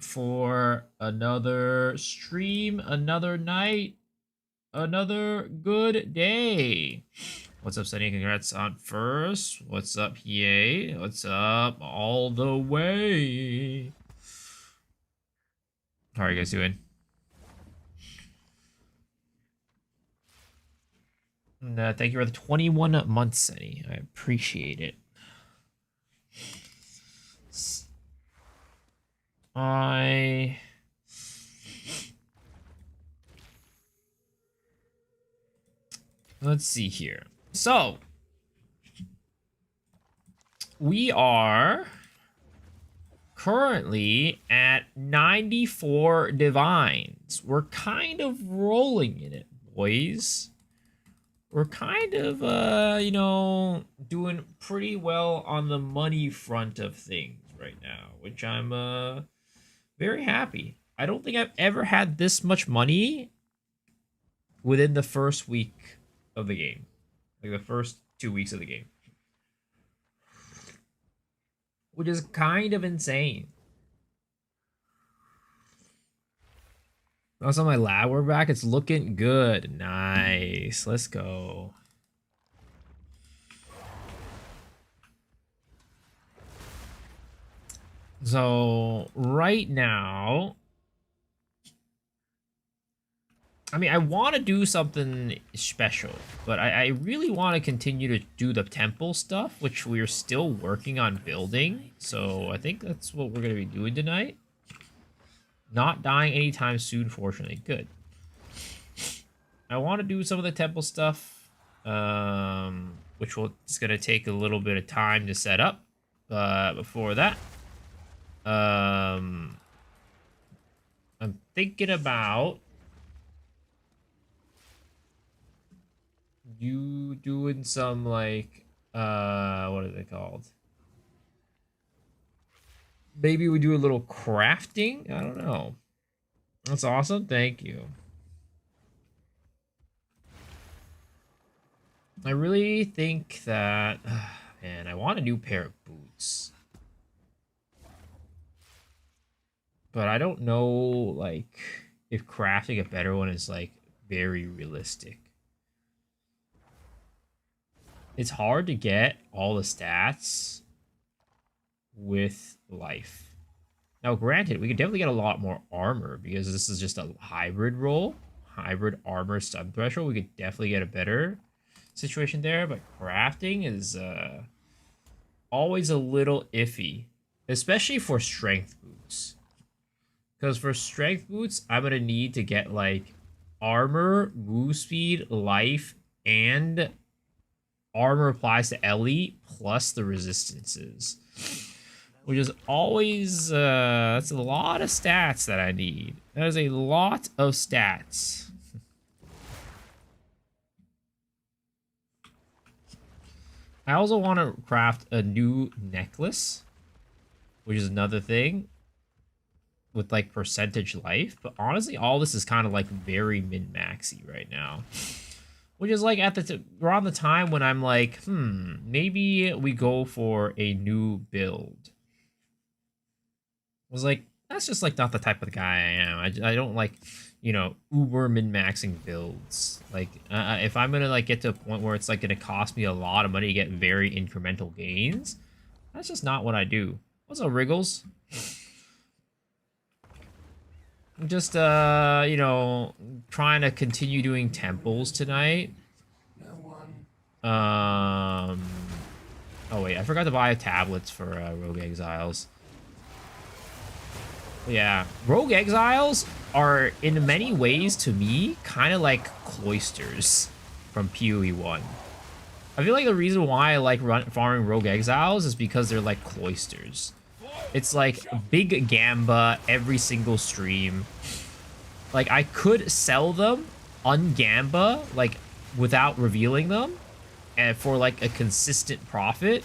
for another stream, another night, another good day. What's up, Sunny? Congrats on first. What's up, PA? What's up, all the way? How are you guys doing? And, thank you for the 21 months, Sunny. I appreciate it. Let's see here. So, we are currently at 94 divines. We're kind of rolling in it, boys. We're kind of, you know, doing pretty well on the money front of things right now, which I'm, very happy. I don't think I've ever had this much money within the first week of the game. Like the first 2 weeks of the game. Which is kind of insane. Also, my lab, we're back. It's looking good. Nice. Let's go. So, right now, I mean, I want to do something special, but I really want to continue to do the temple stuff, which we're still working on building. So I think that's what we're going to be doing tonight. Not dying anytime soon, fortunately. Good. I want to do some of the temple stuff, which it's going to take a little bit of time to set up. But before that, I'm thinking about you doing some, like, what are they called? Maybe we do a little crafting? I don't know. That's awesome. Thank you. I really think that, man, I want a new pair of boots. But I don't know, like, if crafting a better one is, like, very realistic. It's hard to get all the stats with life. Now, granted, we could definitely get a lot more armor because this is just a hybrid roll. Hybrid armor stun threshold. We could definitely get a better situation there, but crafting is always a little iffy, especially for strength boots. Because for strength boots, I'm going to need to get, like, armor, move speed, life, and armor applies to elite plus the resistances, which is always that's a lot of stats that I need. That is a lot of stats. I also want to craft a new necklace, which is another thing with, like, percentage life. But honestly, all this is kind of like very min-maxy right now. Which is like around the time when I'm like, maybe we go for a new build. I was like, that's just, like, not the type of guy I am. I don't like, you know, uber min-maxing builds. Like, if I'm gonna, like, get to a point where it's, like, gonna cost me a lot of money to get very incremental gains, that's just not what I do. What's up, Wriggles? I'm just, you know, trying to continue doing temples tonight. Oh wait, I forgot to buy tablets for Rogue Exiles. Yeah, Rogue Exiles are in many ways, to me, kind of like cloisters from PoE 1. I feel like the reason why I like farming Rogue Exiles is because they're like cloisters. It's like big gamba every single stream. Like, I could sell them ungamba, like, without revealing them, and for, like, a consistent profit.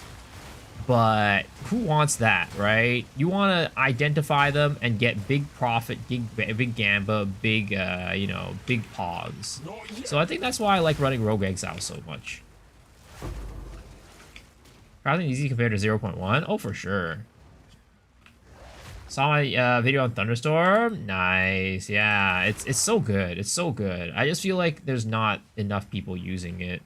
But who wants that, right? You want to identify them and get big profit, big gamba, big, you know, big pogs. So I think that's why I like running Rogue Exile so much. Crafting easy compared to 0.1? Oh, for sure. Saw my video on Thunderstorm. Nice. Yeah, it's so good. It's so good. I just feel like there's not enough people using it.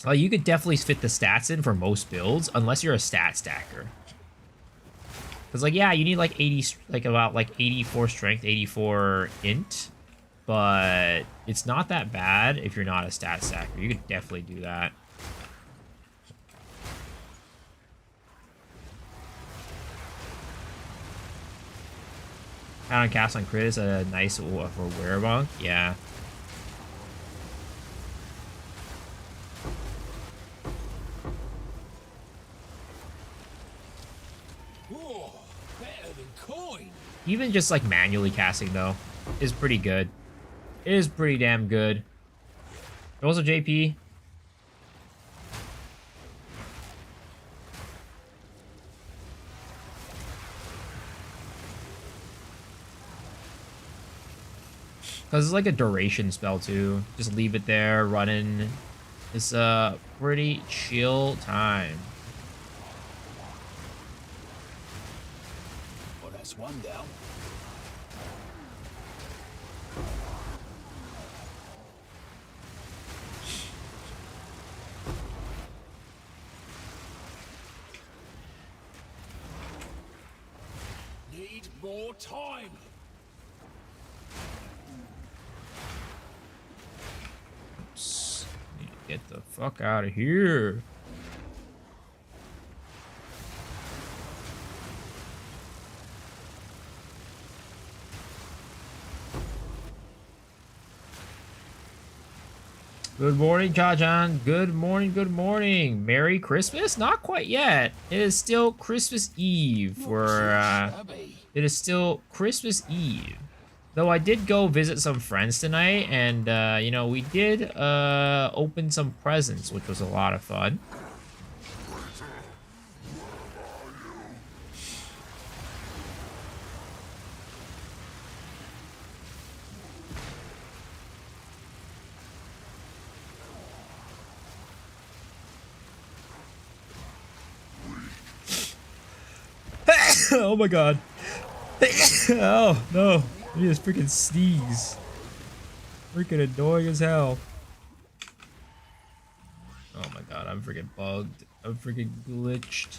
Like, you could definitely fit the stats in for most builds, unless you're a stat stacker. Because, like, yeah, you need, like, 80, like, about, like, 84 strength, 84 int. But it's not that bad if you're not a stat stacker. You could definitely do that. Count on cast on crit is a nice for Werebonk. Yeah. Whoa, better than coin. Even just like manually casting though is pretty good. It is pretty damn good. Also JP. Because it's like a duration spell too. Just leave it there, running. It's a pretty chill time. Well, that's one down. Need more time. Need to get the fuck out of here. Good morning, Jajan. Good morning, good morning. Merry Christmas? Not quite yet. It is still Christmas Eve. It is still Christmas Eve. Though I did go visit some friends tonight, and, you know, we did open some presents, which was a lot of fun. Oh my god. Oh no. He just freaking sneeze. Freaking annoying as hell. Oh my god, I'm freaking bugged. I'm freaking glitched.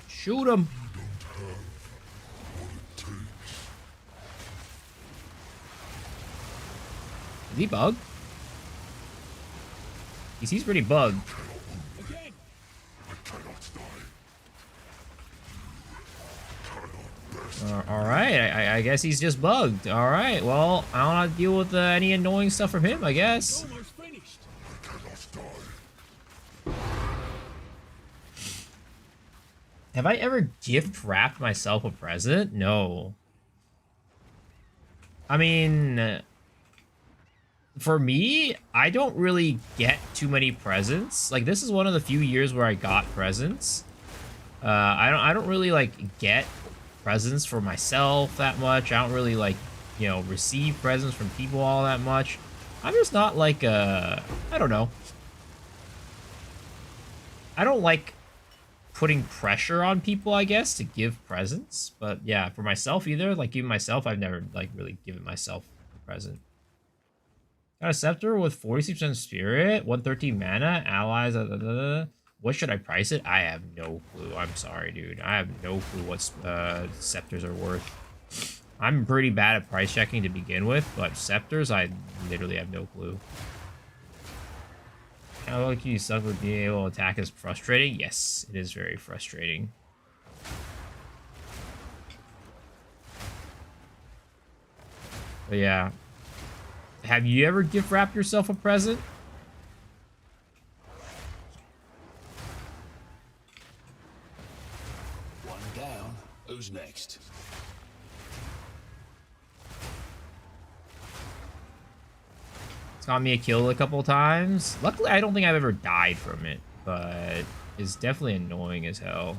Shoot him. Is he bugged? He's pretty bugged. Alright, I guess he's just bugged. Alright, well, I don't have to deal with any annoying stuff from him, I guess. Have I ever gift wrapped myself a present? No. I mean, for me, I don't really get too many presents. Like, this is one of the few years where I got presents. I don't really like get presents for myself that much. I don't really like, you know, receive presents from people all that much. I'm just not like I don't know. I don't like putting pressure on people, I guess, to give presents. But yeah, for myself either, like giving myself, I've never like really given myself a present. Got a scepter with 46% spirit, 113 mana, allies. What should I price it? I have no clue. I'm sorry, dude. I have no clue what scepters are worth. I'm pretty bad at price checking to begin with, but scepters, I literally have no clue. How lucky you suck with being able to attack is frustrating? Yes, it is very frustrating. But yeah. Have you ever gift wrapped yourself a present? One down. Who's next? It's got me a kill a couple times. Luckily, I don't think I've ever died from it, but it's definitely annoying as hell.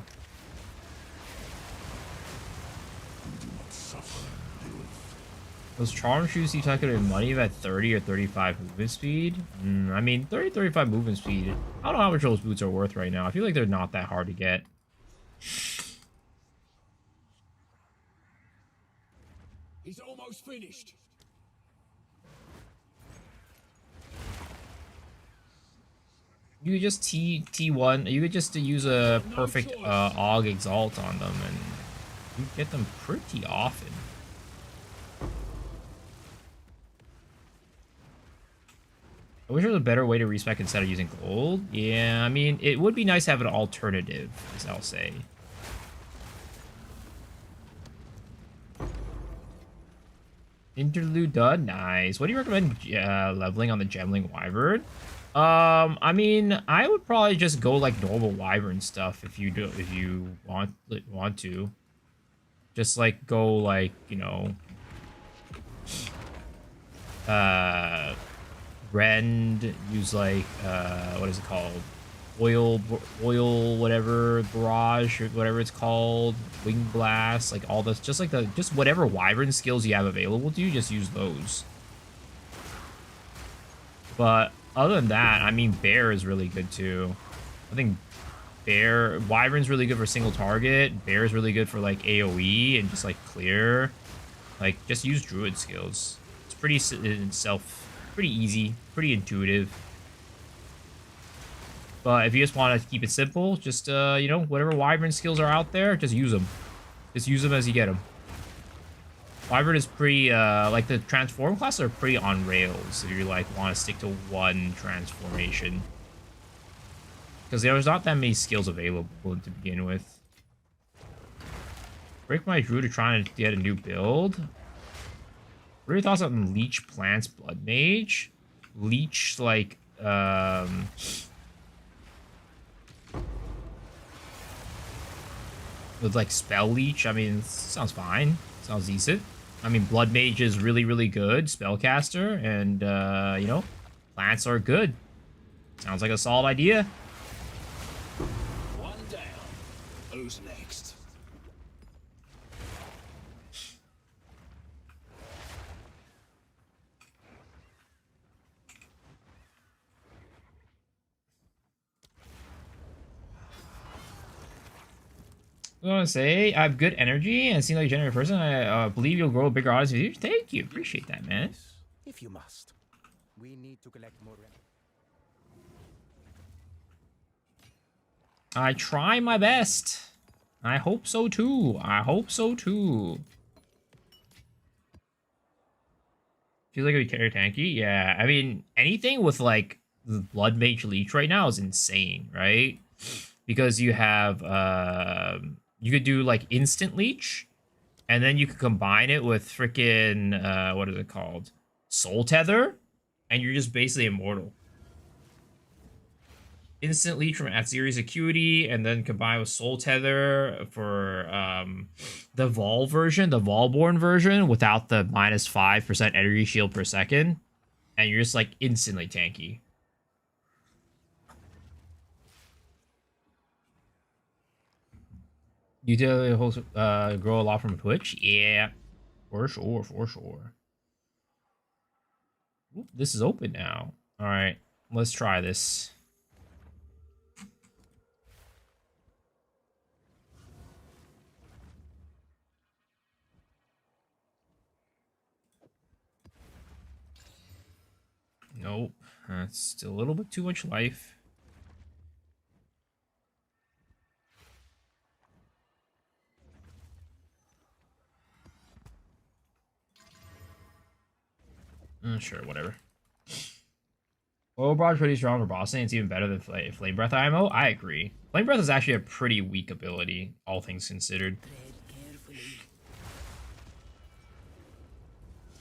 Those charm shoes seem like it money at 30 or 35 movement speed. I mean, 30, 35 movement speed. I don't know how much those boots are worth right now. I feel like they're not that hard to get. He's almost finished. You could just T1. You could just use a perfect Aug Exalt on them, and you get them pretty often. I wish there was a better way to respec instead of using gold. Yeah, I mean, it would be nice to have an alternative, as I'll say. Interlude done. Nice. What do you recommend leveling on the Gemling Wyvern? I mean, I would probably just go like normal Wyvern stuff if you want to. Just like go like, you know, rend, use like what is it called? Oil whatever, barrage or whatever it's called, wing blast, like all this, just whatever Wyvern skills you have available to you, just use those. But other than that, I mean, bear is really good too. I think Wyvern's really good for single target. Bear is really good for like AoE and just like clear. Like just use druid skills. It's pretty easy, pretty intuitive. But if you just want to keep it simple, just you know, whatever Wyvern skills are out there, just use them. Just use them as you get them. Wyvern is pretty, like the transform classes are pretty on rails if you like want to stick to one transformation. Because there's not that many skills available to begin with. Break my druid to try to get a new build. What are your thoughts on Leech Plants Blood Mage? Leech, like, with like Spell Leech, I mean, sounds fine. Sounds decent. I mean, Blood Mage is really, really good spellcaster, and, you know, plants are good. Sounds like a solid idea. One down. Who's next? I want to say I have good energy and seem like a genuine person. I believe you'll grow a bigger audience with you. Thank you. Appreciate that, man. If you must. We need to collect more. I try my best. I hope so too. I hope so too. Feels like it would carry tanky. Yeah, I mean, anything with like the Blood Mage Leech right now is insane, right? Because you have you could do like instant leech, and then you could combine it with freaking what is it called? Soul Tether, and you're just basically immortal. Instant leech from Atziri's Acuity, and then combined with Soul Tether for the Vol version, the Volborn version, without the -5% energy shield per second, and you're just like instantly tanky. You do grow a lot from Twitch? Yeah, for sure, for sure. Ooh, this is open now. All right, let's try this. Nope, that's still a little bit too much life. Sure, whatever. Oil Barrage pretty strong for bossing. It's even better than Flame Breath IMO. I agree. Flame Breath is actually a pretty weak ability, all things considered.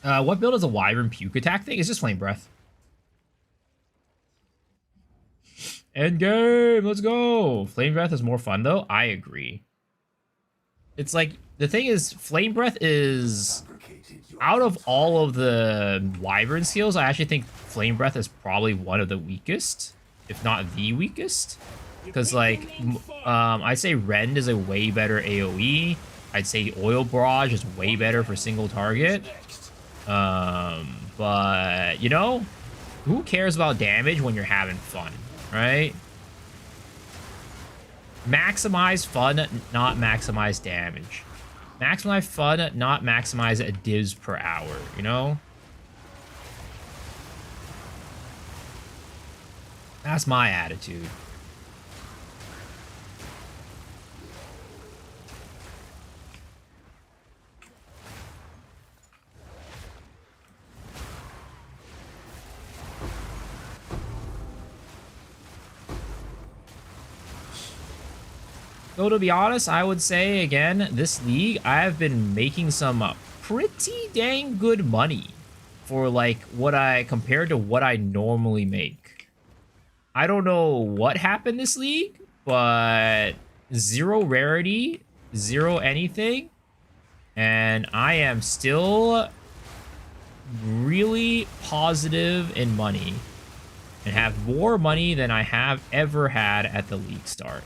What build is a Wyvern Puke attack thing? It's just Flame Breath. End game, let's go. Flame Breath is more fun though. I agree. It's like the thing is, Flame Breath is out of all of the Wyvern skills. I actually think Flame Breath is probably one of the weakest, if not the weakest. Because like, I'd say Rend is a way better AOE. I'd say Oil Barrage is way better for single target. But, you know, who cares about damage when you're having fun, right? Maximize fun, not maximize damage. Maximize fun, not maximize divs per hour, you know? That's my attitude. Though, to be honest, I would say, again, this league, I have been making some pretty dang good money for, like, compared to what I normally make. I don't know what happened this league, but 0 rarity, 0 anything, and I am still really positive in money and have more money than I have ever had at the league start.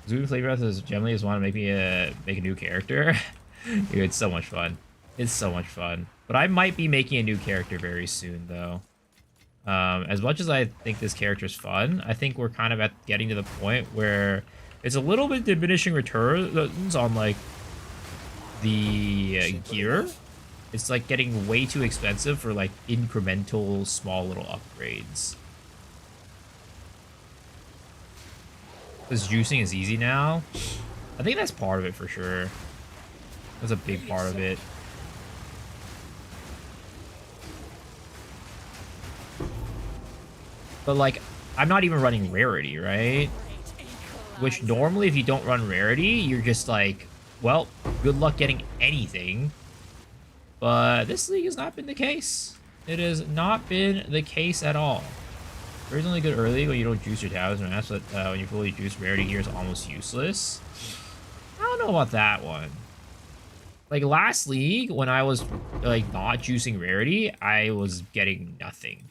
Zoom Flavor Breath is Gemling just want to make me make a new character. Dude, it's so much fun. It's so much fun. But I might be making a new character very soon, though. As much as I think this character is fun, I think we're kind of getting to the point where it's a little bit diminishing returns on, like, the gear. It's, like, getting way too expensive for, like, incremental, small little upgrades. Because juicing is easy now. I think that's part of it for sure. That's a big part of it. But, like, I'm not even running Rarity, right? Which normally, if you don't run Rarity, you're just like, well, good luck getting anything. But this league has not been the case. It has not been the case at all. Rarity's only good early when you don't juice your towers, and that's what when you fully juice Rarity here is almost useless. I don't know about that one. Like last league, when I was like not juicing Rarity, I was getting nothing.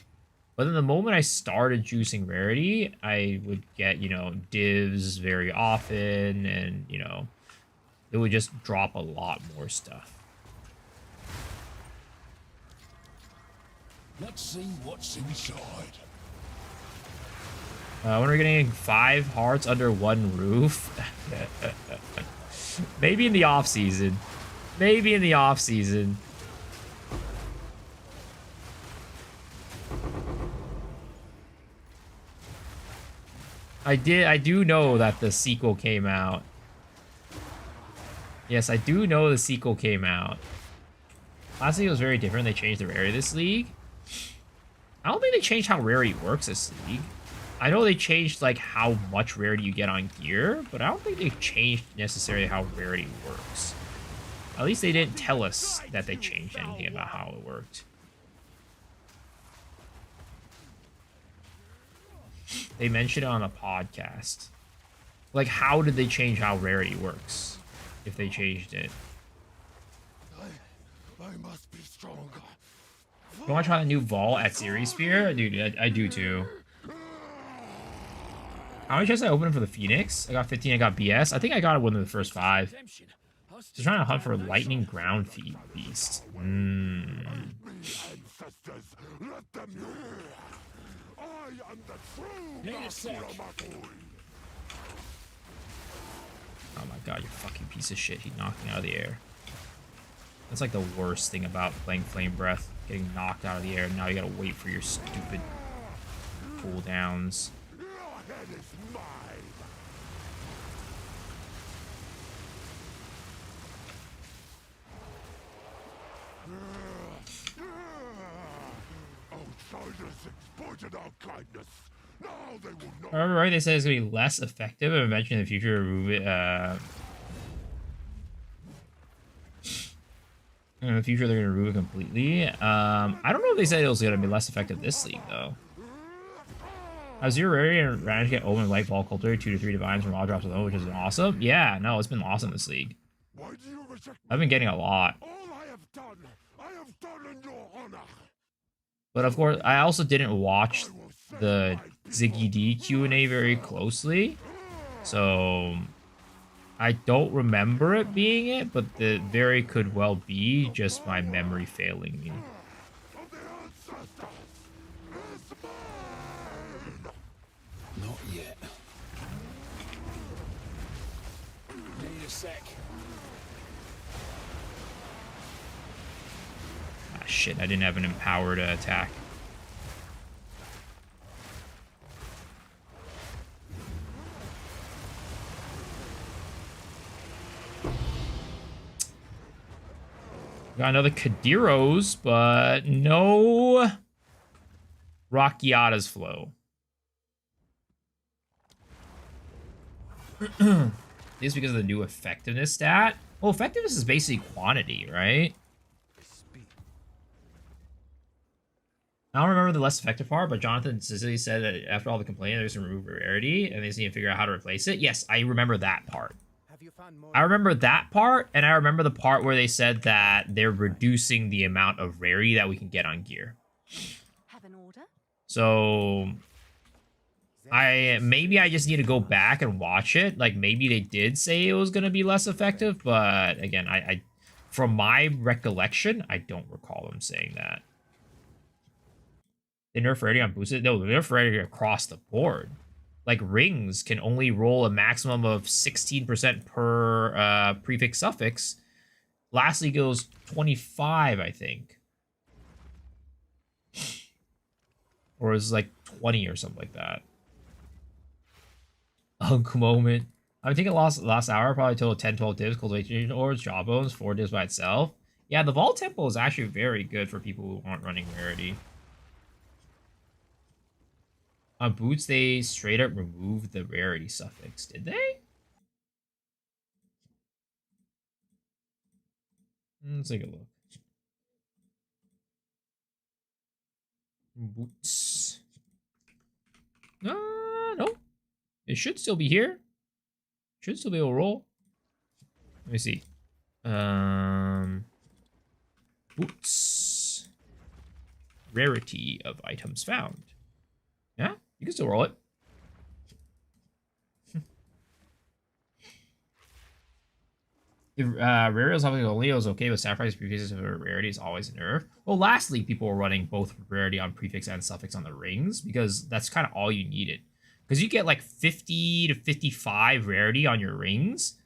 But then the moment I started juicing Rarity, I would get, you know, divs very often, and, you know, it would just drop a lot more stuff. Let's see what's inside. When we're getting 5 hearts under 1 roof. Maybe in the off season. Maybe in the off season. I do know that the sequel came out. Yes, I do know the sequel came out. Last league was very different. They changed the rarity this league. I don't think they changed how rarity works this league. I know they changed like how much rarity you get on gear, but I don't think they changed necessarily how rarity works. At least they didn't tell us that they changed anything about how it worked. They mentioned it on a podcast. Like, how did they change how rarity works? If they changed it. I must be stronger. You want to try the new vault at Series Sphere? Dude, I do too. How many chests I opened for the Phoenix? I got 15, I got BS. I think I got it within the first 5. Just trying to hunt for Lightning Ground Beast. Oh my god, you fucking piece of shit. He knocked me out of the air. That's like the worst thing about playing Flame Breath. Getting knocked out of the air, and now you gotta wait for your stupid cooldowns. Alright, they said it's gonna be less effective, and eventually in the future remove it. In the future, they're gonna remove it completely. I don't know if they said it was gonna be less effective this league though. How's your rarity and managed to get Omen, Light, Ball, Culture, 2 to 3 divines from all drops alone, which has been awesome? Yeah, no, it's been awesome this league. I've been getting a lot. All I have done in your honor. But of course, I also didn't watch the Ziggy D Q&A very closely. So I don't remember it being it, but the very could well be just my memory failing me. Not yet. Need a sec. Ah, shit, I didn't have an empowered attack. Got another Kadiros, but no Rockiata's flow. This is because of the new effectiveness stat. Well, effectiveness is basically quantity, right? I don't remember the less effective part, but Jonathan Sicily said that after all the complaining, there's to remove Rarity, and they just need to figure out how to replace it. Yes, I remember that part. Have you found more? I remember that part, and I remember the part where they said that they're reducing the amount of Rarity that we can get on gear. Have an order? So maybe I just need to go back and watch it. Like maybe they did say it was gonna be less effective, but again, I from my recollection, I don't recall them saying that. They nerf Rarity on boosted? No, they nerf Rarity across the board. Like rings can only roll a maximum of 16% per prefix suffix. Lastly goes 25, I think. Or is like 20 or something like that. Hunk moment. I think it last hour, probably total 10, 12 divs, cultivation orbs, jawbones, 4 divs by itself. Yeah, the Vault Temple is actually very good for people who aren't running Rarity. On boots, they straight up removed the Rarity suffix. Did they? Let's take a look. Boots. No. It should still be here. Should still be able to roll. Let me see. Boots. Rarity of items found. Yeah, you can still roll it. If Rarity is something only, it was okay with sacrifice prefixes for Rarity is always a nerf. Well, lastly, people were running both Rarity on prefix and suffix on the rings because that's kind of all you needed. Because you get like 50 to 55 Rarity on your rings,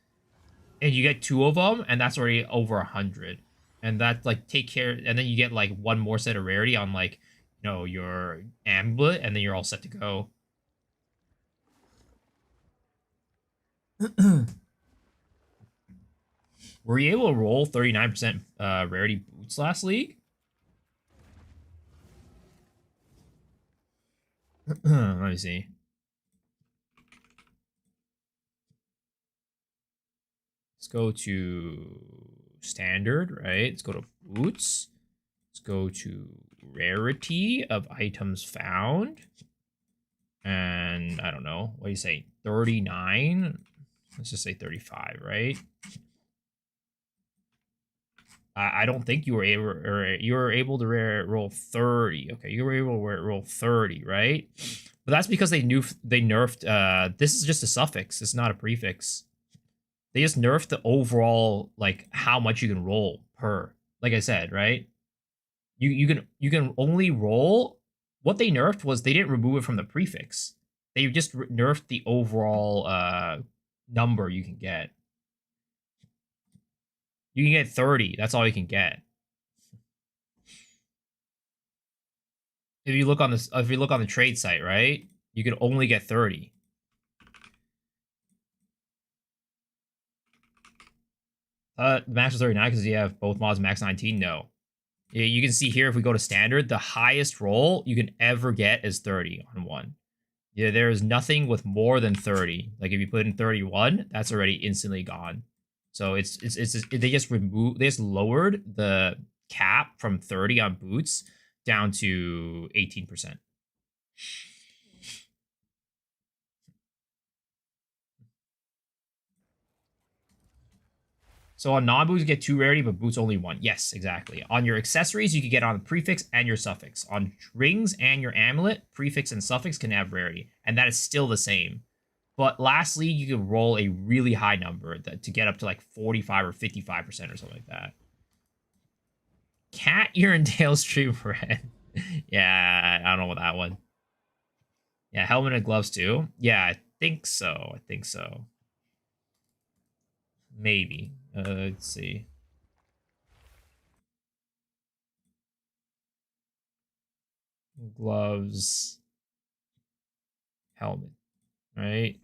and you get 2 of them, and that's already over 100. And that like take care, and then you get like 1 more set of Rarity on like, you know, your amulet, and then you're all set to go. Were you able to roll 39% Rarity boots last league? Let me see. Let's go to standard, right? Let's go to boots. Let's go to rarity of items found. And I don't know. What do you say? 39? Let's just say 35, right? I don't think you were able, or you were able to roll 30. Okay, you were able to roll 30, right? But that's because they nerfed. This is just a suffix. It's not a prefix. They just nerfed the overall like how much you can roll per. Like I said, right? You can only roll. What they nerfed was they didn't remove it from the prefix. They just nerfed the overall number you can get. You can get 30. That's all you can get. If you look on this, if you look on the trade site, right, you can only get 30. Max is 39 because you have both mods max 19. No, you can see here if we go to standard, the highest roll you can ever get is 30 on one. Yeah, there is nothing with more than 30. Like if you put in 31, that's already instantly gone. So they just lowered the cap from 30 on boots down to 18%. So on non-boots, you get 2 rarity, but boots only 1. Yes, exactly. On your accessories, you can get on the prefix and your suffix. On rings and your amulet, prefix and suffix can have rarity. And that is still the same. But lastly, you can roll a really high number to get up to like 45 or 55% or something like that. Cat ear and tail stream red. Yeah, I don't know about that one. Yeah, helmet and gloves too. Yeah, I think so. I think so. Maybe. Let's see. Gloves. Helmet. Right?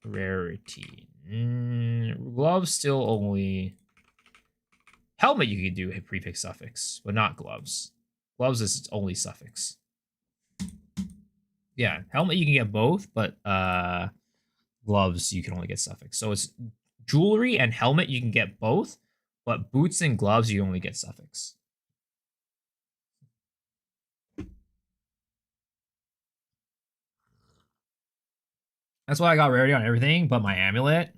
Rarity. Gloves still only... Helmet you can do a prefix suffix, but not gloves. Gloves is only suffix. Yeah, helmet you can get both, but gloves you can only get suffix. So it's jewelry and helmet you can get both, but boots and gloves you only get suffix. That's why I got rarity on everything but my amulet.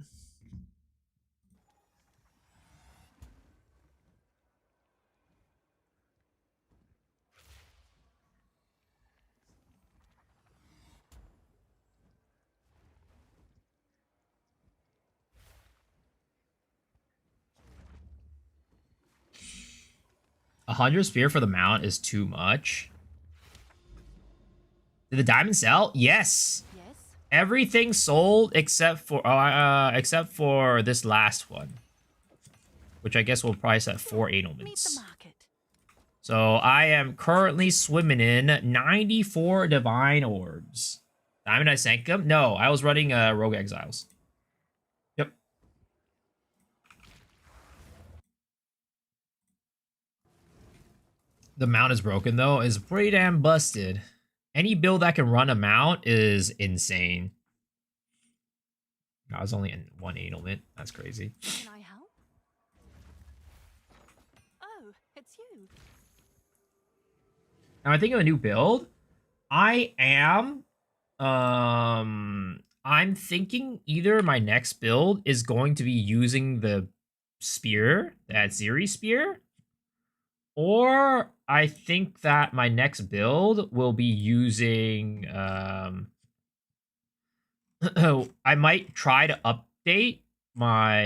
A 100 spear for the mount is too much. Did the diamond sell? Yes. Yes. Everything sold except for this last one, which I guess will price at 4 Meet Edelmans. the market. So I am currently swimming in 94 divine orbs. Diamond I sank them? No, I was running Rogue Exiles. Yep. The mount is broken though. Is pretty damn busted. Any build that can run a mount is insane. I was only in 1 Edelman. That's crazy. Can I help? Oh, it's you. Now I think of a new build. I'm thinking either my next build is going to be using the spear, that Ziri spear, or I think that my next build will be using I might try to update my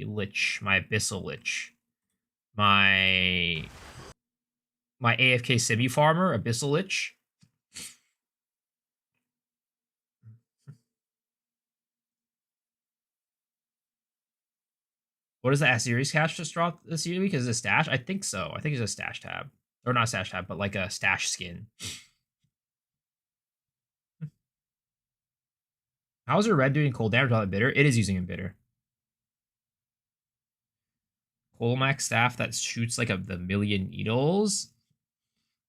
Lich, my Abyssal Lich. My AFK Simi Farmer, Abyssal Lich. What is the Assyri's cash just dropped this week? Is it a stash? I think so. I think it's a stash tab. Or not a stash tab, but like a stash skin. How's your red doing cold damage on Embitter? It is using Embitter. Colmac staff that shoots like the million needles.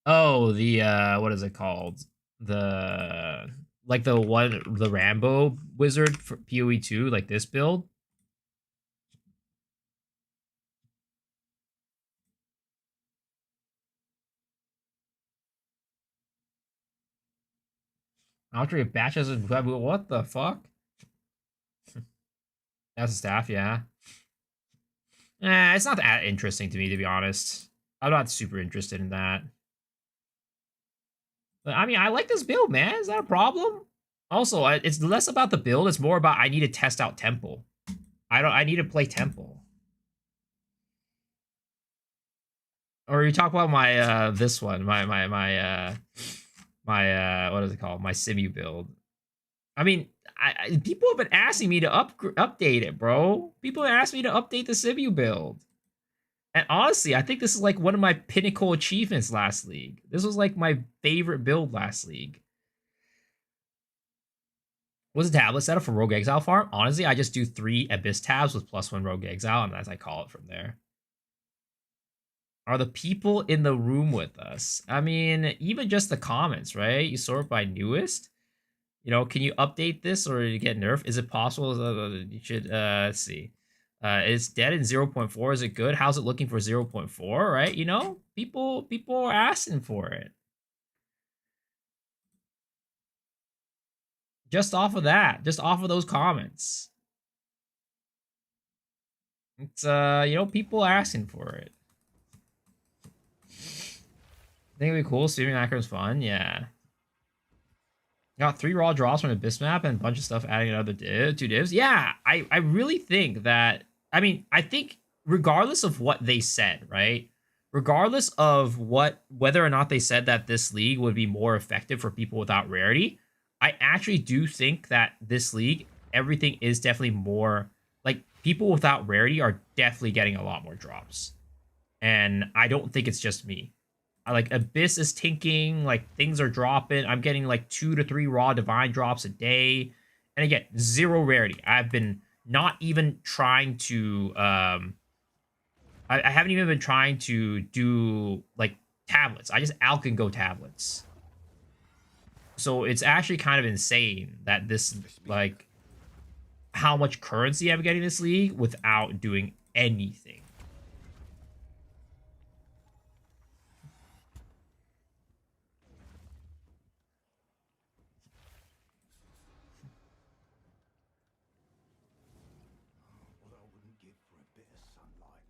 Oh, the what is it called? The the Rambo wizard for PoE 2, like this build. After batches of what the fuck? That's a staff, yeah. It's not that interesting to me, to be honest. I'm not super interested in that. But I mean, I like this build, man. Is that a problem? Also, it's less about the build. It's more about I need to test out Temple. I need to play Temple. Or you talk about my this one, my what is it called? My Simu build. I mean, people have been asking me to update it, bro. People have asked me to update the Simu build. And honestly, I think this is like one of my pinnacle achievements last league. This was like my favorite build last league. Was a tablet setup for Rogue Exile farm? Honestly, I just do 3 Abyss tabs with +1 Rogue Exile, and as I call it from there. Are the people in the room with us? I mean, even just the comments, right? You sort by newest. You know, can you update this or you get nerfed? Is it possible? You should, let's see. It's dead in 0.4. Is it good? How's it looking for 0.4, right? You know, people are asking for it. Just off of that. Just off of those comments. It's you know, people asking for it. Think it'd be cool. Streaming Acro's fun. Yeah. Got 3 raw draws from Abyss map and a bunch of stuff adding another 2 divs. Yeah, I really think that. I mean, I think regardless of what they said, right? Regardless of whether or not they said that this league would be more effective for people without rarity, I actually do think that this league, everything is definitely more like people without rarity are definitely getting a lot more drops. And I don't think it's just me. Like Abyss is tinking, like things are dropping. I'm getting like 2 to 3 raw divine drops a day. And again, 0 rarity. I've been not even trying to I haven't even been trying to do like tablets. I just Alk and go tablets. So it's actually kind of insane that this like how much currency I'm getting this league without doing anything. What I wouldn't give for a bit of sunlight.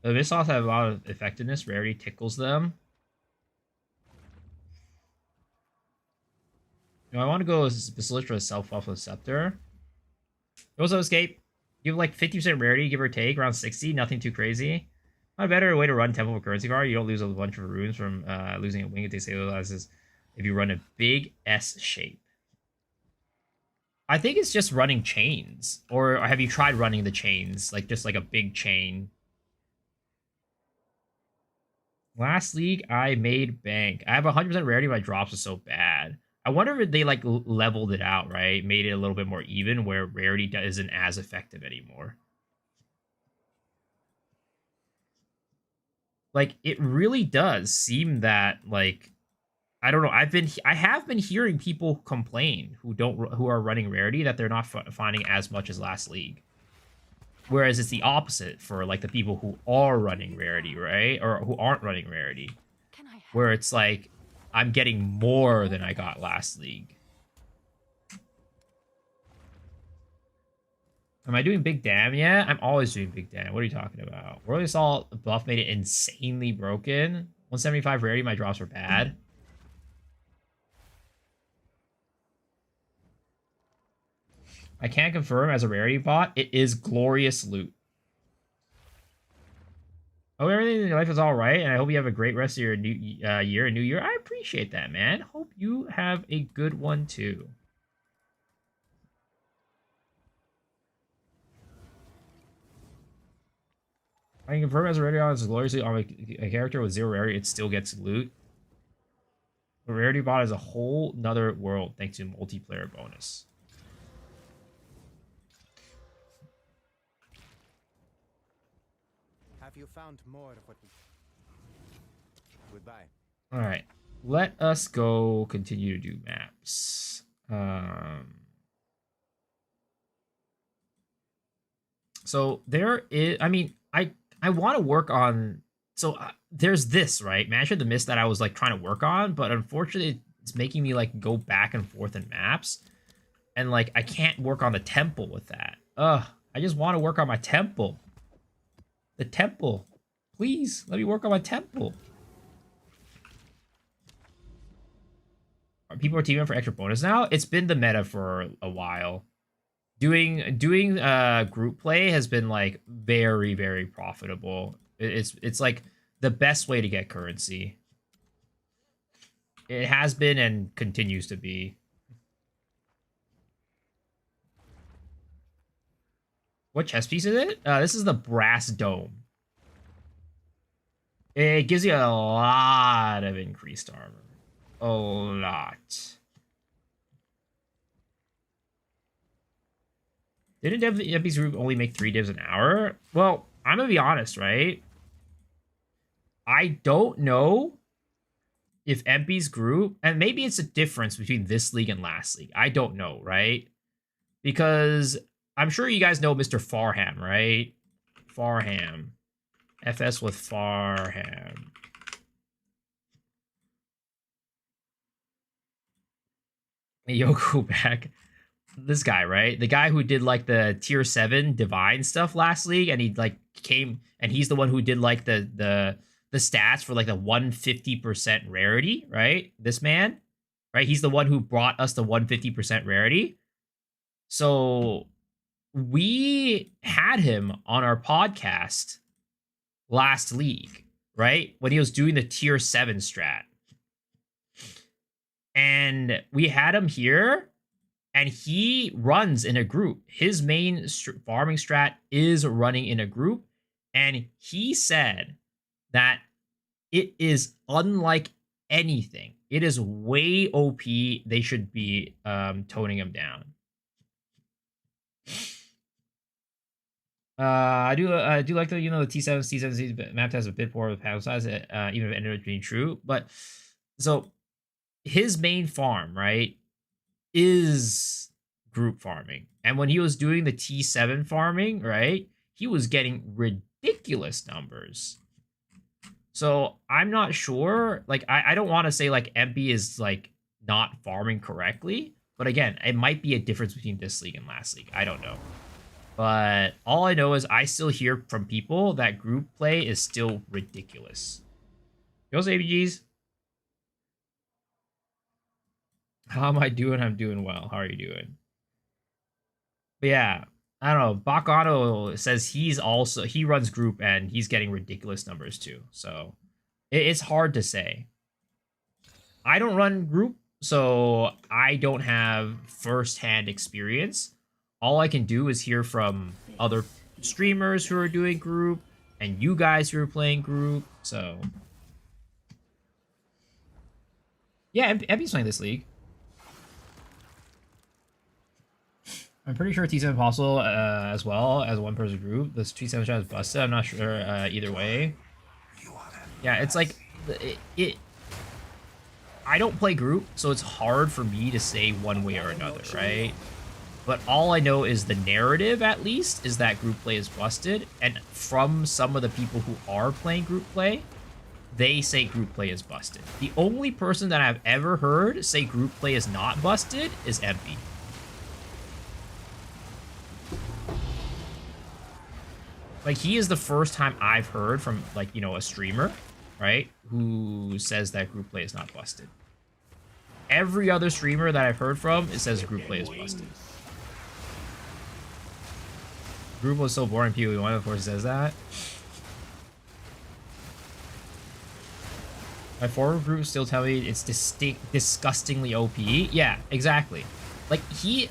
The Abyss have a lot of effectiveness. Rarity tickles them. You know, I want to go Basilisk for a self-buff with Scepter. Also escape. Give like 50% rarity, give or take, around 60, nothing too crazy. Not a better way to run Temple of Currency card. You don't lose a bunch of runes from losing a wing. It destabilizes if you run a big S shape. I think it's just running chains. Or have you tried running the chains? Like just like a big chain. Last league, I made bank. I have 100% rarity. My drops are so bad. I wonder if they like leveled it out, right? Made it a little bit more even where rarity isn't as effective anymore. Like it really does seem that like I don't know. I have been hearing people complain who are running rarity that they're not finding as much as last league. Whereas it's the opposite for like the people who are running rarity, right? Or who aren't running rarity. Can I help? Where it's like I'm getting more than I got last league. Am I doing big damn yet? I'm always doing big damn. What are you talking about? World Assault buff made it insanely broken. 175 rarity, my drops were bad. I can't confirm as a rarity bot. It is glorious loot. Oh, everything in your life is all right, and I hope you have a great rest of your new year and new year. I appreciate that, man. Hope you have a good one too. I can confirm as a rarity on is gloriously on a character with 0 rarity, it still gets loot. The rarity bot is a whole nother world thanks to multiplayer bonus. Have you found more of what we... Goodbye. All right, let us go continue to do maps. So there is, I mean, I want to work on. So there's this right, Mansion of the Mist that I was like trying to work on, but unfortunately, it's making me like go back and forth in maps, and like I can't work on the temple with that. I just want to work on my temple. The temple, please let me work on my temple. People are teaming up for extra bonus now. It's been the meta for a while. Doing group play has been like very profitable. It's like the best way to get currency. It has been and continues to be. What chest piece is it? This is the brass dome. It gives you a lot of increased armor. A lot. Didn't MP's group only make 3 divs an hour? Well, I'm gonna be honest, right? I don't know if MP's group, and maybe it's a difference between this league and last league. I don't know, right? Because I'm sure you guys know Mr. Farham, right? Farham. FS with Farham. Yoko back. This guy, right? The guy who did like the tier 7 divine stuff last league, and he like came and he's the one who did like the stats for like the 150% rarity, right? This man, right? He's the one who brought us the 150% rarity. So we had him on our podcast last league, right? When he was doing the tier 7 strat. And we had him here, and he runs in a group. His main farming strat is running in a group, and he said that it is unlike anything. It is way OP. They should be toning him down. I do like the the T7 map has a bit more of a panel size, even if it ended up being true. But so his main farm, right, is group farming. And when he was doing the T7 farming, right, he was getting ridiculous numbers. So I'm not sure. Like, I don't want to say like MP is like not farming correctly. But again, it might be a difference between this league and last league. I don't know. But all I know is I still hear from people that group play is still ridiculous. Yo, ABGs. How am I doing? I'm doing well. How are you doing? But yeah, I don't know. Bakano says he runs group and he's getting ridiculous numbers too. So it's hard to say. I don't run group, so I don't have firsthand experience. All I can do is hear from other streamers who are doing group and you guys who are playing group. So yeah, MP's playing this league. I'm pretty sure T7 possible as well as a one-person group. This T7 shot is busted. I'm not sure either way. Yeah, it's like I don't play group, so it's hard for me to say one way or another, right? But all I know is the narrative, at least, is that group play is busted. And from some of the people who are playing group play, they say group play is busted. The only person that I've ever heard say group play is not busted is MP. Like, he is the first time I've heard from, like, a streamer, right, who says that group play is not busted. Every other streamer that I've heard from, it says group play is busted. Group was so boring, PoE1, of course, says that. My forward group still tell me it's disgustingly OP. Yeah, exactly. Like,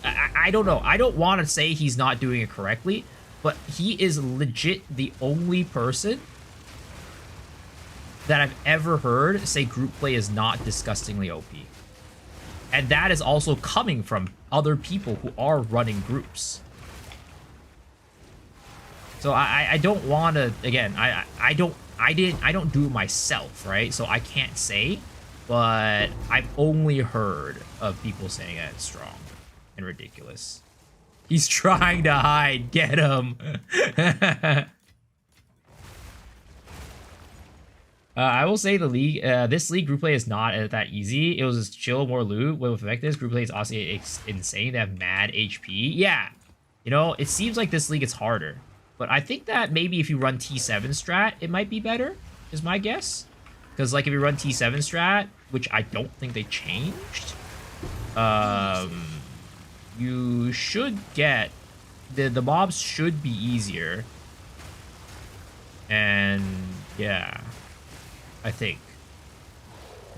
I don't know. I don't want to say he's not doing it correctly, but he is legit the only person that I've ever heard say group play is not disgustingly OP. And that is also coming from other people who are running groups. So I don't want to, again, I don't do it myself, right? So I can't say, but I've only heard of people saying that it's strong and ridiculous. He's trying to hide. Get him. I will say the league, this league group play is not that easy. It was just chill, more loot. With effectiveness, group play is also insane. They have mad HP. Yeah, it seems like this league is harder. But I think that maybe if you run T7 strat, it might be better, is my guess. Because, like, if you run T7 strat, which I don't think they changed, you should get... The mobs should be easier. And, yeah, I think.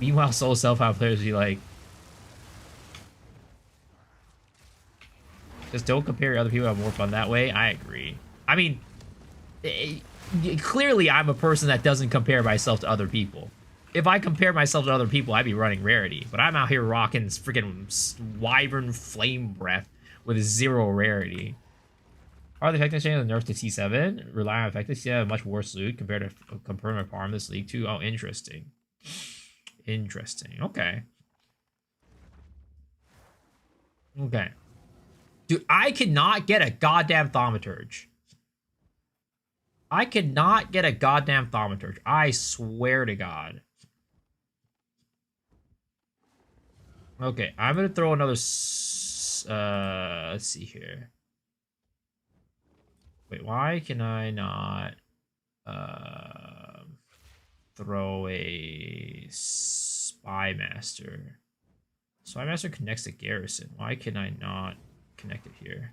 Meanwhile, solo self-out players be like... Just don't compare other people have more fun that way. I agree. I mean, clearly I'm a person that doesn't compare myself to other people. If I compare myself to other people, I'd be running Rarity. But I'm out here rocking freaking Wyvern Flame Breath with 0 rarity. Are the effectiveness changes nerfed to T7? Rely on effectiveness. Yeah, much worse loot compared to my farm this league too. Oh, interesting. Interesting. Okay. Okay. Dude, I cannot get a goddamn thaumaturge. I cannot get a goddamn thaumaturge. I swear to God. Okay, I'm gonna throw another. Let's see here. Wait, why can I not throw a spy master? Spy master connects to garrison. Why can I not connect it here?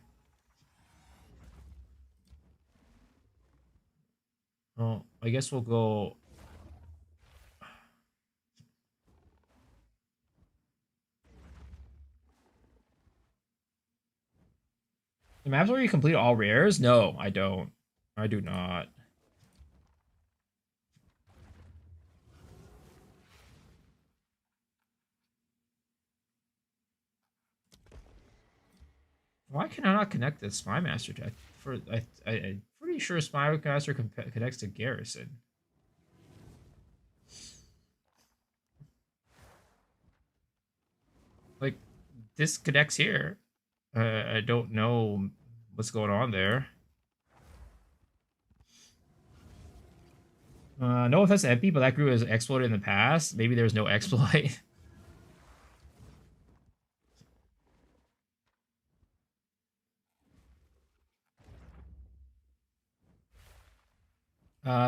Well, I guess we'll go. The maps where you complete all rares? No, I don't. I do not. Why can I not connect the Spy Master deck? I'm pretty sure Spy Master connects to Garrison. Like, this connects here. I don't know what's going on there. No offense to MP, but that group has exploited in the past. Maybe there's no exploit.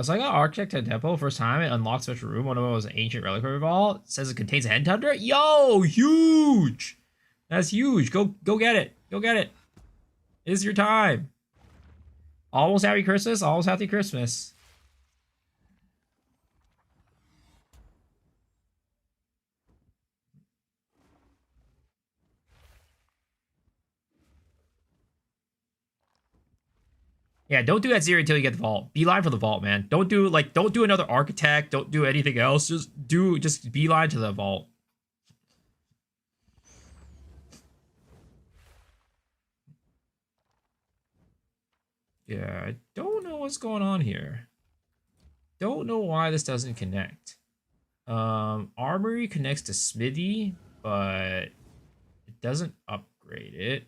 So I got Architect at Depot first time. It unlocks special room. One of them was an ancient reliquary vault. It says it contains a headhunter. Yo, huge! That's huge. Go get it. Go get it. It's your time. Almost happy Christmas. Almost happy Christmas. Yeah, don't do that zero until you get the vault. Beeline for the vault, man. Don't do another architect. Don't do anything else. Just beeline to the vault. Yeah, I don't know what's going on here. Don't know why this doesn't connect. Armory connects to Smithy, but it doesn't upgrade it.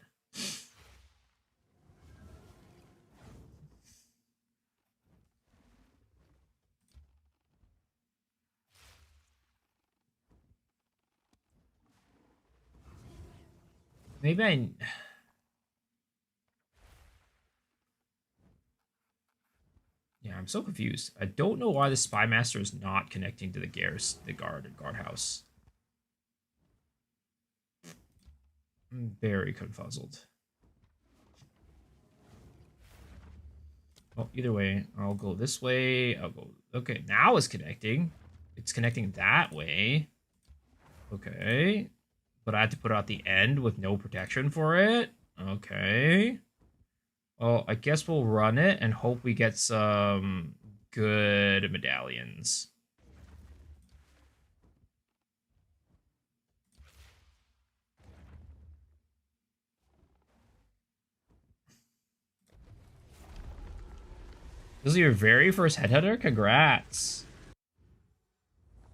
Maybe I... Yeah, I'm so confused. I don't know why the Spy Master is not connecting to the guardhouse. I'm very confuzzled. Well, either way, I'll go this way. I'll go... Okay, now it's connecting. It's connecting that way. Okay. But I had to put it at the end with no protection for it. Okay. Well, I guess we'll run it and hope we get some good medallions. This is your very first headhunter? Congrats.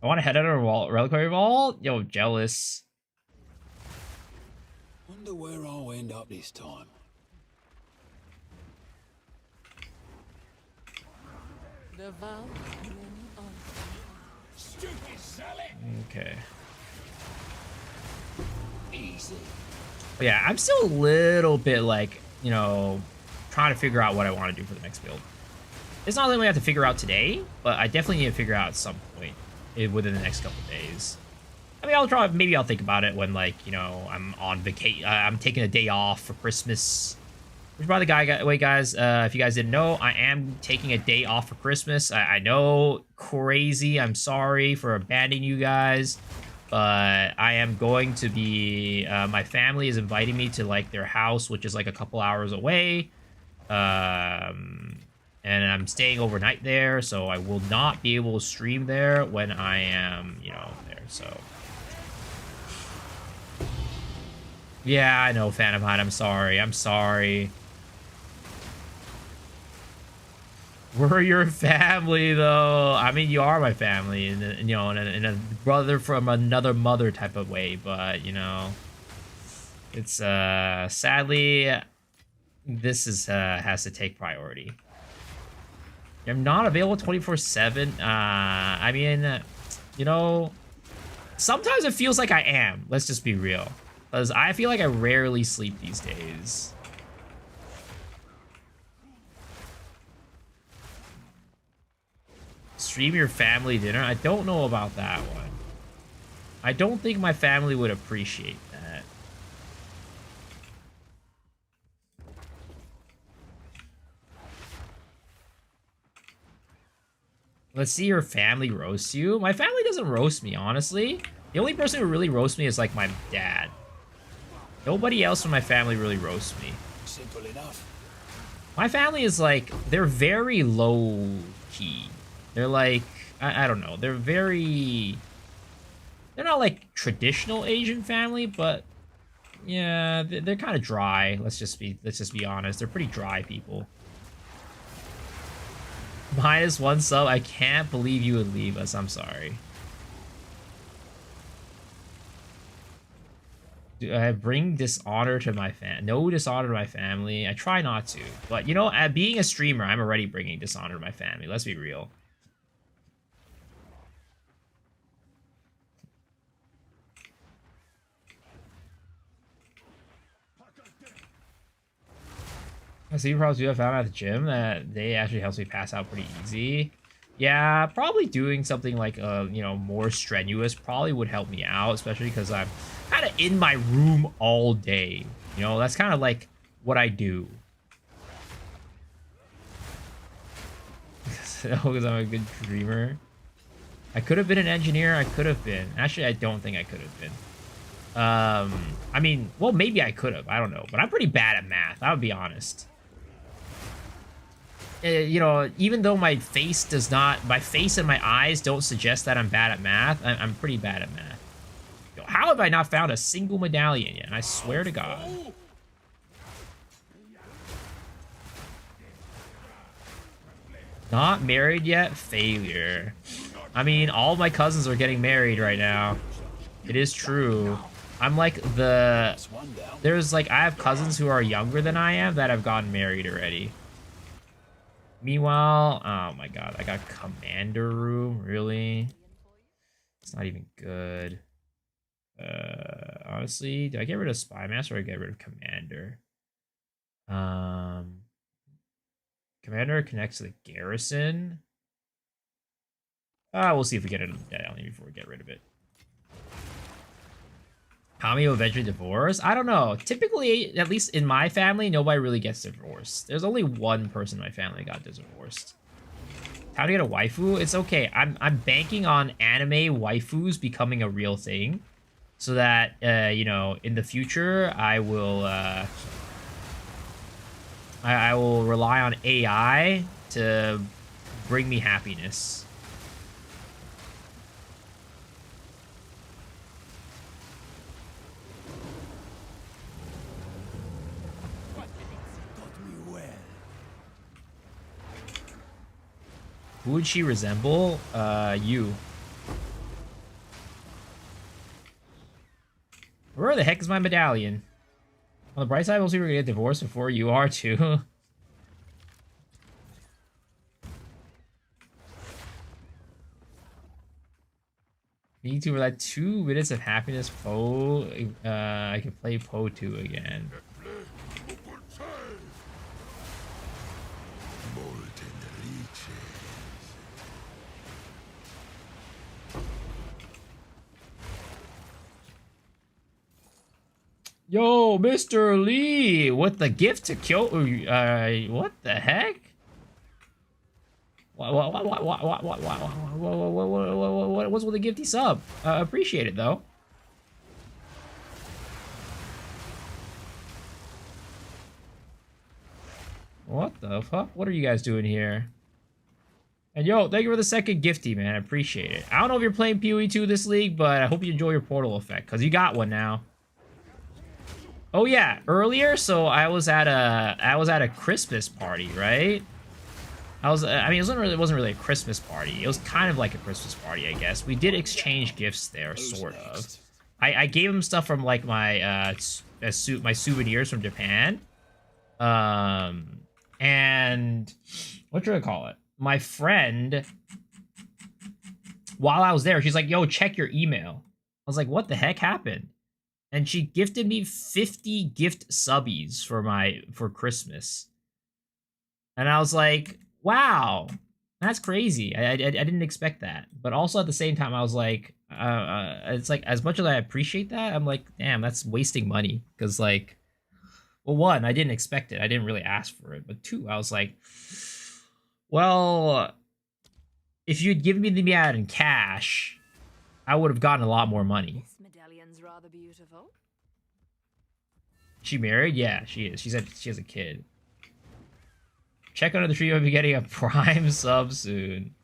I want a headhunter reliquary vault? Yo, jealous. Wonder where I'll end up this time. Stupid Sally. Okay. Easy. But yeah, I'm still a little bit like, you know, trying to figure out what I want to do for the next build. It's not something we have to figure out today, but I definitely need to figure out at some point within the next couple days. I mean, maybe I'll think about it when, like, you know, I'm on vacation. I'm taking a day off for Christmas. Which, by the way, guys, if you guys didn't know, I am taking a day off for Christmas. I know, crazy. I'm sorry for abandoning you guys, but I am going to be. My family is inviting me to, like, their house, which is like a couple hours away. And I'm staying overnight there, so I will not be able to stream there when I am, you know, there. So. Yeah, I know, Phantom Hide. I'm sorry. I'm sorry. We're your family, though. I mean, you are my family, and you know, in a brother from another mother type of way. But you know, It's sadly this is has to take priority. I'm not available 24/7. I mean, you know, sometimes it feels like I am. Let's just be real, because I feel like I rarely sleep these days. Stream your family dinner? I don't know about that one. I don't think my family would appreciate that. Let's see your family roast you. My family doesn't roast me, honestly. The only person who really roasts me is like my dad. Nobody else from my family really roasts me. Simple enough. My family is like, they're very low key. They're like, I don't know. They're not like traditional Asian family, but yeah, they're kind of dry. Let's just be honest. They're pretty dry people. -1 sub. I can't believe you would leave us. I'm sorry. Do I bring dishonor to my no dishonor to my family? I try not to. But, you know, being a streamer, I'm already bringing dishonor to my family. Let's be real. I see problems do I found at the gym that they actually helps me pass out pretty easy. Yeah, probably doing something like you know, more strenuous probably would help me out, especially because I'm kind of in my room all day. You know, that's kind of like what I do. Because I'm a good dreamer. I could have been an engineer. I could have been. Actually, I don't think I could have been. I mean, well, maybe I could have. I don't know. But I'm pretty bad at math. I would be honest. You know, even though my face and my eyes don't suggest that I'm bad at math, I'm pretty bad at math. Yo, how have I not found a single medallion yet? I swear to God. Not married yet? Failure. I mean, all my cousins are getting married right now. It is true. I'm like there's like, I have cousins who are younger than I am that have gotten married already. Meanwhile, oh my God, I got commander room, really? It's not even good. Honestly, do I get rid of spy master or I get rid of commander? Commander connects to the garrison. We'll see if we get it before we get rid of it. How many will eventually divorce? I don't know. Typically, at least in my family, nobody really gets divorced. There's only one person in my family that got divorced. How to get a waifu? It's okay. I'm banking on anime waifus becoming a real thing, so that you know, in the future, I will rely on AI to bring me happiness. Who would she resemble? You. Where the heck is my medallion? On the bright side, we'll see we're gonna get divorced before you are too. Me too, for that 2 minutes of happiness, Poe. I can play Poe 2 again. Yo, Mr. Lee, with the gift to Kyoto. What the heck? What's with the gifty sub? Appreciate it though. What the fuck? What are you guys doing here? And yo, thank you for the second gifty, man. I appreciate it. I don't know if you're playing PoE 2 this league, but I hope you enjoy your portal effect, because you got one now. Oh yeah, earlier, so I was at a Christmas party, right? I mean, it wasn't really a Christmas party. It was kind of like a Christmas party, I guess. We did exchange gifts there, sort of. I gave him stuff from like my as my souvenirs from Japan. And what should I call it? My friend, while I was there, she's like, "Yo, check your email." I was like, "What the heck happened?" And she gifted me 50 gift subbies for Christmas. And I was like, "Wow, that's crazy. I didn't expect that." But also at the same time, I was like, it's like as much as I appreciate that, I'm like, damn, that's wasting money. Because like, well, one, I didn't expect it. I didn't really ask for it. But two, I was like, well, if you'd given me the Miat in cash, I would have gotten a lot more money. This medallion's rather beautiful. She married? Yeah, she is. She said she has a kid. Check under the tree. I'll be getting a Prime sub soon.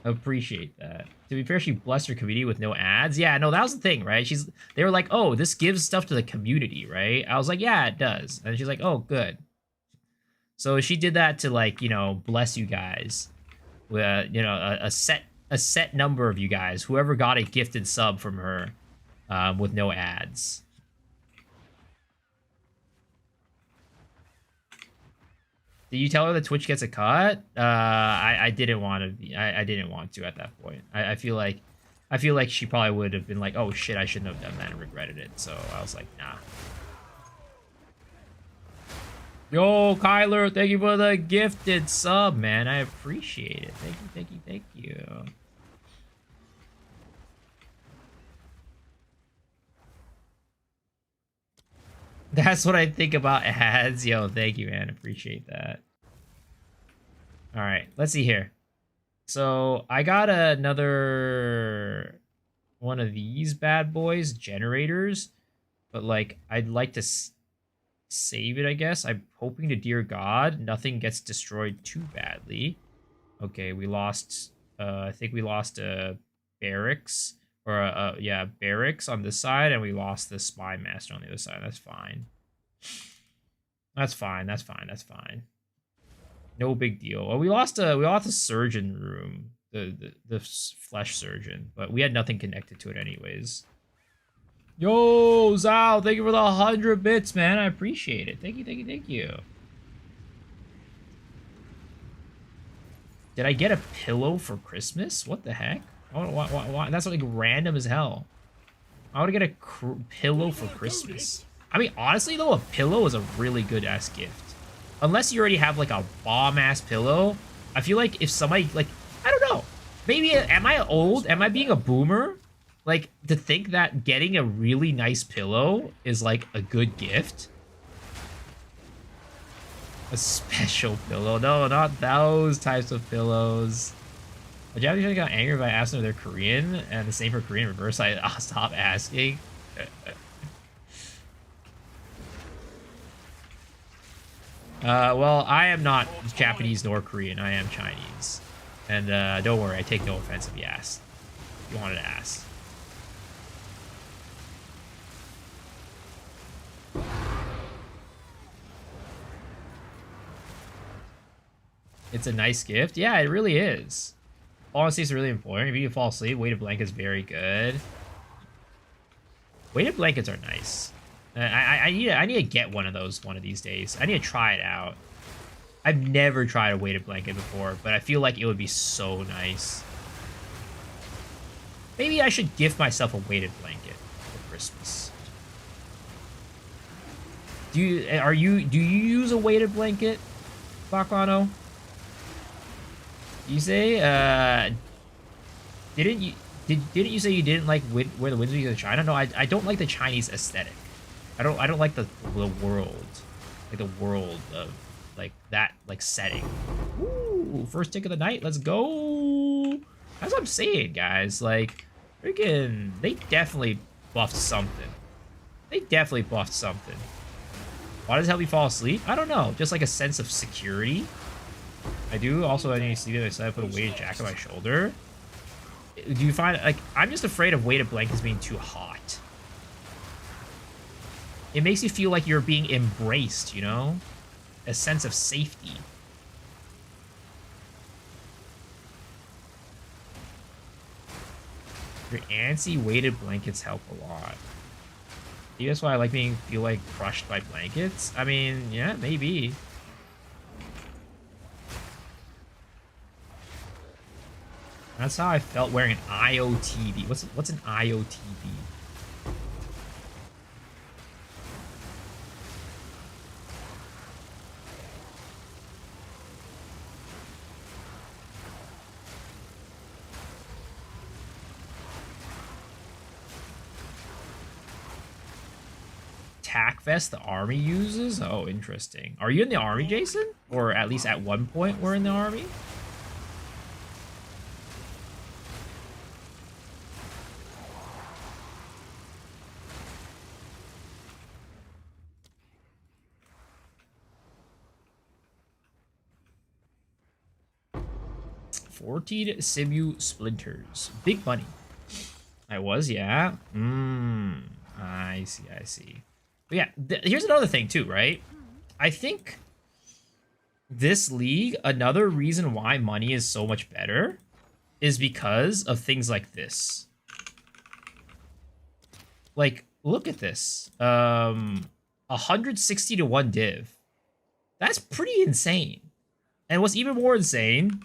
Appreciate that. To be fair, she blessed her community with no ads. Yeah, no, that was the thing, right? They were like, oh, this gives stuff to the community, right? I was like, yeah, it does. And she's like, oh, good. So she did that to like, you know, bless you guys with, you know, a set number of you guys, whoever got a gifted sub from her, with no ads. Did you tell her that Twitch gets a cut? I didn't want to. I didn't want to at that point. I feel like she probably would have been like, oh shit, I shouldn't have done that and regretted it. So I was like, nah. Yo, Kyler, thank you for the gifted sub, man. I appreciate it. Thank you, thank you, thank you. That's what I think about ads. Yo, thank you, man. Appreciate that. All right, let's see here. So I got another one of these bad boys, generators. But like, I'd like to save it, I guess. I'm hoping to dear God nothing gets destroyed too badly. Okay, we lost, I think we lost a barracks. Or, yeah, barracks on this side, and we lost the spy master on the other side. That's fine. That's fine, that's fine, that's fine. No big deal. Oh, we lost a surgeon room. The flesh surgeon. But we had nothing connected to it anyways. Yo, Zal, thank you for the 100 bits, man. I appreciate it. Thank you, thank you, thank you. Did I get a pillow for Christmas? What the heck? Why? That's like random as hell. I would get a pillow for Christmas. I mean, honestly though, a pillow is a really good ass gift. Unless you already have like a bomb ass pillow, I feel like if somebody like, I don't know, maybe am I old? Am I being a boomer? Like to think that getting a really nice pillow is like a good gift. A special pillow? No, not those types of pillows. A Japanese got angry if I asked them if they're Korean, and the same for Korean reverse. I'll stop asking. Well, I am not Japanese nor Korean. I am Chinese. And don't worry, I take no offense if you ask. If you wanted to ask. It's a nice gift. Yeah, it really is. Falling asleep is really important. If you can fall asleep, weighted blanket is very good. Weighted blankets are nice. I need to get one of those one of these days. I need to try it out. I've never tried a weighted blanket before, but I feel like it would be so nice. Maybe I should gift myself a weighted blanket for Christmas. Do you use a weighted blanket, Bacano? You say didn't you say you didn't like where the winds in China? No, I don't like the Chinese aesthetic. I don't like the world, like the world of like that like setting. Ooh, first tick of the night, let's go. That's what I'm saying, guys. Like, freaking, they definitely buffed something. They definitely buffed something. Why does it help me fall asleep? I don't know. Just like a sense of security. I do also I need to sleep. I said I put a weighted jacket on my shoulder. Do you find like I'm just afraid of weighted blankets being too hot? It makes you feel like you're being embraced, you know? A sense of safety. Your antsy weighted blankets help a lot. Maybe that's why I like feel like crushed by blankets. I mean, yeah, maybe. That's how I felt wearing an IOTB. What's an IOTB? Tack vest the army uses? Oh, interesting. Are you in the army, Jason? Or at least at one point we're in the army? $14 Simu splinters. Big money. I was, yeah. I see, I see. But yeah, here's another thing too, right? I think this league, another reason why money is so much better is because of things like this. Like, look at this. 160 to 1 div. That's pretty insane. And what's even more insane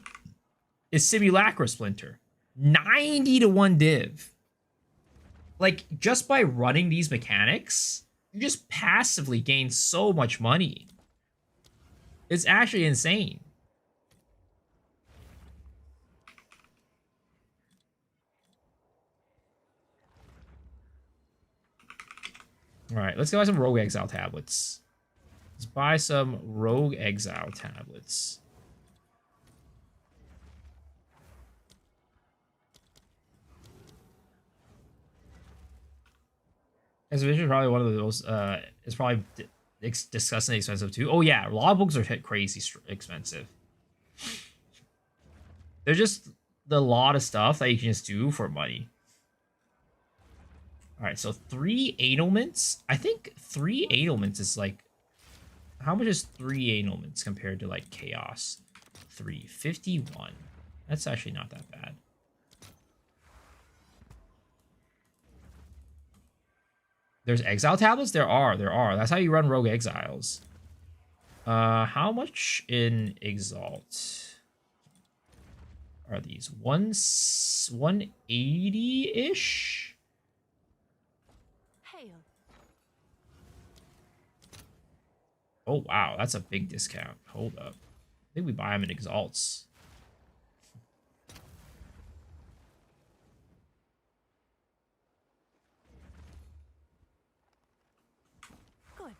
is Simulacra Splinter. 90 to 1 div. Like, just by running these mechanics, you just passively gain so much money. It's actually insane. Alright, let's go buy some Rogue Exile tablets. Let's buy some Rogue Exile tablets. Exhibition is probably one of those, it's probably disgustingly expensive too. Oh yeah, logbooks are crazy expensive. There's just a lot of stuff that you can just do for money. Alright, so 3 ailments. I think 3 ailments is like... How much is 3 ailments compared to like chaos? 351. That's actually not that bad. There's exile tablets? There are. That's how you run rogue exiles. How much in exalt are these? 180-ish? Hail. Oh, wow. That's a big discount. Hold up. I think we buy them in exalts. Good.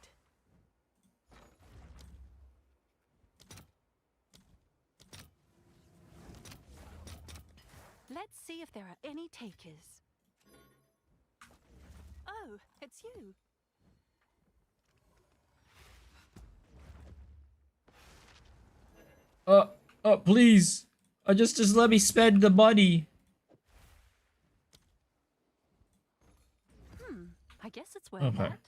Let's see if there are any takers. Oh, it's you. Please. Just let me spend the money. I guess it's worth that.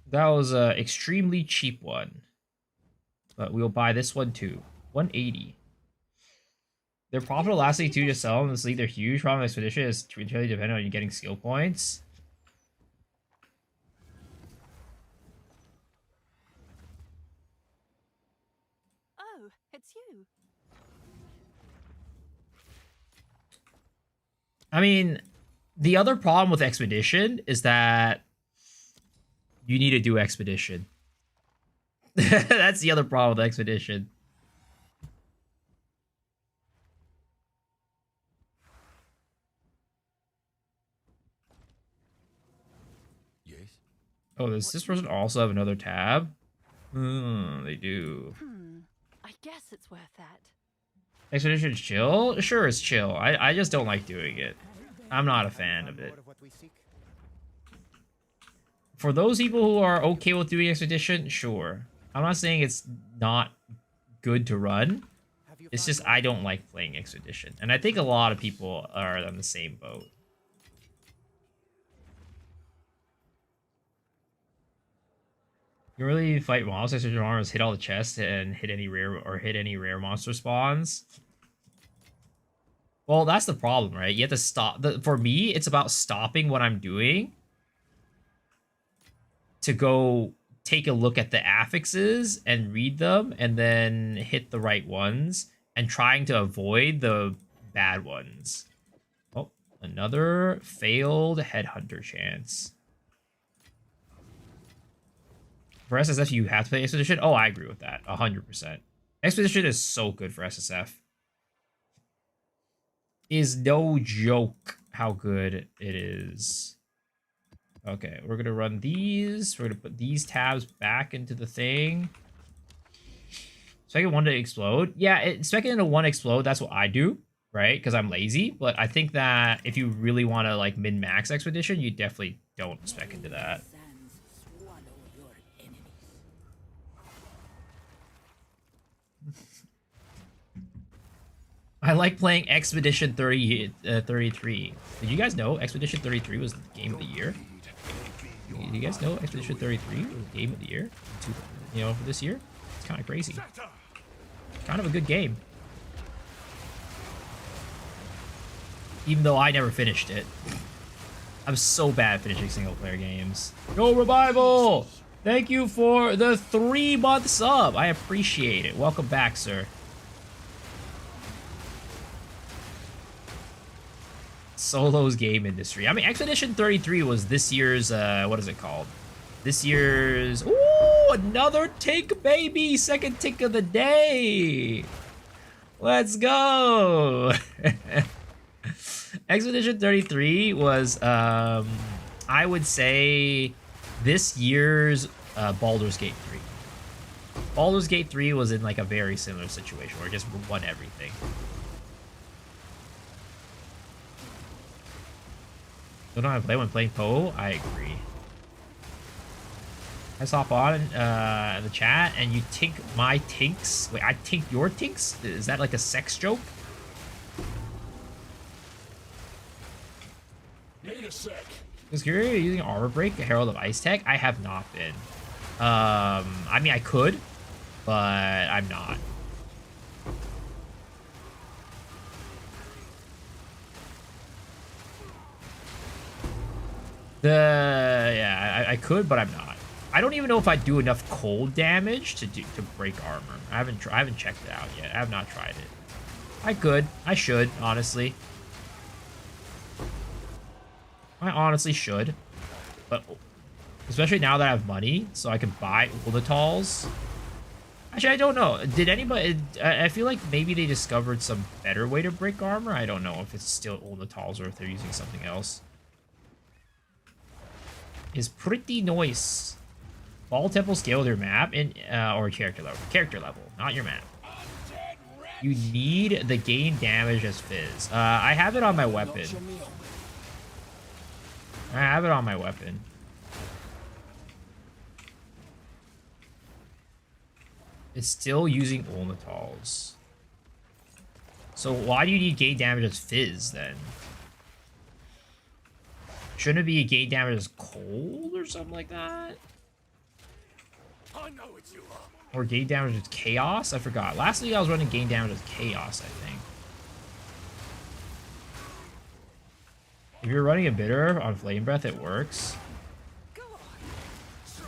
That was an extremely cheap one. But we'll buy this one too. 180. Their profit elasticity too to sell in this league. They're huge. Problem with Expedition is entirely dependent on you getting skill points. Oh, it's you. I mean, the other problem with Expedition is that you need to do Expedition. That's the other problem with Expedition. Yes. Oh, does this person also have another tab? They do. I guess it's worth that. Expedition's chill? Sure, it's chill. I just don't like doing it. I'm not a fan of it. For those people who are okay with doing Expedition, sure. I'm not saying it's not good to run. It's just I don't like playing Expedition. And I think a lot of people are on the same boat. You really fight monsters with your arms, hit all the chests, and hit any rare monster spawns. Well, that's the problem, right? You have to stop. For me, it's about stopping what I'm doing to go take a look at the affixes and read them and then hit the right ones and trying to avoid the bad ones. Oh, another failed headhunter chance. For SSF, you have to play Expedition? Oh, I agree with that. 100%. Expedition is so good for SSF. Is no joke how good it is. Okay, we're going to run these. We're going to put these tabs back into the thing. Second one to explode. Yeah, second into one explode, that's what I do, right? Because I'm lazy. But I think that if you really want to like min-max Expedition, you definitely don't spec into that. I like playing Expedition 33. Did you guys know Expedition 33 was the game of the year? Did you guys know Expedition 33 was the game of the year? You know, for this year? It's kind of crazy. Kind of a good game. Even though I never finished it. I'm so bad at finishing single player games. Go Revival! Thank you for the 3-month sub. I appreciate it. Welcome back, sir. Solo's game industry. I mean, Expedition 33 was this year's, what is it called? This year's, ooh, another tick, baby. Second tick of the day. Let's go. Expedition 33 was, I would say, this year's Baldur's Gate 3. Baldur's Gate 3 was in like a very similar situation where it just won everything. Don't know how to play when playing Poe. I agree. Let's hop on the chat and you tink my tinks. Wait, I tink your tinks? Is that like a sex joke? Wait a sec. Is you're using Armor Break, Herald of Ice Tech? I have not been. I mean, I could, but I'm not. Yeah, I could, but I'm not. I don't even know if I do enough cold damage to break armor. I haven't checked it out yet. I have not tried it. I could. I should, honestly. I honestly should. But especially now that I have money, so I can buy Uldatals. Actually, I don't know. Did anybody... I feel like maybe they discovered some better way to break armor. I don't know if it's still Uldatals or if they're using something else. Is pretty nice. Ball Temple scale your map in or character level. Character level, not your map. You need the gain damage as Fizz. I have it on my weapon. I have it on my weapon. It's still using Ulnatals. So why do you need gain damage as Fizz then? Shouldn't it be a gain damage as cold or something like that? I know it's you. Or gain damage as chaos? I forgot. Last week I was running gain damage as chaos, I think. If you're running a bitter on Flame Breath, it works. Go on. Try.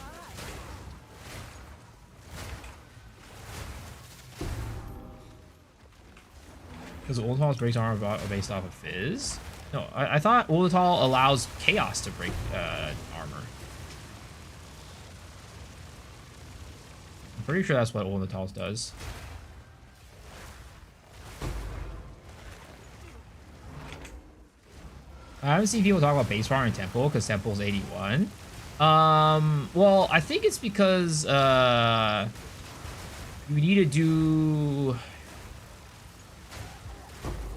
Because Ultimal breaks armor based off of Fizz? No, I thought Ultimal allows chaos to break armor. I'm pretty sure that's what Ultimal does. I haven't seen people talk about base power in Temple because Temple's 81. Well, I think it's because you need to do...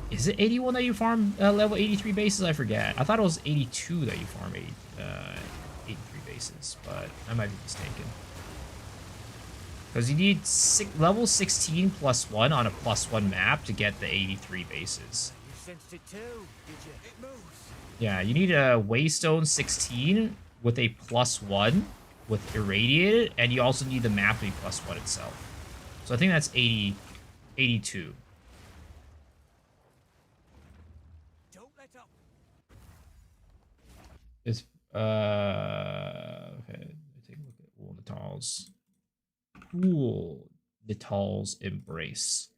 Is it 81 that you farm level 83 bases? I forget. I thought it was 82 that you farm 83 bases, but I might be mistaken. Because you need level 16 plus 1 on a plus 1 map to get the 83 bases. You sensed it too, did you? It moves. Yeah, you need a Waystone 16 with a plus 1 with Irradiated, and you also need the map to be plus 1 itself. So I think that's 82. It's okay. Let me take a look at Wool Natal's. Cool. Natal's Embrace.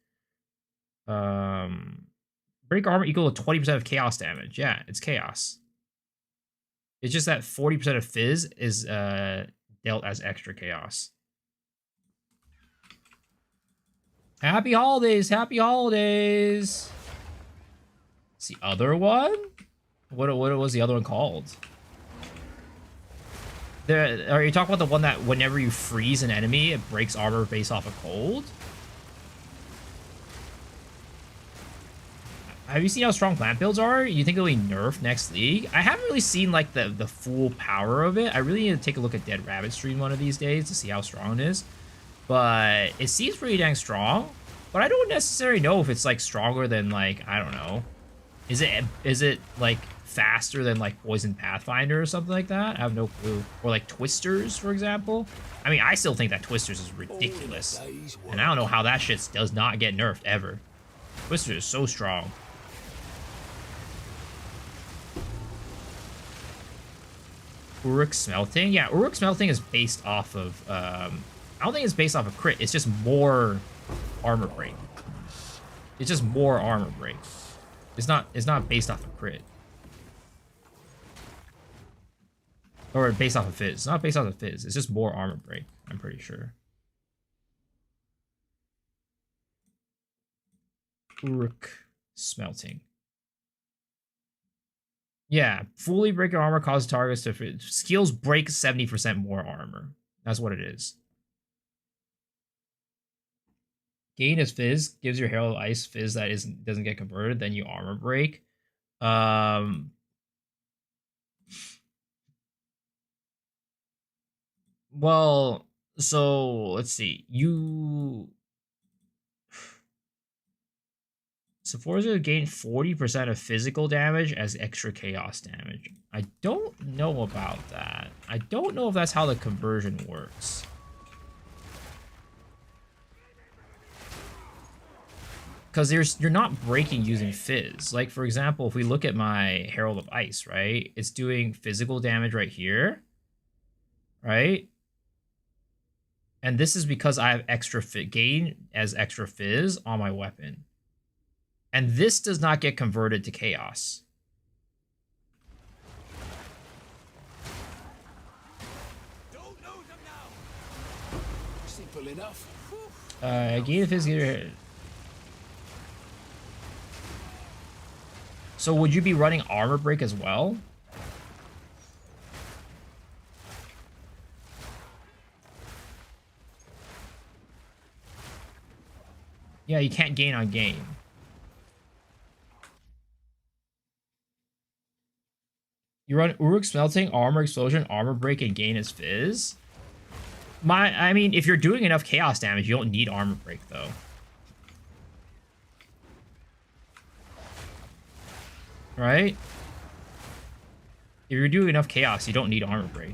Break armor equal to 20% of chaos damage. Yeah, it's chaos. It's just that 40% of fizz is dealt as extra chaos. Happy holidays! Happy holidays! It's the other one? What was the other one called? Are you talking about the one that whenever you freeze an enemy, it breaks armor based off of cold? Have you seen how strong plant builds are? You think it'll be nerfed next league? I haven't really seen like the full power of it. I really need to take a look at Dead Rabbit stream one of these days to see how strong it is. But it seems pretty dang strong. But I don't necessarily know if it's like stronger than like, I don't know. Is it like faster than like Poison Pathfinder or something like that? I have no clue. Or like Twisters, for example. I mean, I still think that Twisters is ridiculous. And I don't know how that shit does not get nerfed ever. Twisters is so strong. Uruk Smelting? Yeah, Uruk Smelting is based off of, I don't think it's based off of crit. It's just more armor break. It's just more armor break. It's not based off of crit. Or based off of fizz. It's not based off of fizz. It's just more armor break, I'm pretty sure. Uruk Smelting. Yeah, fully breaking armor causes targets to skills break 70% more armor. That's what it is. Gain as fizz gives your Herald of Ice fizz that doesn't get converted, then you armor break. Well, so let's see. Forza gain 40% of physical damage as extra chaos damage. I don't know about that. I don't know if that's how the conversion works. Because you're not breaking using fizz. Like, for example, if we look at my Herald of Ice, right? It's doing physical damage right here. Right? And this is because I have extra gain as extra fizz on my weapon. And this does not get converted to chaos. Don't know them now. Simple enough. Gain of fizz. So would you be running armor break as well? Yeah, you can't gain on gain. You run Uruk Smelting, Armor Explosion, Armor Break, and gain as fizz? I mean, if you're doing enough chaos damage, you don't need Armor Break, though. Right? If you're doing enough chaos, you don't need Armor Break.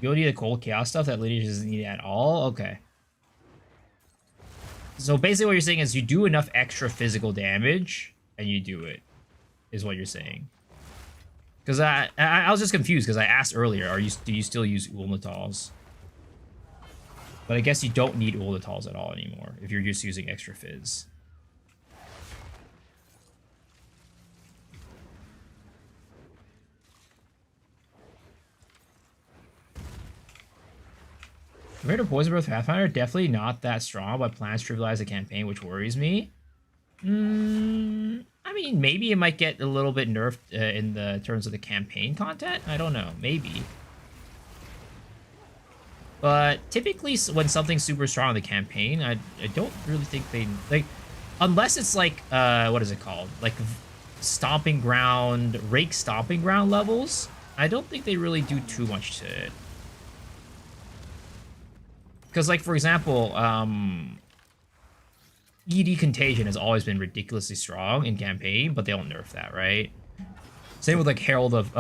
You don't need the cold chaos stuff. That lineage doesn't need it at all. Okay. So basically what you're saying is you do enough extra physical damage and you do it, is what you're saying. Because I was just confused because I asked earlier, do you still use Ulnatals? But I guess you don't need Ulnatals at all anymore if you're just using extra fizz. Compared to Poison Breath Pathfinder, definitely not that strong, but plans trivialize the campaign, which worries me. I mean, maybe it might get a little bit nerfed in the terms of the campaign content. I don't know, maybe. But typically, when something's super strong in the campaign, I don't really think they like, unless it's like what is it called? Like stomping ground, rake stomping ground levels. I don't think they really do too much to it. Because, like, for example, ED Contagion has always been ridiculously strong in campaign, but they don't nerf that, right? Same with, like, Herald of,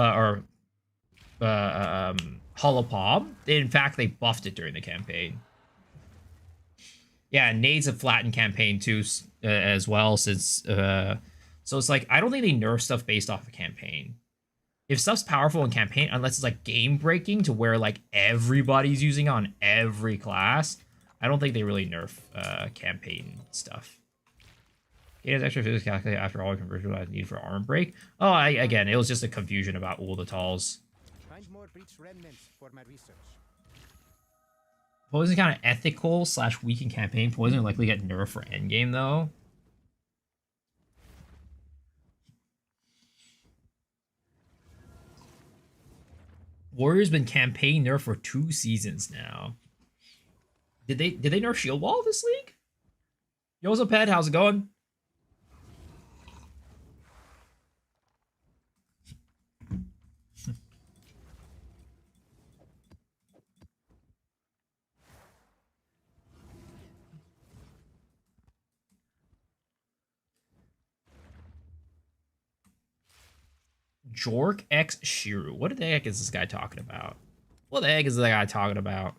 Holopop. In fact, they buffed it during the campaign. Yeah, Nades have flattened campaign too, as well, since, so it's like, I don't think they nerf stuff based off of campaign. If stuff's powerful in campaign, unless it's like game breaking to where like everybody's using on every class, I don't think they really nerf campaign stuff. It has extra physics calculated after all conversion I need for arm break. Oh, again, it was just a confusion about Uldatal's. Find more breach remnants for my research. Poison kind of ethical / weak in campaign. Poison will likely get nerfed for endgame though. Warrior's been campaign nerf for 2 seasons now. Did they nerf Shield Wall this league? Yo, what's up, Ped? How's it going? Jork X Shiru. What the heck is this guy talking about? What the heck is that guy talking about?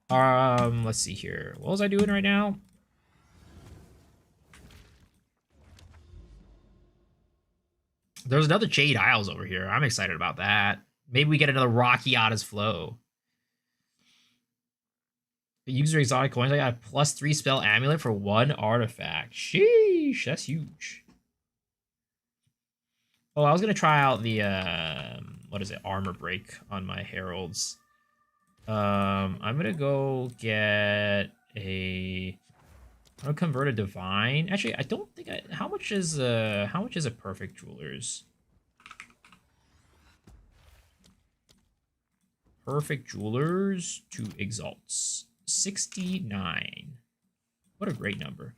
Let's see here. What was I doing right now? There's another Jade Isles over here. I'm excited about that. Maybe we get another Rocky Otta's Flow. The user exotic coins. I got a +3 spell amulet for 1 artifact. Sheesh, that's huge. Oh, I was gonna try out the what is it, armor break on my heralds. I'm gonna go get a. I'm gonna convert a divine. Actually, I don't think I. How much is a perfect jewelers? Perfect jewelers to exalts 69. What a great number.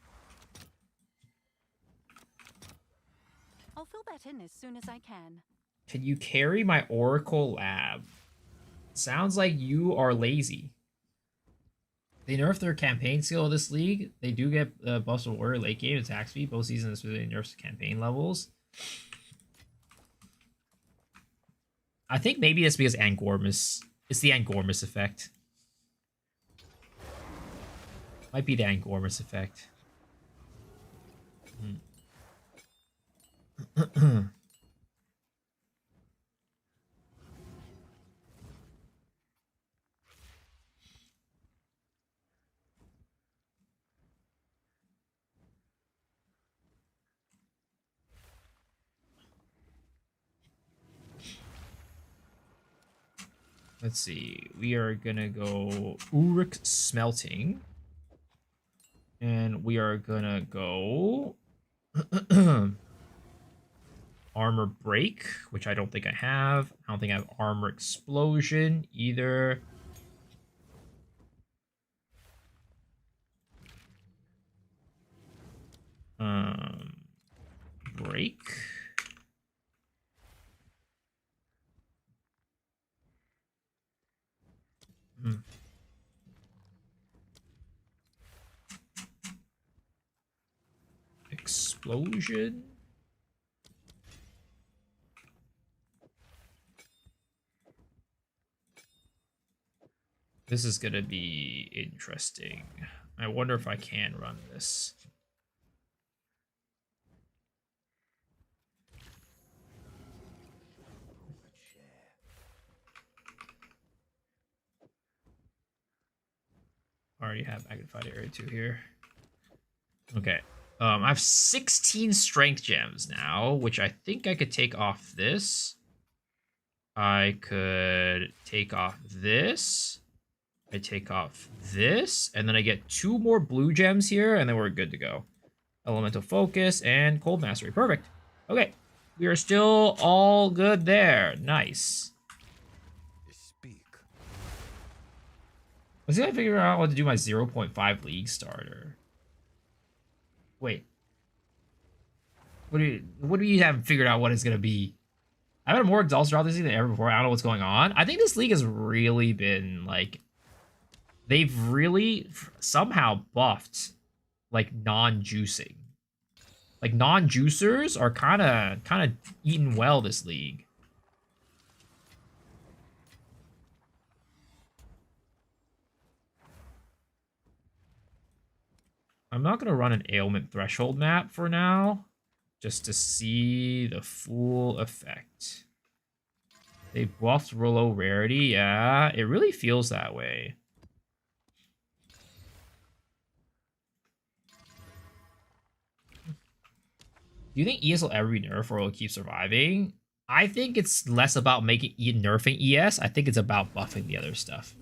I'll fill that in as soon as I can. Can you carry my Oracle Lab? Sounds like you are lazy. They nerfed their campaign skill this league. They do get buffs of warrior late game attack speed. Both seasons specifically nerfs campaign levels. I think maybe it's because Angormus. It's the Angormus effect. Might be the Angormus effect. Let's see. We are gonna go Uruk Smelting. And we are gonna go Armor Break, which I don't think I have. I don't think I have Armor Explosion either. Break. Explosion. This is gonna be interesting. I wonder if I can run this. Already have magnified area 2 here. Okay. I have 16 strength gems now, which I think I could take off this. I could take off this. I take off this, and then I get 2 more blue gems here, and then we're good to go. Elemental Focus and Cold Mastery. Perfect. Okay. We are still all good there. Nice. Speak. Let's see if I figure out what to do my 0.5 league starter. Wait. What do you have figured out what it's gonna be? I've had more exhaust draw this season than ever before. I don't know what's going on. I think this league has really been like they've really somehow buffed like non-juicing. Like non-juicers are kind of eating well this league. I'm not gonna run an ailment threshold map for now, just to see the full effect. They buffed Rollo Rarity, yeah, it really feels that way. Do you think ES will ever be nerfed or will it keep surviving? I think it's less about nerfing ES. I think it's about buffing the other stuff.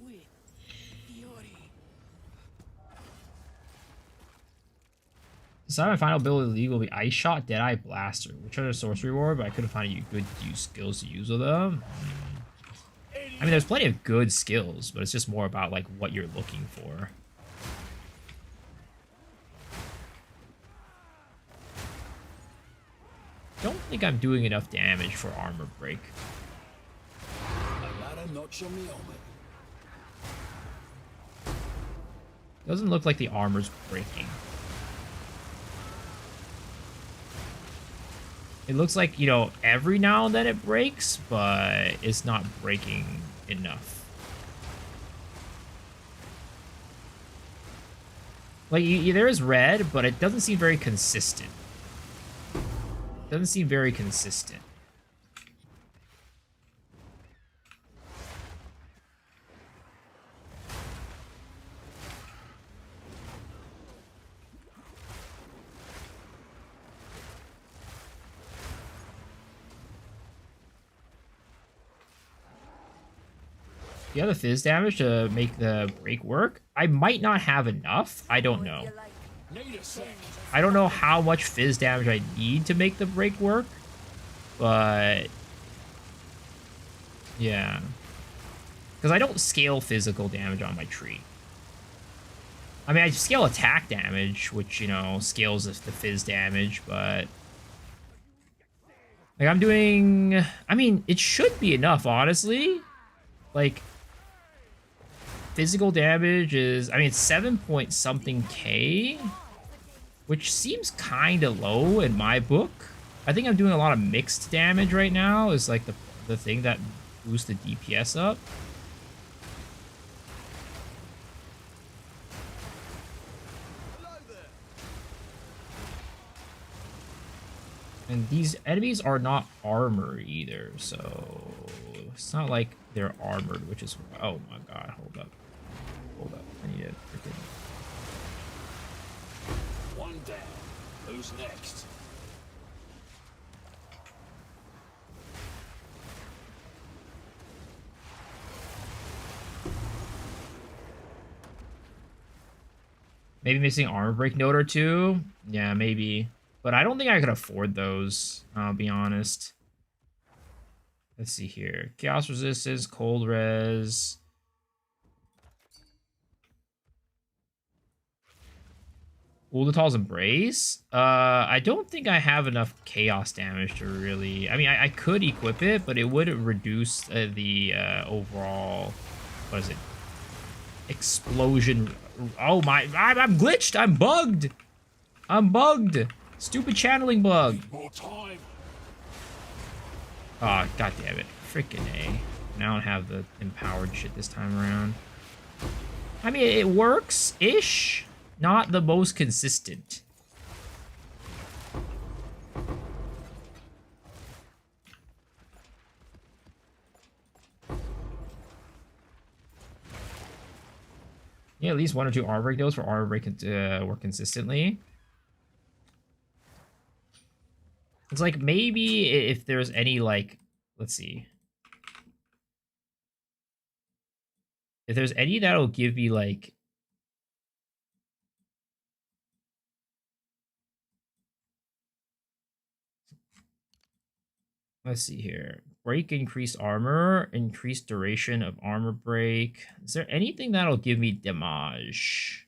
So my final ability in the league will be Ice Shot, Deadeye, Blaster, which are the sorcery reward, but I couldn't find any good skills to use with them. I mean, there's plenty of good skills, but it's just more about like what you're looking for. Don't think I'm doing enough damage for armor break. Doesn't look like the armor's breaking. It looks like, you know, every now and then it breaks, but it's not breaking enough. Like, there is red, but it doesn't seem very consistent. Doesn't seem very consistent. Do you have the fizz damage to make the break work? I might not have enough. I don't know. I don't know how much fizz damage I need to make the break work, but yeah. Because I don't scale physical damage on my tree. I mean, I scale attack damage, which, you know, scales the fizz damage, but like I'm doing, I mean, it should be enough, honestly. Like, physical damage is, I mean, it's 7 point something K, which seems kind of low in my book. I think I'm doing a lot of mixed damage right now is like the thing that boosts the DPS up. And these enemies are not armored either, so it's not like they're armored, which is, oh my god, hold up. Hold up, I need to freaking... One down. Who's next? Maybe missing armor break note or two? Yeah, maybe. But I don't think I could afford those, I'll be honest. Let's see here. Chaos resistance, cold res. Uldatal's Embrace? I don't think I have enough chaos damage to really... I mean, I could equip it, but it would reduce the overall... What is it? Explosion. Oh my... I'm glitched! I'm bugged! I'm bugged! Stupid channeling bug. More time. Oh, god damn it. Freaking A. Now I don't have the empowered shit this time around. I mean, it works-ish. Not the most consistent. Yeah, at least 1 or 2 armor break nodes for armor break work consistently. It's like maybe if there's any like, let's see. If there's any that'll give me like, let's see here. Break increased armor, increased duration of armor break. Is there anything that'll give me damage?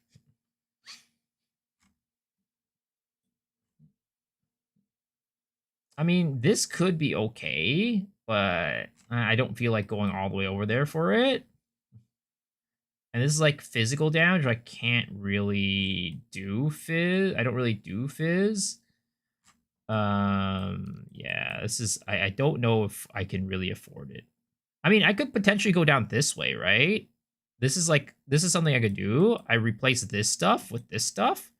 I mean, this could be okay, but I don't feel like going all the way over there for it. And this is like physical damage. I can't really do fizz. I don't really do fizz. Yeah, this is, I don't know if I can really afford it. I mean, I could potentially go down this way, right? This is something I could do. I replace this stuff with this stuff,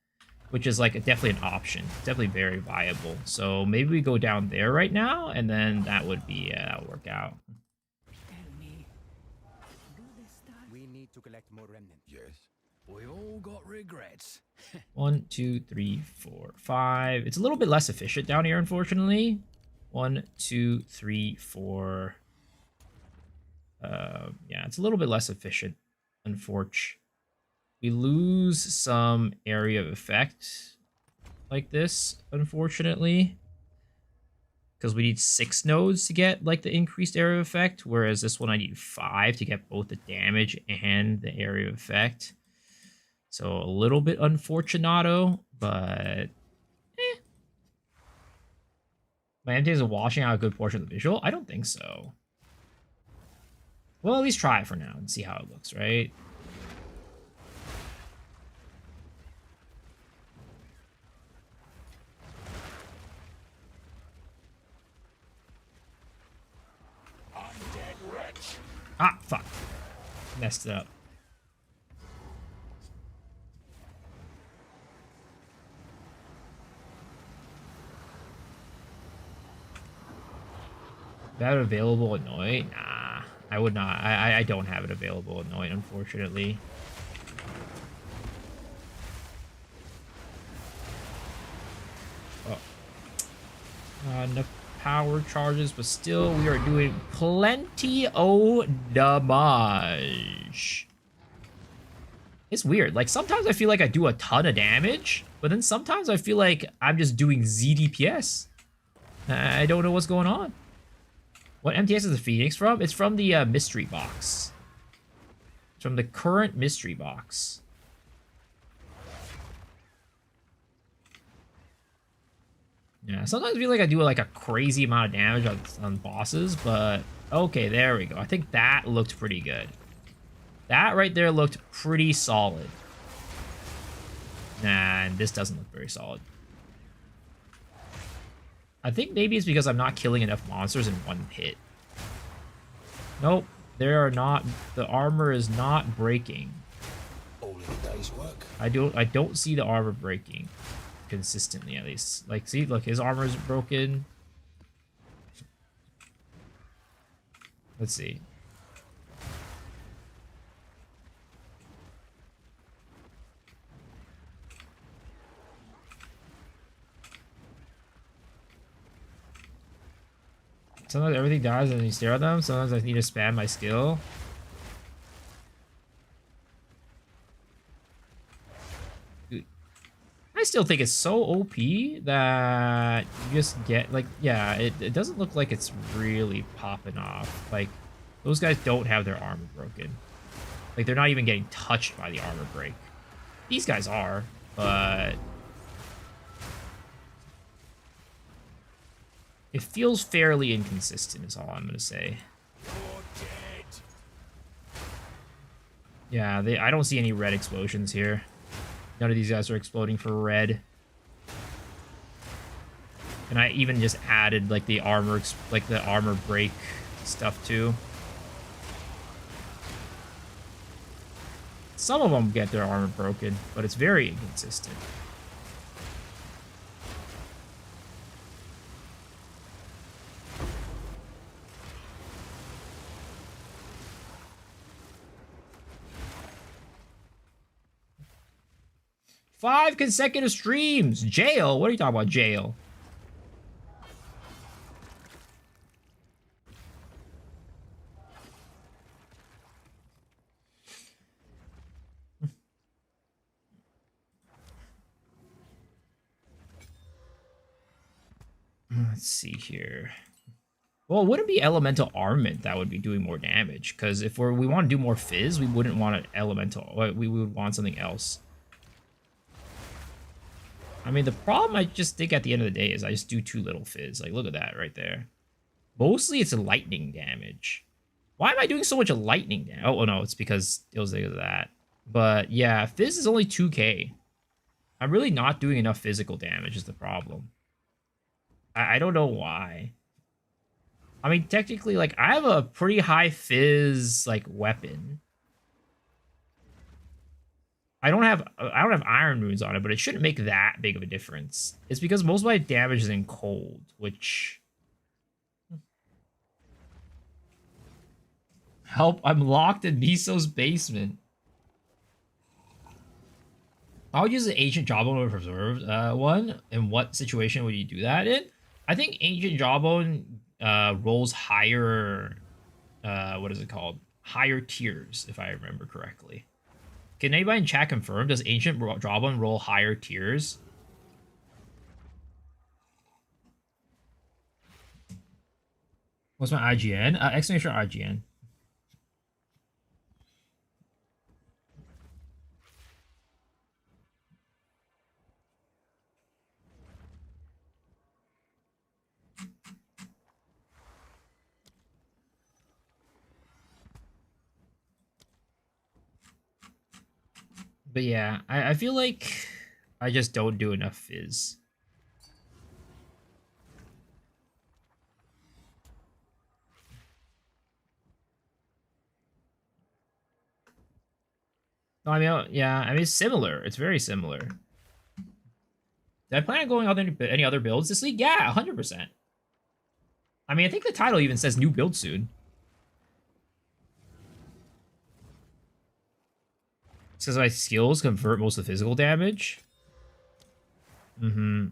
which is like definitely an option. Definitely very viable. So maybe we go down there right now, and then that would be, that'll work out. We need to collect more remnants. Yes. We've all got regrets. 1, 2, 3, 4, 5. It's a little bit less efficient down here, unfortunately. 1, 2, 3, 4. Yeah, it's a little bit less efficient, unfortunately. We lose some area of effect like this, unfortunately, because we need 6 nodes to get like the increased area of effect, whereas this one I need 5 to get both the damage and the area of effect. So a little bit unfortunato, but My MT is washing out a good portion of the visual? I don't think so. We'll at least try it for now and see how it looks, right? Undead wretch. Ah, fuck. Messed it up. That available annoy? Nah, I would not. I don't have it available annoy, unfortunately. Oh. Enough power charges, but still we are doing plenty of damage. It's weird. Like, sometimes I feel like I do a ton of damage, but then sometimes I feel like I'm just doing ZDPS. I don't know what's going on. What MTS is the Phoenix from? It's from the mystery box. It's from the current mystery box. Yeah, sometimes I feel like I do like a crazy amount of damage on bosses, but okay, there we go. I think that looked pretty good. That right there looked pretty solid. Nah, and this doesn't look very solid. I think maybe it's because I'm not killing enough monsters in one hit. Nope, there are not. The armor is not breaking. All in a day's work. I don't see the armor breaking consistently, at least. Like, see, look, his armor is broken. Let's see. Sometimes everything dies and you stare at them. Sometimes I need to spam my skill. Dude, I still think it's so OP that you just get, like, yeah, it doesn't look like it's really popping off. Like, those guys don't have their armor broken. Like, they're not even getting touched by the armor break. These guys are, but it feels fairly inconsistent is all I'm going to say. You're dead. Yeah, I don't see any red explosions here. None of these guys are exploding for red. And I even just added like the armor break stuff too. Some of them get their armor broken, but it's very inconsistent. Five consecutive streams. Jail? What are you talking about, jail? Let's see here. Well, it wouldn't be elemental armament that would be doing more damage, because if we want to do more fizz, we wouldn't want an elemental. We would want something else. I mean, the problem I just think at the end of the day is I just do too little fizz. Like, look at that right there. Mostly it's a lightning damage. Why am I doing so much lightning damage? Oh, no, it's because it was because of that. But yeah, Fizz is only 2k. I'm really not doing enough physical damage is the problem. I don't know why. I mean, technically, like, I have a pretty high Fizz, like, weapon. I don't have iron runes on it, but it shouldn't make that big of a difference. It's because most of my damage is in cold, which... Help, I'm locked in Miso's basement. I would use the Ancient Jawbone or Preserved one. In what situation would you do that in? I think Ancient Jawbone rolls higher... what is it called? Higher tiers, if I remember correctly. Can anybody in chat confirm? Does Ancient Jawbone roll higher tiers? What's my IGN? Exclamation IGN. But yeah, I feel like I just don't do enough Fizz. No, I mean, yeah, I mean, it's similar. It's very similar. Did I plan on going on any other builds this league? Yeah, 100%. I mean, I think the title even says new build soon. It says my skills convert most of the physical damage. Mm-hmm.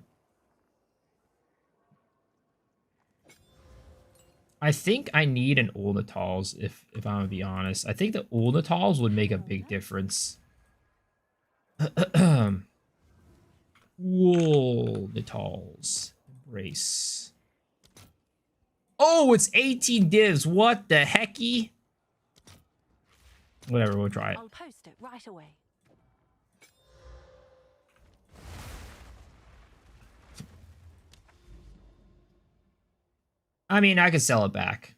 I think I need an Ulnatals, if I'm gonna be honest. I think the Ulnatals would make a big difference. Ulnatals. Embrace. Oh, it's 18 divs. What the hecky? Whatever, we'll try it. I'll post it right away. I mean, I could sell it back.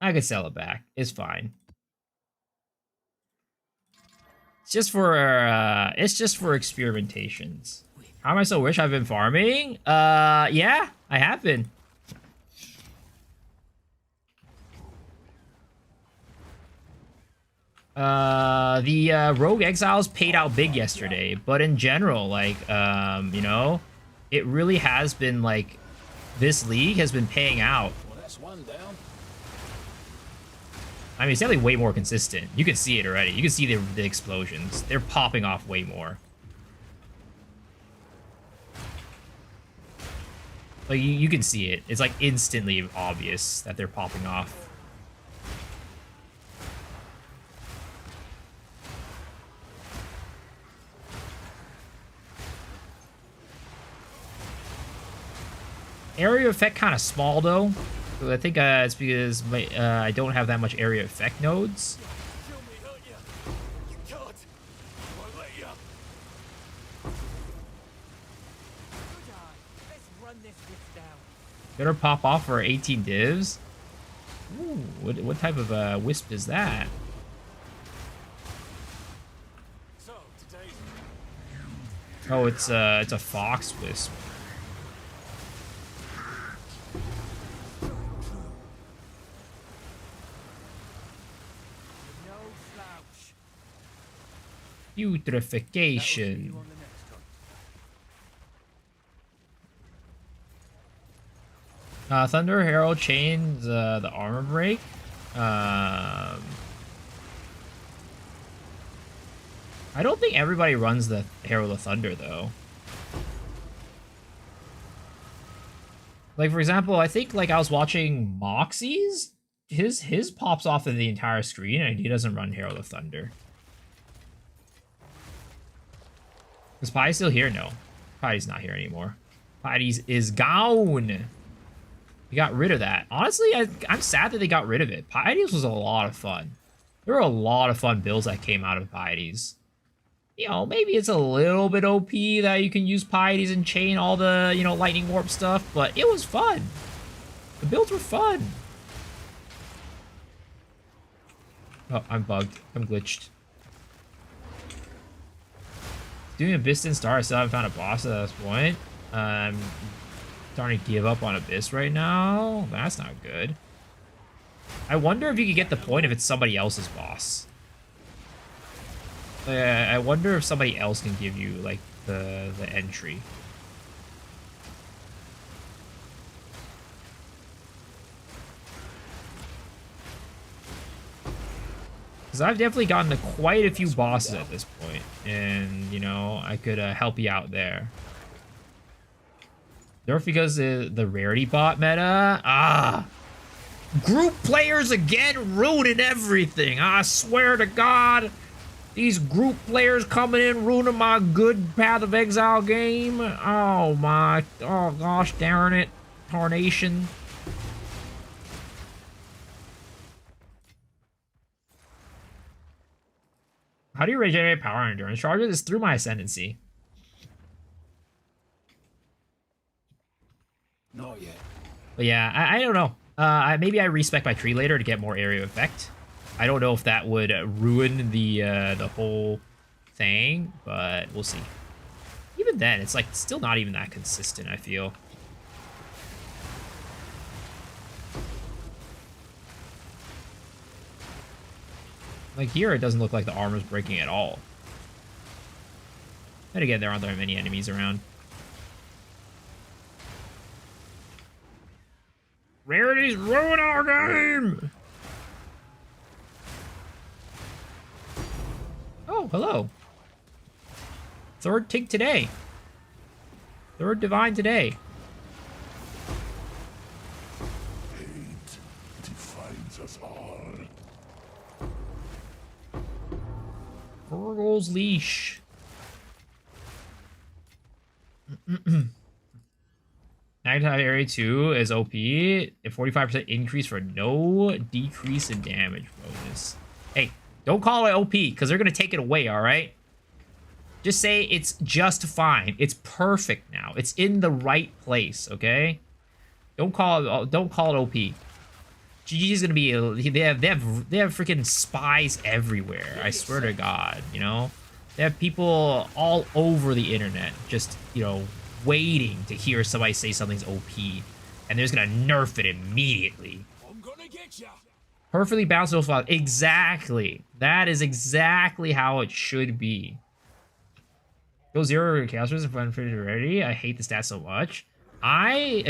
I could sell it back. It's fine. It's just for experimentations. How am I so rich? I've been farming? Yeah, I have been. The Rogue Exiles paid out big yesterday, but in general, like, you know, it really has been, like, this league has been paying out. Well, that's one down. I mean, it's definitely way more consistent. You can see it already. You can see the explosions. They're popping off way more. Like, you can see it. It's, like, instantly obvious that they're popping off. Area effect kind of small, though. I think it's because I don't have that much area effect nodes. Kill me, hurt ya. You can't. Won't let ya. Let's run this bitch down. Better pop off for 18 divs. Ooh, what type of wisp is that? So, today's Oh, it's a fox wisp. No slouch. Putrefaction. On the next one. Thunder Herald chains the armor break. I don't think everybody runs the Herald of Thunder though. Like, for example, I think, like, I was watching Moxie's. His pops off in the entire screen and he doesn't run Herald of Thunder. Is Piety still here? No. Piety's not here anymore. Piety's is gone. We got rid of that. Honestly, I'm sad that they got rid of it. Piety's was a lot of fun. There were a lot of fun builds that came out of Piety's. You know, maybe it's a little bit OP that you can use Piety's and chain all the, you know, lightning warp stuff, but it was fun. The builds were fun. Oh, I'm bugged. I'm glitched. Doing Abyss and Star, I still haven't found a boss at this point. I'm starting to give up on Abyss right now. That's not good. I wonder if you could get the point if it's somebody else's boss. I wonder if somebody else can give you, like, the entry. Because I've definitely gotten to quite a few bosses at this point, and, you know, I could help you out there. Nerf because the Rarity bot meta? Ah! Group players again ruining everything. I swear to God. These group players coming in ruining my good Path of Exile game. Oh gosh darn it. Tarnation. How do you regenerate power and endurance charges? It's through my ascendancy. Not yet. But yeah, I don't know. Maybe I respec my tree later to get more area of effect. I don't know if that would ruin the whole thing, but we'll see. Even then, it's like still not even that consistent, I feel. Like here, it doesn't look like the armor's breaking at all. And again, there aren't that many enemies around. Rarity's ruining our game! Oh, hello. Third Tig today. Third Divine today. Hate defines us all. Virgil's Leash. Magnetite Area 2 is OP. A 45% increase for no decrease in damage bonus. Hey, don't call it OP, because they're going to take it away, alright? Just say it's just fine. It's perfect now. It's in the right place, okay? Don't call it OP. GG's gonna be they have freaking spies everywhere. I swear to God, you know? They have people all over the internet just, you know, waiting to hear somebody say something's OP. And they're just gonna nerf it immediately. I'm gonna get ya. Perfectly balanced no flaws. Exactly. That is exactly how it should be. Go 0 casters in front of Rarity. I hate the stats so much. I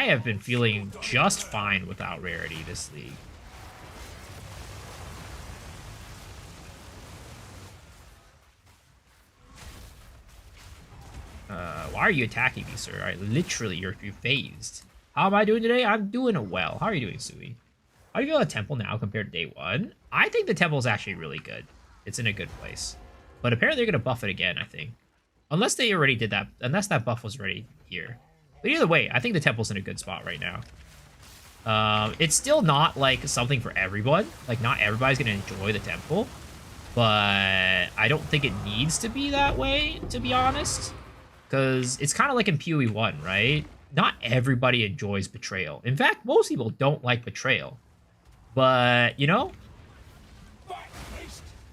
have been feeling just fine without Rarity this league. Why are you attacking me, sir? You're phased. How am I doing today? I'm doing well. How are you doing, Sui? How do you feel about Temple now compared to day one? I think the Temple is actually really good. It's in a good place. But apparently they're going to buff it again, I think. Unless they already did that. Unless that buff was already here. But either way, I think the Temple's in a good spot right now. It's still not, like, something for everyone. Like, not everybody's going to enjoy the Temple. But I don't think it needs to be that way, to be honest. Because it's kind of like in PoE 1, right? Not everybody enjoys Betrayal. In fact, most people don't like Betrayal. But, you know,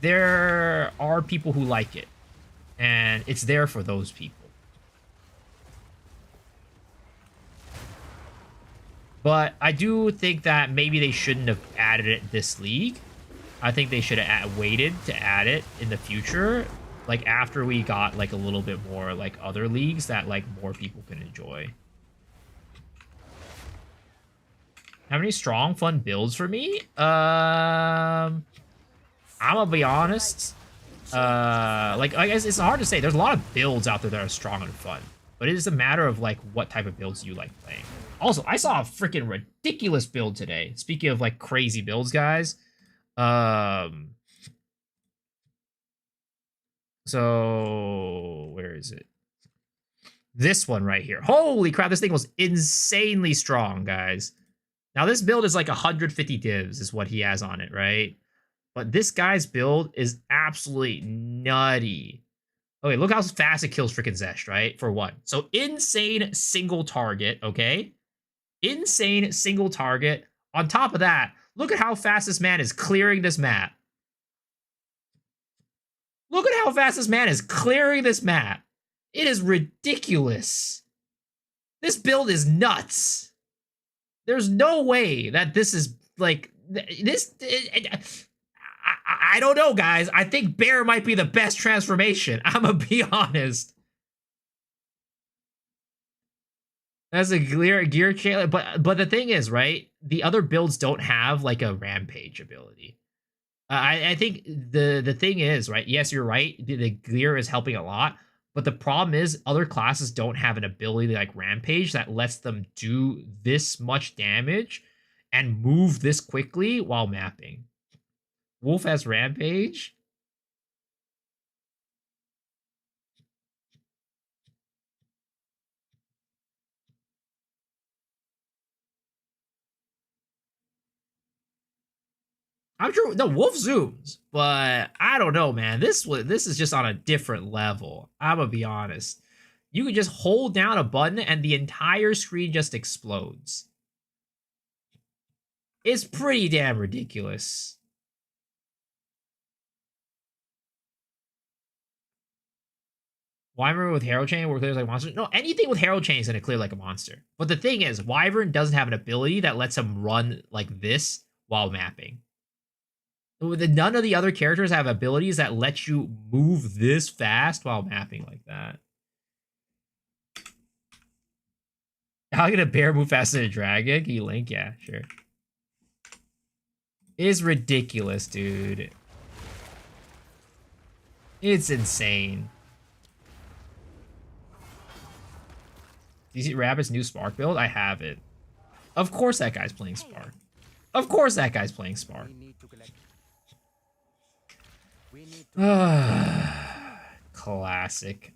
there are people who like it. And it's there for those people. But I do think that maybe they shouldn't have added it this league. I think they should have waited to add it in the future. Like, after we got, like, a little bit more, like, other leagues that, like, more people can enjoy. Have any strong, fun builds for me? I'm gonna be honest. Like, I guess it's hard to say. There's a lot of builds out there that are strong and fun. But it is a matter of, like, what type of builds you like playing. Also, I saw a freaking ridiculous build today. Speaking of, like, crazy builds, guys. So, where is it? This one right here. Holy crap, this thing was insanely strong, guys. Now, this build is like 150 divs is what he has on it, right? But this guy's build is absolutely nutty. Okay, look how fast it kills freaking Zesh, right? For one. So, insane single target, okay? Insane single target. On top of that, Look at how fast this man is clearing this map. Look at how fast this man is clearing this map. It is ridiculous. This build is nuts. There's no way that this is like this. I don't know, guys. I think Bear might be the best transformation. I'm gonna be honest. That's a gear challenge, but the thing is, right? The other builds don't have like a rampage ability. I think the thing is, right? Yes, you're right. The gear is helping a lot, but the problem is other classes don't have an ability like rampage that lets them do this much damage and move this quickly while mapping. Wolf has rampage. I'm sure no Wolf zooms, but I don't know, man. This is just on a different level. I'm gonna be honest. You can just hold down a button and the entire screen just explodes. It's pretty damn ridiculous. Wyvern with Herald Chain where clears like a monster. No, anything with Herald Chain is gonna clear like a monster. But the thing is, Wyvern doesn't have an ability that lets him run like this while mapping. None of the other characters have abilities that let you move this fast while mapping like that. How can a bear move faster than a dragon? Can you link? Yeah, sure. It's ridiculous, dude. It's insane. Do you see Rabbit's new Spark build? I have it. Of course that guy's playing Spark. Of course that guy's playing Spark. Classic.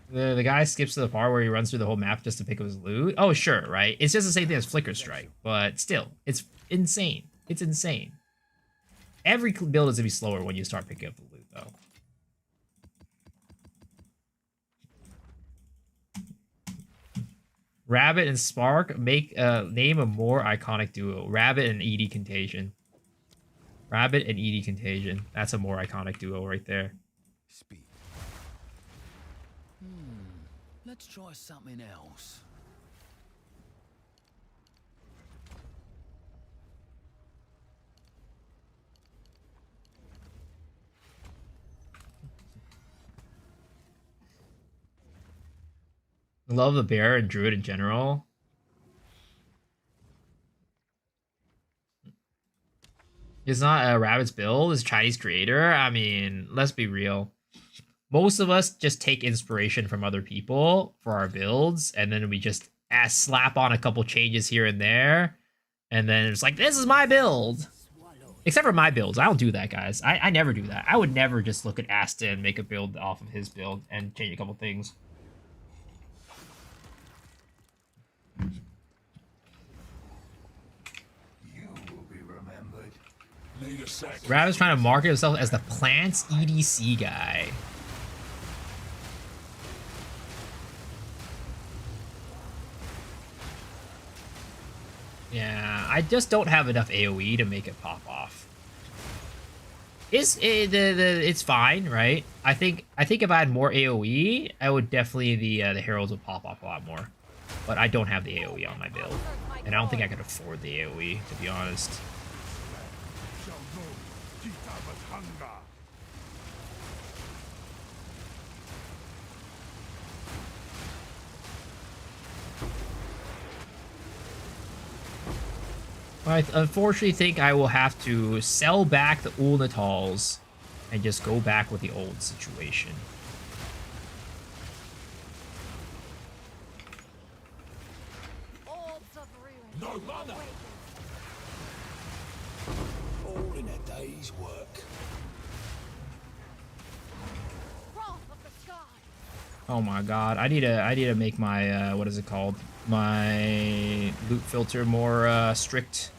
The guy skips to the part where he runs through the whole map just to pick up his loot. Oh, sure, right? It's just the same thing as Flicker Strike, but still, it's insane. It's insane. Every build is gonna be slower when you start picking up the loot, though. Rabbit and Spark make name a more iconic duo. Rabbit and ED Contagion. Rabbit and ED Contagion. That's a more iconic duo right there. Speed. Let's try something else. Love the bear and druid in general. It's not a Rabbit's build, it's a Chinese creator. I mean, let's be real. Most of us just take inspiration from other people for our builds, and then we just slap on a couple changes here and there, and then it's like, this is my build. Except for my builds. I don't do that, guys. I never do that. I would never just look at Asta and make a build off of his build and change a couple things. Rabbit's trying to market himself as the plants EDC guy. Yeah, I just don't have enough AoE to make it pop off. It's fine, right? I think if I had more AoE, I would definitely the heralds would pop off a lot more. But I don't have the AoE on my build, and I don't think I could afford the AoE, to be honest. I unfortunately think I will have to sell back the Ulnatals and just go back with the old situation. No mana. All in a day's work. Oh my god, I need to make my what is it called? My loot filter more strict.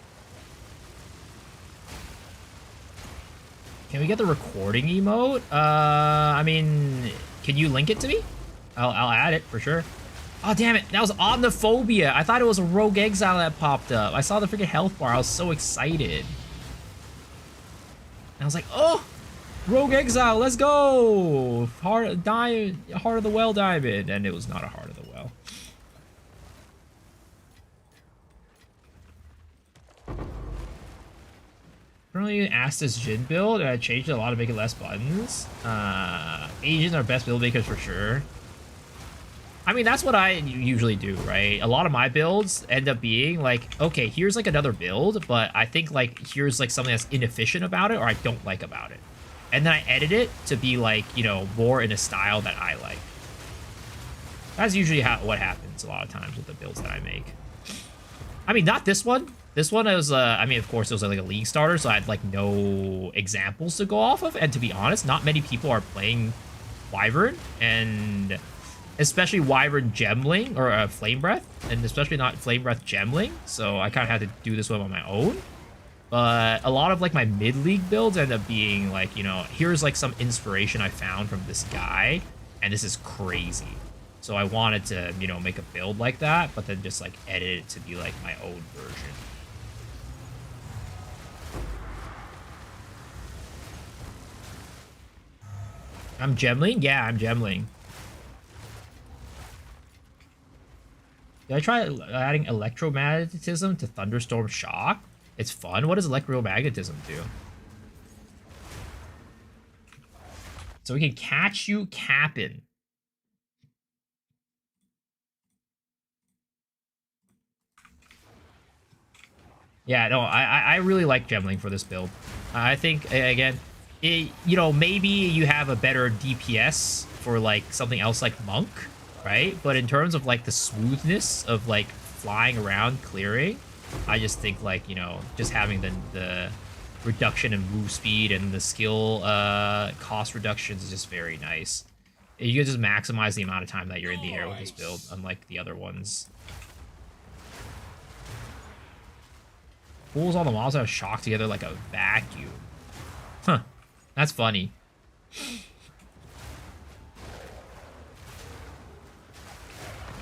Can we get the recording emote? I mean, can you link it to me? I'll add it for sure. Oh, damn it. That was Omniphobia. I thought it was a Rogue Exile that popped up. I saw the freaking health bar. I was so excited. And I was like, oh, Rogue Exile, let's go. Heart of the Well diamond. And it was not a Heart of the Well. Currently Astus Jin build, and I changed it a lot to make it less buttons. Asians are best build makers for sure. I mean, that's what I usually do, right? A lot of my builds end up being like, okay, here's like another build, but I think like here's like something that's inefficient about it or I don't like about it. And then I edit it to be like, you know, more in a style that I like. That's usually what happens a lot of times with the builds that I make. I mean, not this one. This one was, I mean, of course, it was like a league starter, so I had like no examples to go off of. And to be honest, not many people are playing Wyvern, and especially Wyvern Gemling, or Flame Breath, and especially not Flame Breath Gemling. So I kind of had to do this one on my own. But a lot of like my mid-league builds end up being like, you know, here's like some inspiration I found from this guy, and this is crazy. So I wanted to, you know, make a build like that, but then just like edit it to be like my own version. I'm Gemling? Yeah, I'm Gemling. Did I try adding electromagnetism to Thunderstorm Shock? It's fun. What does electromagnetism do? So we can catch you capping. Yeah, no, I really like Gemling for this build. I think, again, you know, maybe you have a better DPS for, like, something else like Monk, right? But in terms of, like, the smoothness of, like, flying around, clearing, I just think, like, you know, just having the reduction in move speed and the skill cost reductions is just very nice. You can just maximize the amount of time that you're in the air with this build, unlike the other ones. Pulls all the mobs out of shock together like a vacuum. Huh. That's funny.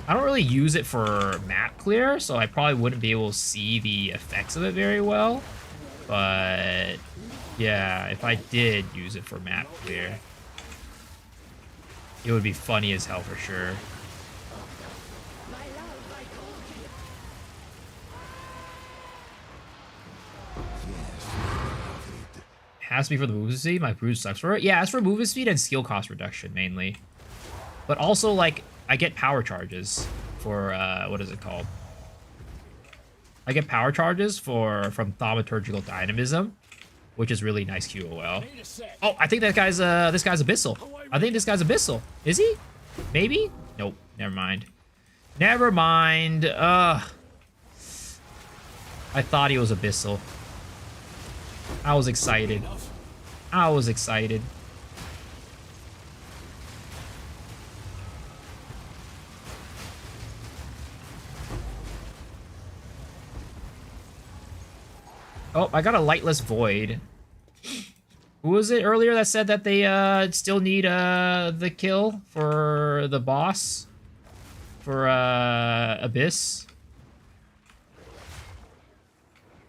I don't really use it for map clear, so I probably wouldn't be able to see the effects of it very well. But yeah, if I did use it for map clear, it would be funny as hell for sure. Has to be for the movement speed. My Bruise sucks for it. Yeah, it's for movement speed and skill cost reduction mainly. But also, like, I get power charges for, what is it called? I get power charges from Thaumaturgical Dynamism, which is really nice QOL. Oh, I think that guy's, this guy's Abyssal. I think this guy's Abyssal. Is he? Maybe? Nope, never mind. Never mind. I thought he was Abyssal. I was excited. I was excited. Oh, I got a Lightless Void. Who was it earlier that said that they still need the kill for the boss? For Abyss?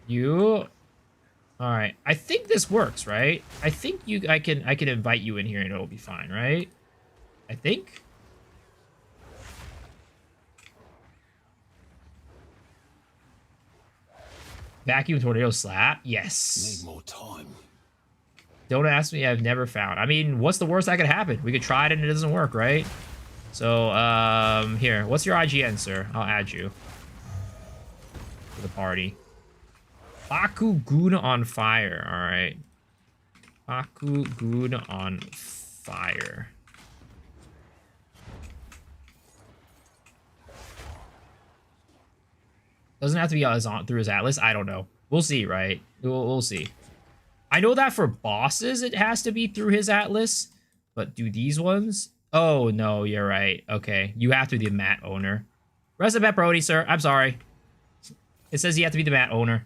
You? All right, I think this works, right? I think I can invite you in here and it'll be fine, right? I think. Vacuum tornado slap? Yes. Need more time. Don't ask me, I've never found. I mean, what's the worst that could happen? We could try it and it doesn't work, right? So, here, what's your IGN, sir? I'll add you to the party. Bakugun on fire. All right. Bakugun on fire. Doesn't have to be through his atlas. I don't know. We'll see, right? We'll see. I know that for bosses it has to be through his atlas, but do these ones? Oh no, you're right. Okay, you have to be the mat owner. Rest of pepperoni, sir. I'm sorry. It says you have to be the mat owner.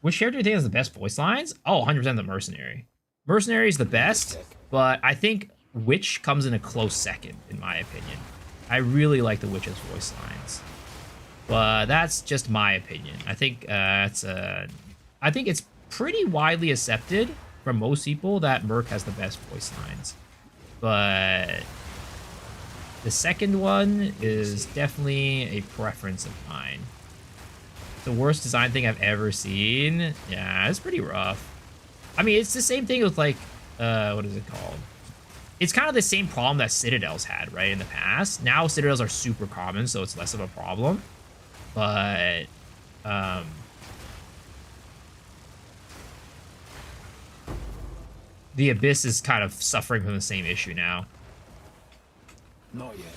Which character do you think has the best voice lines? Oh, 100% the Mercenary. Mercenary is the best, but I think Witch comes in a close second, in my opinion. I really like the Witch's voice lines. But that's just my opinion. I think I think it's pretty widely accepted from most people that Merc has the best voice lines. But the second one is definitely a preference of mine. The worst design thing I've ever seen. Yeah, it's pretty rough. I mean, it's the same thing with like, what is it called? It's kind of the same problem that Citadels had, right, in the past. Now Citadels are super common, so it's less of a problem. But, the Abyss is kind of suffering from the same issue now. Not yet.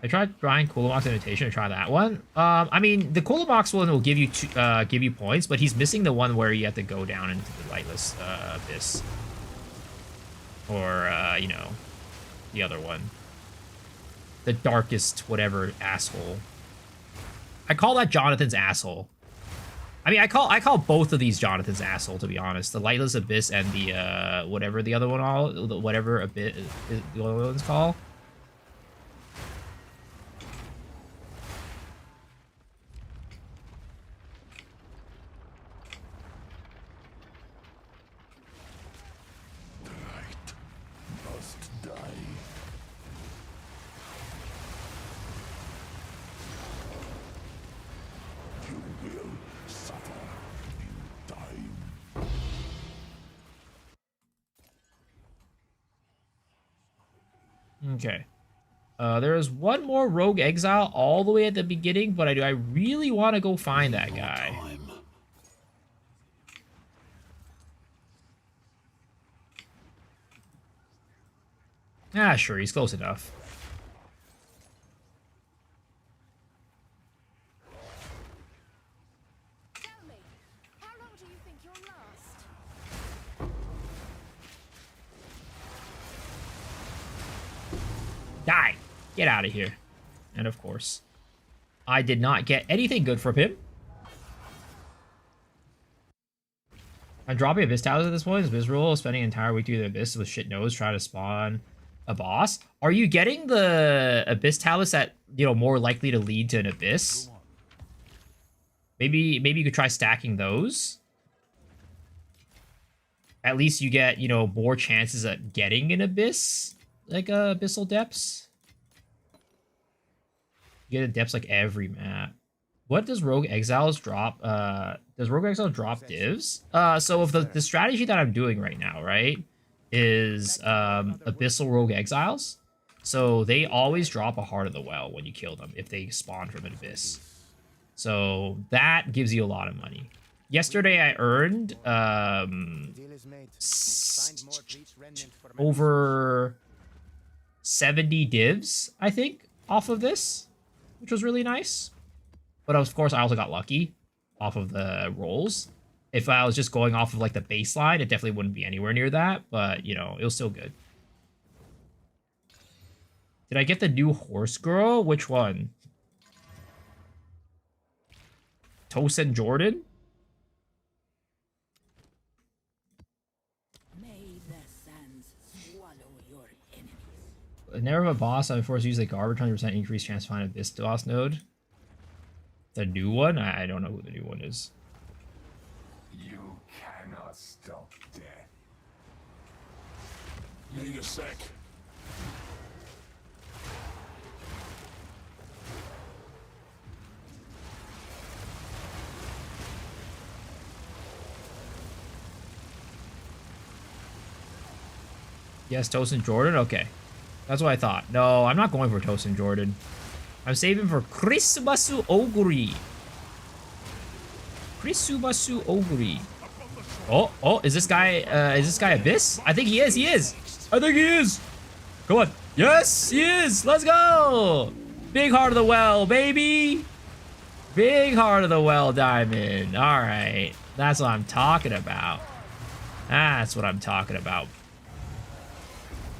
I tried trying Coolamox Invitation to try that one. I mean, the Coolamox one will give you points, but he's missing the one where you have to go down into the lightless Abyss. Or, you know, the other one. The darkest whatever asshole. I call that Jonathan's asshole. I mean, I call both of these Jonathan's asshole, to be honest. The lightless Abyss and the whatever the other one whatever Abyss the other one's called. Must die. You will suffer in time. Okay. There's one more Rogue Exile all the way at the beginning, but I really want to go find that guy. Time. Ah, sure, he's close enough. Tell me, how long do you think you'll last? Die! Get out of here. And of course, I did not get anything good from him. I'm dropping Abyss Towers at this point. It's miserable, spending an entire week through the Abyss with shit nose trying to spawn a boss. Are you getting the Abyss Talus that, you know, more likely to lead to an Abyss? Maybe you could try stacking those. At least you get, you know, more chances at getting an Abyss, like Abyssal Depths. You get a Depths like every map. What does Rogue Exiles drop? Does Rogue Exile drop divs? So if the strategy that I'm doing right now, right, is Abyssal Rogue Exiles. So they always drop a Heart of the Well when you kill them if they spawn from an Abyss. So that gives you a lot of money. Yesterday I earned over 70 divs, I think, off of this, which was really nice. But of course, I also got lucky off of the rolls. If I was just going off of like the baseline, it definitely wouldn't be anywhere near that. But, you know, it was still good. Did I get the new horse girl? Which one? Tosin Jordan? May the sands swallow your enemies. Never have a boss. I'm forced to use the garbage 100% increased chance to find a Abyss boss node. The new one? I don't know who the new one is. You cannot stop death. Need a sec. Yes, Tosin Jordan? Okay. That's what I thought. No, I'm not going for Tosin Jordan. I'm saving for Krisubasu Oguri. Krisubasu Oguri. Oh, is this guy Abyss? I think he is, I think he is. Come on. Yes, he is. Let's go. Big Heart of the Well, baby. Big Heart of the Well diamond. All right. That's what I'm talking about. That's what I'm talking about.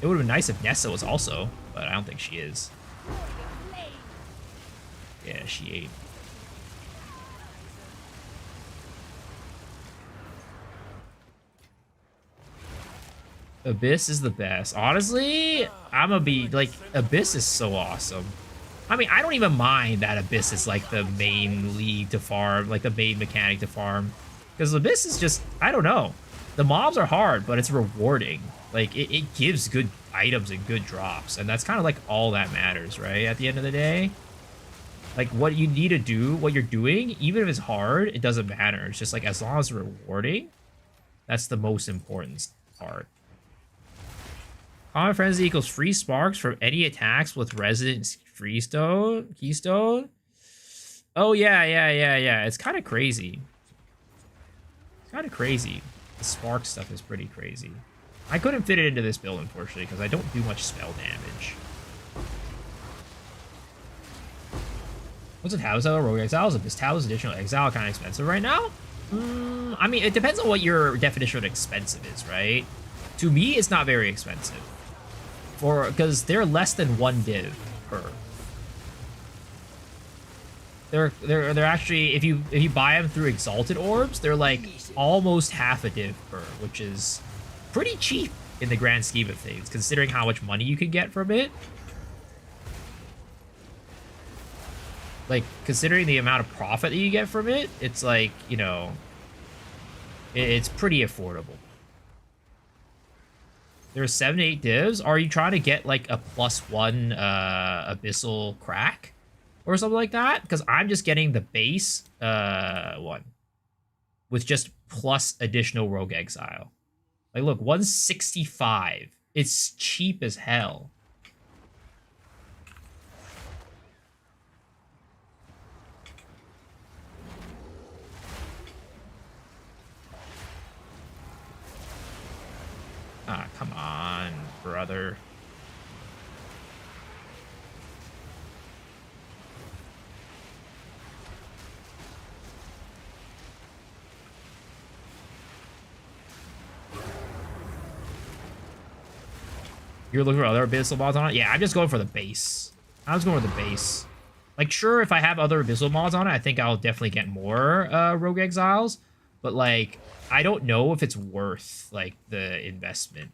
It would have been nice if Nessa was also, but I don't think she is. Yeah, she ain't. Abyss is the best. Honestly, I'm gonna be like, Abyss is so awesome. I mean, I don't even mind that Abyss is like the main league to farm, like the main mechanic to farm. Because Abyss is just, I don't know. The mobs are hard, but it's rewarding. Like, it gives good items and good drops. And that's kind of like all that matters, right? At the end of the day. Like, what you need to do, what you're doing, even if it's hard, it doesn't matter. It's just like, as long as it's rewarding, that's the most important part. Common Frenzy equals free sparks from any attacks with Resident Keystone. Oh, yeah. It's kind of crazy. It's kind of crazy. The spark stuff is pretty crazy. I couldn't fit it into this build, unfortunately, because I don't do much spell damage. What's a Talus Rogue Exile? Is this Talus additional exile kind of expensive right now? I mean, it depends on what your definition of expensive is, right? To me, it's not very expensive. Because they're less than 1 div per. They're actually, if you buy them through Exalted Orbs, they're like almost half a div per, which is pretty cheap in the grand scheme of things, considering how much money you can get from it. Like, considering the amount of profit that you get from it, it's like, you know, it's pretty affordable. There's 7 to 8 divs. Are you trying to get like a +1 abyssal crack or something like that? Because I'm just getting the base one with just plus additional rogue exile. Like, look, 165. It's cheap as hell. Ah, come on, brother. You're looking for other abyssal mods on it? Yeah, I'm just going for the base. I'm just going for the base. Like, sure, if I have other abyssal mods on it, I think I'll definitely get more rogue exiles. But, like, I don't know if it's worth, like, the investment.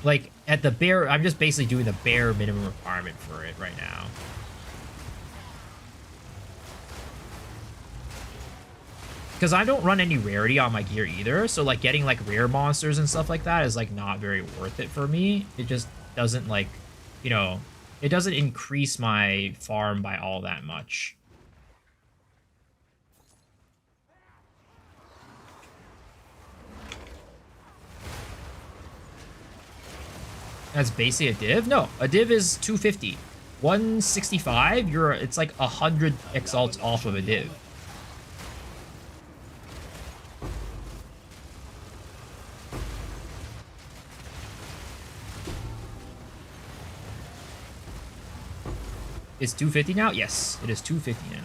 Like, at the bare... I'm just basically doing the bare minimum requirement for it right now. Because I don't run any rarity on my gear either, so, like, getting, like, rare monsters and stuff like that is, like, not very worth it for me. It just doesn't, like, you know... It doesn't increase my farm by all that much. That's basically a div? No, a div is 250. 165, it's like 100 exalts off of a div. It's 250 now? Yes, it is 250 now.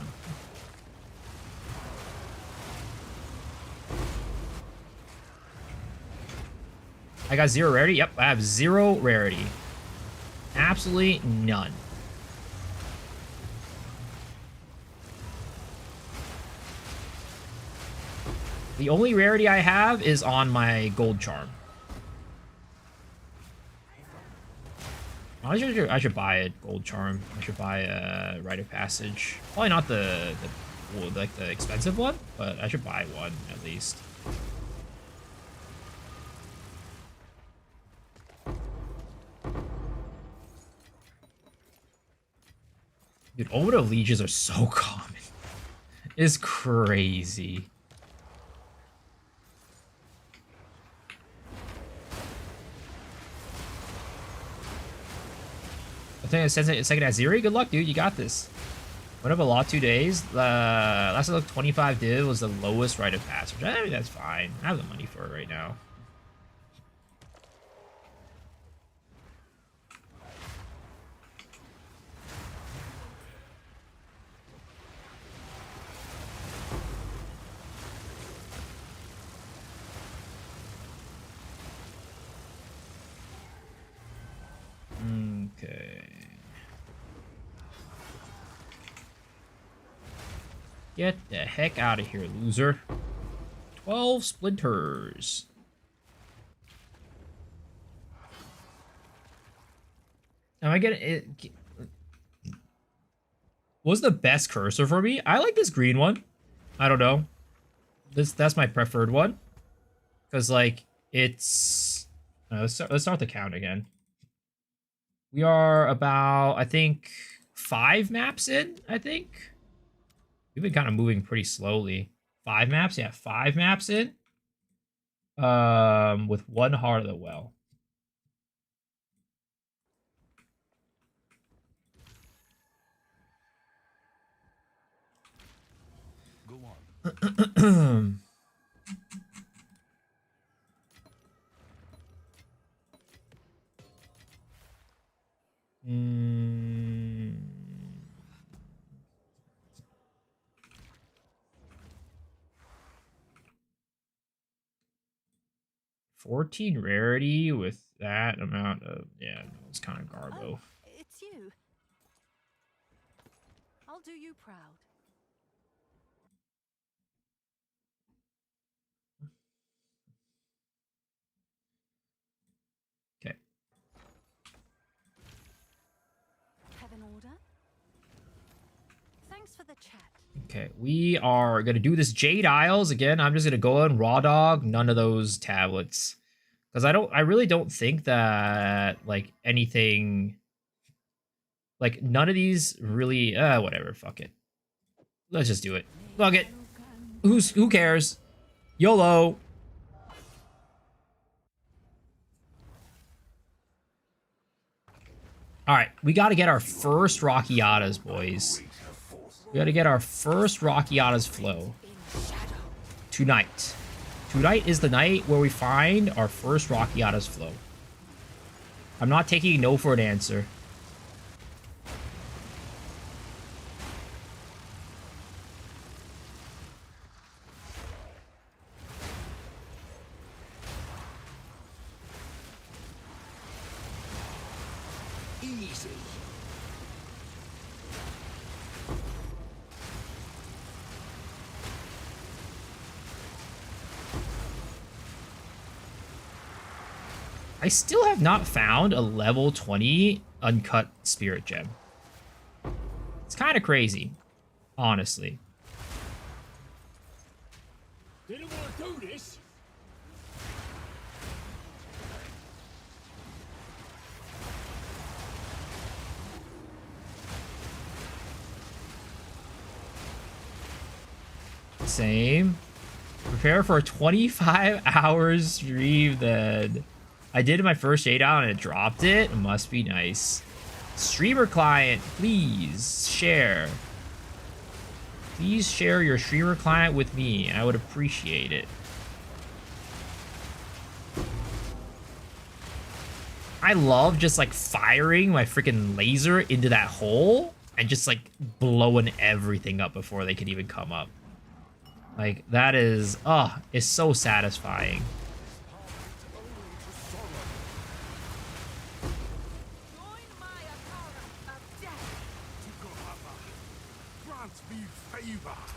I got 0 rarity? Yep, I have 0 rarity. Absolutely none. The only rarity I have is on my gold charm. I should buy a gold charm. I should buy a rite of passage. Probably not the expensive one, but I should buy one at least. Dude, Omen of Leeches are so common. It's crazy. I think it says it second at Zeri. Good luck, dude. You got this. Went up a lot 2 days. Last I looked, 25 div was the lowest rite of passage. I mean, that's fine. I have the money for it right now. Okay. Get the heck out of here, loser. 12 splinters. Am I getting it? Was the best cursor for me? I like this green one. I don't know. That's my preferred one. Because, like, it's... let's start the count again. We are about, I think, 5 maps in, I think. We've been kind of moving pretty slowly. 5 maps? Yeah, 5 maps in. With 1 Heart of the Well. Go on. Mm. 14 rarity with that amount of... yeah, no, it's kind of garbo. Oh, it's you. I'll do you proud. Okay. Have an order? Thanks for the chat. Okay, we are going to do this Jade Isles. Again, I'm just going to go on Raw Dog, none of those tablets. Because I really don't think that, like, anything... like, none of these really... whatever, fuck it. Let's just do it. Fuck it. Who cares? YOLO. Alright, we got to get our first Rockiatas, boys. We got to get our first Rockiatas flow. Tonight. Tonight is the night where we find our first Rockiatas flow. I'm not taking no for an answer. Easy. I still have not found a level 20 uncut spirit gem. It's kind of crazy, honestly. Didn't want to do this. Same. Prepare for a 25 hours stream then. I did my first shade out and it dropped it. It must be nice. Streamer client, please share. Please share your streamer client with me. I would appreciate it. I love just like firing my freaking laser into that hole and just like blowing everything up before they can even come up. Like that is, it's so satisfying.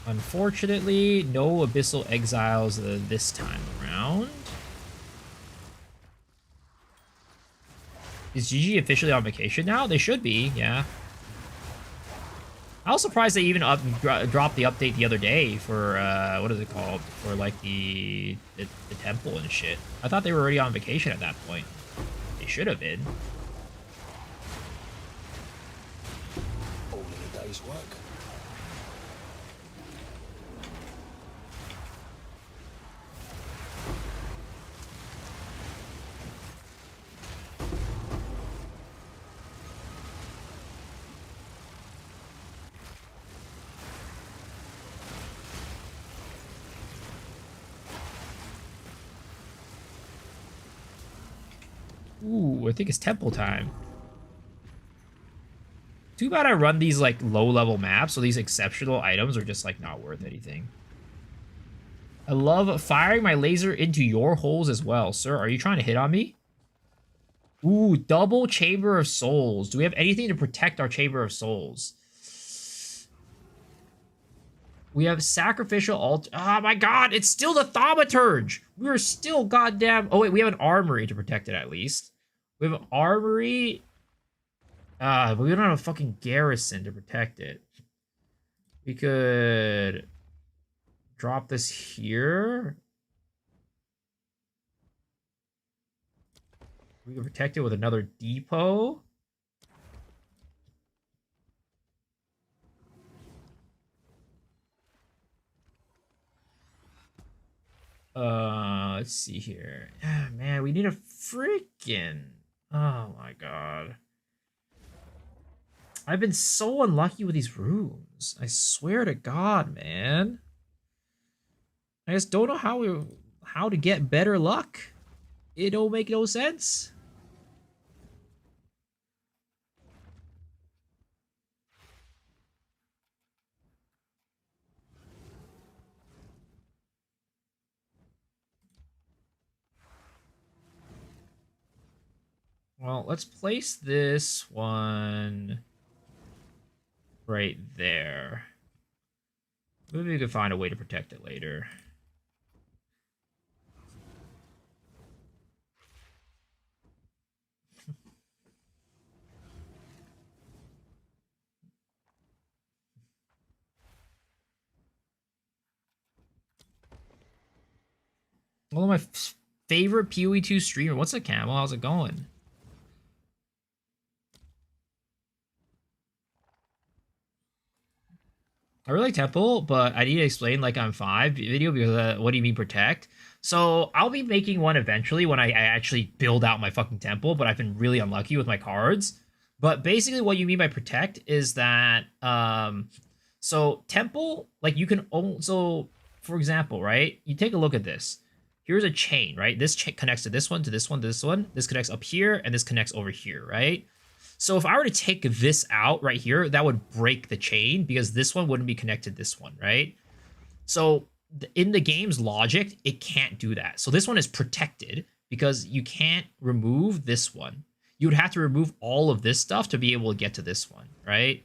Unfortunately, no Abyssal Exiles this time around. Is GG officially on vacation now? They should be, yeah. I was surprised they even dropped the update the other day for, what is it called? For, like, the temple and shit. I thought they were already on vacation at that point. They should have been. Only a day's work. Ooh, I think it's temple time. Too bad I run these, like, low-level maps, so these exceptional items are just, like, not worth anything. I love firing my laser into your holes as well. Sir, are you trying to hit on me? Ooh, double Chamber of Souls. Do we have anything to protect our Chamber of Souls? We have sacrificial altar. Oh my god, it's still the thaumaturge. We're still goddamn. Oh wait, we have an armory to protect it at least. We have an armory. But we don't have a fucking garrison to protect it. We could drop this here. We could protect it with another depot. Let's see here. Man, we need a freaking. Oh my god. I've been so unlucky with these rooms. I swear to God, man. I just don't know how to get better luck. It don't make no sense. Well, let's place this one right there. Maybe we could find a way to protect it later. One of my favorite PoE2 streamer. What's up, Camel? How's it going? I really like Temple, but I need to explain like I'm 5 video because what do you mean protect? So I'll be making one eventually when I actually build out my fucking temple, but I've been really unlucky with my cards. But basically what you mean by protect is that, so temple, like you can own, so for example, right? You take a look at this. Here's a chain, right? This connects to this one, to this one, to this one. This connects up here, and this connects over here, right? So if I were to take this out right here, that would break the chain because this one wouldn't be connected to this one, right? So in the game's logic, it can't do that. So this one is protected because you can't remove this one. You would have to remove all of this stuff to be able to get to this one, right?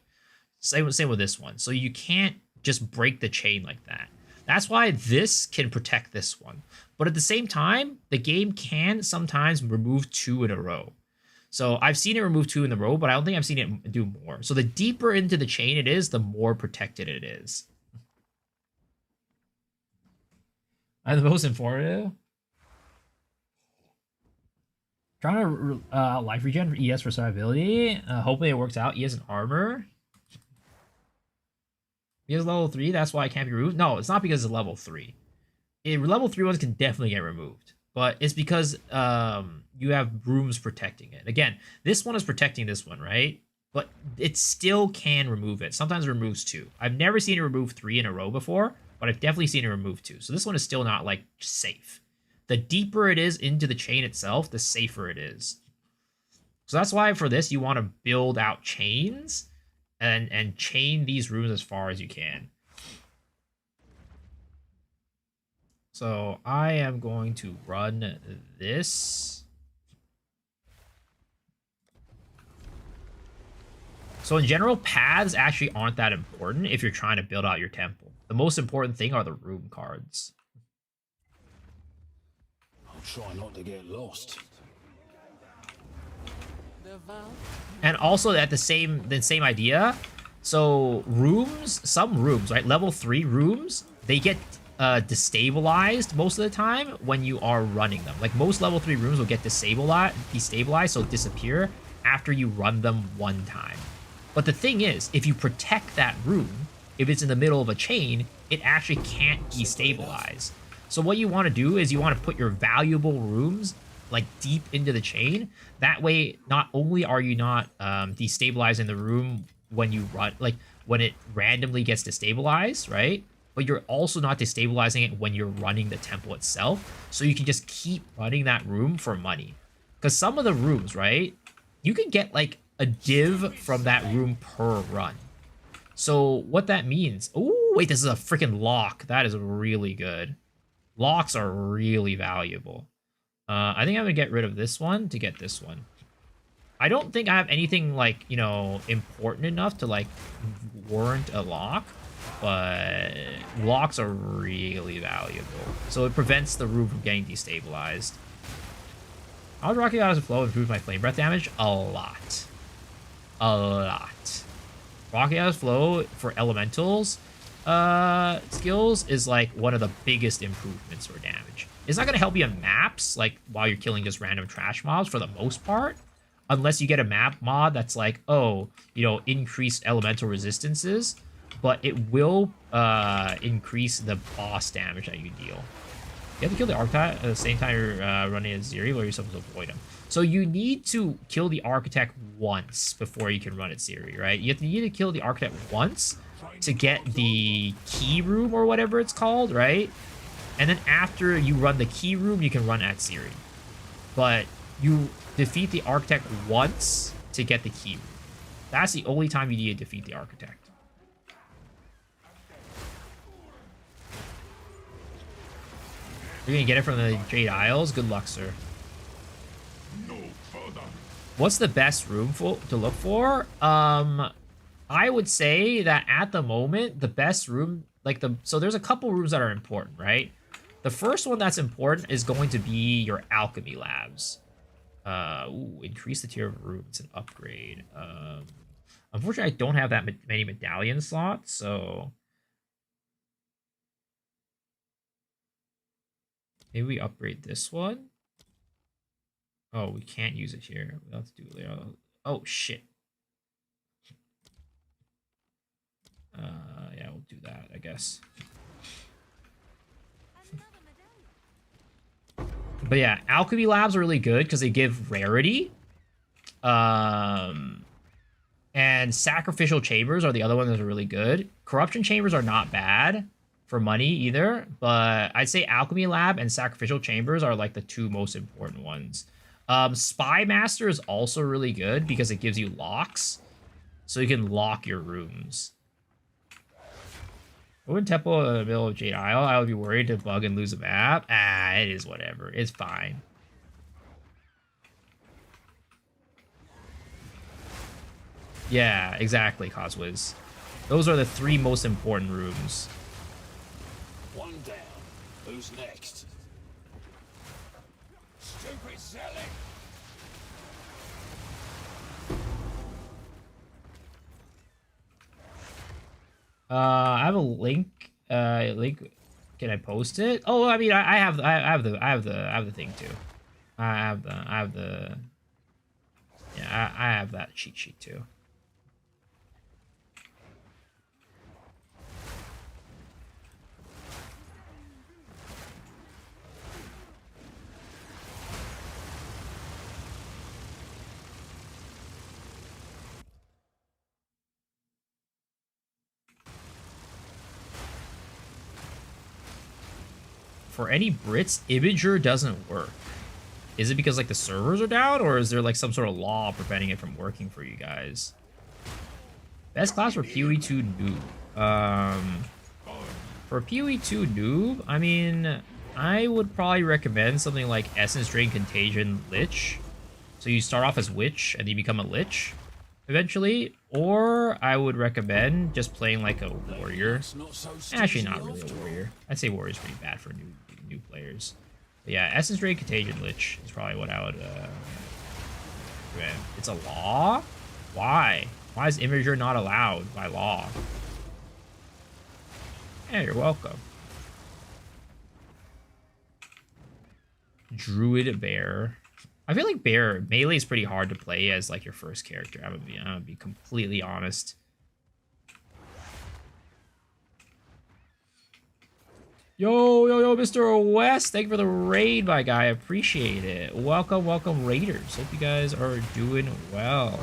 Same with this one. So you can't just break the chain like that. That's why this can protect this one. But at the same time, the game can sometimes remove 2 in a row. So I've seen it remove 2 in a row, but I don't think I've seen it do more. So the deeper into the chain it is, the more protected it is. I'm the most informative. Trying to life regen for ES for survivability. Hopefully it works out. He has an armor. He has level 3, that's why it can't be removed. No, it's not because it's level 3. Level 3 ones can definitely get removed. But it's because you have rooms protecting it. Again, this one is protecting this one, right? But it still can remove it. Sometimes it removes 2. I've never seen it remove 3 in a row before, but I've definitely seen it remove 2. So this one is still not, like, safe. The deeper it is into the chain itself, the safer it is. So that's why for this, you want to build out chains and chain these rooms as far as you can. So I am going to run this. So in general, paths actually aren't that important if you're trying to build out your temple. The most important thing are the room cards. I'll try not to get lost. And also at the same idea. So rooms, some rooms, right? Level 3 rooms, they get destabilized most of the time when you are running them. Like most level 3 rooms will get destabilized, so disappear after you run them one time. But the thing is, if you protect that room, if it's in the middle of a chain, it actually can't destabilize. So what you want to do is you want to put your valuable rooms like deep into the chain. That way, not only are you not destabilizing the room when you run, like when it randomly gets destabilized, right? But you're also not destabilizing it when you're running the temple itself. So you can just keep running that room for money. Because some of the rooms, right? You can get like a div from that room per run. So what that means... Oh, wait, this is a freaking lock. That is really good. Locks are really valuable. I think I'm going to get rid of this one to get this one. I don't think I have anything, like, you know, important enough to, like, warrant a lock. but blocks are really valuable. So it prevents the room from getting destabilized. How does Rocky Goddess of Flow improve my Flame Breath damage? A lot. A lot. Rocky Goddess of Flow for elementals skills is like one of the biggest improvements for damage. It's not going to help you in maps, like while you're killing just random trash mobs for the most part, unless you get a map mod that's like, oh, you know, increased elemental resistances, but it will increase the boss damage that you deal. You have to kill the Architect at the same time you're running a Zeri, or you're supposed to avoid him. So you need to kill the Architect once before you can run it Zeri, right? You need to kill the Architect once to get the key room or whatever it's called, right? And then after you run the key room, you can run at Zeri. But you defeat the Architect once to get the key room. That's the only time you need to defeat the Architect. You're gonna get it from the Jade Isles? Good luck, sir. No further. What's the best room to look for? I would say that at the moment, the best room, so there's a couple rooms that are important, right? The first one that's important is going to be your alchemy labs. Increase the tier of rooms and upgrade. Unfortunately, I don't have that many medallion slots, so maybe we upgrade this one. Oh, we can't use it here. We'll have to do it later. Oh, shit. Yeah, we'll do that, I guess. But yeah, alchemy labs are really good because they give rarity. And sacrificial chambers are the other ones that are really good. Corruption chambers are not bad for money either, but I'd say alchemy lab and sacrificial chambers are like the two most important ones. Spy master is also really good because it gives you locks, so you can lock your rooms. Ruin Temple in the middle of Jade Isle. I would be worried to bug and lose a map. Ah, it is whatever. It's fine. Yeah, exactly, Coswiz. Those are the three most important rooms. One down. Who's next? Stupid selling. I have a link. Can I post it? Oh, I mean, I have the thing too. I have that cheat sheet too. For any Brits, Imager doesn't work. Is it because like the servers are down, or is there like some sort of law preventing it from working for you guys? Best class for PoE2 noob. For PoE2 noob, I mean, I would probably recommend something like Essence Drain, Contagion, Lich. So you start off as Witch and you become a Lich eventually, or I would recommend just playing like a Warrior. Actually, not really a Warrior. I'd say Warrior's pretty bad for new players. But yeah, Essence Drain, Contagion, Lich is probably what I would recommend. It's a law? Why? Why is Imager not allowed by law? Yeah, you're welcome. Druid Bear. I feel like Bear melee is pretty hard to play as like your first character. I'm gonna be completely honest. Yo, Mr. West, thank you for the raid, my guy. I appreciate it. Welcome, raiders. Hope you guys are doing well.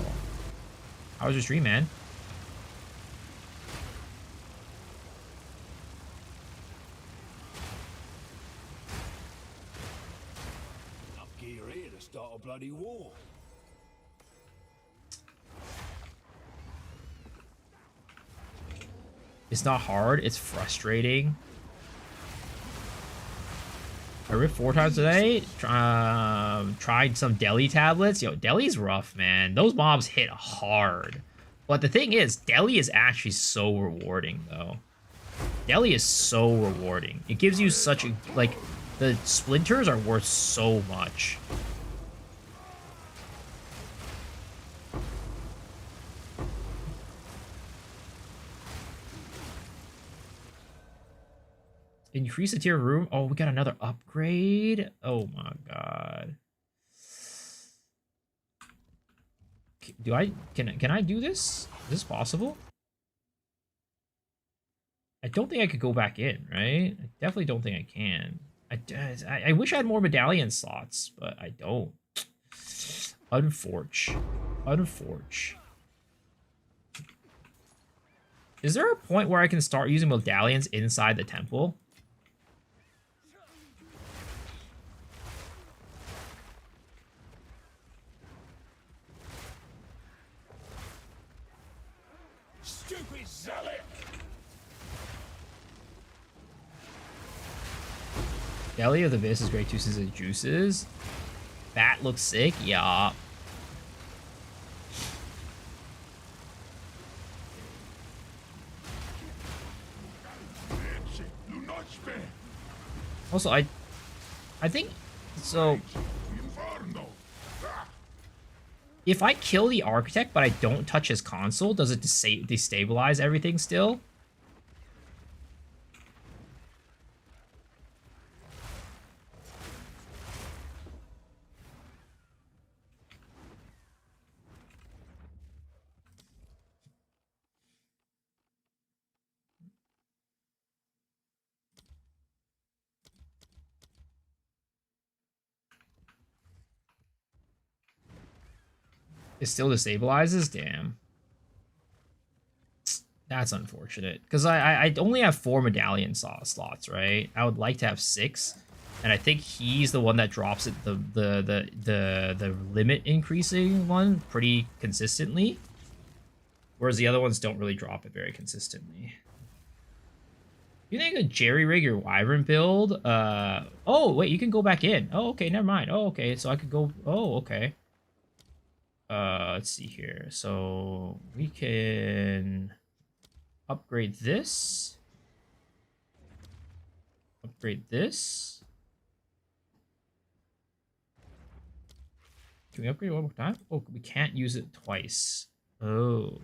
How was your stream, man? Up gear here to start a bloody war. It's not hard. It's frustrating. I ripped 4 times today. Tried some Deli tablets. Yo, Deli's rough, man. Those mobs hit hard. But the thing is, Deli is actually so rewarding, though. Deli is so rewarding. It gives you such a, like, the splinters are worth so much. Increase the tier room. Oh, we got another upgrade. Oh my god. Do I can I do this? Is this possible? I don't think I could go back in, right? I definitely don't think I can. I wish I had more medallion slots, but I don't. Unforge. Unforge. Is there a point where I can start using medallions inside the temple? Stupid zealot! Belly of the Abyss is great too since it juices. Bat looks sick, yeah. Also, I think so. If I kill the architect but I don't touch his console, does it destabilize everything still? It still destabilizes? Damn. That's unfortunate. Because I only have 4 medallion slots, right? I would like to have 6. And I think he's the one that drops it the limit increasing one pretty consistently. Whereas the other ones don't really drop it very consistently. You think a jerry rig your Wyvern build? Oh, wait, you can go back in. Oh, okay, never mind. Oh, okay, so I could go... Oh, okay. Let's see here. So we can upgrade this. Upgrade this. Can we upgrade it one more time? Oh, we can't use it twice. Oh.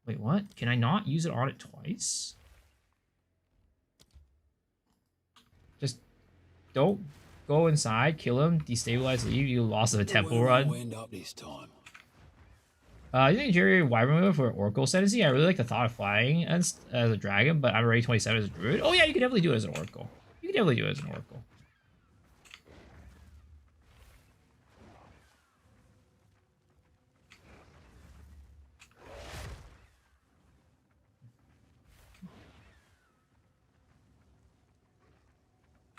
Wait, what? Can I not use it on it twice? Just don't go inside, kill him, destabilize, leave. You lost a temple run. End up this time. You think Jerry Wyvern move for Oracle Ascendancy? I really like the thought of flying as a dragon, but I'm already 27 as a druid. Oh yeah, you can definitely do it as an Oracle. You can definitely do it as an Oracle.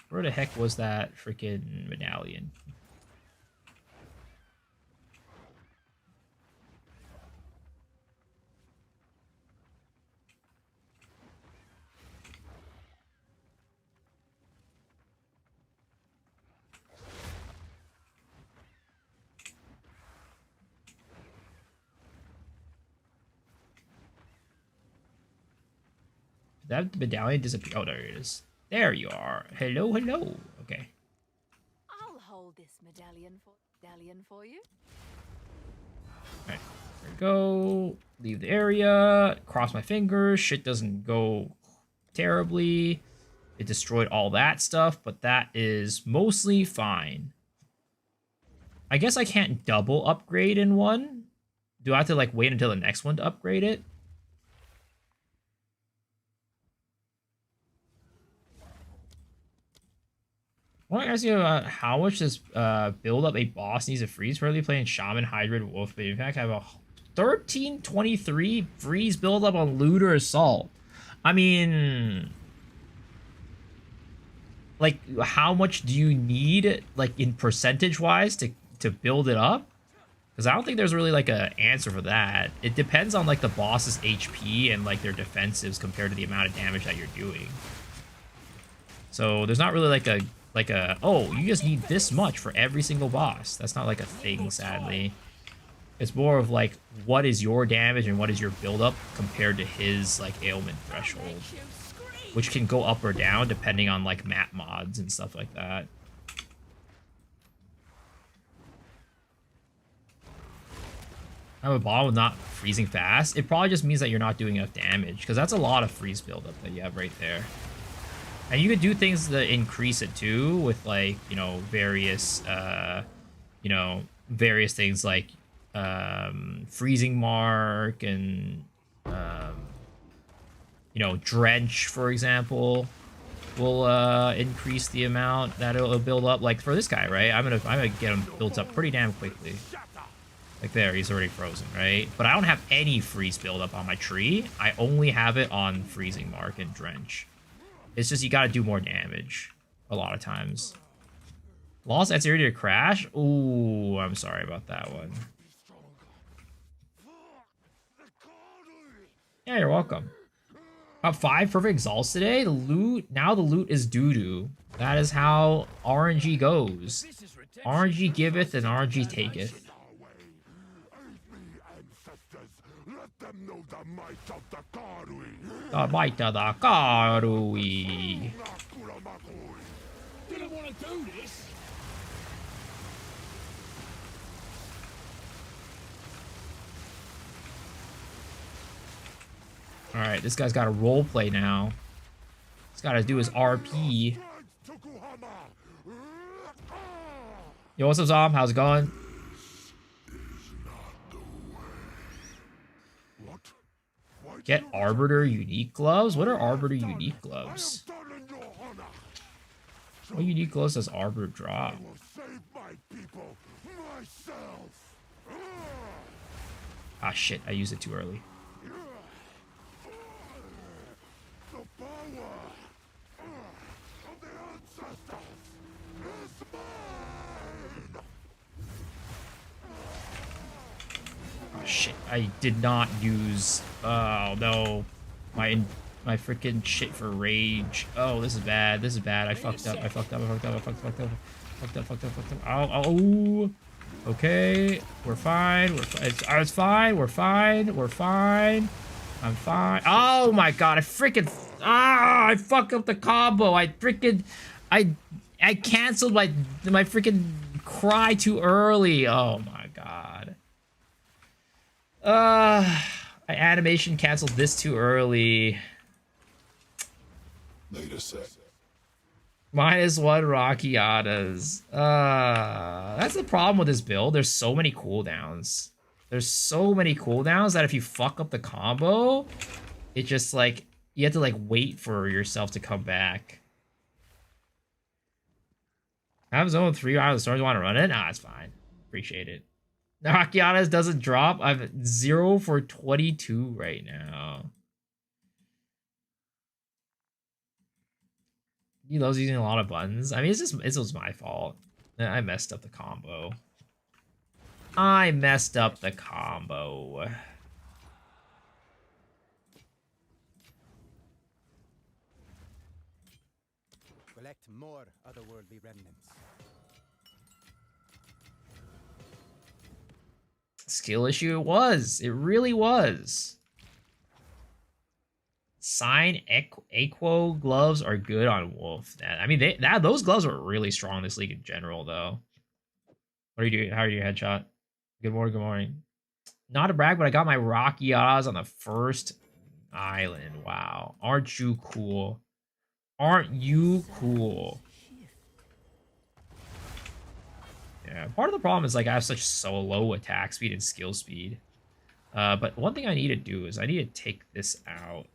Where the heck was that freaking medallion? Did that medallion disappear? Oh, there it is. There you are. Hello, hello. Okay. I'll hold this medallion for you. Alright. There we go. Leave the area. Cross my fingers. Shit doesn't go terribly. It destroyed all that stuff, but that is mostly fine. I guess I can't double upgrade in one. Do I have to like wait until the next one to upgrade it? I want to ask you about how much this build up a boss needs to freeze for early playing Shaman, Hybrid, Wolf. But in fact, I have a 1323 freeze build up on Looter Assault. I mean, like, how much do you need, like, in percentage wise to build it up? Because I don't think there's really like a answer for that. It depends on like the boss's HP and like their defensives compared to the amount of damage that you're doing. So there's not really like a oh, you just need this much for every single boss. That's not like a thing, sadly. It's more of like, what is your damage and what is your buildup compared to his like ailment threshold, which can go up or down depending on like map mods and stuff like that. I have a bomb with not freezing fast. It probably just means that you're not doing enough damage, because that's a lot of freeze buildup that you have right there. And you could do things to increase it too with like, you know, various various things like freezing mark and you know, drench, for example, will increase the amount that it'll build up. Like for this guy, right? I'm gonna get him built up pretty damn quickly. Like there, he's already frozen, right? But I don't have any freeze buildup on my tree. I only have it on freezing mark and drench. It's just you gotta do more damage a lot of times. Lost Ethereum to crash? Ooh, I'm sorry about that one. Yeah, you're welcome. Got 5 perfect exalts today. The loot, now the loot is doo-doo. That is how RNG goes. RNG giveth and RNG taketh. The might of the Karui. Didn't want to do this. Alright, this guy's got to roleplay now. He's got to do his RP. Yo, what's up, Zom? How's it going? Get Arbiter unique gloves? What are Arbiter unique gloves? What unique gloves does Arbiter drop? Ah, shit. I used it too early. Oh, shit. I did not use... Oh, no. My freaking shit for rage. Oh, this is bad. This is bad. I fucked up. I fucked up. I fucked up. I fucked up. Fucked up. Fucked up. Fucked up. Oh. Okay. We're fine. It's fine. We're fine. We're fine. I'm fine. Oh my god. I freaking... I fucked up the combo. I canceled my freaking cry too early. Oh my god. My animation canceled this too early. Later, set. -1 Rockiatas. That's the problem with this build. There's so many cooldowns. There's so many cooldowns that if you fuck up the combo, it just like you have to like wait for yourself to come back. I have zone 3 out of the stars. Want to run it? Nah, it's fine. Appreciate it. Rockiatas doesn't drop. I'm 0 for 22 right now. He loves using a lot of buttons. I mean, it was my fault. I messed up the combo. I messed up the combo. Collect more otherworldly remnants. Skill issue it was. It really was. Sign Aquo gloves are good on Wolf. I mean, those gloves were really strong in this league in general, though. What are you doing? How are you, Headshot? Good morning, good morning. Not a brag, but I got my Rocky Oz on the first island. Wow. Aren't you cool? Aren't you cool? Yeah, part of the problem is like I have such so low attack speed and skill speed. But one thing I need to do is I need to take this out.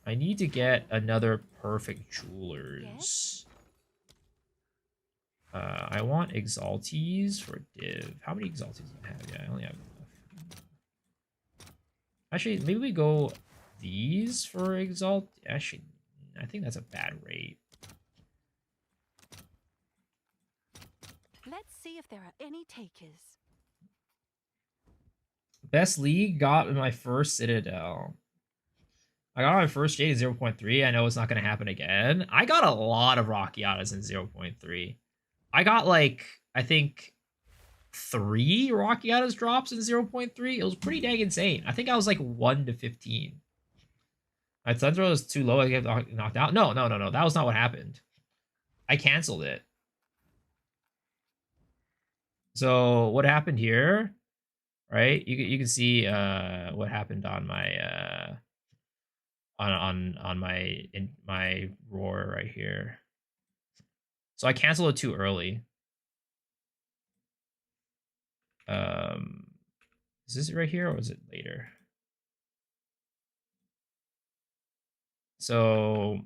I need to get another perfect jewelers. I want exaltees for div. How many exaltees do I have? Yeah, I only have enough. Actually, maybe we go these for exalt. Actually, I think that's a bad rate. Let's see if there are any takers. Best league got in my first Citadel. I got my first Jade 0.3. I know it's not going to happen again. I got a lot of Rockiatas in 0.3. I got like I think 3 Rocky Atta's drops in 0.3. It was pretty dang insane. I think I was like 1 to 15. My Sun Throw was too low. I get knocked out. No. That was not what happened. I canceled it. So what happened here, right? You can see what happened on my on my roar right here. So I canceled it too early. Is this right here or is it later? So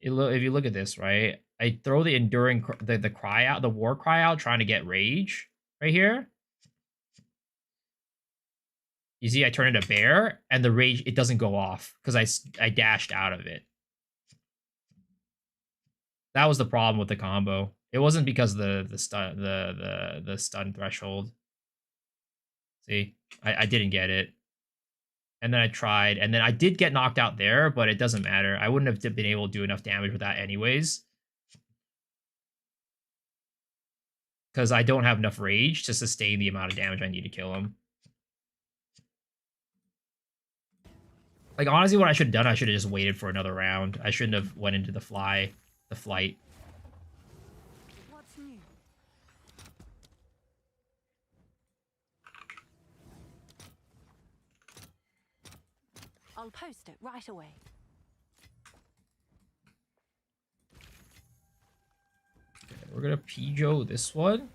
if you look at this, right? I throw the enduring the cry out, the war cry out, trying to get rage right here. You see, I turn into bear, and the rage, it doesn't go off because I dashed out of it. That was the problem with the combo. It wasn't because of the stun threshold. See, I didn't get it. And then I tried, and then I did get knocked out there, but it doesn't matter. I wouldn't have been able to do enough damage with that anyways. Because I don't have enough rage to sustain the amount of damage I need to kill him. Like, honestly, what I should have done, I should have just waited for another round. I shouldn't have went into the flight. What's new? I'll post it right away. Okay, we're gonna Pijo this one.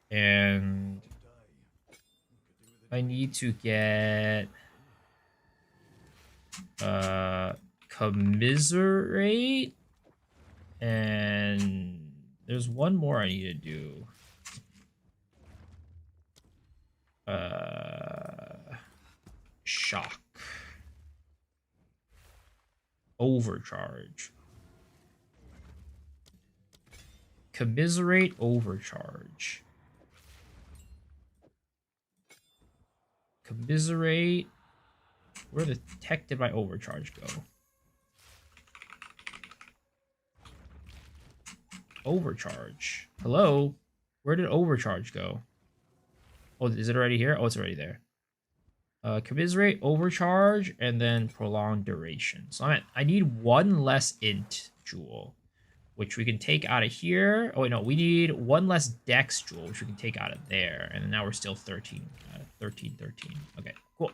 And I need to get commiserate, and there's one more I need to do. Shock. Overcharge. Commiserate, overcharge. Commiserate. Where the heck did my overcharge go? Overcharge. Hello? Where did overcharge go? Oh, is it already here? Oh, it's already there. Commiserate, overcharge, and then prolonged duration. So I need one less int jewel, which we can take out of here. Oh, wait, no, we need one less dex jewel, which we can take out of there. And now we're still 13. 13. Okay, cool.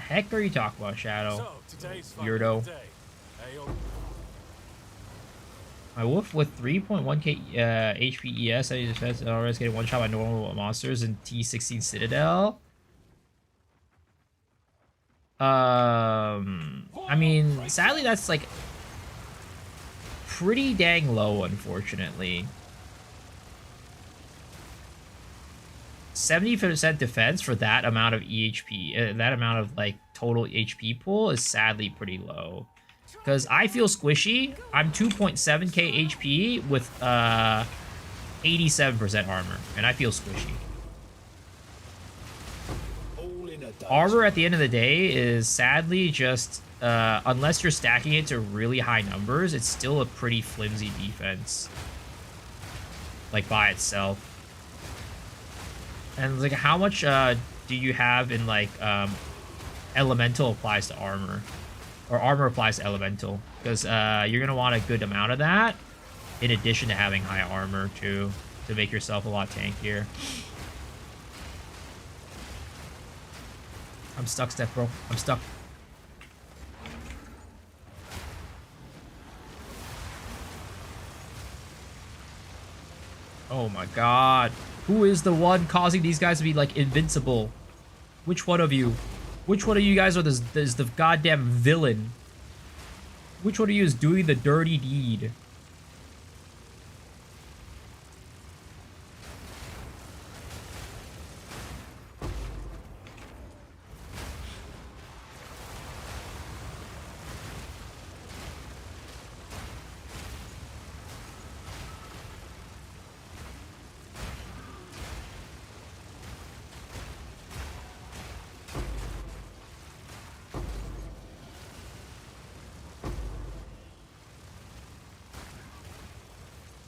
Heck are you talking about, Shadow? So, today's Weirdo. day. My wolf with 3.1k HP ES, I defense and already getting one shot by normal monsters in T16 Citadel. I mean, sadly that's like pretty dang low, unfortunately. 70% defense for that amount of EHP, that amount of like total HP pool is sadly pretty low. Because I feel squishy. I'm 2.7k HP with 87% armor, and I feel squishy. Armor at the end of the day is sadly just, unless you're stacking it to really high numbers, it's still a pretty flimsy defense. Like by itself. And like, how much do you have in like elemental applies to armor, or armor applies to elemental? Because you're gonna want a good amount of that, in addition to having high armor too, to make yourself a lot tankier. I'm stuck, Steph, bro. I'm stuck. Oh my god. Who is the one causing these guys to be, like, invincible? Which one of you? Which one of you guys is the goddamn villain? Which one of you is doing the dirty deed?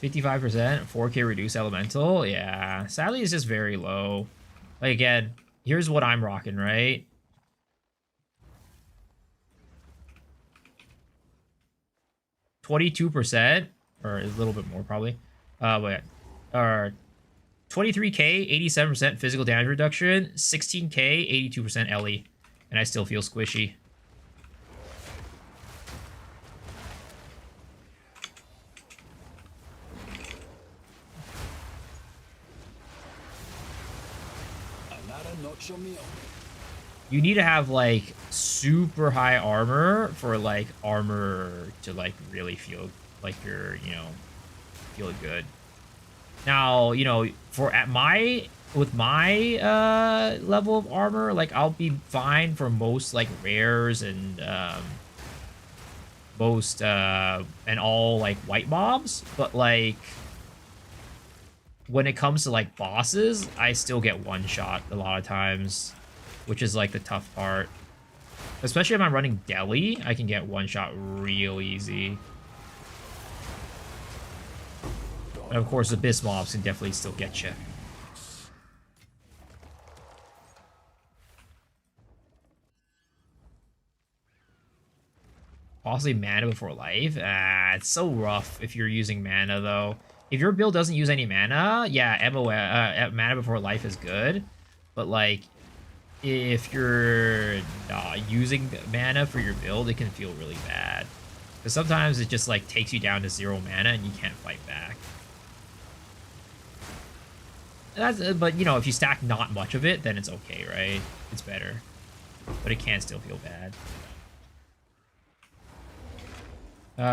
55%, 4k reduce elemental. Yeah, sadly it's just very low. Like again, here's what I'm rocking, right? 22%, or a little bit more probably. But or 23k, 87% physical damage reduction, 16k, 82% LE, and I still feel squishy. You need to have like super high armor for like armor to like really feel like you're, you know, feel good. Now, you know, for at my with my level of armor, like I'll be fine for most like rares and most and all like white mobs, but like when it comes to like bosses, I still get one shot a lot of times, which is like the tough part. Especially if I'm running Deli, I can get one shot real easy. And of course, Abyss mobs can definitely still get you. Possibly mana before life. It's so rough if you're using mana though. If your build doesn't use any mana, yeah, mana before life is good. But like, if you're not using mana for your build, it can feel really bad. Because sometimes it just like takes you down to 0 mana and you can't fight back. But you know, if you stack not much of it, then it's okay, right? It's better. But it can still feel bad.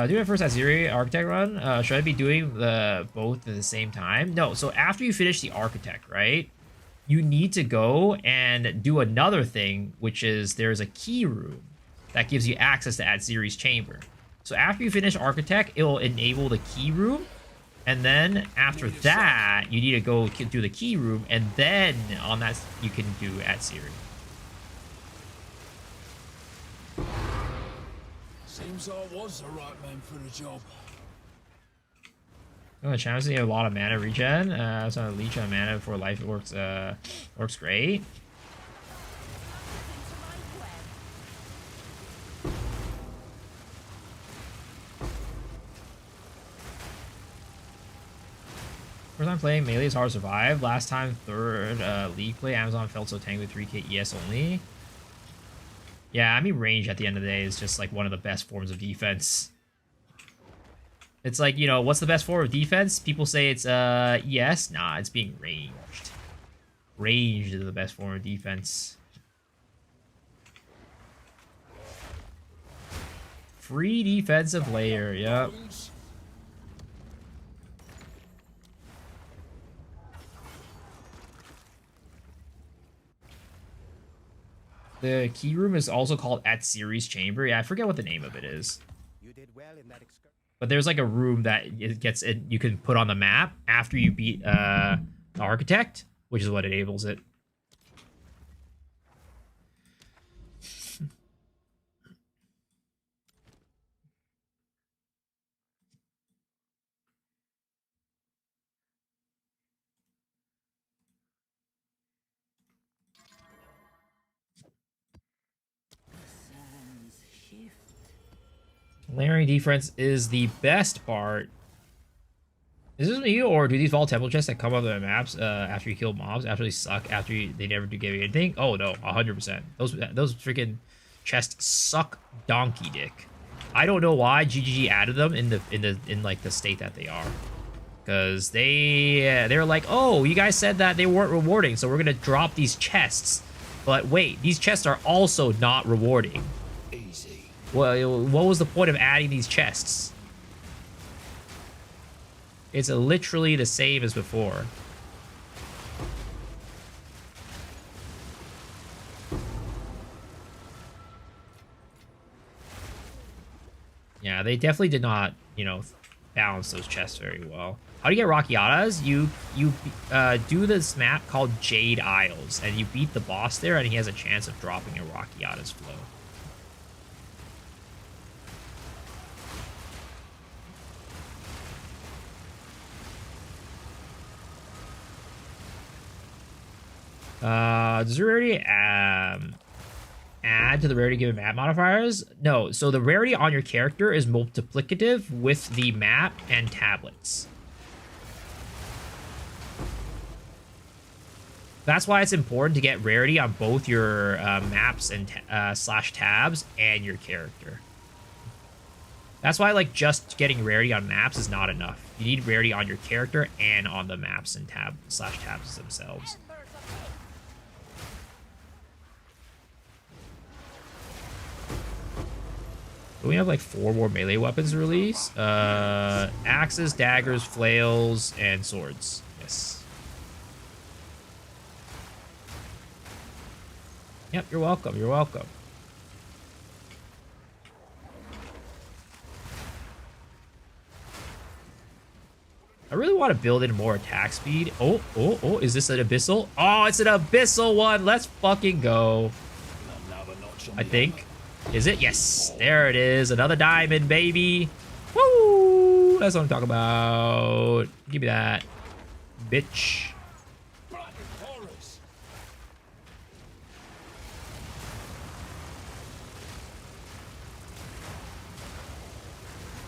Do my first Aziri Architect run. Should I be doing the both at the same time? No, so after you finish the Architect, right? You need to go and do another thing, which is there's a key room that gives you access to Aziri's chamber. So after you finish Architect, it'll enable the key room. And then after that, you need to go do the key room. And then on that, you can do Aziri. Seems I was the right man for the job. Oh, the champions need a lot of mana regen. So leech on mana before life works great. First time playing melee is hard to survive. Last time third league play, Amazon felt so tanky with 3k ES only. Yeah, I mean range at the end of the day is just like one of the best forms of defense. It's like, you know, what's the best form of defense? People say it's ES. Nah, it's being ranged. Ranged is the best form of defense. Free defensive layer, yep. The key room is also called Aziri's chamber. Yeah, I forget what the name of it is. You did well in that But there's like a room that it gets it you can put on the map after you beat the Architect, which is what enables it. Sands shift. Layering defense is the best part. Is this me, or do these vault temple chests that come up on the maps after you kill mobs actually suck after they never do give you anything? Oh no, 100%. Those freaking chests suck donkey dick. I don't know why GGG added them in like the state that they are, because they're like, oh, you guys said that they weren't rewarding, so we're gonna drop these chests. But wait, these chests are also not rewarding. Easy. Well, what was the point of adding these chests? It's literally the same as before. Yeah, they definitely did not, you know, balance those chests very well. How do you get Rockiatas? You do this map called Jade Isles, and you beat the boss there, and he has a chance of dropping a Rockiatas flow. Does Rarity add to the rarity given map modifiers? No, so the rarity on your character is multiplicative with the map and tablets. That's why it's important to get rarity on both your maps and slash tabs and your character. That's why like just getting rarity on maps is not enough. You need rarity on your character and on the maps and slash tabs themselves. We have like 4 more melee weapons to release. Axes, daggers, flails, and swords. Yes. Yep, you're welcome. You're welcome. I really want to build in more attack speed. Oh, is this an abyssal? Oh, it's an abyssal one. Let's fucking go. I think. Is it? Yes. There it is. Another diamond, baby. Woo! That's what I'm talking about. Give me that. Bitch.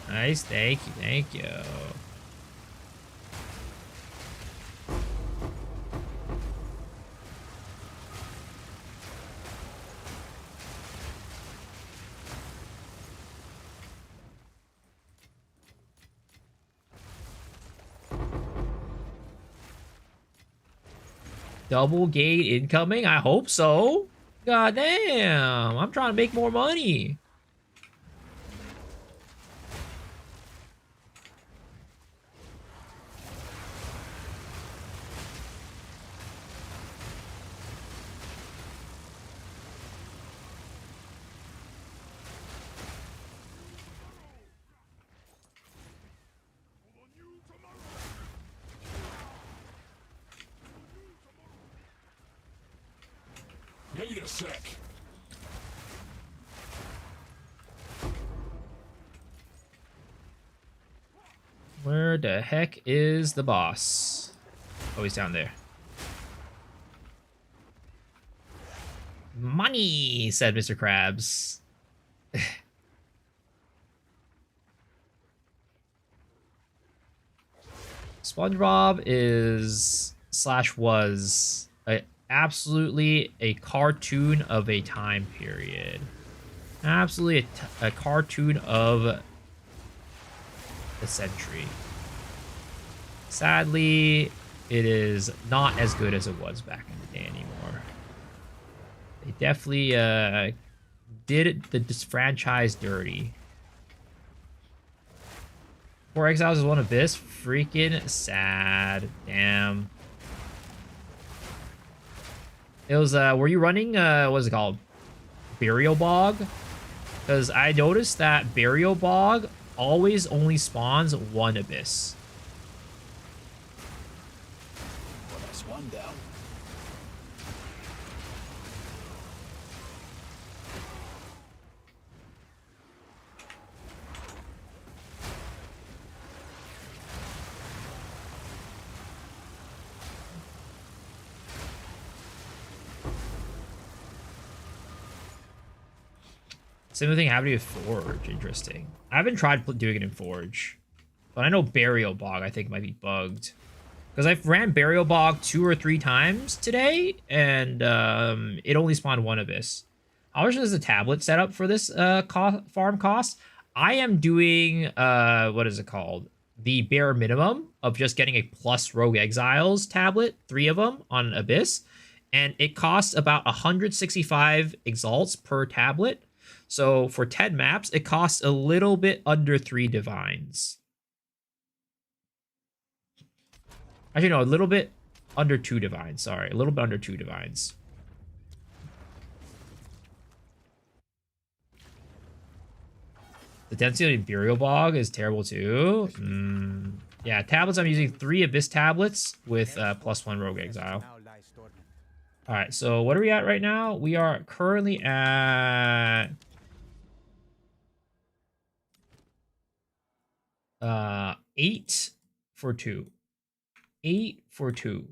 Nice. Thank you. Thank you. Double gate incoming? I hope so. God damn. I'm trying to make more money. Wait a sec. Where the heck is the boss? Oh, he's down there. Money, said Mr. Krabs. SpongeBob is / was absolutely a cartoon of a time period. Absolutely a cartoon of the century. Sadly, it is not as good as it was back in the day anymore. They definitely did this franchise dirty. 4 Exiles is one of this. Freaking sad. Damn. It was, were you running, what is it called? Burial Bog? Because I noticed that Burial Bog always only spawns 1 abyss. Well, that's one down. Same thing happening with Forge. Interesting. I haven't tried doing it in Forge. But I know Burial Bog, I think, might be bugged. Because I've ran Burial Bog 2 or 3 times today, and it only spawned 1 abyss. How much is the tablet setup for this farm cost? I am doing, what is it called? The bare minimum of just getting a plus Rogue Exiles tablet, 3 of them on Abyss. And it costs about 165 exalts per tablet. So for 10 maps, it costs a little bit under 3 divines. Actually, no, a little bit under 2 divines. Sorry, a little bit under 2 divines. The density of Burial Bog is terrible too. Yeah, tablets, I'm using 3 Abyss tablets with +1 Rogue Exile. All right, so what are we at right now? We are currently at 8 for 2. 8 for 2.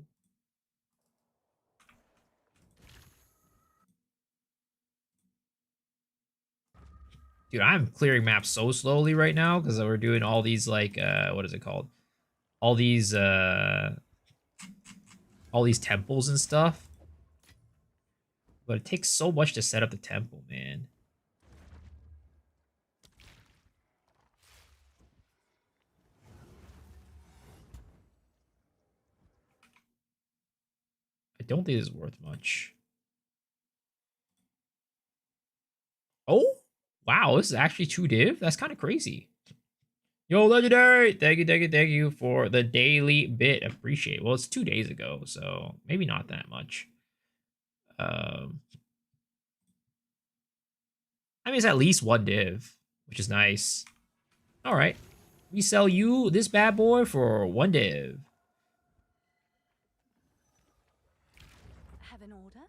Dude, I'm clearing maps so slowly right now because we're doing all these like what is it called? All these temples and stuff. But it takes so much to set up the temple, man. I don't think this is worth much. Oh, wow, this is actually 2 div? That's kind of crazy. Yo, legendary! Thank you for the daily bit. Appreciate it. Well, it's 2 days ago, so maybe not that much. I mean, it's at least 1 div, which is nice. All right. We sell you this bad boy for 1 div. Have an order?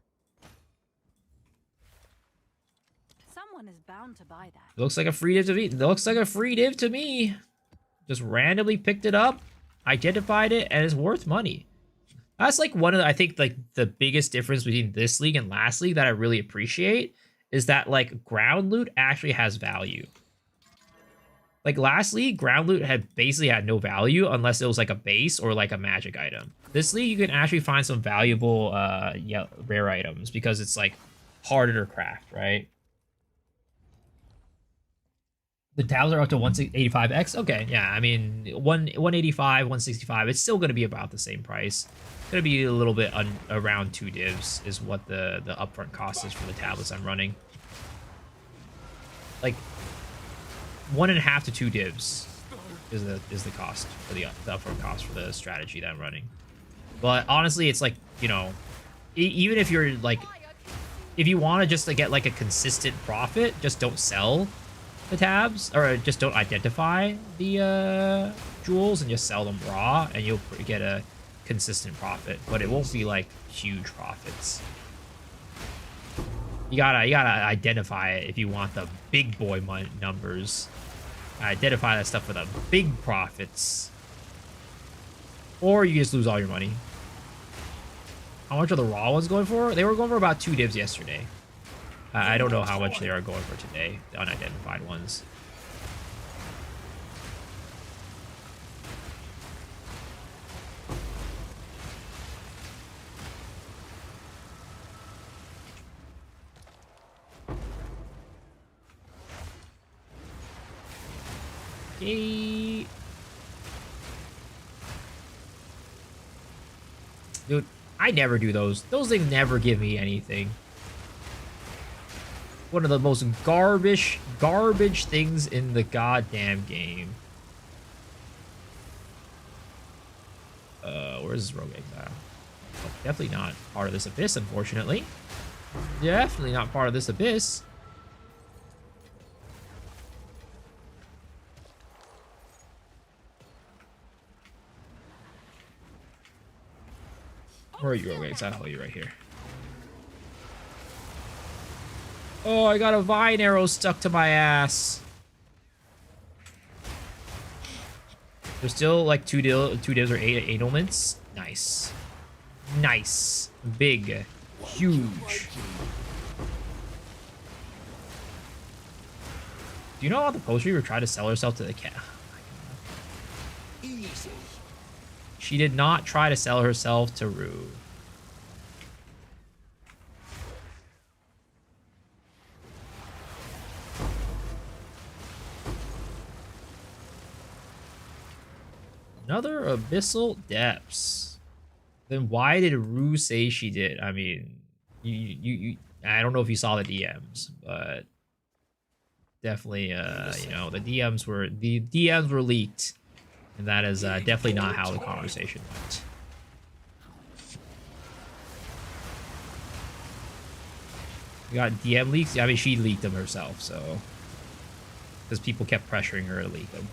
Someone is bound to buy that. Looks like a free div to me. Looks like a free div to me. Just randomly picked it up, identified it, and it's worth money. That's like one of the, I think like the biggest difference between this league and last league that I really appreciate is that like ground loot actually has value. Like last league, ground loot had basically had no value unless it was like a base or like a magic item. This league, you can actually find some valuable yeah, rare items because it's like harder to craft, right? The tabs are up to 185x. Okay, yeah, I mean 185, 165. It's still going to be about the same price. It's going to be a little bit around 2 divs is what the upfront cost is for the tablets I'm running. Like 1.5 to 2 divs is the cost for the upfront cost for the strategy that I'm running. But honestly, it's like, you know, even if you're like, if you want to just to get like a consistent profit, just don't sell the tabs, or just don't identify the jewels and just sell them raw, and you'll get a consistent profit. But it won't be like huge profits. You gotta identify it if you want the big boy numbers. Identify that stuff for the big profits, or you just lose all your money. How much are the raw ones going for? They were going for about 2 divs yesterday. I don't know how much they are going for today, the unidentified ones. Okay. Dude, I never do those. Those things never give me anything. One of the most garbage things in the goddamn game. Where's this rogue exile? Oh, definitely not part of this abyss, unfortunately. Definitely not part of this abyss. Where are you, rogue exile? I'll you right here. Oh, I got a vine arrow stuck to my ass. There's still like 2 divs or 8 ailments. Nice. Nice. Big. Huge. Do you know how the post reaver tried to sell herself to the cat? Easy. She did not try to sell herself to Rue. Another abyssal depths. Then why did Rue say she did? I mean, you I don't know if you saw the DMs, but definitely you know, the DMs were leaked, and that is definitely not how the conversation went. We got DM leaks. I mean, she leaked them herself, so because people kept pressuring her to leak them.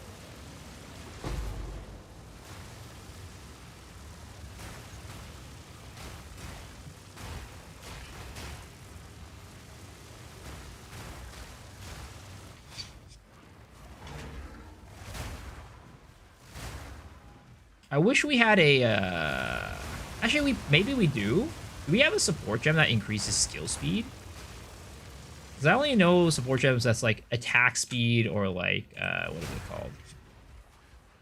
I wish we had a, actually, maybe we do. Do we have a support gem that increases skill speed? Because I only know support gems that's like attack speed or like, what is it called?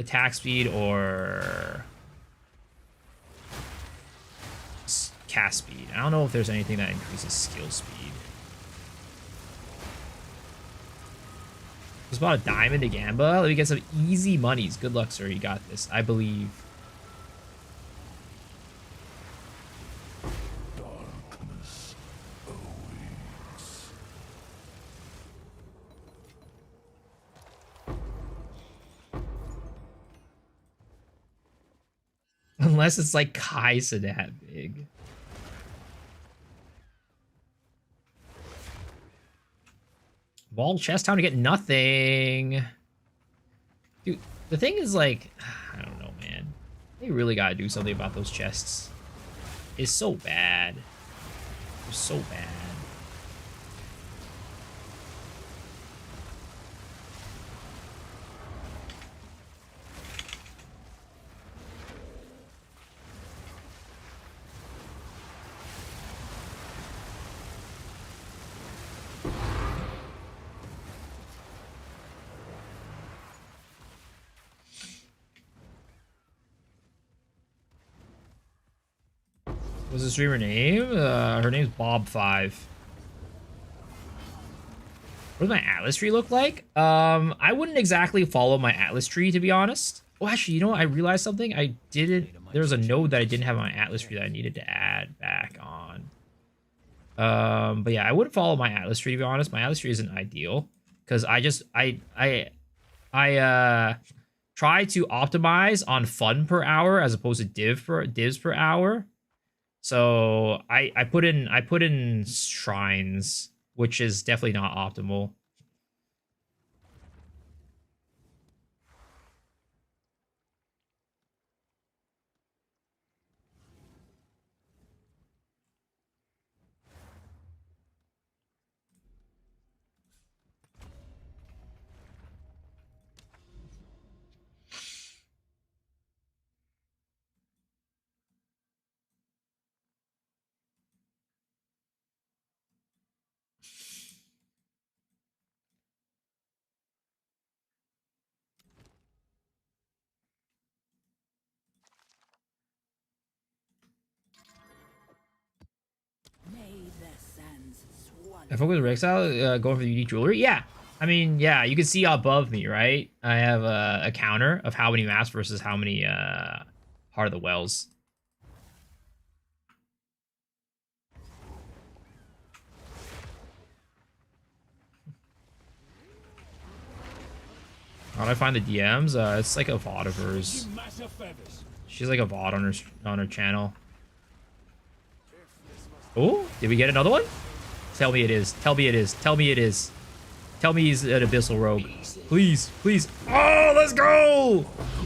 Attack speed or cast speed. I don't know if there's anything that increases skill speed. Just bought a diamond to Gamba. Let me get some easy monies. Good luck, sir. You got this. I believe. Darkness awaits. Unless it's like Kaisa that big. Wall chest town to get nothing. Dude, the thing is like, I don't know, man. They really gotta do something about those chests. It's so bad. They're so bad. What's the streamer name? Her name's Bob5. What does my Atlas tree look like? I wouldn't exactly follow my Atlas tree, to be honest. Oh, actually, you know what? I realized something. I didn't. There was a node that I didn't have on my Atlas tree that I needed to add back on. But yeah, I wouldn't follow my Atlas tree, to be honest. My Atlas tree isn't ideal because I try to optimize on fun per hour as opposed to divs per hour. So I put in shrines, which is definitely not optimal. May the sands swallow. I focus on exile, going for the unique jewelry. Yeah, I mean, yeah, you can see above me, right? I have a counter of how many maps versus how many Heart of the Wells. How do I find the DMs? It's like a VOD of hers. She's like a VOD on her channel. Oh, did we get another one? Tell me it is. Tell me it is. Tell me it is. Tell me he's an Abyssal Rogue. Please, please. Oh, let's go!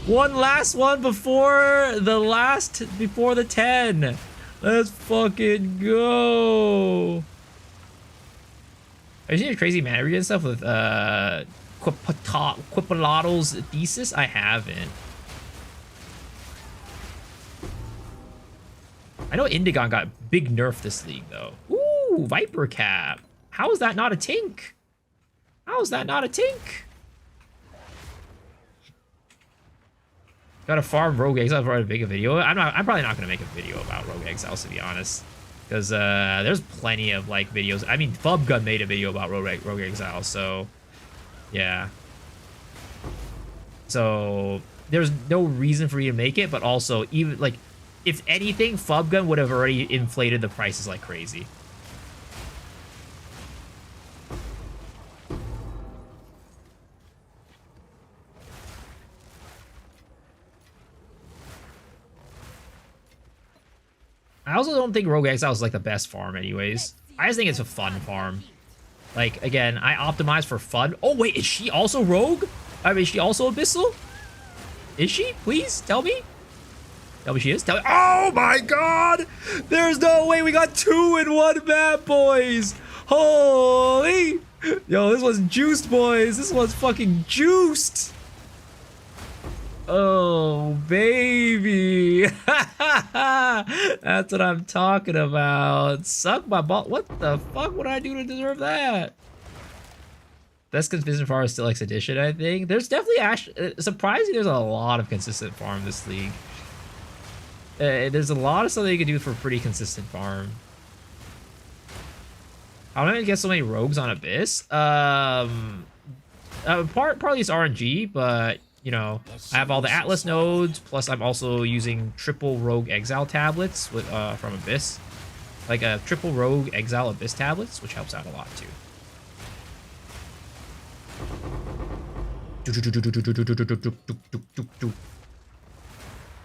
One last one before the 10. Let's fucking go. Have you seen a crazy mana read and stuff with Quipolado's Thesis? I haven't. I know Indigon got big nerf this league, though. Ooh, Viper Cap. How is that not a tink? How is that not a tink? Gotta farm Rogue Exiles before I make a video. I'm probably not gonna make a video about Rogue Exiles, to be honest. Because there's plenty of like videos. I mean, Fubgun made a video about Rogue Exiles, so yeah. So there's no reason for me to make it, but also even like, if anything, Fubgun would have already inflated the prices like crazy. I also don't think Rogue Exile is like the best farm anyways. I just think it's a fun farm. Like, again, I optimize for fun. Oh, wait, is she also Rogue? I mean, is she also Abyssal? Is she? Please, tell me. Tell me she is. Tell me. Oh, my God! There's no way we got 2 in 1 map, boys! Holy! Yo, this one's juiced, boys. This one's fucking juiced. Oh, baby. That's what I'm talking about. Suck my ball. What the fuck would I do to deserve that? Best consistent farm is still X Edition, I think. There's definitely surprising. There's a lot of consistent farm in this league. There's a lot of stuff that you can do for pretty consistent farm. How did I get so many rogues on Abyss? Partly it's RNG, but you know, I have all the Atlas nodes, plus I'm also using triple rogue exile tablets with from Abyss. Like a triple rogue exile Abyss tablets, which helps out a lot too.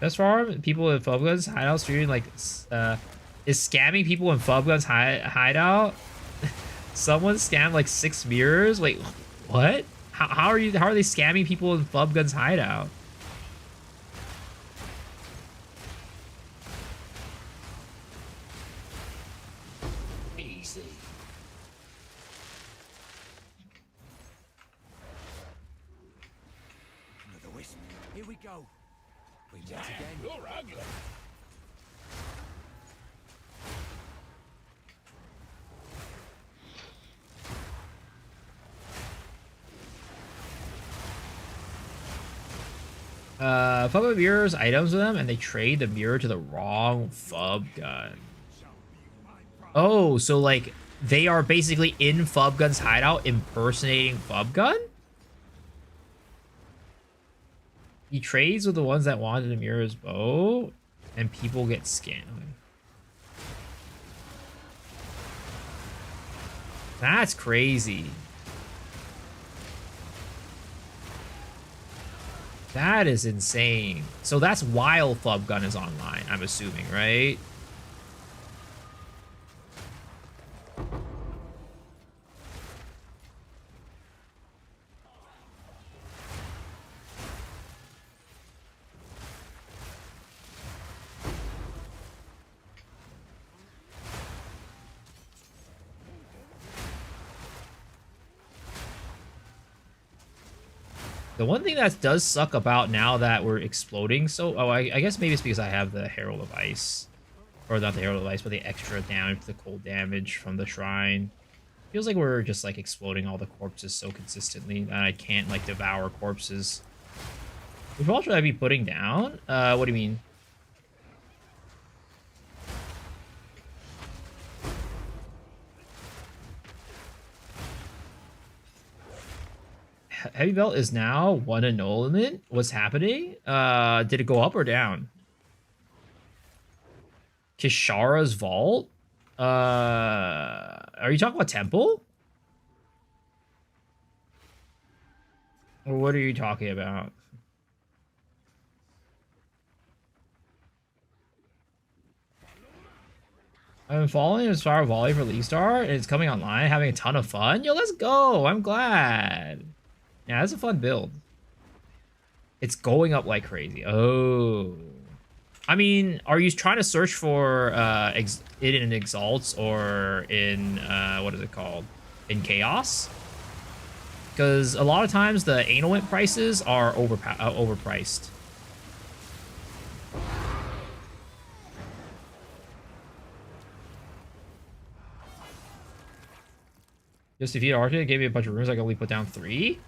Best farm, people in Fub Guns hideout streaming like is scamming people in Fub Guns hideout. Someone scammed like 6 mirrors. Wait, what? How are they scamming people in Fub Guns hideout? Easy. Another wisp. Here we go. We meet again. You're ugly. Fub mirrors items with them, and they trade the mirror to the wrong Fub gun. Oh, so like they are basically in Fub Gun's hideout impersonating Fub Gun? He trades with the ones that wanted to mirror his bow, and people get scammed. That's crazy. That is insane. So that's while Fub Gun is online, I'm assuming, right? The one thing that does suck about now that we're exploding, I guess maybe it's because I have the Herald of Ice. Or not the Herald of Ice, but the extra damage, the cold damage from the Shrine. Feels like we're just like exploding all the corpses so consistently that I can't like devour corpses. Which wall should I be putting down? What do you mean? Heavy Belt is now 1 annulment. What's happening? Did it go up or down? Kishara's Vault? Are you talking about Temple? Or what are you talking about? I've been following Aspire Volley for League Star, and it's coming online, having a ton of fun. Yo, let's go! I'm glad. Yeah, that's a fun build. It's going up like crazy. Oh. I mean, are you trying to search for it in Exalts or in, what is it called? In Chaos? Because a lot of times the annulment prices are overpriced. Just defeat Arctic, gave me a bunch of runes. I can only put down 3.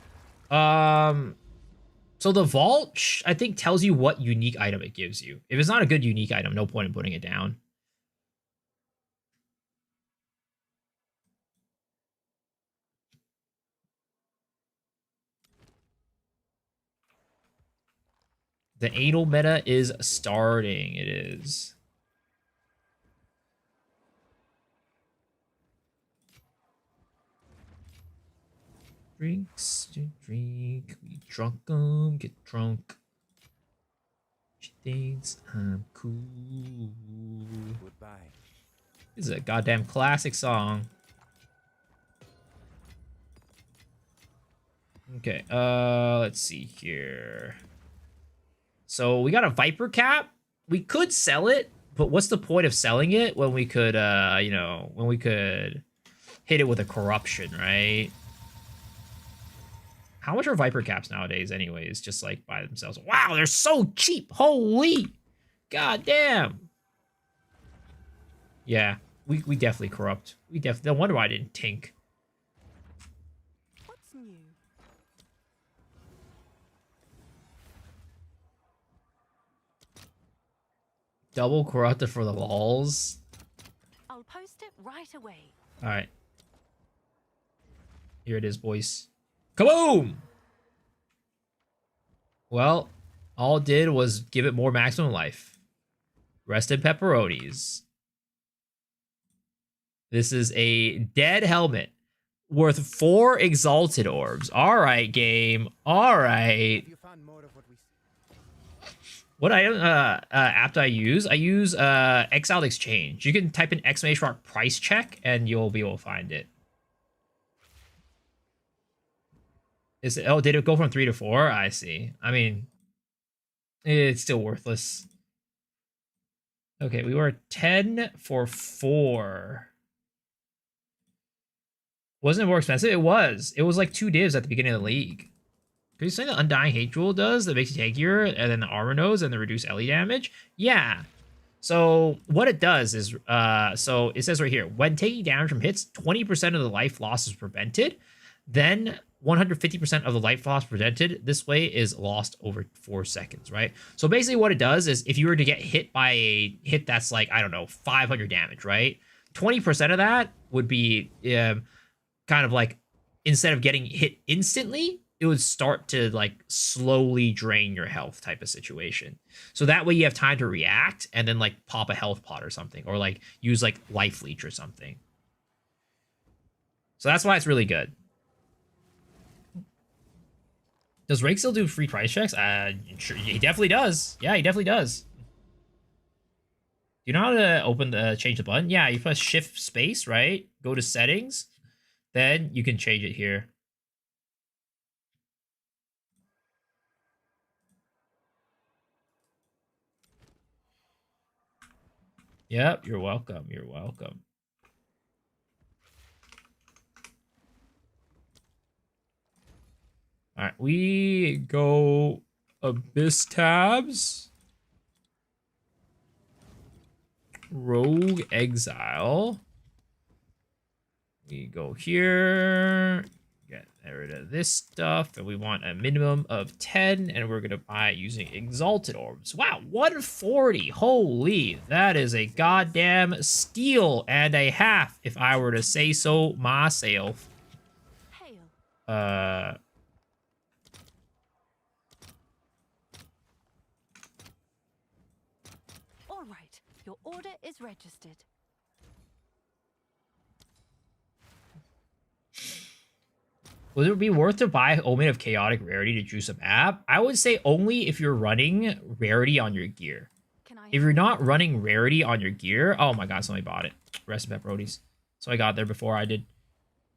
So the vault, I think, tells you what unique item it gives you. If it's not a good unique item, no point in putting it down. The anal meta is starting. It is. Drinks to drink, we drunk 'em, get drunk. She thinks I'm cool. Goodbye. This is a goddamn classic song. Okay, let's see here. So we got a Viper cap. We could sell it, but what's the point of selling it when we could, you know, when we could hit it with a corruption, right? How much are Viper caps nowadays anyways? Just like by themselves. Wow, they're so cheap. Holy. God damn. Yeah, we definitely corrupt. We definitely, no wonder why I didn't tink. What's new? Double corrupted for the lols. I'll post it right away. All right. Here it is, boys. Kaboom! Well, all it did was give it more maximum life. Rest in pepperonis. This is a dead helmet worth 4 exalted orbs. All right, game. All right. Have you found more of what we What app do I use? I use Exile Exchange. You can type in exclamation mark price check and you'll be able to find it. Is it, oh, did it go from 3 to 4? I see. I mean, it's still worthless. Okay, we were 10 for 4. Wasn't it more expensive? It was. It was like 2 divs at the beginning of the league. Are you saying the Undying Hate Jewel does that makes you tankier, and then the armor nodes and the reduced LE damage? Yeah. So what it does is, so it says right here, when taking damage from hits, 20% of the life loss is prevented. Then 150% of the life loss prevented this way is lost over 4 seconds, right? So basically what it does is if you were to get hit by a hit that's like, I don't know, 500 damage, right? 20% of that would be kind of like, instead of getting hit instantly, it would start to like slowly drain your health type of situation. So that way you have time to react and then like pop a health pot or something, or like use like life leech or something. So that's why it's really good. Does Rake still do free price checks? Sure, he definitely does. Yeah, he definitely does. Do you know how to open the change the button? Yeah, you press shift space, right? Go to settings. Then you can change it here. Yep, you're welcome. You're welcome. All right, we go Abyss tabs. Rogue Exile. We go here. Get rid of this stuff, and we want a minimum of 10, and we're gonna buy it using Exalted Orbs. Wow, 140! Holy, that is a goddamn steal and a half, if I were to say so myself. Hail. All right, your order is registered. Would it be worth to buy Omen of Chaotic Rarity to juice a map? I would say only if you're running Rarity on your gear. If you're not running Rarity on your gear, oh my god, somebody bought it. Rest in pepperonis. So I got there before I did.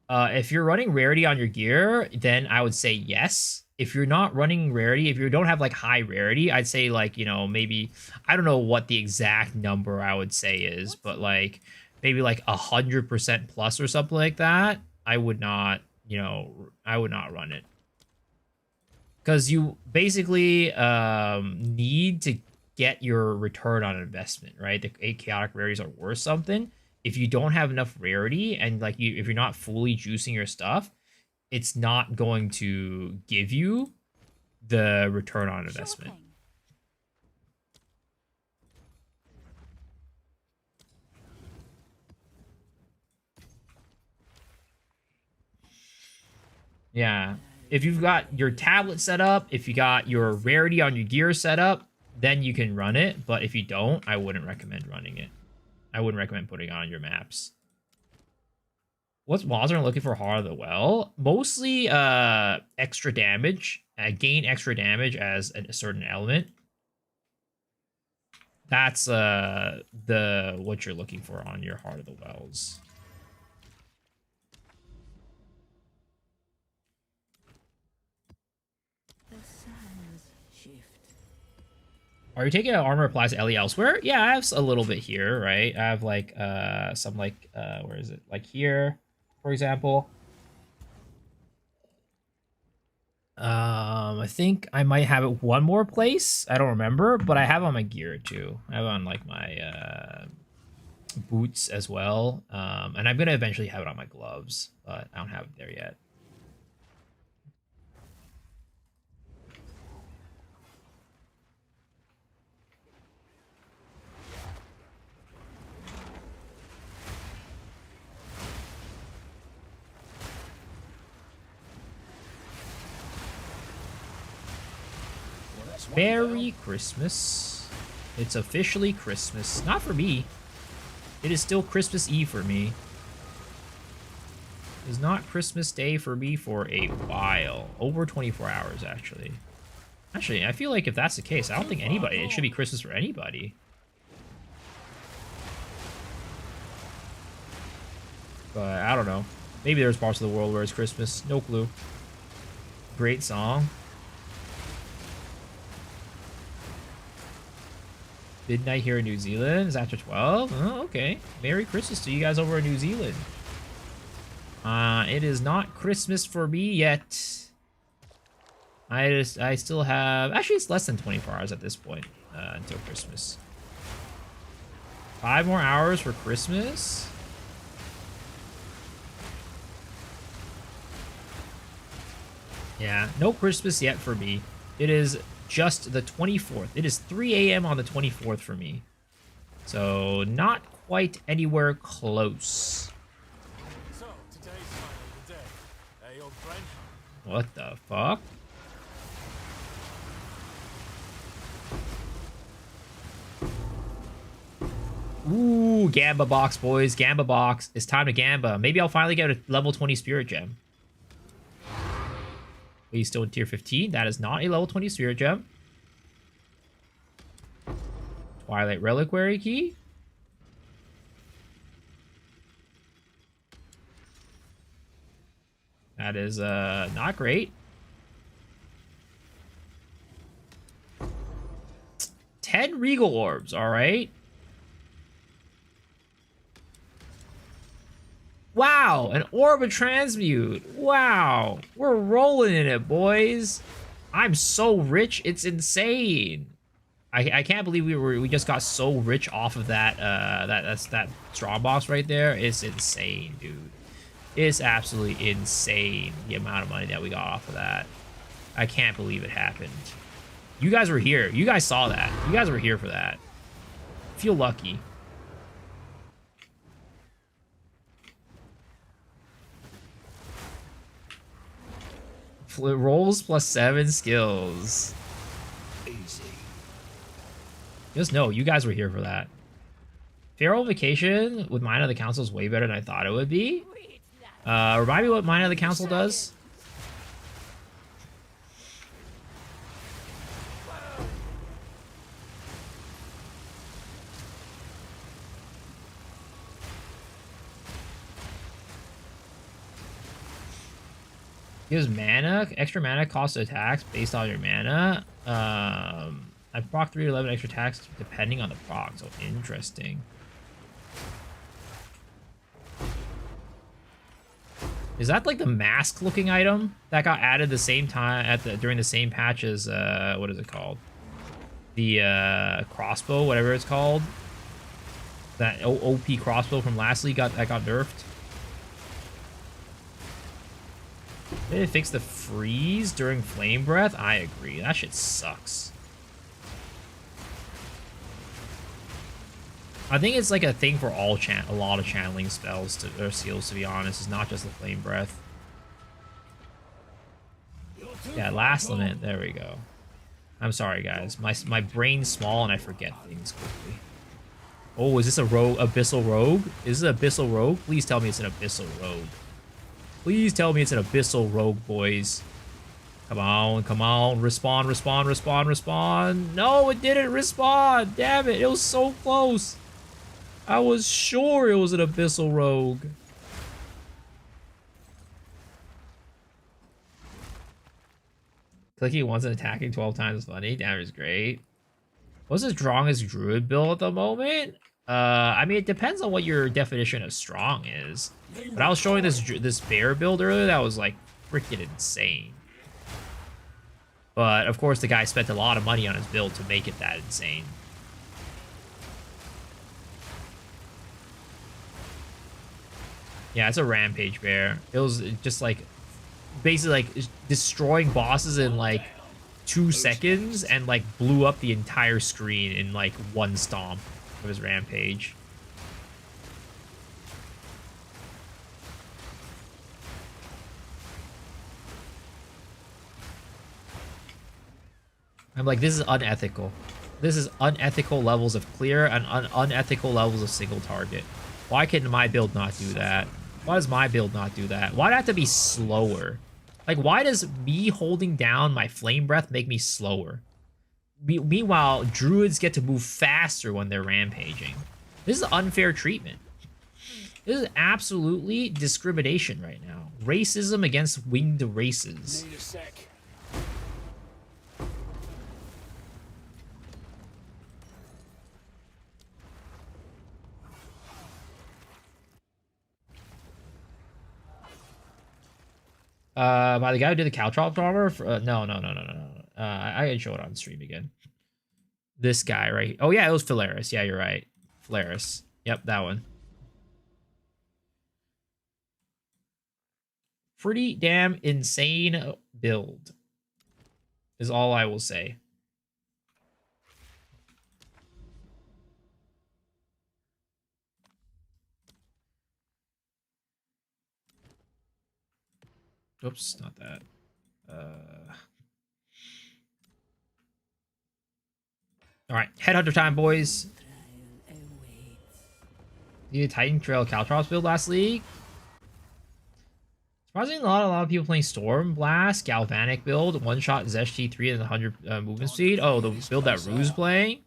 If you're running Rarity on your gear, then I would say yes. If you're not running Rarity, if you don't have like high Rarity, I'd say like, you know, maybe, I don't know what the exact number I would say is, but like maybe like 100% plus or something like that. I would not, you know, I would not run it. Because you basically need to get your return on investment, right? The 8 chaotic rarities are worth something. If you don't have enough rarity and like if you're not fully juicing your stuff, it's not going to give you the return on investment. Sure. Yeah. If you've got your tablet set up, if you got your rarity on your gear set up, then you can run it. But if you don't, I wouldn't recommend running it. I wouldn't recommend putting it on your maps. What's mobs are looking for Heart of the Well? Mostly extra damage. Gain extra damage as a certain element. That's what you're looking for on your Heart of the Wells. The sands shift. Are you taking an armor applies LE elsewhere? Yeah, I have a little bit here, right? I have like some like where is it? Like here, for example. I think I might have it one more place. I don't remember, but I have on my gear too. I have on like my boots as well. And I'm gonna eventually have it on my gloves, but I don't have it there yet. Merry Christmas. It's officially Christmas. Not for me. It is still Christmas Eve for me. It is not Christmas Day for me for a while. Over 24 hours, actually. Actually, I feel like if that's the case, I don't think anybody... It should be Christmas for anybody. But I don't know. Maybe there's parts of the world where it's Christmas. No clue. Great song. Midnight here in New Zealand is after 12. Oh, okay. Merry Christmas to you guys over in New Zealand. It is not Christmas for me yet. I still have... Actually, it's less than 24 hours at this point until Christmas. 5 more hours for Christmas. Yeah, no Christmas yet for me. It is just the 24th. It is 3 a.m. on the 24th for me. So, not quite anywhere close. So, today's finally the day. Hey, old friend. What the fuck? Ooh, Gamba box, boys. Gamba box. It's time to Gamba. Maybe I'll finally get a level 20 Spirit Gem. He's still in tier 15. That is not a level 20 Spirit Gem. Twilight Reliquary Key. That is not great. 10 Regal Orbs, alright. Wow, an Orb of Transmute. Wow, we're rolling in it, boys. I'm so rich, it's insane. I can't believe we just got so rich off of that that strong box right there. It's insane, dude. It's absolutely insane the amount of money that we got off of that. I can't believe it happened. You guys were here. You guys saw that. You guys were here for that. Feel lucky. Rolls plus 7 skills. Easy. Just know, you guys were here for that. Feral Vacation with Mine of the Council is way better than I thought it would be. Remind me what Mine of the Council does? Gives mana, extra mana cost attacks based on your mana. I proc 3 to 11 extra attacks depending on the proc, so interesting. Is that like the mask looking item that got added the same time during the same patch as what is it called? The crossbow, whatever it's called. That OP crossbow from last league that got nerfed. Did it fix the freeze during flame breath? I agree. That shit sucks. I think it's like a thing for a lot of channeling spells or seals, to be honest. It's not just the flame breath. Yeah, last limit. There we go. I'm sorry, guys. My brain's small and I forget things quickly. Oh, is this a rogue? Abyssal rogue? Is it an abyssal rogue? Please tell me it's an abyssal rogue. Please tell me it's an abyssal rogue, boys. Come on, come on. Respawn, respawn, respawn, respawn. No, it didn't respawn. Damn it. It was so close. I was sure it was an abyssal rogue. Clicking once and attacking 12 times is funny. Damage is great. What's the strongest druid build at the moment? I mean, it depends on what your definition of strong is. But I was showing this bear build earlier that was like freaking insane. But of course, the guy spent a lot of money on his build to make it that insane. Yeah, it's a rampage bear. It was just like basically like destroying bosses in like 2 seconds and like blew up the entire screen in like one stomp of his rampage. I'm like, this is unethical. This is unethical levels of clear and unethical levels of single target. Why can my build not do that? Why does my build not do that? Why do I have to be slower? Like, why does me holding down my flame breath make me slower? Meanwhile, druids get to move faster when they're rampaging. This is unfair treatment. This is absolutely discrimination right now. Racism against winged races. Need a sec. By the guy who did the Caltrops armor? No. I can show it on stream again. This guy, right? Oh, yeah, it was Philaris. Yeah, you're right. Philaris. Yep, that one. Pretty damn insane build is all I will say. Oops, not that. All right, headhunter time, boys. You Titan Trail Caltrops build last league. Surprisingly, a lot of people playing Storm Blast, Galvanic build, one shot Zesh T3 and 100 movement speed. Oh, the build that Rue's playing.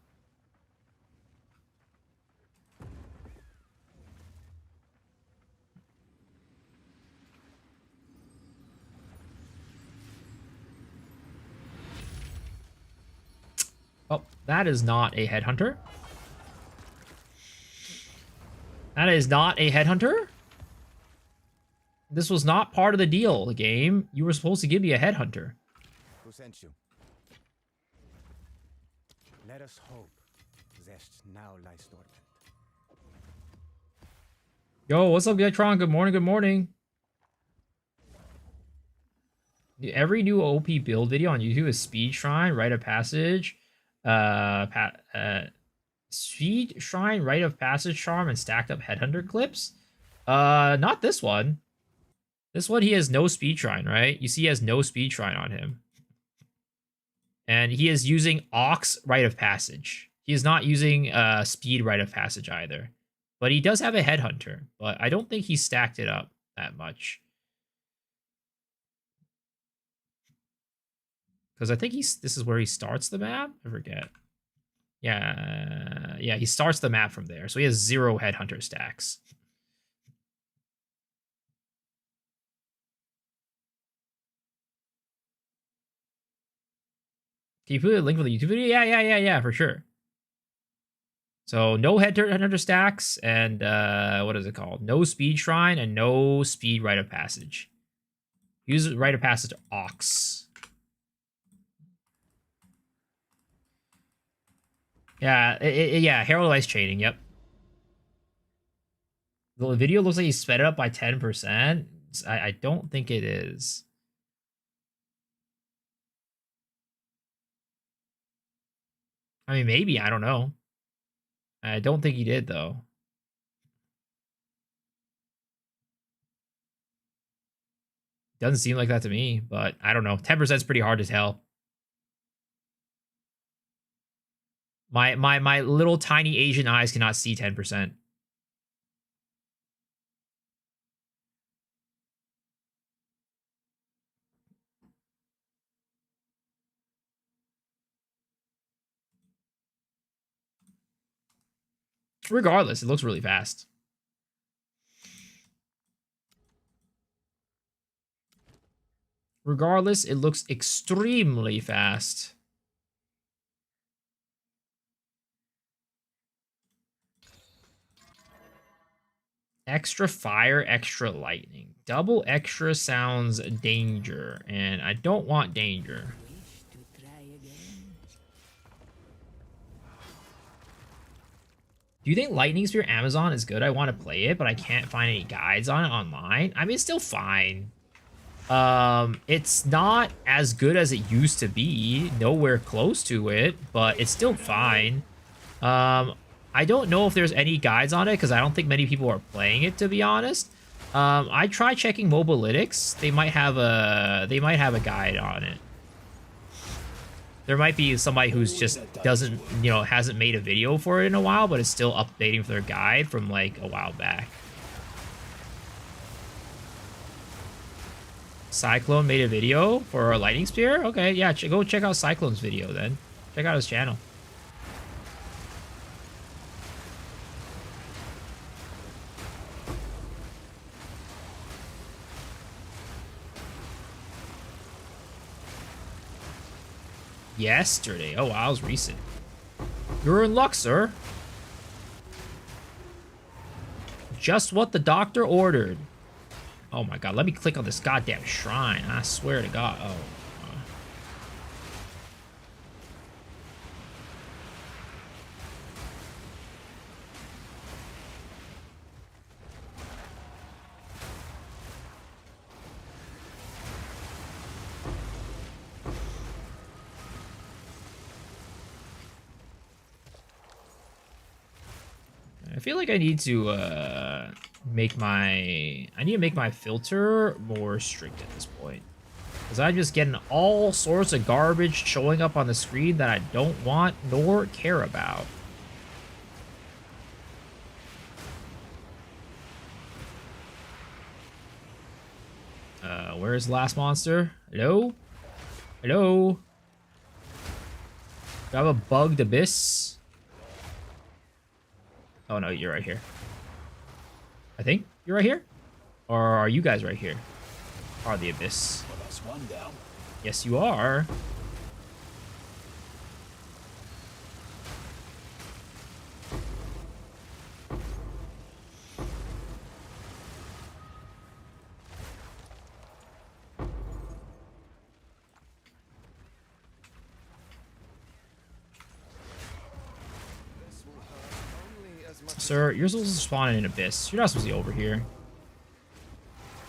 Oh, that is not a headhunter. That is not a headhunter. This was not part of the deal, the game. You were supposed to give me a headhunter. Who sent you? Let us hope Zest now lies dormant. Yo, what's up, Gatron? Good morning, good morning. Every new OP build video on YouTube is Speed Shrine, Rite of Passage, Speed Shrine, Rite of Passage Charm, and stacked up Headhunter clips. Not this one. This one, he has no Speed Shrine, right? You see he has no Speed Shrine on him. And he is using Ox Rite of Passage. He is not using Speed Rite of Passage either. But he does have a Headhunter. But I don't think he stacked it up that much. Because I think this is where he starts the map? I forget. Yeah, he starts the map from there. So he has 0 Headhunter stacks. Can you put a link for the YouTube video? Yeah, for sure. So no Headhunter stacks and what is it called? No Speed Shrine and no Speed Rite of Passage. Use Rite of Passage Ox. Yeah, Herald Ice Chaining, yep. The video looks like he sped it up by 10%. I don't think it is. I mean, maybe, I don't know. I don't think he did, though. Doesn't seem like that to me, but I don't know. 10% is pretty hard to tell. My little tiny Asian eyes cannot see 10%. Regardless, it looks really fast. Regardless, it looks extremely fast. Extra fire, extra lightning. Double extra sounds danger, and I don't want danger. Wish to Do you think Lightning Spear Amazon is good? I want to play it, but I can't find any guides on it online. I mean, it's still fine. It's not as good as it used to be. Nowhere close to it, but it's still fine. I don't know if there's any guides on it because I don't think many people are playing it, to be honest. I try checking Mobalytics. They might have a guide on it. There might be somebody who's just doesn't, you know, hasn't made a video for it in a while, but is still updating for their guide from like a while back. Cyclone made a video for a Lightning Spear? Okay, yeah, go check out Cyclone's video then. Check out his channel. Yesterday. Oh, wow, it was recent. You're in luck, sir. Just what the doctor ordered. Oh my god, let me click on this goddamn shrine. I swear to god. Oh. I feel like I need to make my filter more strict at this point. Because I'm just getting all sorts of garbage showing up on the screen that I don't want nor care about. Where's the last monster? Hello? Hello? Do I have a bugged abyss? Oh no, you're right here. I think you're right here? Or are you guys right here? Are the abyss? Well, that's one down. Yes, you are. Sir, you're supposed to spawn in an abyss. You're not supposed to be over here.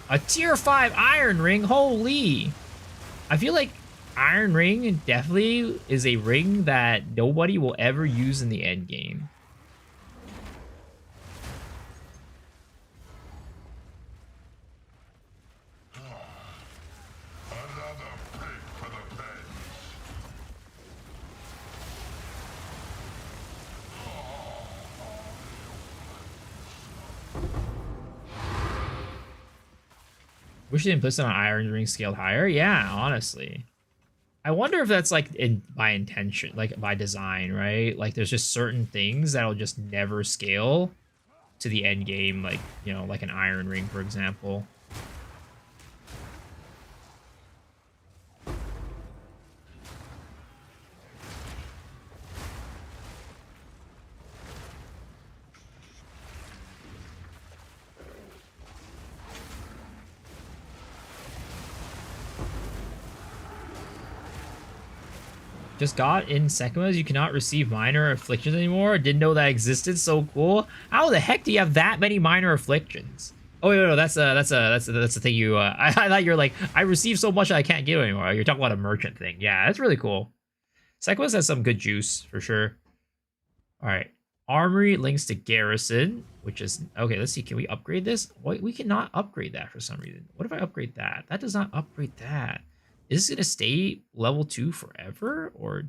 A tier 5 iron ring? Holy! I feel like iron ring definitely is a ring that nobody will ever use in the end game. Wish they didn't put it on iron ring scaled higher. Yeah, honestly. I wonder if that's like by intention, like by design, right? Like there's just certain things that'll just never scale to the end game, like, you know, like an iron ring, for example. Just got in Sekimas, you cannot receive minor afflictions anymore. Didn't know that existed. So cool. How the heck do you have that many minor afflictions? Oh no, that's the thing you. I thought you're like, I receive so much that I can't give anymore. You're talking about a merchant thing. Yeah, that's really cool. Sekimas has some good juice for sure. All right, armory links to garrison, which is okay. Let's see. Can we upgrade this? Wait, we cannot upgrade that for some reason. What if I upgrade that? That does not upgrade that. Is this gonna stay level 2 forever, or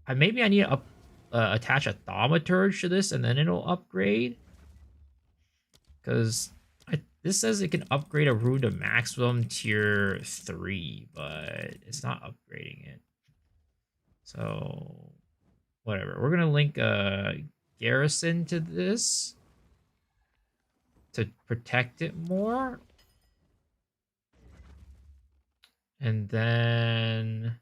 maybe I need to attach a thaumaturge to this and then it'll upgrade? Because this says it can upgrade a rune to maximum tier 3, but it's not upgrading it. So whatever. We're gonna link a garrison to this to protect it more. And then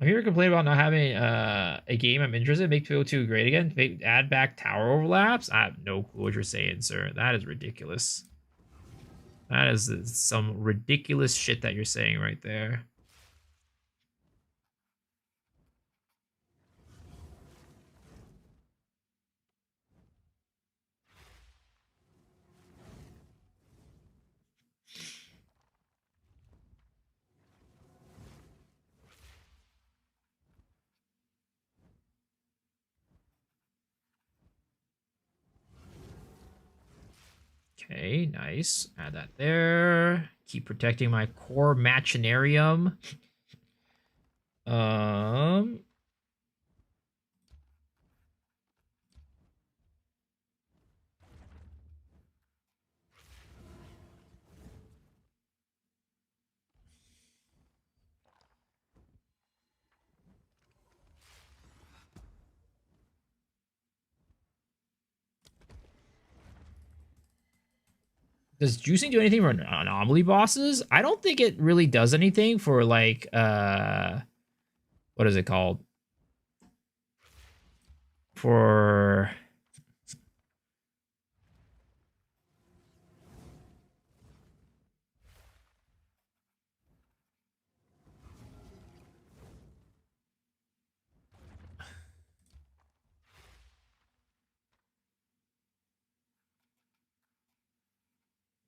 I'm here to complain about not having a game I'm interested in. Make people too great again. Add back tower overlaps. I have no clue what you're saying, sir. That is ridiculous. That is some ridiculous shit that you're saying right there. Okay, nice. Add that there. Keep protecting my core machinarium. Does juicing do anything for anomaly bosses? I don't think it really does anything for like what is it called? For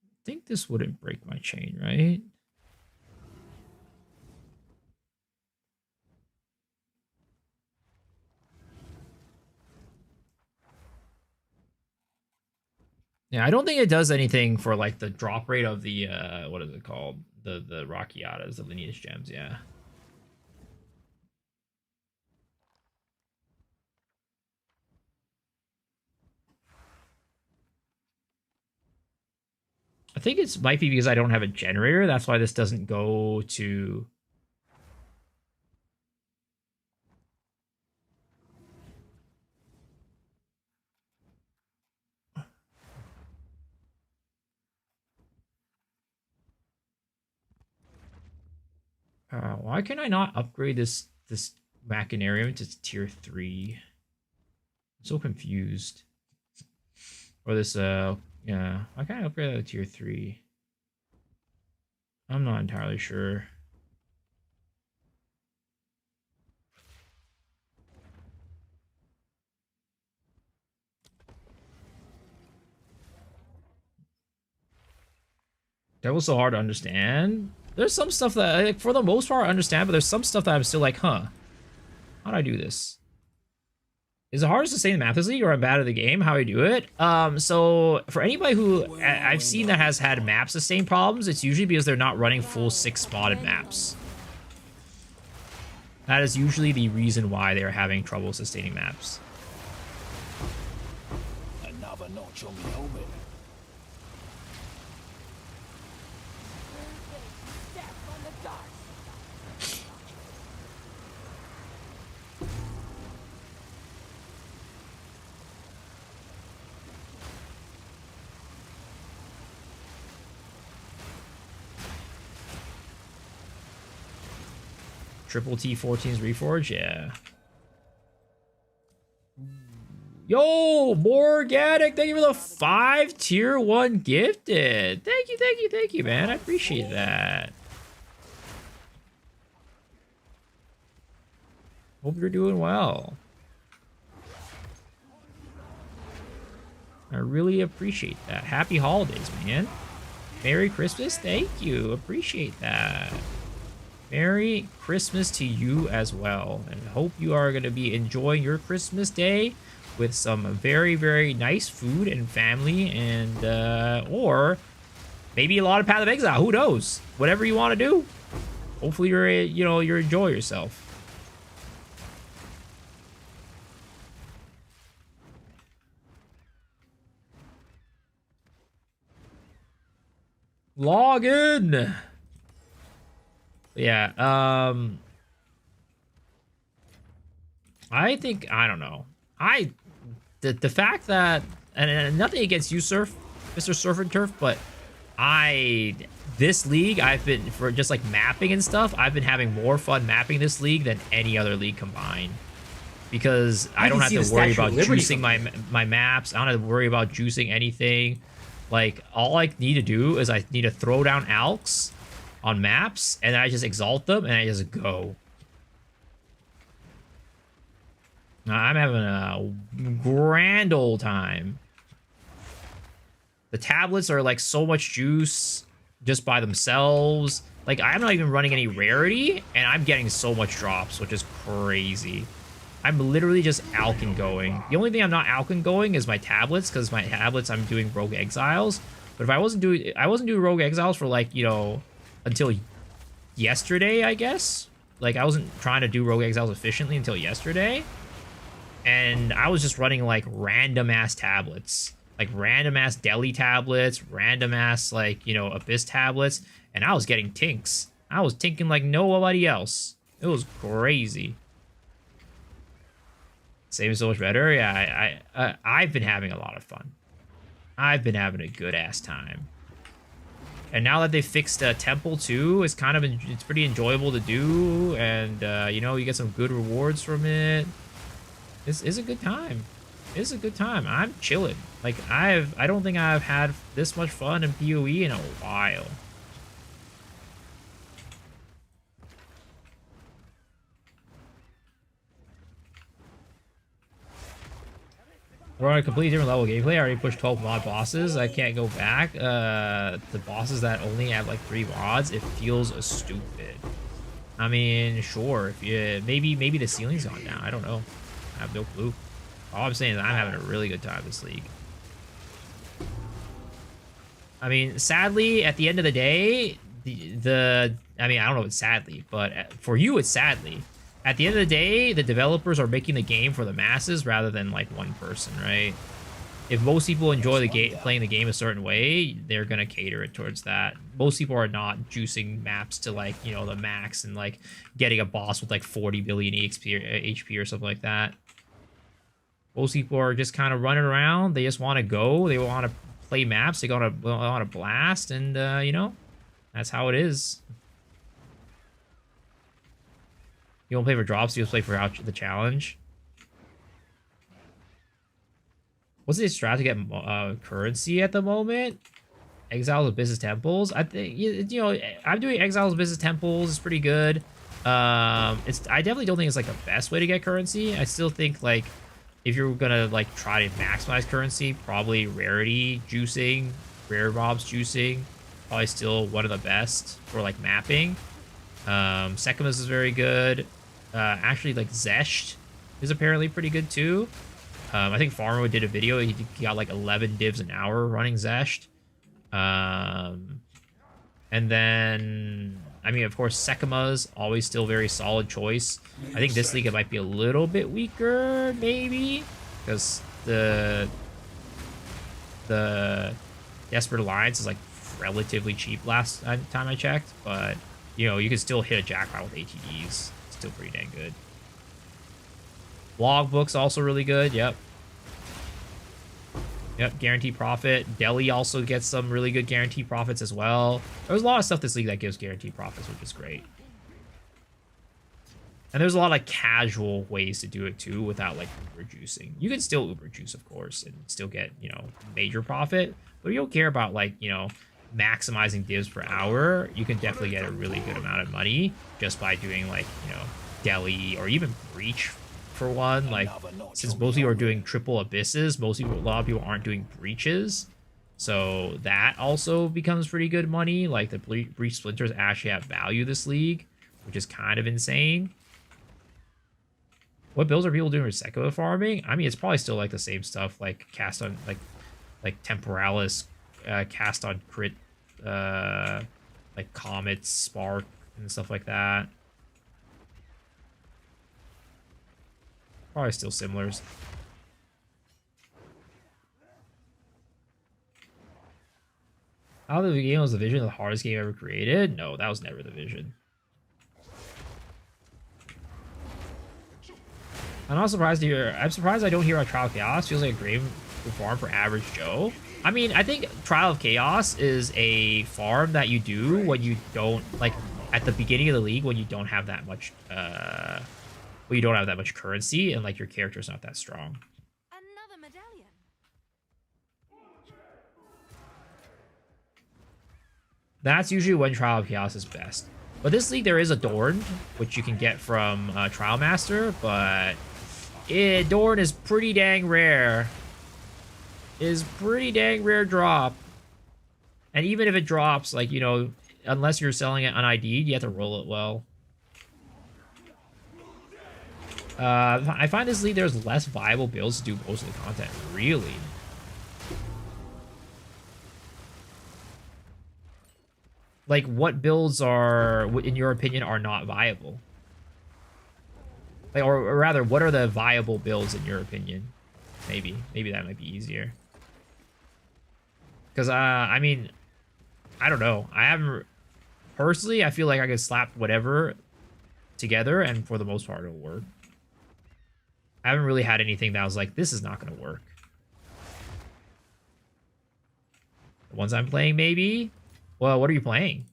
I think this wouldn't break my chain, right? Yeah, I don't think it does anything for like the drop rate of the what is it called? The Rockiatas, the lineage gems, yeah. I think it might be because I don't have a generator. That's why this doesn't go to. Why can I not upgrade this machinarium to tier 3? I'm so confused. Or this yeah, why can't I upgrade that to tier 3? I'm not entirely sure. That was so hard to understand. There's some stuff that, like, for the most part, I understand, but there's some stuff that I'm still like, huh, how do I do this? Is it hard to sustain the map this league, or I'm bad at the game? How I do it? So for anybody who I've seen that has had map sustain problems, it's usually because they're not running full 6-spotted maps. That is usually the reason why they're having trouble sustaining maps. Another notch on the helmet. Triple T14's Reforge, yeah. Yo, Morganic, thank you for the 5 tier 1 gifted. Thank you, man. I appreciate that. Hope you're doing well. I really appreciate that. Happy holidays, man. Merry Christmas. Thank you. Appreciate that. Merry Christmas to you as well. And I hope you are going to be enjoying your Christmas day with some very, very nice food and family, and or maybe a lot of Path of Exile. Who knows? Whatever you want to do. Hopefully you're enjoy yourself. Log in. Yeah, I think, I don't know. The fact that, and nothing against you, Surf, Mr. Surf and Turf, but this league, I've been, for just like mapping and stuff, I've been having more fun mapping this league than any other league combined. Because I don't have to worry about juicing my maps. I don't have to worry about juicing anything. Like, all I need to do is I need to throw down Alks on maps, and then I just exalt them, and I just go. I'm having a grand old time. The tablets are like so much juice just by themselves. Like, I'm not even running any rarity, and I'm getting so much drops, which is crazy. I'm literally just Alkin going. The only thing I'm not Alkin going is my tablets, because my tablets I'm doing rogue exiles. But if I wasn't doing Rogue Exiles for like, you know, until yesterday, I guess. Like I wasn't trying to do Rogue Exiles efficiently until yesterday. And I was just running like random ass tablets. Like random ass Delhi tablets, random ass like, you know, Abyss tablets, and I was getting tinks. I was tinking like nobody else. It was crazy. Same so much better. Yeah, I've been having a lot of fun. I've been having a good ass time. And now that they fixed Temple too, it's kind of it's pretty enjoyable to do, and you know, you get some good rewards from it. It's a good time. It's a good time. I'm chilling. Like I don't think I've had this much fun in PoE in a while. We're on a completely different level of gameplay. I already pushed 12 mod bosses. I can't go back. The bosses that only have like 3 mods, it feels stupid. I mean, sure. If you maybe the ceiling's gone down. I don't know. I have no clue. All I'm saying is I'm having a really good time this league. I mean, sadly, at the end of the day, I mean, I don't know if it's sadly, but for you, it's sadly. At the end of the day, the developers are making the game for the masses rather than like one person, right? If most people enjoy the game, playing the game a certain way, they're gonna cater it towards that. Most people are not juicing maps to like, you know, the max and like getting a boss with like 40 billion HP or something like that. Most people are just kind of running around. They just want to go. They want to play maps. They want to blast, and you know, that's how it is. You don't play for drops. You just play for the challenge. What's the strat to get currency at the moment? Exiles of Business Temples. I think you know, I'm doing Exiles of Business Temples. It's pretty good. I definitely don't think it's like the best way to get currency. I still think like if you're gonna like try to maximize currency, probably Rarity juicing, rare mobs juicing, probably still one of the best for like mapping. Sekimus is very good. Actually, like Zesht is apparently pretty good too. I think Farmer did a video. He got like 11 divs an hour running Zesht. And then, I mean, of course, Sekima's always still very solid choice. I think this league it might be a little bit weaker, maybe, because the Desperate Alliance is like relatively cheap last time I checked, but you know, you can still hit a jackpot with ATDs. It's still pretty dang good. Logbook's also really good. Yep, guaranteed profit. Delhi also gets some really good guaranteed profits as well. There's a lot of stuff this league that gives guaranteed profits, which is great. And there's a lot of casual ways to do it too without like uber juicing. You can still uber juice, of course, and still get, you know, major profit. But if you don't care about like, you know, maximizing divs per hour, you can definitely get a really good amount of money just by doing like, you know, Delhi or even Breach for one. Like, since most people are doing triple abysses, a lot of people aren't doing breaches, so that also becomes pretty good money. Like the breach splinters actually have value this league, which is kind of insane. What builds are people doing for Sekiro farming? I mean, it's probably still like the same stuff, like cast on like Temporalis, cast on crit, like Comet, Spark, and stuff like that. Probably still similars. How the game was the vision of the hardest game ever created? No, that was never the vision. I'm not surprised to hear. I'm surprised I don't hear about Trial of Chaos. Feels like a great farm for average Joe. I mean, I think Trial of Chaos is a farm that you do when you don't, like, at the beginning of the league when you don't have that much well, you don't have that much currency and like your character's not that strong. Another medallion. That's usually when Trial of Chaos is best. But this league there is Adorned, which you can get from Trial Master, but Adorned is pretty dang rare. Is pretty dang rare drop. And even if it drops, like, you know, unless you're selling it unID'd, you have to roll it well. I find this league there's less viable builds to do most of the content. Really? Like, what builds are, in your opinion, are not viable? Like, or rather, what are the viable builds in your opinion? Maybe that might be easier. Because, I mean, I don't know. I haven't, personally, I feel like I could slap whatever together, and for the most part, it'll work. I haven't really had anything that was like, this is not going to work. The ones I'm playing, maybe? Well, what are you playing?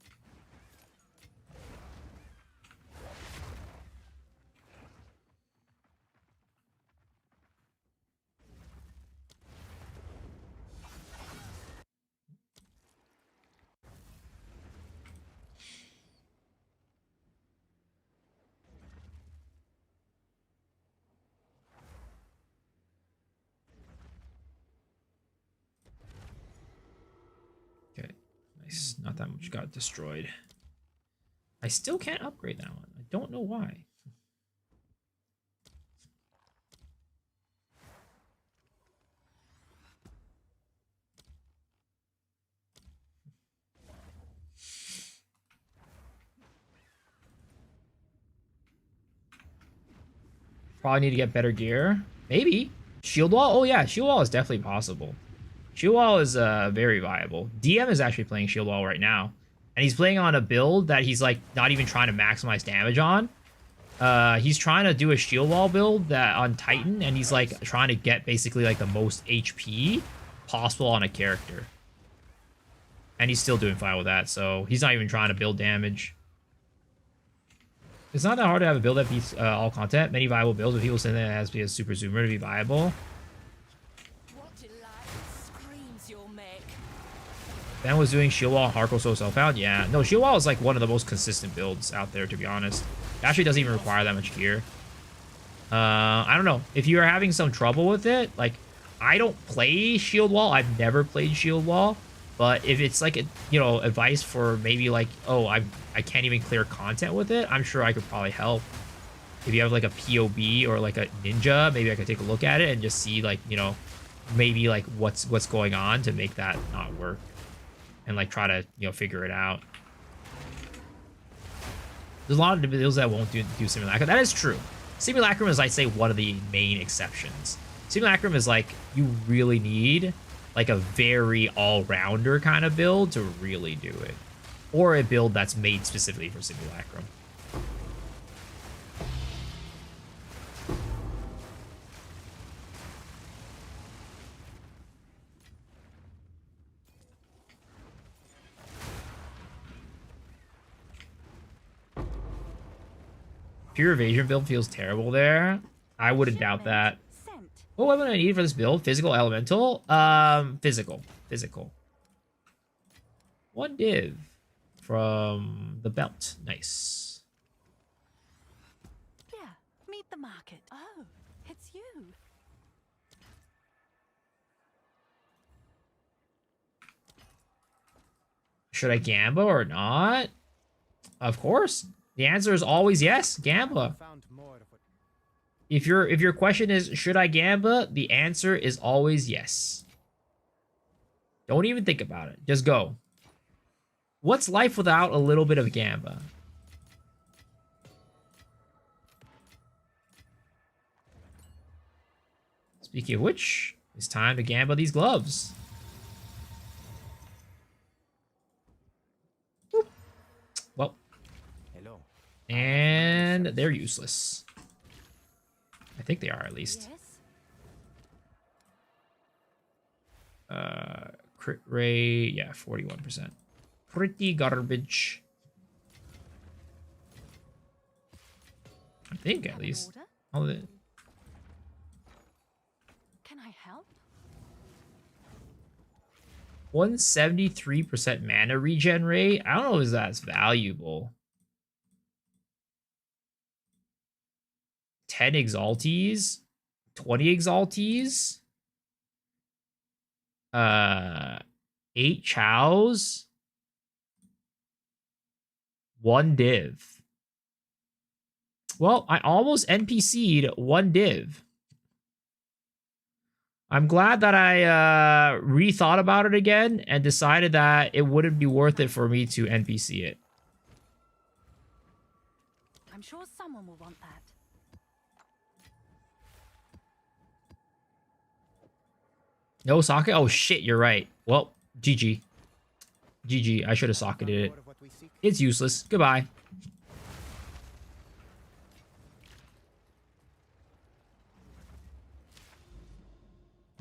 Okay, nice. Not that much got destroyed. I still can't upgrade that one. I don't know why. Probably need to get better gear. Maybe. Shield wall? Oh yeah, shield wall is definitely possible. Shield wall is very viable. DM is actually playing shield wall right now. And he's playing on a build that he's like not even trying to maximize damage on. He's trying to do a shield wall build that on Titan, and he's like trying to get basically like the most HP possible on a character. And he's still doing fine with that, so he's not even trying to build damage. It's not that hard to have a build that beats all content. Many viable builds, but people say that it has to be a super zoomer to be viable. What delight screams you'll make. Ben was doing shield wall and hardcore so self-found. Yeah, no, shield wall is like one of the most consistent builds out there, to be honest. It actually doesn't even require that much gear. I don't know. If you are having some trouble with it, like, I don't play shield wall. I've never played shield wall. But if it's like, you know, advice for maybe like, oh, I can't even clear content with it, I'm sure I could probably help. If you have like a POB or like a ninja, maybe I could take a look at it and just see like, you know, maybe like what's going on to make that not work. And like try to, you know, figure it out. There's a lot of builds that won't do Simulacrum. That is true. Simulacrum is, I'd say, one of the main exceptions. Simulacrum is like, you really need like a very all-rounder kind of build to really do it. Or a build that's made specifically for Simulacrum. Pure evasion build feels terrible there. I wouldn't doubt that. Sent. What weapon do I need for this build? Physical elemental? Physical. One div from the belt. Nice. Yeah, meet the market. Oh, it's you. Should I Gamba or not? Of course. The answer is always yes. Gamba. If your question is should I Gamba, the answer is always yes. Don't even think about it. Just go. What's life without a little bit of Gamba? Speaking of which, it's time to Gamba these gloves. Boop. Well. Hello. And they're useless. I think they are, at least. Yes. Crit rate, yeah, 41%. Pretty garbage. I think, at Have an least. order? All of it. Can I help? 173% mana regen rate. I don't know if that's valuable. 10 exaltees, 20 exaltees, 8 chows, 1 div. Well, I almost NPC'd 1 div. I'm glad that I rethought about it again and decided that it wouldn't be worth it for me to NPC it. I'm sure someone will want that. No socket? Oh shit, you're right. Well, GG. GG, I should have socketed it. It's useless. Goodbye.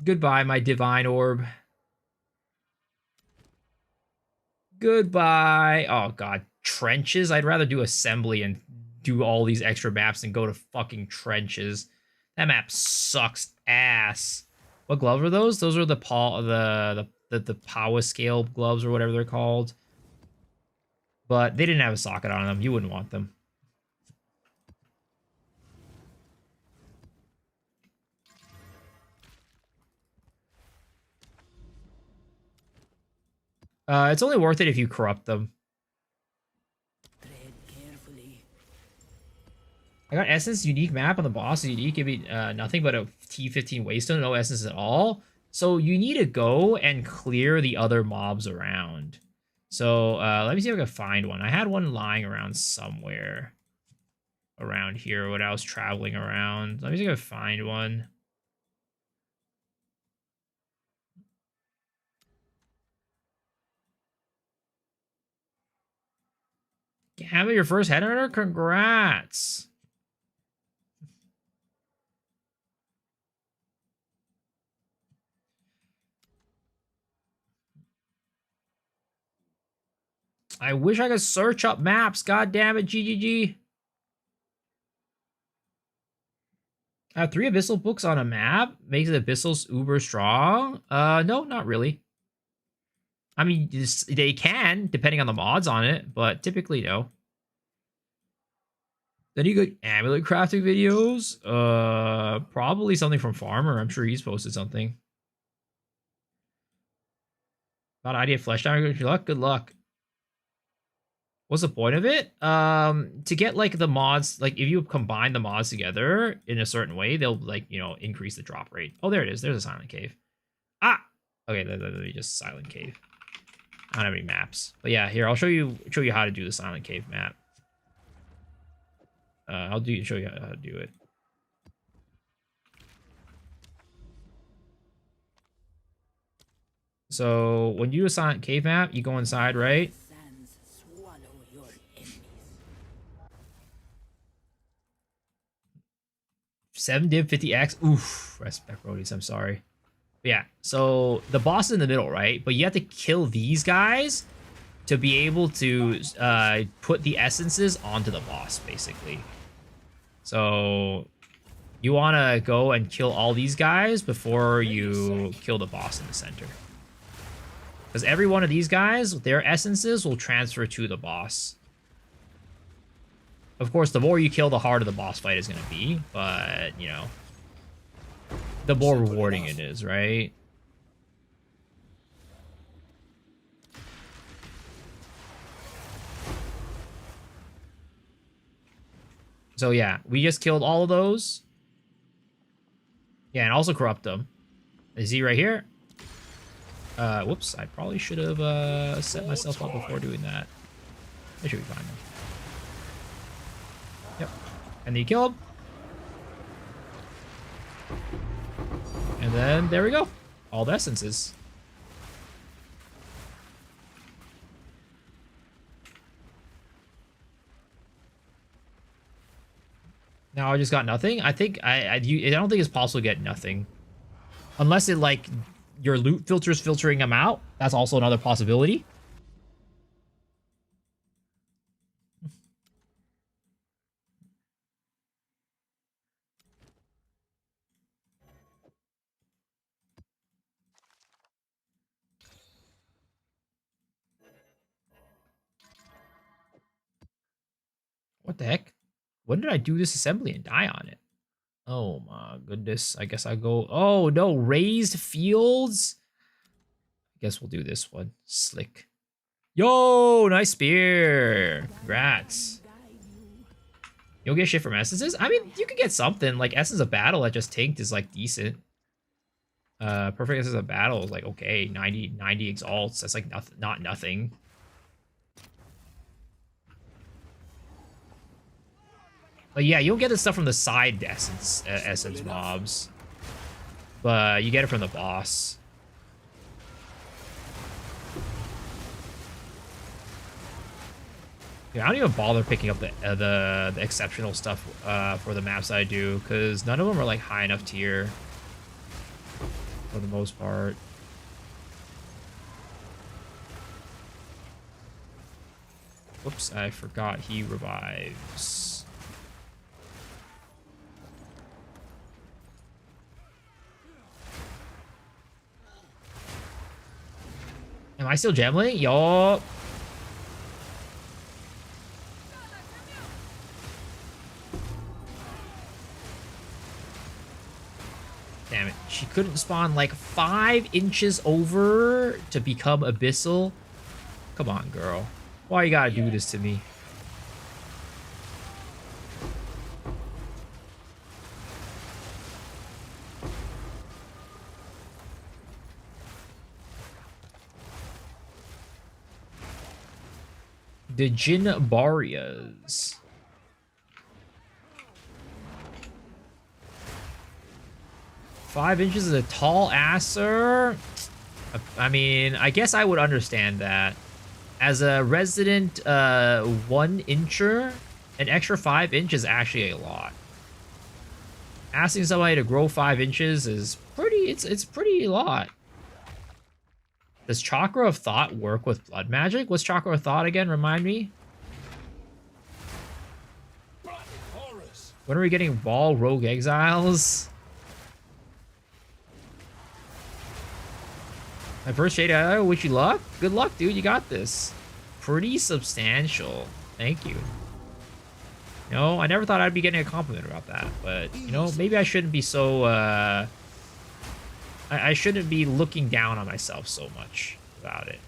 Goodbye, my divine orb. Goodbye. Oh god, trenches? I'd rather do assembly and do all these extra maps than go to fucking trenches. That map sucks ass. What gloves are those? Those are the the power scale gloves or whatever they're called. But they didn't have a socket on them. You wouldn't want them. It's only worth it if you corrupt them. Tread carefully. I got Essence unique map on the boss. Unique give me nothing but a T15 Waystone, no Essence at all. So you need to go and clear the other mobs around. So let me see if I can find one. I had one lying around somewhere around here when I was traveling around. Let me see if I can find one. Have it your first headhunter? Congrats. I wish I could search up maps. God damn it, GGG. I have 3 Abyssal books on a map. Makes it Abyssals uber strong. No, not really. I mean, they can, depending on the mods on it, but typically no. Then you got amulet crafting videos. Probably something from Farmer. I'm sure he's posted something. Got idea flesh down. Good luck. Good luck. What's the point of it? To get like the mods, like if you combine the mods together in a certain way, they'll like, you know, increase the drop rate. Oh, there it is. There's a silent cave. Ah, okay. Let me just silent cave. I don't have any maps, but yeah, here I'll show you how to do the silent cave map. I'll show you how to do it. So when you do a silent cave map, you go inside, right? Sands swallow your enemies. 7 div 50x. Oof, respect roadies. I'm sorry. But yeah, so the boss is in the middle, right? But you have to kill these guys to be able to put the essences onto the boss, basically. So you want to go and kill all these guys before you kill the boss in the center. Because every one of these guys, their essences will transfer to the boss. Of course, the more you kill, the harder the boss fight is going to be. But, you know, the more rewarding it is, right? So yeah, we just killed all of those. Yeah, and also corrupt them. You see right here? Whoops, I probably should have set myself up before doing that. That should be fine though. Yep. And then you kill him. And then there we go. All the essences. Now I just got nothing. I think I don't think it's possible to get nothing, unless it like your loot filters filtering them out. That's also another possibility. What the heck? When did I do this assembly and die on it? Oh my goodness. I guess I go... Oh no, raised fields? I guess we'll do this one. Slick. Yo, nice spear. Congrats. You'll get shit from essences? I mean, you could get something. Like, Essence of Battle that just tanked is, like, decent. Perfect as a battle is like, okay, 90 exalts. That's like nothing, not nothing. But yeah, you'll get this stuff from the side essence mobs. But you get it from the boss. Yeah, I don't even bother picking up the exceptional stuff for the maps I do, because none of them are like high enough tier for the most part. Whoops, I forgot he revives. Am I still Gemling? Yup. Damn it. She couldn't spawn like 5 inches over to become Abyssal. Come on, girl. Why you gotta do this to me? The Jinbarias. Five inches is a tall asser. I mean, I guess I would understand that. As a resident 1-incher, an extra 5 inches is actually a lot. Asking somebody to grow 5 inches is pretty, it's pretty a lot. Does Chakra of Thought work with blood magic? What's Chakra of Thought again? Remind me. When are we getting Ball Rogue Exiles? My first shade, I wish you luck. Good luck, dude. You got this. Pretty substantial. Thank you. You know, I never thought I'd be getting a compliment about that, but you know, maybe I shouldn't be so. I shouldn't be looking down on myself so much about it.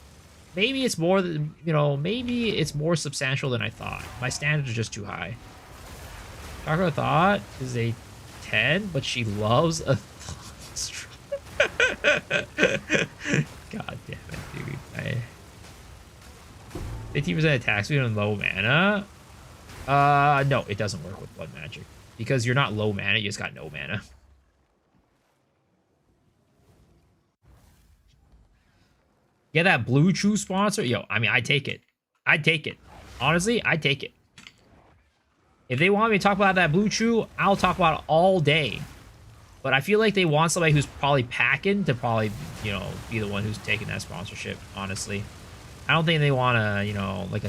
Maybe it's more than, you know, maybe it's more substantial than I thought. My standards are just too high. Chakra Thought is a 10, but she loves a God damn it, dude. 15% attack speed on low mana? No, it doesn't work with blood magic. Because you're not low mana, you just got no mana. Yeah, that Blue Chew sponsor? Yo, I mean, I'd take it. I'd take it. Honestly, I'd take it. If they want me to talk about that Blue Chew, I'll talk about it all day. But I feel like they want somebody who's probably packing to probably, you know, be the one who's taking that sponsorship, honestly. I don't think they want to, you know, like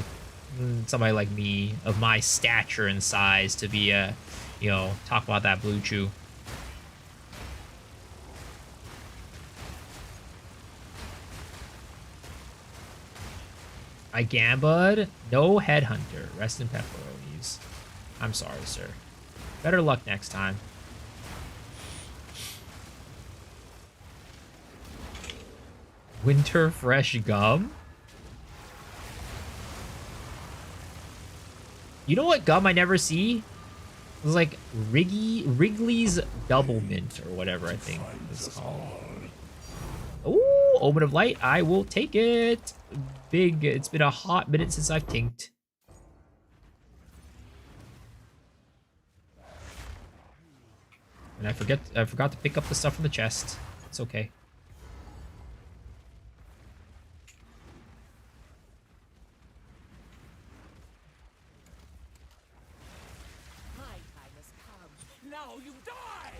somebody like me of my stature and size to be, you know, talk about that Blue Chew. I gambud. No headhunter. Rest in pepperonis. I'm sorry, sir. Better luck next time. Winter fresh gum? You know what gum I never see? It was like Wrigley's Double Mint or whatever I think it's called. Ooh, Omen of Light. I will take it. Big. It's been a hot minute since I've tinked. And I forgot to pick up the stuff from the chest. It's okay. My time has come. Now you die!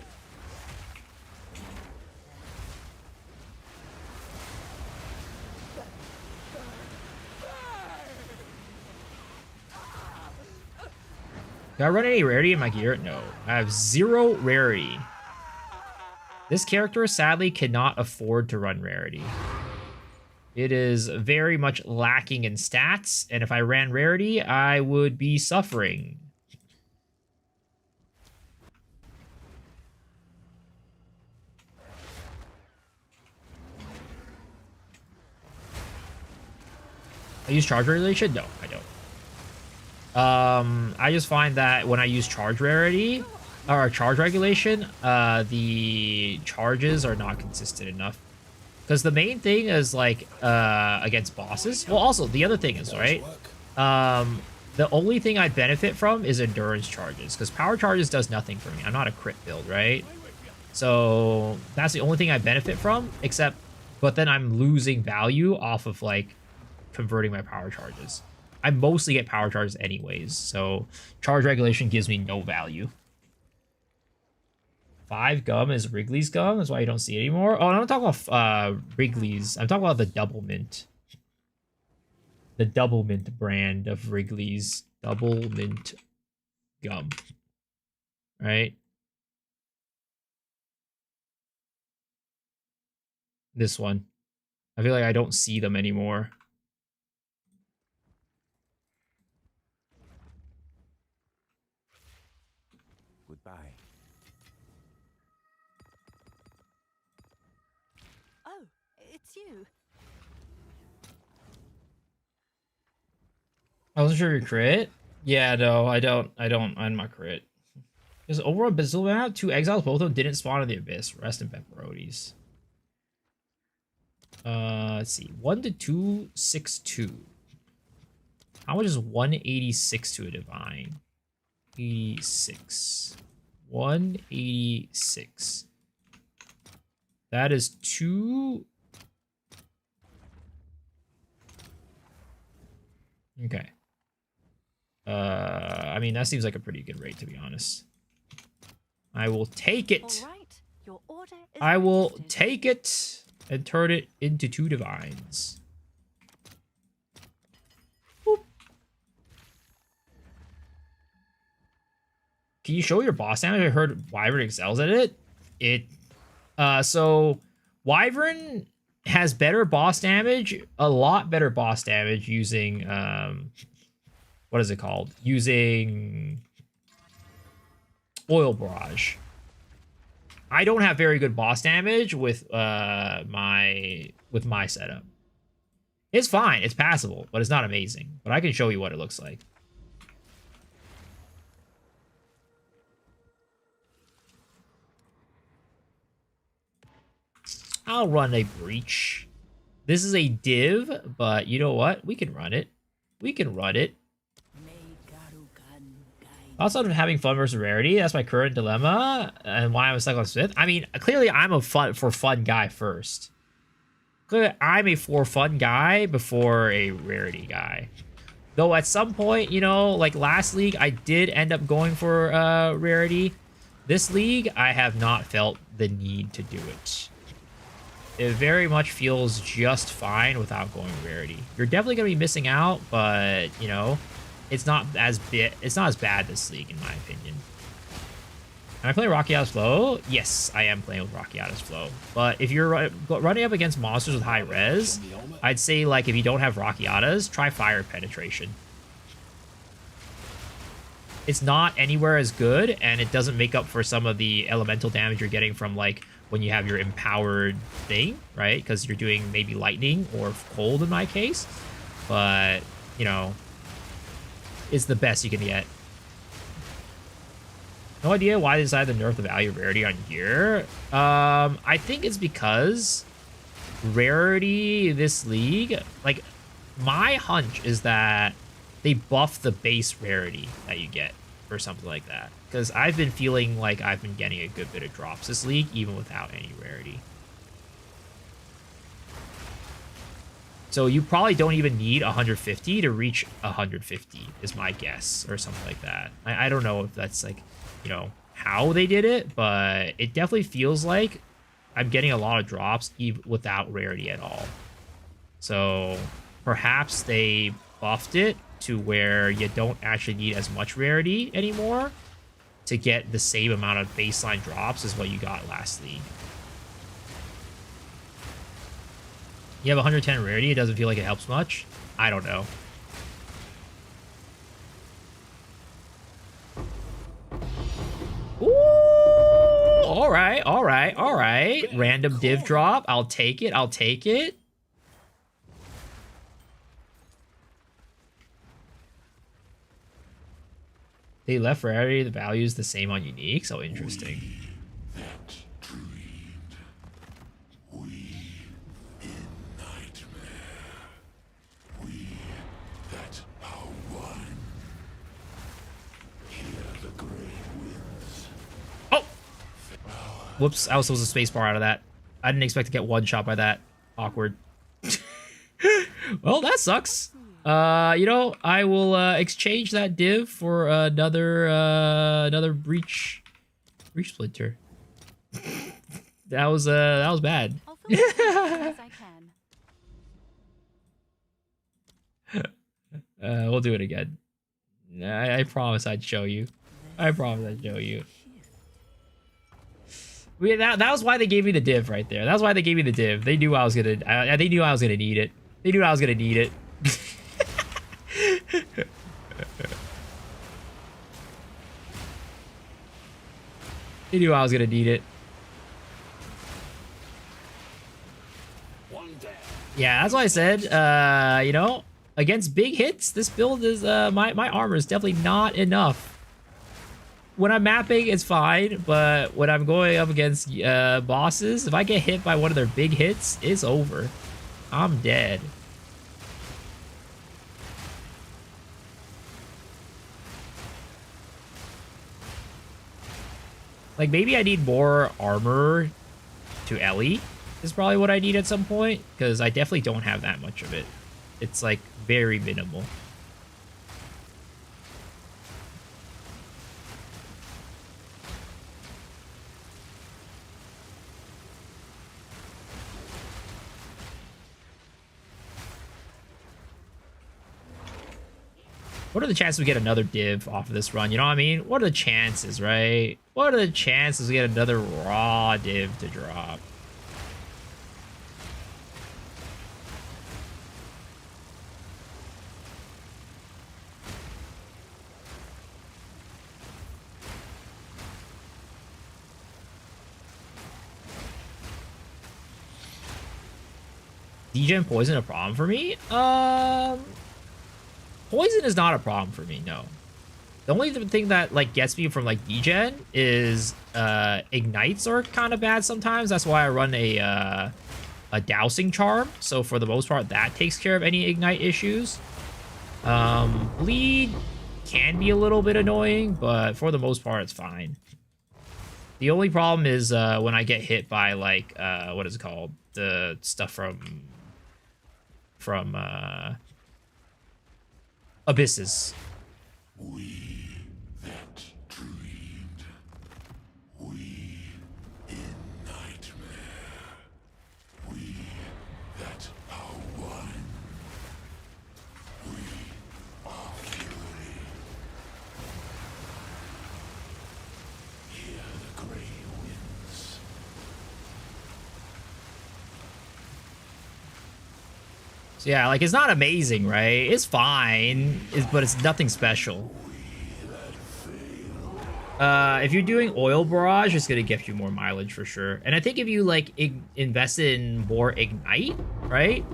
Do I run any rarity in my gear? No. I have 0 rarity. This character sadly cannot afford to run rarity. It is very much lacking in stats, and if I ran rarity, I would be suffering. I use charge regulation? No, I don't. I just find that when I use charge rarity, or charge regulation, the charges are not consistent enough. Because the main thing is like against bosses. Well, also the other thing is, right? The only thing I benefit from is endurance charges, because power charges does nothing for me. I'm not a crit build, right? So that's the only thing I benefit from, but then I'm losing value off of like converting my power charges. I mostly get power charges anyways, so charge regulation gives me no value. 5 gum is Wrigley's gum. That's why you don't see it anymore. Oh, I'm not talking about Wrigley's. I'm talking about the Double Mint. The Double Mint brand of Wrigley's Double Mint gum. Right? This one. I feel like I don't see them anymore. Goodbye. Oh, it's you. I wasn't sure you crit. Yeah, no, I don't. I'm not crit. Because overall Basil map, 2 exiles, both of them didn't spawn in the abyss. Rest in pepperonis. Let's see. 1 to 2, 6, 2. How much is 186 to a divine? 86. 186. That is 2. Okay. I mean, that seems like a pretty good rate, to be honest. I will take it. All right. Your order is I will registered. take it and turn it into 2 divines. Boop. Can you show your boss damage? I heard Wyvern excels at it. So Wyvern has better boss damage, a lot better boss damage using what is it called? Using Oil Barrage. I don't have very good boss damage with my setup. It's fine, it's passable, but it's not amazing. But I can show you what it looks like. I'll run a breach. This is a div, but you know what? We can run it. We can run it. May Garukan guide Also, I'm having fun versus Rarity. That's my current dilemma, and why I'm stuck on Smith. I mean, clearly I'm a for fun guy first. Clearly, I'm a for fun guy before a Rarity guy. Though at some point, you know, like last league, I did end up going for Rarity. This league, I have not felt the need to do it. It very much feels just fine without going Rarity. You're definitely going to be missing out, but, you know, it's not as bad this league, in my opinion. Am I playing Rockiata's Flow? Yes, I am playing with Rockiata's Flow. But if you're running up against monsters with high res, I'd say, like, if you don't have Rockiata's, try Fire Penetration. It's not anywhere as good, and it doesn't make up for some of the elemental damage you're getting from, like, when you have your empowered thing, right? Because you're doing maybe lightning or cold in my case. But, you know, it's the best you can get. No idea why they decided to nerf the value of Rarity on here. I think it's because Rarity this league, like, my hunch is that they buff the base Rarity that you get or something like that. Because I've been feeling like I've been getting a good bit of drops this league, even without any Rarity. So you probably don't even need 150 to reach 150, is my guess, or something like that. I don't know if that's, like, you know, how they did it, but it definitely feels like I'm getting a lot of drops even without Rarity at all. So perhaps they buffed it to where you don't actually need as much Rarity anymore to get the same amount of baseline drops as what you got last league. You have 110 Rarity, it doesn't feel like it helps much. I don't know. Ooh, all right, all right, all right. Random div drop. I'll take it. I'll take it. They left Rarity the values the same on unique. So interesting. Oh! Whoops, I was supposed to spacebar out of that. I didn't expect to get one shot by that. Awkward. Well, that sucks. You know, I will exchange that div for another breach splinter. That was bad. I'll fill that in as soon as I can. We'll do it again. I promise I'd show you. I promise I'd show you. That was why they gave me the div right there. That's why they gave me the div. They knew I was gonna. They knew I was gonna need it. They knew I was gonna need it. They knew I was gonna need it. Yeah, that's why I said, you know, against big hits, this build is, my armor is definitely not enough. When I'm mapping, it's fine, but when I'm going up against bosses, if I get hit by one of their big hits, it's over. I'm dead. Like, maybe I need more armor to Ellie is probably what I need at some point, because I definitely don't have that much of it. It's, like, very minimal. What are the chances we get another div off of this run? You know what I mean? What are the chances, right? What are the chances we get another raw div to drop? Degen poison a problem for me? Poison is not a problem for me, no. The only thing that like gets me from like degen is ignites are kind of bad sometimes. That's why I run a dousing charm. So for the most part, that takes care of any ignite issues. Bleed can be a little bit annoying, but for the most part, it's fine. The only problem is when I get hit by like what is it called? The stuff from abysses. We that dreamed, we in nightmare, we that are one, we are fury. Hear the grey winds. So yeah, like it's not amazing, right? It's fine, but it's nothing special. If you're doing oil barrage, it's gonna get you more mileage for sure. And I think if you like invest in more ignite, right,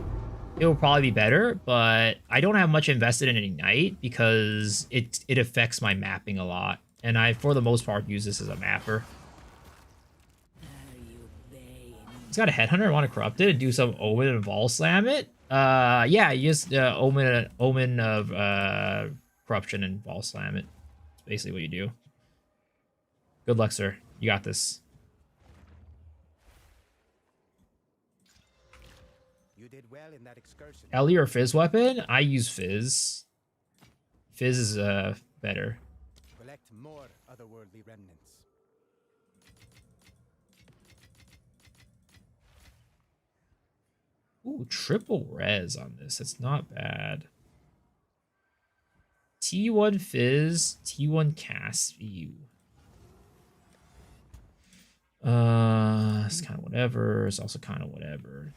it will probably be better. But I don't have much invested in ignite because it affects my mapping a lot, and I for the most part use this as a mapper. It's got a headhunter. I want to corrupt it and do some omen and vol slam it. Yeah, you just omen of corruption and vol slam it. That's basically what you do. Good luck, sir. You got this. You did well in that excursion. Ellie or Fizz weapon? I use Fizz. Fizz is better. Collect more otherworldly remnants. Ooh, triple res on this. That's not bad. T1 Fizz, T1 cast view. It's kind of whatever. It's also kind of whatever.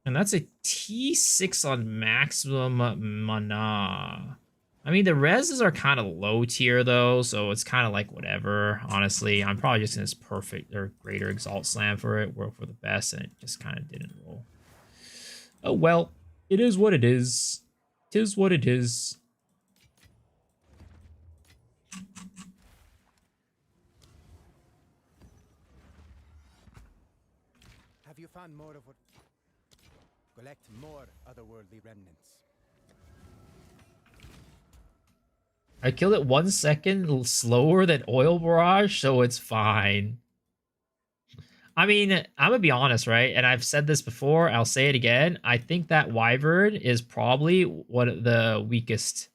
And that's a T6 on maximum mana. I mean, the reses are kind of low tier, though, so it's kind of like whatever, honestly. I'm probably just in this perfect or greater Exalt Slam for it, work for the best, and it just kind of didn't roll. Oh, well, it is what it is. 'Tis what it is. you found more of what? Collect more otherworldly remnants. I killed it 1 second slower than Oil Barrage, so it's fine. I mean, I'm gonna be honest, right? And I've said this before, I'll say it again. I think that Wyvern is probably one of the weakest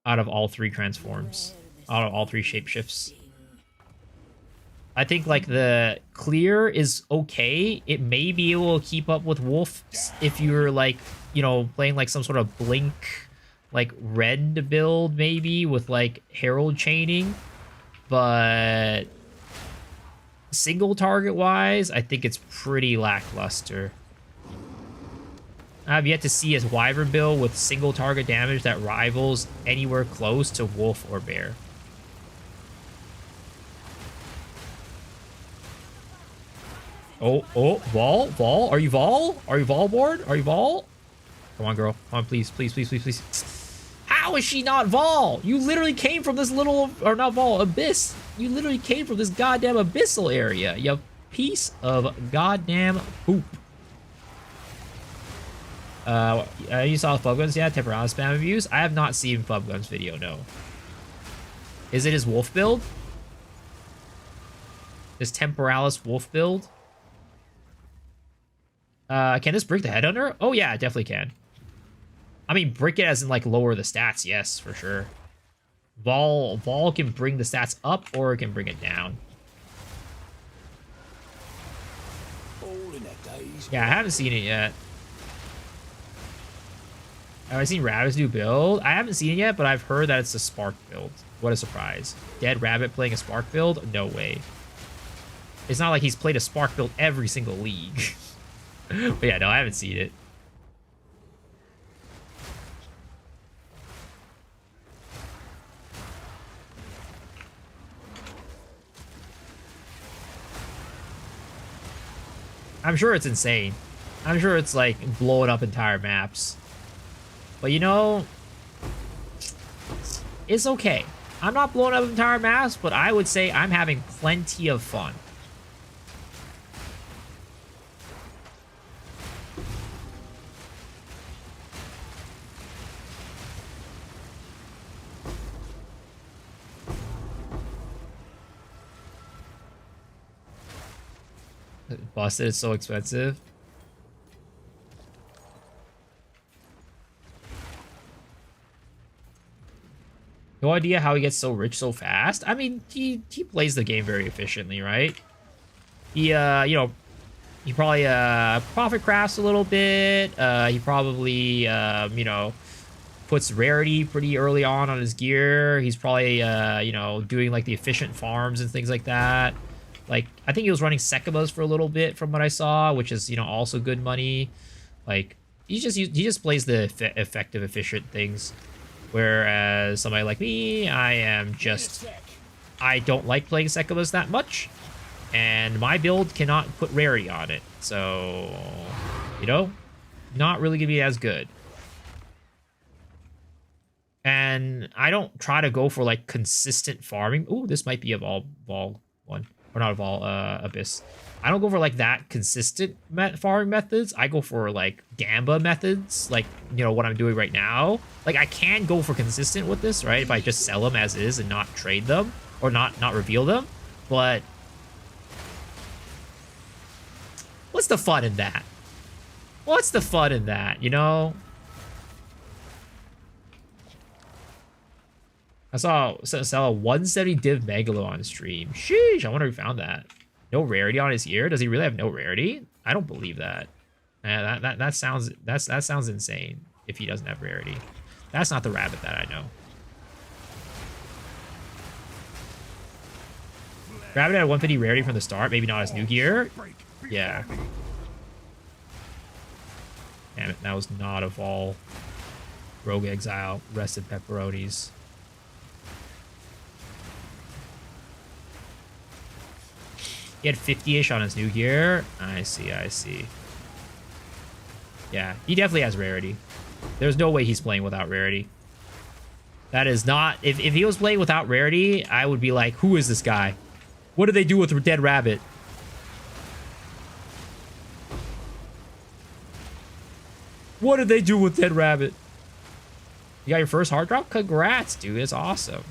out of all 3 transforms, out of all 3 shapeshifts. I think like the clear is okay. It may be able to keep up with Wolf if you're like, you know, playing like some sort of blink, like red build maybe with like Herald chaining. But single target wise, I think it's pretty lackluster. I've yet to see a Wyvern build with single target damage that rivals anywhere close to Wolf or Bear. Oh, Vol? Are you Vol? Are you Vol board? Are you Vol? Come on, girl. Come on, please, please, please, please, please. How is she not Vol? You literally came from this little, or not Vol, Abyss. You literally came from this goddamn abyssal area. You piece of goddamn poop. You saw Flubguns? Yeah, Temporale spam abuse. I have not seen Flubguns video, no. Is it his wolf build? His Temporalis wolf build? Can this break the headhunter? Oh yeah, it definitely can. I mean, break it as in like lower the stats, yes, for sure. Vol can bring the stats up or it can bring it down. Yeah, I haven't seen it yet. Have I seen Rabbit's new build? I haven't seen it yet, but I've heard that it's a Spark build. What a surprise. Dead Rabbit playing a Spark build? No way. It's not like he's played a Spark build every single league. But yeah, no, I haven't seen it. I'm sure it's insane. I'm sure it's like blowing up entire maps. But you know, it's okay. I'm not blowing up entire maps, but I would say I'm having plenty of fun. Busted is so expensive. No idea how he gets so rich so fast. I mean, he plays the game very efficiently, right? He, you know, he probably, profit crafts a little bit. He probably, you know, puts Rarity pretty early on his gear. He's probably, you know, doing, like, the efficient farms and things like that. Like, I think he was running Sekibas for a little bit from what I saw, which is, you know, also good money. Like, he just plays the effective, efficient things. Whereas somebody like me, I don't like playing Sekibas that much. And my build cannot put Rarity on it. So, you know, not really gonna be as good. And I don't try to go for, like, consistent farming. Ooh, this might be a Vol one. Or not Vol, Abyss. I don't go for, like, that consistent farming methods. I go for, like, Gamba methods. Like, you know, what I'm doing right now. Like, I can go for consistent with this, right? If I just sell them as is and not trade them. Or not reveal them. But what's the fun in that? What's the fun in that, you know? I saw a 170 div Megalo on stream. Sheesh, I wonder who found that. No rarity on his ear? Does he really have no rarity? I don't believe that. That sounds insane if he doesn't have rarity. That's not the rabbit that I know. Rabbit had 150 rarity from the start, maybe not his new gear. Yeah. Damn it, that was not a Vol. Rogue Exile, rested pepperonis. He had 50-ish on his new gear. I see, I see. Yeah, he definitely has rarity. There's no way he's playing without rarity. That is not... If he was playing without rarity, I would be like, who is this guy? What do they do with Dead Rabbit? What did they do with that rabbit? You got your first hard drop? Congrats, dude. It's awesome.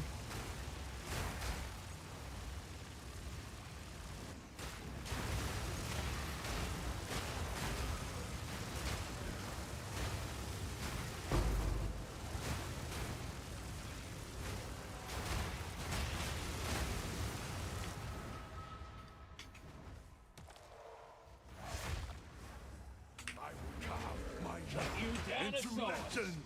I will carve my name into legend.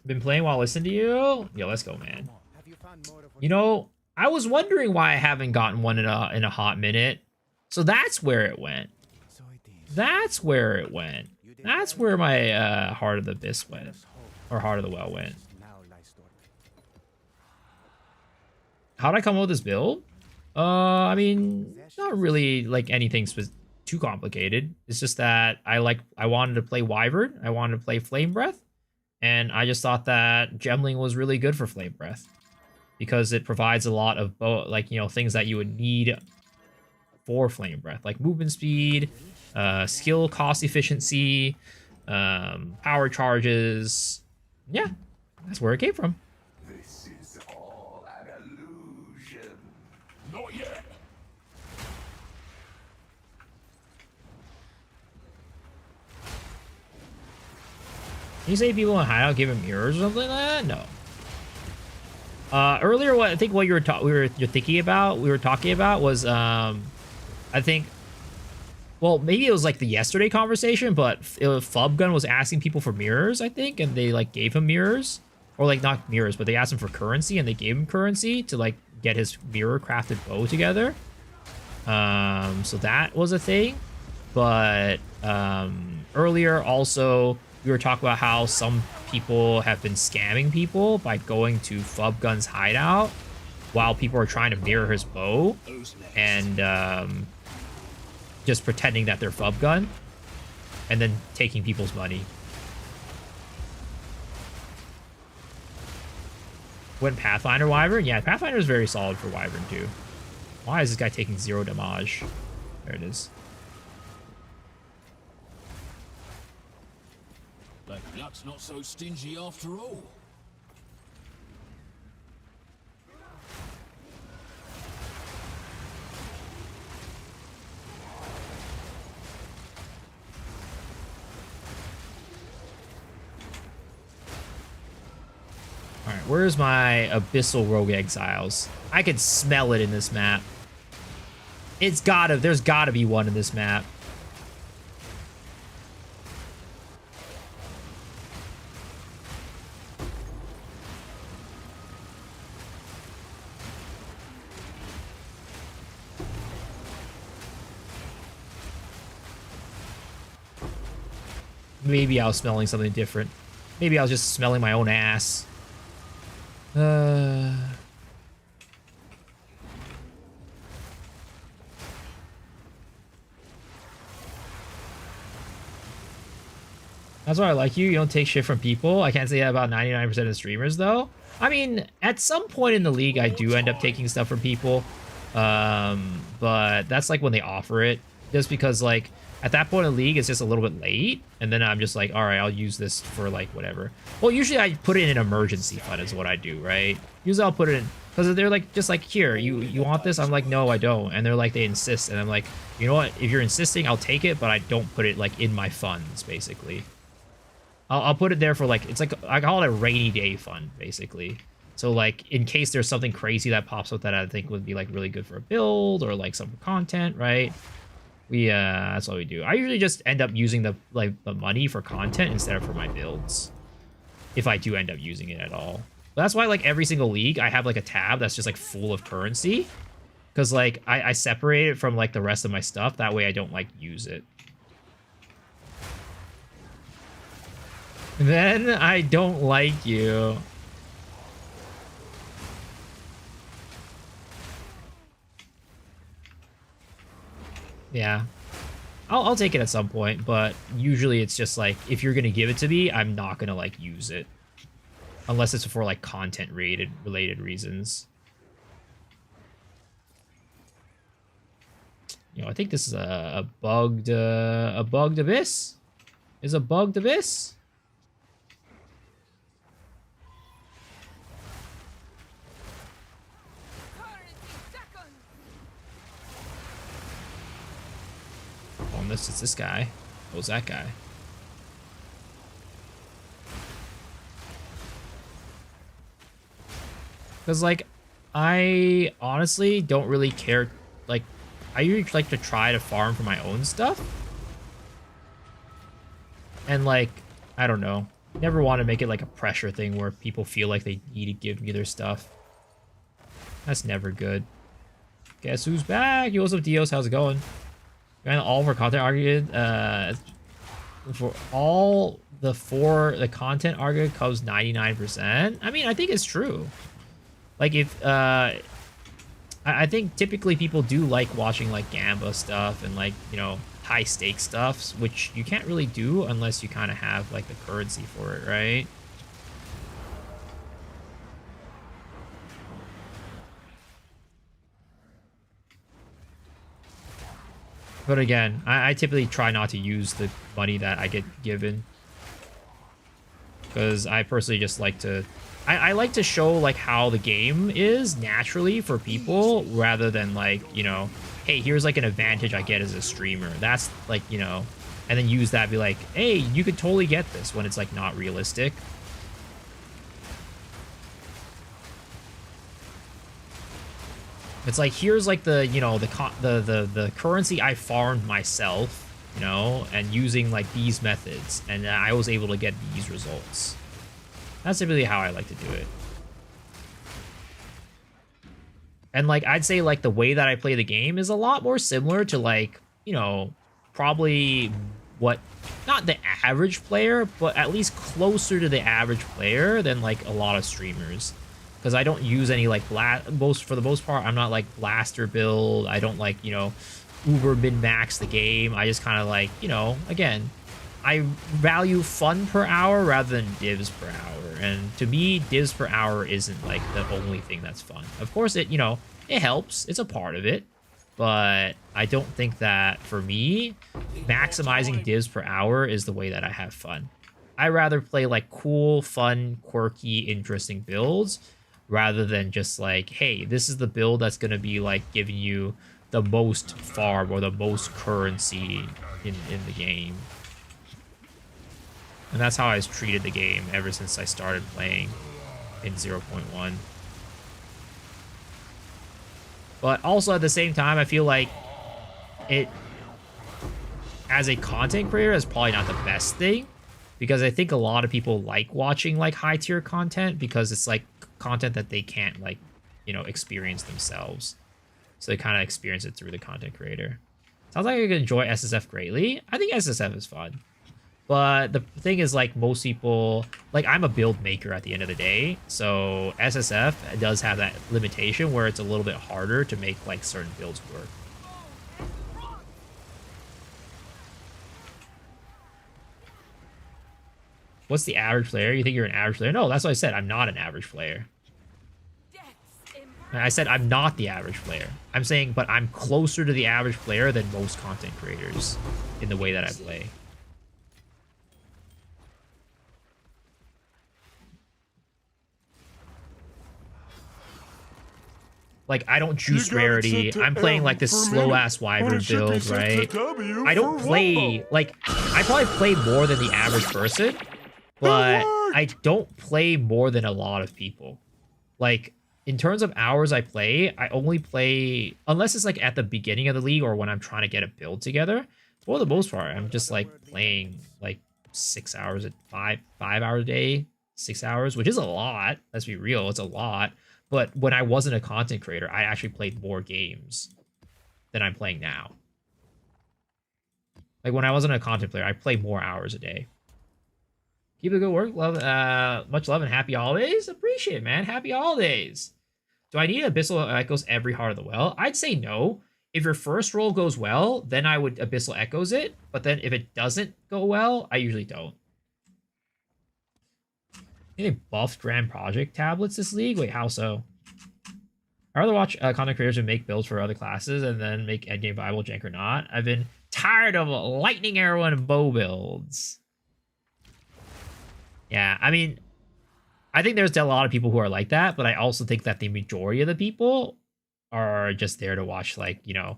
Been playing while listening to you? Yo, let's go, man. Have you found more of what You know, I was wondering why I haven't gotten one in a hot minute. So that's where it went. So it is. That's where it went. That's where my Heart of the Abyss Let went. us hope Or Heart of the Well went. now lies dormant. How'd I come up with this build? I mean, not really like anything too complicated. It's just that I wanted to play Wyvern. I wanted to play Flame Breath. And I just thought that Gemling was really good for Flame Breath. Because it provides a lot of, things that you would need for Flame Breath. Like movement speed, skill cost efficiency, power charges. Yeah, that's where it came from. This is all an illusion. Not yet. Can you say people in Hideout give him mirrors or something like that? No. Earlier, what we were talking about was I think, well, maybe it was like the yesterday conversation, but Fubgun was asking people for mirrors, I think, and they like gave him mirrors, or like not mirrors, but they asked him for currency, and they gave him currency to like get his mirror crafted bow together. So that was a thing, but earlier also we were talking about how some people have been scamming people by going to Fubgun's hideout while people are trying to mirror his bow and just pretending that they're Fubgun and then taking people's money. Went Pathfinder Wyvern? Yeah, Pathfinder is very solid for Wyvern too. Why is this guy taking 0 damage? There it is. Like luck's not so stingy after all. Alright, where's my Abyssal Rogue Exiles? I can smell it in this map. There's gotta be one in this map. Maybe I was smelling something different. Maybe I was just smelling my own ass. That's why I like you. You don't take shit from people. I can't say that about 99% of streamers, though. I mean, at some point in the league, I do end up taking stuff from people. But that's like when they offer it. Just because, like, at that point in the league, it's just a little bit late. And then I'm just like, all right, I'll use this for, like, whatever. Well, usually I put it in an emergency fund is what I do, right? Usually I'll put it in... Because they're like, just like, here, you want this? I'm like, no, I don't. And they're like, they insist. And I'm like, you know what? If you're insisting, I'll take it. But I don't put it, like, in my funds, basically. I'll put it there for, like, it's like, I call it a rainy day fund, basically. So, like, in case there's something crazy that pops up that I think would be, like, really good for a build or, like, some content, right? That's what we do. I usually just end up using the money for content instead of for my builds. If I do end up using it at all. But that's why, like, every single league, I have, like, a tab that's just, like, full of currency. Because, like, I separate it from, like, the rest of my stuff. That way I don't, like, use it. Then I don't like you. Yeah. I'll take it at some point, but usually it's just like, if you're gonna give it to me, I'm not gonna, like, use it. Unless it's for like content related reasons. You know, I think this is a bugged abyss. Is a bugged abyss? Oh, this is this guy. Who's that guy? Because, like, I honestly don't really care. Like, I usually like to try to farm for my own stuff. And, like, I don't know. Never want to make it like a pressure thing where people feel like they need to give me their stuff. That's never good. Guess who's back? Yo, what's up, Dios? How's it going? And all of our content argued, for all the content argued comes 99%. I mean, I think it's true. Like, if, I think typically people do like watching, like, Gamba stuff and, like, you know, high-stakes stuff, which you can't really do unless you kind of have, like, the currency for it, right? But again, I typically try not to use the money that I get given. Because I personally just like to... I like to show, like, how the game is naturally for people, rather than, like, you know, hey, here's, like, an advantage I get as a streamer. That's, like, you know... And then use that, be like, hey, you could totally get this, when it's, like, not realistic. It's like, here's, like, the, you know, the currency I farmed myself, you know, and using, like, these methods, and I was able to get these results. That's really how I like to do it. And, like, I'd say, like, the way that I play the game is a lot more similar to, like, you know, probably what, not the average player, but at least closer to the average player than, like, a lot of streamers. Because I don't use any, like, for the most part, I'm not, like, blaster build. I don't, like, you know, uber min-max the game. I just kind of, like, you know, again, I value fun per hour rather than divs per hour. And to me, divs per hour isn't, like, the only thing that's fun. Of course, it, you know, it helps. It's a part of it. But I don't think that, for me, maximizing divs per hour is the way that I have fun. I rather play, like, cool, fun, quirky, interesting builds rather than just, like, hey, this is the build that's going to be, like, giving you the most farm or the most currency in the game. And that's how I've treated the game ever since I started playing in 0.1. But also at the same time, I feel like it, as a content creator, is probably not the best thing. Because I think a lot of people like watching, like, high-tier content because it's, like, content that they can't, like, you know, experience themselves. So they kind of experience it through the content creator. Sounds like I could enjoy SSF greatly. I think SSF is fun. But the thing is, like, most people... Like, I'm a build maker at the end of the day. So SSF does have that limitation where it's a little bit harder to make, like, certain builds work. What's the average player? You think you're an average player? No, that's what I said. I'm not an average player. I said I'm not the average player. I'm saying, but I'm closer to the average player than most content creators in the way that I play. Like, I don't juice Rarity. I'm playing, like, this slow-ass Wyvern build, right? I don't play... Like, I probably play more than the average person, but I don't play more than a lot of people. Like, in terms of hours I play, I only play... Unless it's, like, at the beginning of the league or when I'm trying to get a build together. For the most part, I'm just, like, playing, like, 6 hours, 5 hours a day, 6 hours, which is a lot. Let's be real, it's a lot. But when I wasn't a content creator, I actually played more games than I'm playing now. Like, when I wasn't a content player, I played more hours a day. Keep the good work. Love, much love and happy holidays. Appreciate it, man. Happy holidays. Do I need Abyssal Echoes every Heart of the Well? I'd say no. If your first roll goes well, then I would Abyssal Echoes it. But then if it doesn't go well, I usually don't. They buffed Grand Project tablets this league? Wait, how so? I rather watch content creators who make builds for other classes and then make endgame viable, jank or not. I've been tired of lightning arrow and bow builds. Yeah, I mean, I think there's a lot of people who are like that, but I also think that the majority of the people are just there to watch, like, you know,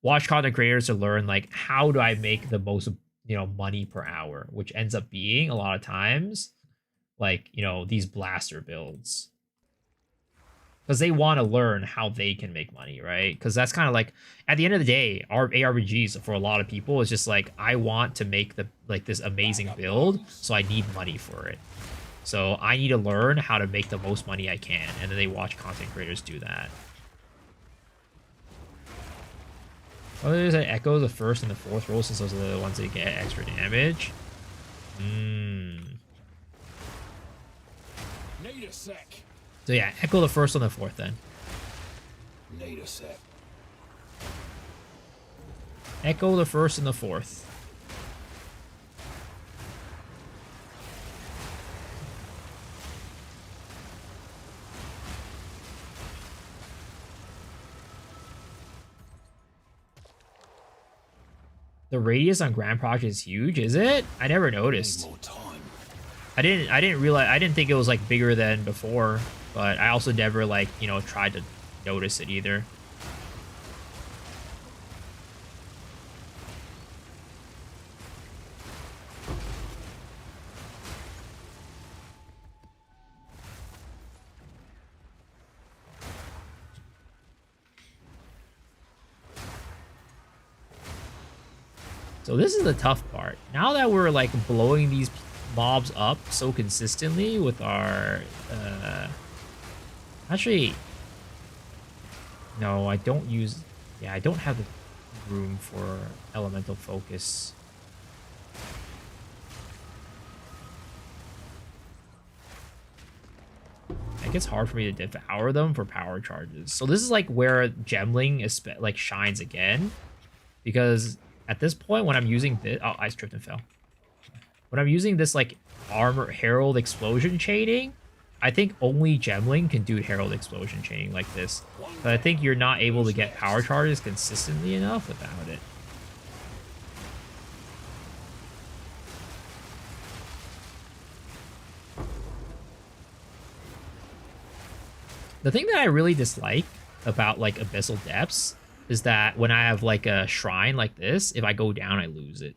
watch content creators to learn, like, how do I make the most, you know, money per hour, which ends up being a lot of times, like, you know, these blaster builds. Because they want to learn how they can make money, right? Because that's kind of like, at the end of the day, our ARPGs for a lot of people is just like, I want to make the like this amazing build, so I need money for it. So I need to learn how to make the most money I can, and then they watch content creators do that. Oh, there's an Echo the first and the fourth roll, since those are the ones that get extra damage. Need a sec. So yeah, Echo the first and the fourth then. Need a sec. Echo the first and the fourth. The radius on Grand Project is huge, is it? I never noticed. Need more time. I didn't realize, I didn't think it was like bigger than before, but I also never, like, you know, tried to notice it either. So this is the tough part. Now that we're like blowing these mobs up so consistently with our actually, no, I don't use, yeah, I don't have the room for elemental focus. It gets hard for me to devour them for power charges. So this is like where Gemling is like shines again, because at this point when I'm using this, oh, I tripped and fell. When I'm using this like armor herald explosion chaining, I think only Gemling can do herald explosion chaining like this. But I think you're not able to get power charges consistently enough without it. The thing that I really dislike about like Abyssal Depths is that when I have like a shrine like this, if I go down, I lose it.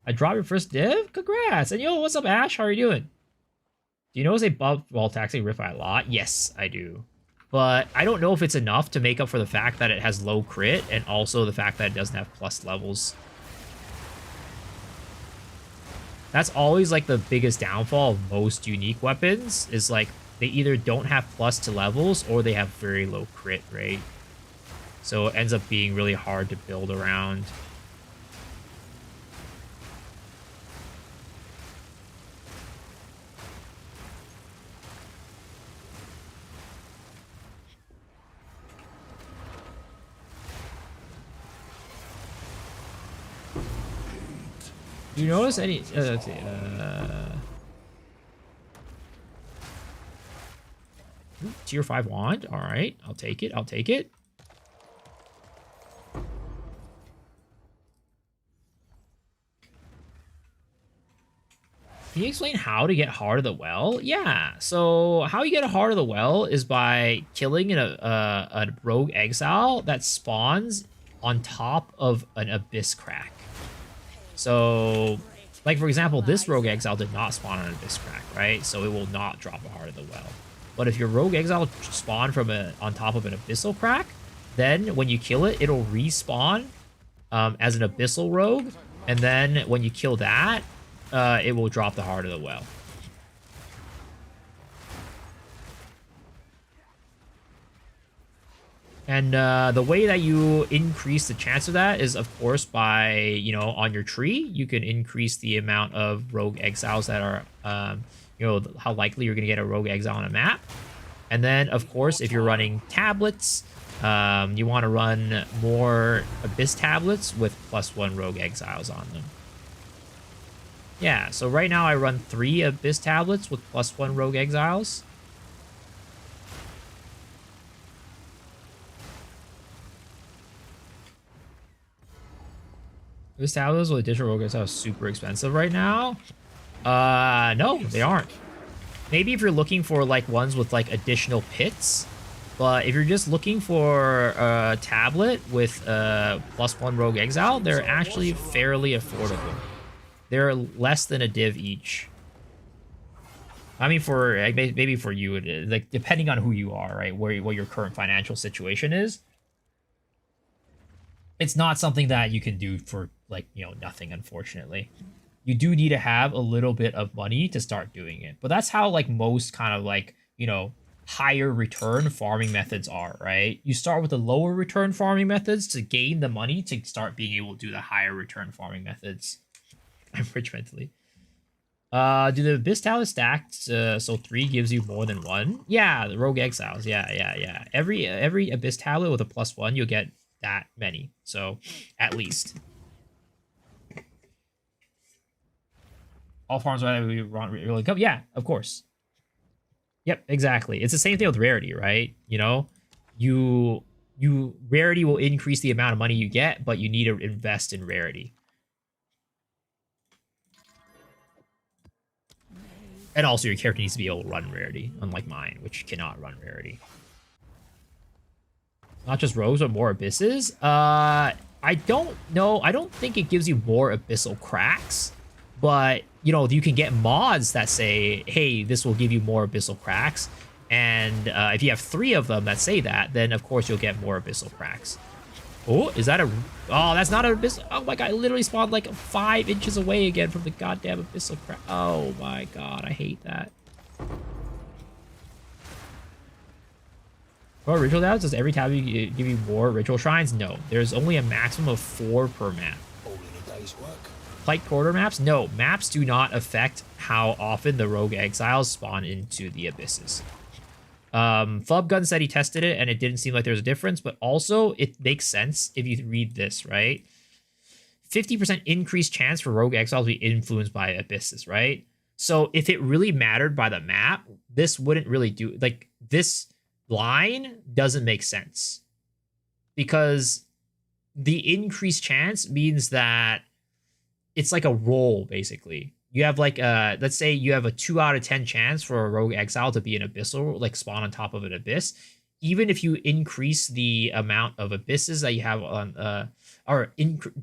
I drop your first div? Congrats! And yo, what's up, Ash? How are you doing? Do you notice they buff while taxing Rifteye a lot? Yes, I do. But I don't know if it's enough to make up for the fact that it has low crit and also the fact that it doesn't have plus levels. That's always like the biggest downfall of most unique weapons, is like they either don't have plus to levels or they have very low crit rate. So it ends up being really hard to build around. Do you notice any... let's see. Tier 5 wand. All right. I'll take it. I'll take it. Can you explain how to get Heart of the Well? Yeah. So how you get a Heart of the Well is by killing a rogue exile that spawns on top of an abyss crack. So, like, for example, this rogue exile did not spawn on an abyss crack, right? So it will not drop a Heart of the Well. But if your rogue exile spawn from on top of an abyssal crack, then when you kill it, it'll respawn as an abyssal rogue. And then when you kill that, it will drop the Heart of the Well. And the way that you increase the chance of that is, of course, by, you know, on your tree, you can increase the amount of rogue exiles that are, you know, how likely you're going to get a rogue exile on a map. And then, of course, if you're running tablets, you want to run more abyss tablets with +1 rogue exiles on them. Yeah, so right now I run 3 Abyss tablets with +1 Rogue Exiles. Abyss tablets with additional Rogue Exiles are super expensive right now. No, they aren't. Maybe if you're looking for like ones with like additional pits, but if you're just looking for a tablet with +1 Rogue Exile, they're actually fairly affordable. They're less than a div each. I mean, for maybe for you, it is like depending on who you are, right? What your current financial situation is. It's not something that you can do for like nothing, unfortunately. You do need to have a little bit of money to start doing it, but that's how like most kind of like higher return farming methods are, right? You start with the lower return farming methods to gain the money to start being able to do the higher return farming methods. I'm rich mentally. Do the Abyss Talents stacked so 3 gives you more than 1? Yeah, the Rogue Exiles. Yeah. Every Abyss Tablet with a +1, you'll get that many. So, at least. All farms are really come. Yeah, of course. Yep, exactly. It's the same thing with Rarity, right? You Rarity will increase the amount of money you get, but you need to invest in Rarity. And also, your character needs to be able to run Rarity, unlike mine, which cannot run Rarity. Not just rogues, but more abysses? I don't know. I don't think it gives you more abyssal cracks, but, you can get mods that say, hey, this will give you more abyssal cracks. And if you have 3 of them that say that, then, of course, you'll get more abyssal cracks. Oh, is that a... Oh, that's not an abyssal... Oh, my God, I literally spawned, like, 5 inches away again from the goddamn abyssal crack. Oh, my God, I hate that. For ritual tabs, does every tab give you more ritual shrines? No. There's only a maximum of 4 per map. All in a day's work. Like quarter maps? No. Maps do not affect how often the Rogue Exiles spawn into the abysses. Flubgun said he tested it and it didn't seem like there was a difference, but also it makes sense if you read this, right? 50% increased chance for Rogue Exiles to be influenced by abysses, right? So if it really mattered by the map, this wouldn't really do... Like, this line doesn't make sense. Because the increased chance means that it's like a roll, basically. You have like let's say you have a 2 out of 10 chance for a Rogue Exile to be an abyssal, like spawn on top of an abyss. Even if you increase the amount of abysses that you have on, or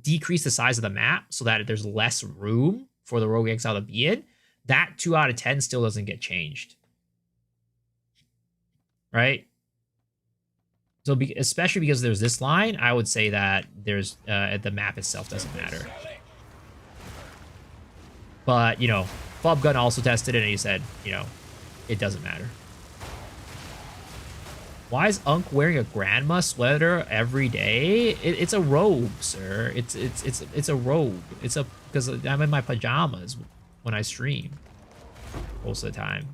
decrease the size of the map so that there's less room for the Rogue Exile to be in, that 2 out of 10 still doesn't get changed. Right? So especially because there's this line, I would say that there's the map itself doesn't matter. But, Flubgun also tested it and he said, it doesn't matter. Why is Unk wearing a grandma sweater every day? It's a robe, sir. It's a robe. Because I'm in my pajamas when I stream most of the time.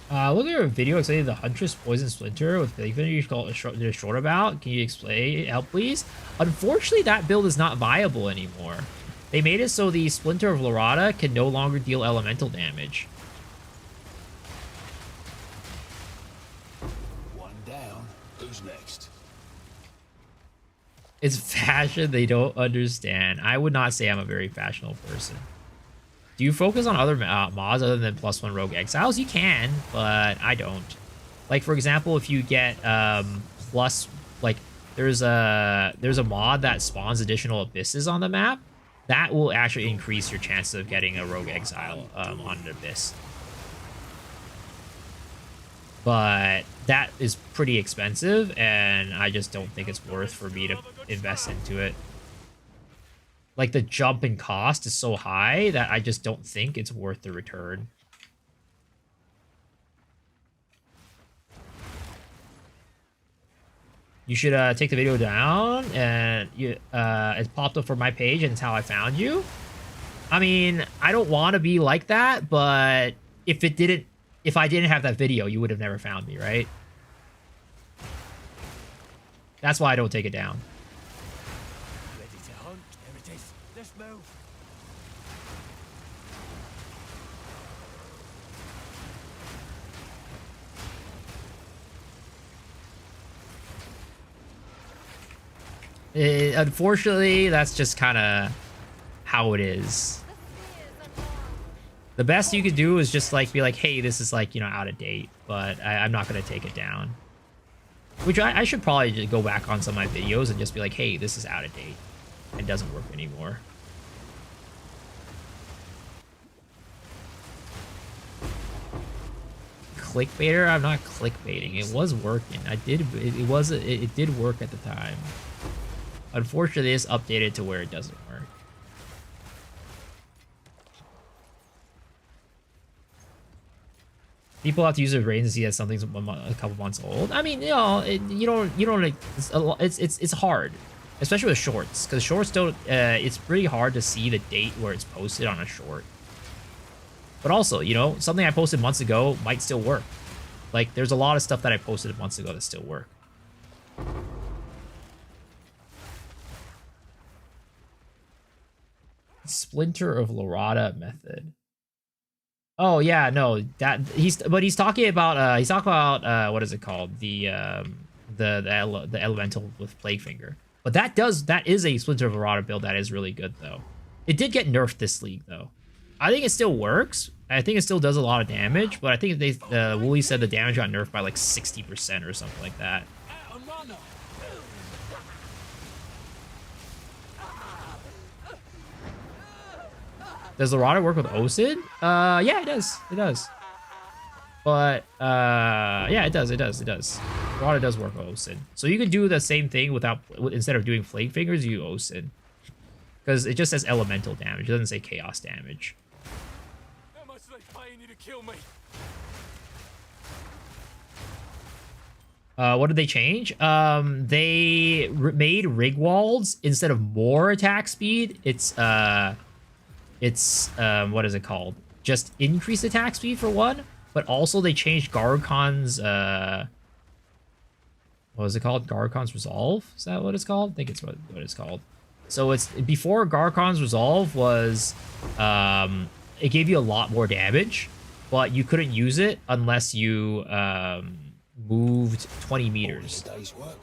Look at your video explaining the Huntress Poison Splinter with Big Fin you call it short about. Can you explain? Help, please? Unfortunately, that build is not viable anymore. They made it so the Splinter of Rarity can no longer deal elemental damage. One down. Who's next? It's fashion they don't understand. I would not say I'm a very fashionable person. Do you focus on other mods other than +1 Rogue Exiles? You can, but I don't. Like, for example, if you get plus, like, there's a mod that spawns additional abysses on the map, that will actually increase your chances of getting a Rogue Exile on an abyss. But that is pretty expensive, and I just don't think it's worth for me to invest into it. Like, the jump in cost is so high that I just don't think it's worth the return. You should take the video down, and it's popped up for my page, and it's how I found you. I mean, I don't want to be like that, but if I didn't have that video, you would have never found me, right? That's why I don't take it down. Ready to hunt? There it is. Let's move. Unfortunately, that's just kind of how it is. The best you could do is just like be like, hey, this is like, you know, out of date, but I'm not going to take it down. Which I should probably just go back on some of my videos and just be like, hey, this is out of date. It doesn't work anymore. Clickbaiter? I'm not clickbaiting. It was working. It did work at the time. Unfortunately, it's updated to where it doesn't work. People have to use their brains to see that something's a couple months old. I mean, you know, you don't like, it's hard, especially with shorts, because shorts don't. It's pretty hard to see the date where it's posted on a short. But also, you know, something I posted months ago might still work. Like, there's a lot of stuff that I posted months ago that still work. Splinter of Lorata method. Oh yeah, no, that he's talking about what is it called? The elemental with Plague Finger. But that is a Splinter of Lorata build that is really good though. It did get nerfed this league though. I think it still works. I think it still does a lot of damage, but I think they Wooly said the damage got nerfed by like 60% or something like that. Does Lorata work with Osid? Yeah, it does. It does. But, yeah, it does. Lorata does work with Osid. So you can do the same thing instead of doing Plague Fingers, you use Osid. Because it just says elemental damage. It doesn't say chaos damage. How much are they paying you to kill me? What did they change? They made Rigwalds instead of more attack speed. It's what is it called? Just increased attack speed for one, but also they changed Garcon's what was it called? Garcon's Resolve? Is that what it's called? I think it's what it's called. So it's before Garcon's Resolve was it gave you a lot more damage, but you couldn't use it unless you moved 20 meters.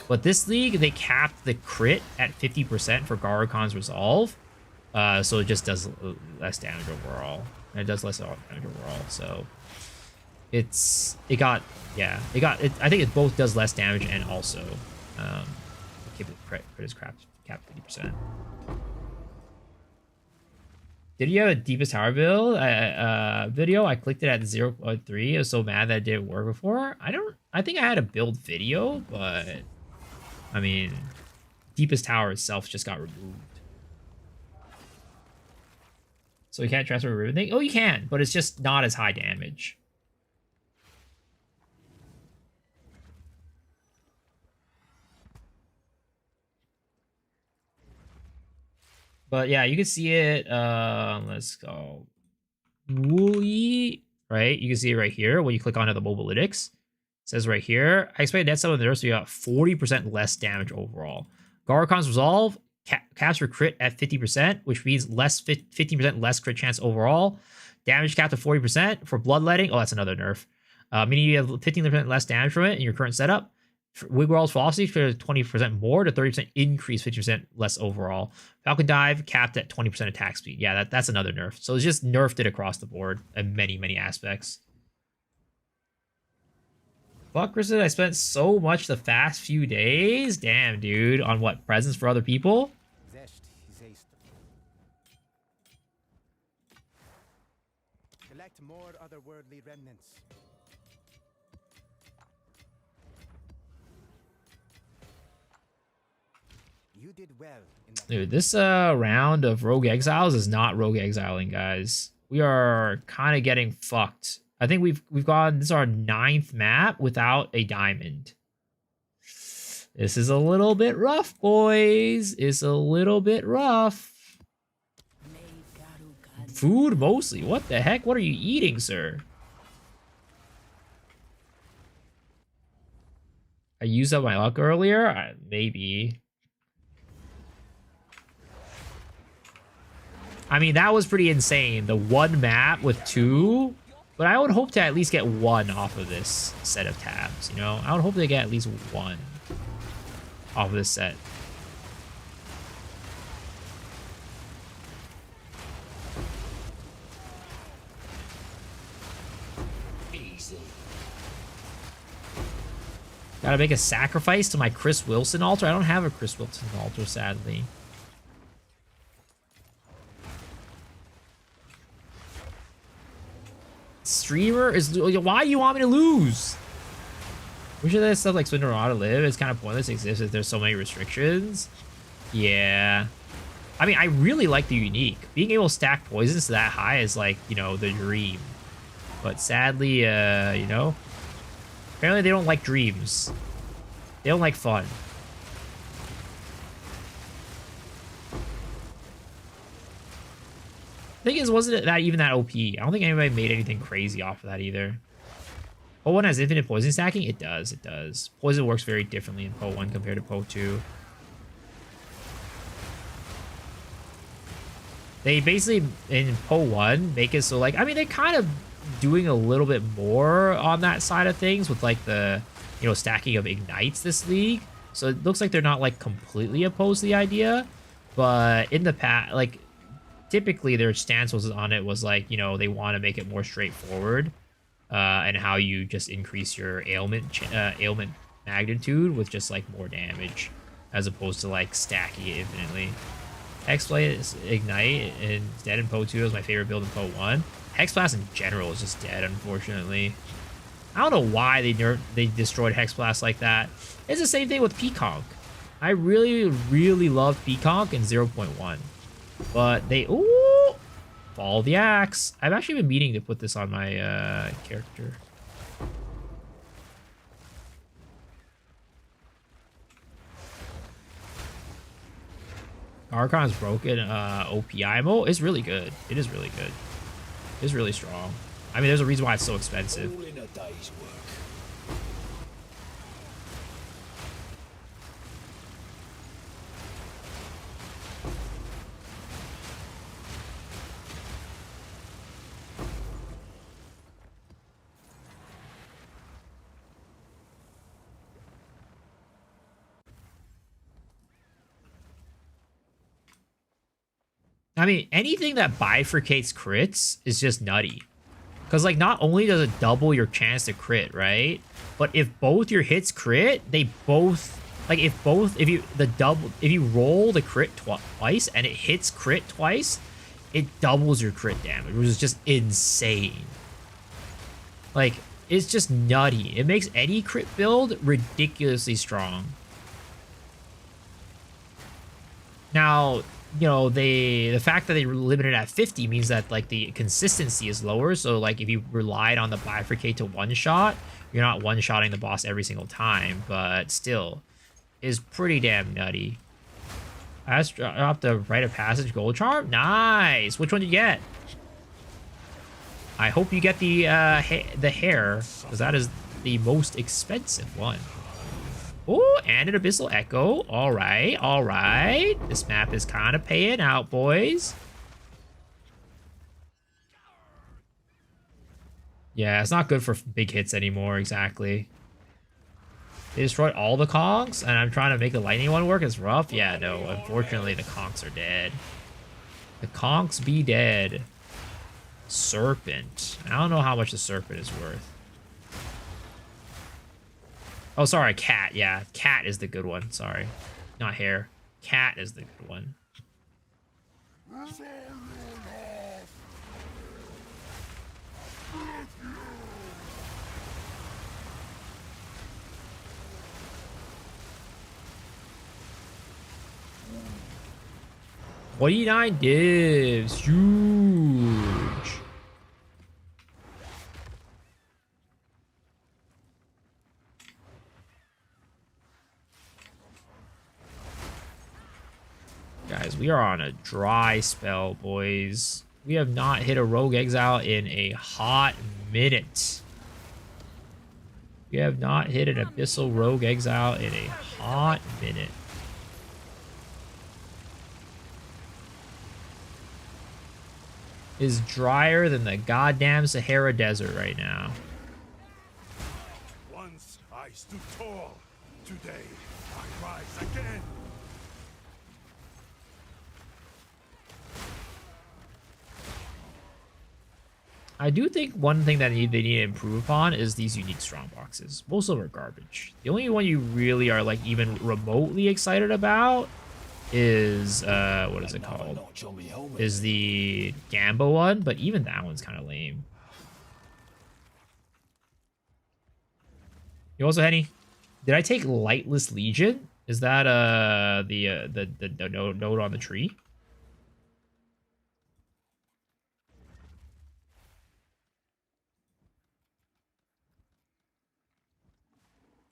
But this league they capped the crit at 50% for Garcon's Resolve. So it just does less damage overall. And it does less damage overall. So I think it both does less damage and also keep it crit is capped 50%. Did you have a deepest tower build video? I clicked it at 0.3. I was so mad that it didn't work before. I think I had a build video, but I mean, deepest tower itself just got removed. So you can't transfer a ribbon thing? Oh, you can, but it's just not as high damage. But yeah, you can see it. Let's go. Wooly, right? You can see it right here when you click onto the mobilytics. It says right here, I expect net sum of the nurse to be about 40% less damage overall. Garcon's Resolve caps for crit at 50%, which means 15% less crit chance overall. Damage capped to 40% for bloodletting. Oh, that's another nerf. Meaning you have 15% less damage from it in your current setup. Wigwall's Velocity for 20% more to 30% increase, 50% less overall. Falcon Dive capped at 20% attack speed. Yeah, that's another nerf. So it's just nerfed it across the board in many, many aspects. Fuck, Kristen, I spent so much the past few days. Damn, dude. On what? Presents for other people? Collect more otherworldly remnants. You did well in that. Dude, this round of Rogue Exiles is not Rogue Exiling, guys. We are kind of getting fucked. I think we've gone, this is our 9th map without a diamond. This is a little bit rough, boys. It's a little bit rough. Food mostly. What the heck? What are you eating, sir? I used up my luck earlier? Maybe. I mean, that was pretty insane. The one map with 2. But I would hope to at least get 1 off of this set of tabs, you know? I would hope to get at least 1 off of this set. Easy. Gotta make a sacrifice to my Chris Wilson altar. I don't have a Chris Wilson altar, sadly. Streamer is... Why do you want me to lose? Wish that stuff like Swindle or How to Live is kind of pointless exists if there's so many restrictions. Yeah. I mean, I really like the unique. Being able to stack poisons to that high is like, you know, the dream. But sadly, you know, apparently they don't like dreams. They don't like fun. Thing is, wasn't it that even that OP? I don't think anybody made anything crazy off of that either. Po 1 has infinite poison stacking? It does, it does. Poison works very differently in Po 1 compared to Po 2. They basically, in Po 1, make it so, like, I mean, they're kind of doing a little bit more on that side of things with, like, the, you know, stacking of ignites this league. So it looks like they're not, like, completely opposed to the idea. But in the past, like, typically their stance was on it was, like, you know, they want to make it more straightforward. And how you just increase your ailment magnitude with just, like, more damage. As opposed to, like, stacking it infinitely. Hexblade Ignite and dead in Po 2 is my favorite build in Po 1. Hexblast in general is just dead, unfortunately. I don't know why they destroyed Hexblast like that. It's the same thing with Peaconk. I really, really love Peaconk in 0.1. But they... Ooh! Fall the axe. I've actually been meaning to put this on my character. Archon's broken OP IMO is really good. It is really good. It's really strong. I mean, there's a reason why it's so expensive. All in a day's work. I mean, anything that bifurcates crits is just nutty. Because, like, not only does it double your chance to crit, right? But if both your hits crit, they both... Like, if you roll the crit twice and it hits crit twice, it doubles your crit damage, which is just insane. Like, it's just nutty. It makes any crit build ridiculously strong. Now... You know, the fact that they limit it at 50 means that, like, the consistency is lower. So, like, if you relied on the bifurcate to one-shot, you're not one-shotting the boss every single time. But still, is pretty damn nutty. I just dropped the Rite of Passage Gold Charm. Nice! Which one did you get? I hope you get the hair, because that is the most expensive one. Oh, and an Abyssal Echo. All right, all right. This map is kind of paying out, boys. Yeah, it's not good for big hits anymore, exactly. They destroyed all the conchs, and I'm trying to make the lightning one work. It's rough. Yeah, no, unfortunately, the conchs are dead. The conchs be dead. Serpent. I don't know how much the serpent is worth. Oh, sorry, cat. Yeah, cat is the good one. Sorry. Not hair. Cat is the good one. $29 divs. Huge. Guys, we are on a dry spell, boys. We have not hit a Rogue Exile in a hot minute. We have not hit an Abyssal Rogue Exile in a hot minute. Is drier than the goddamn Sahara Desert right now. Once I stood tall. Today, I rise again. I do think one thing that they need to improve upon is these unique strong boxes. Most of them are garbage. The only one you really are like even remotely excited about is what is it called? Is the Gamba one, but even that one's kind of lame. You also, Henny, did I take Lightless Legion? Is that the node on the tree?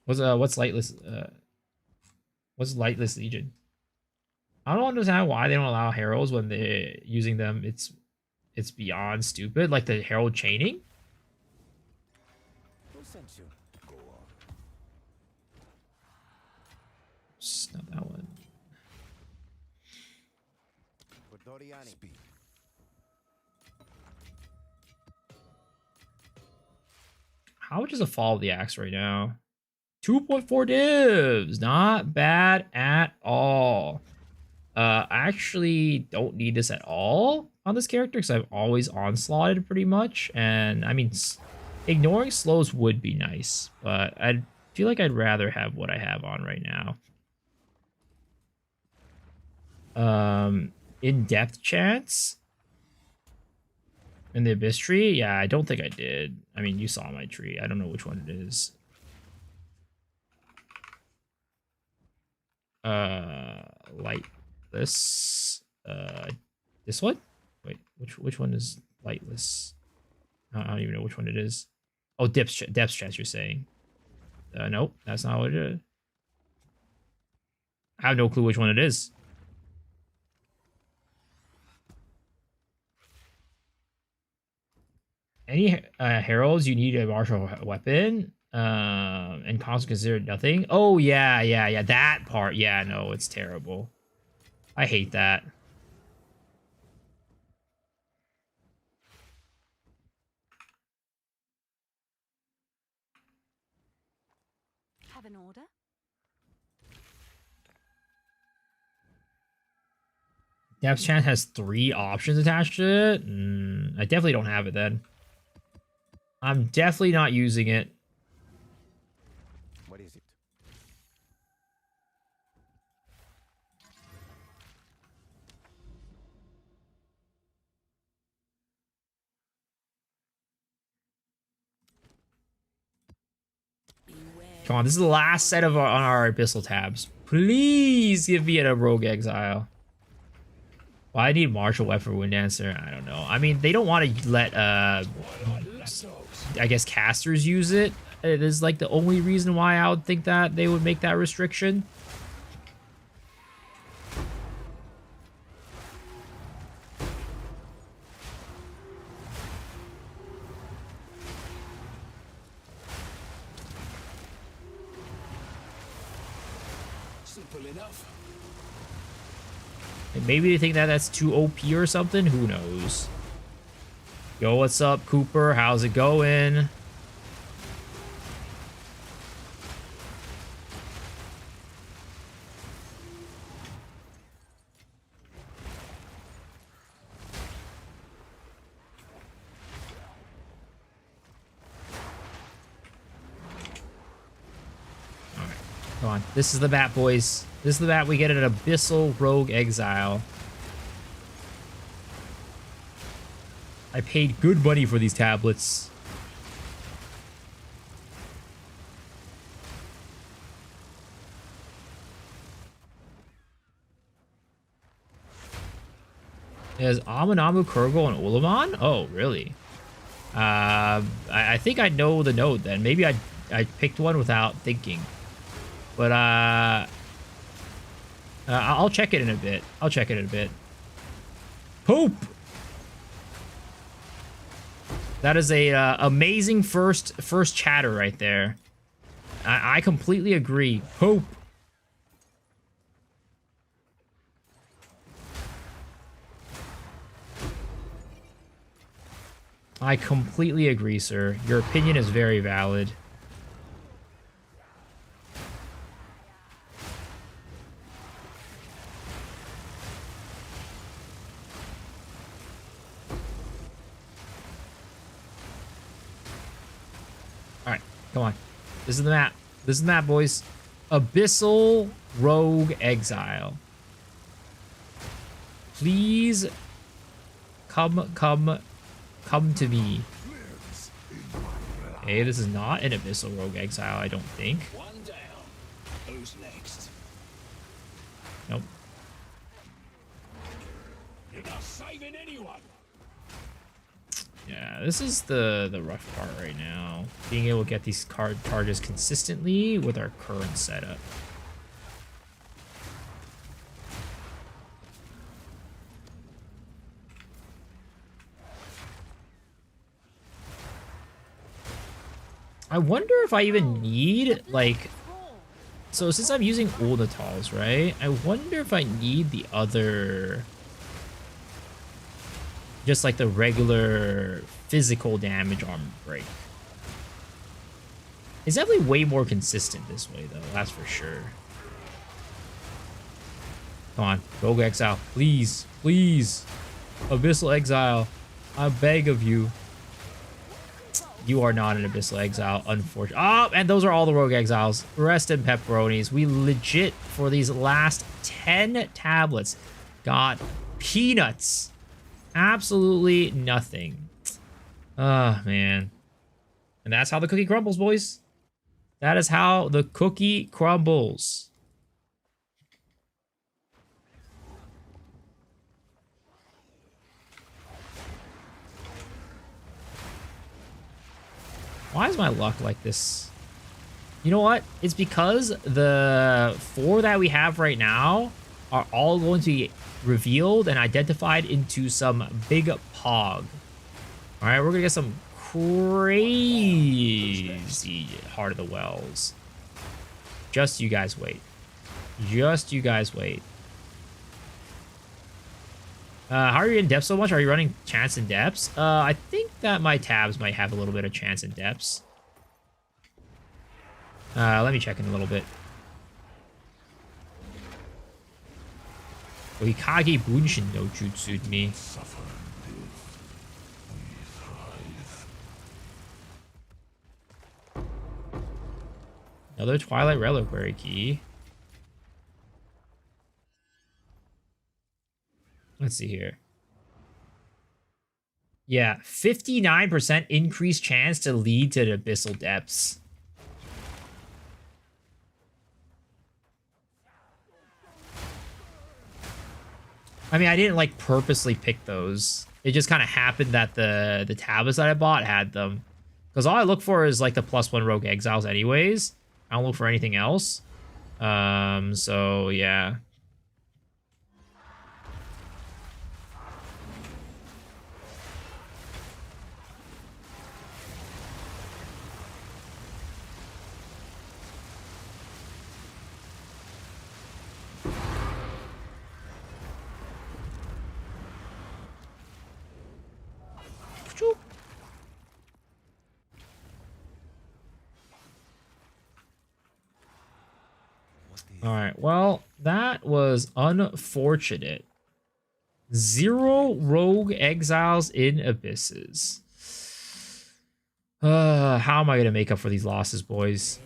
What's Lightless Legion? I don't understand why they don't allow heralds when they're using them. It's beyond stupid. Like the herald chaining. Who sent you? Go on. Not that one. For Doriani. Speak. How much is a fall of the axe right now? 2.4 divs. Not bad at all. I actually don't need this at all on this character because I've always onslaughted pretty much. And I mean, ignoring slows would be nice, but I feel like I'd rather have what I have on right now. In-depth chance in the Abyss tree? Yeah, I don't think I did. I mean, you saw my tree. I don't know which one it is. Lightless. This one? Wait, which one is lightless? I don't even know which one it is. Oh, depth chance, you're saying. Nope, that's not what it is. I have no clue which one it is. Any heralds, you need a martial weapon. And constant considered nothing. Oh, yeah. That part. Yeah, no, it's terrible. I hate that. Have an order? Depth chance has 3 options attached to it. I definitely don't have it then. I'm definitely not using it. What is it? Come on, this is the last set of on our Abyssal tabs. Please give me a Rogue Exile. Why I need Martial Weapon Wind Dancer? I don't know. I mean, they don't want to let, I guess, casters use it. It is like the only reason why I would think that they would make that restriction. Simple enough. And maybe they think that that's too OP or something. Who knows? Yo, what's up, Cooper? How's it going? Alright, come on. This is the bat, boys. This is the bat we get an Abyssal Rogue Exile. I paid good money for these tablets. Is Aminamu, Kurgle, and Ulamon? Oh, really? I think I know the node then. Maybe I picked one without thinking. But I'll check it in a bit. Poop! That is a amazing first chatter right there. I completely agree. Hope. I completely agree, sir. Your opinion is very valid. Alright, come on. This is the map. This is the map, boys. Abyssal Rogue Exile. Please come to me. Okay, this is not an Abyssal Rogue Exile, I don't think. One down. Who's next? Nope. You're not saving anyone. Yeah, this is the rough part right now. Being able to get these card charges consistently with our current setup. I wonder if I even need, like... So since I'm using Ulnatals, right? I wonder if I need the other... Just like the regular physical damage armor break. It's definitely way more consistent this way, though. That's for sure. Come on, Rogue Exile. Please, please. Abyssal Exile. I beg of you. You are not an Abyssal Exile, unfortunately. Oh, and those are all the Rogue Exiles. Rest in pepperonis. We legit, for these last 10 tablets, got peanuts. Absolutely nothing. Ah, man. And that's how the cookie crumbles, boys. That is how the cookie crumbles. Why is my luck like this? You know what? It's because the 4 that we have right now are all going to be revealed and identified into some big pog. All right, we're going to get some crazy Heart of the Wells. Just you guys wait. Just you guys wait. How are you in depth so much? Are you running chance in depths? I think that my tabs might have a little bit of chance in depths. Let me check in a little bit. Hikage Bunshin no Jutsu me. Another Twilight Reliquary key. Let's see here. Yeah, 59% increased chance to lead to the Abyssal Depths. I mean, I didn't like purposely pick those. It just kind of happened that the tablets that I bought had them. Because all I look for is like the +1 Rogue Exiles anyways. I don't look for anything else. So yeah. All right, well, that was unfortunate. 0 Rogue Exiles in Abysses. How am I going to make up for these losses, boys?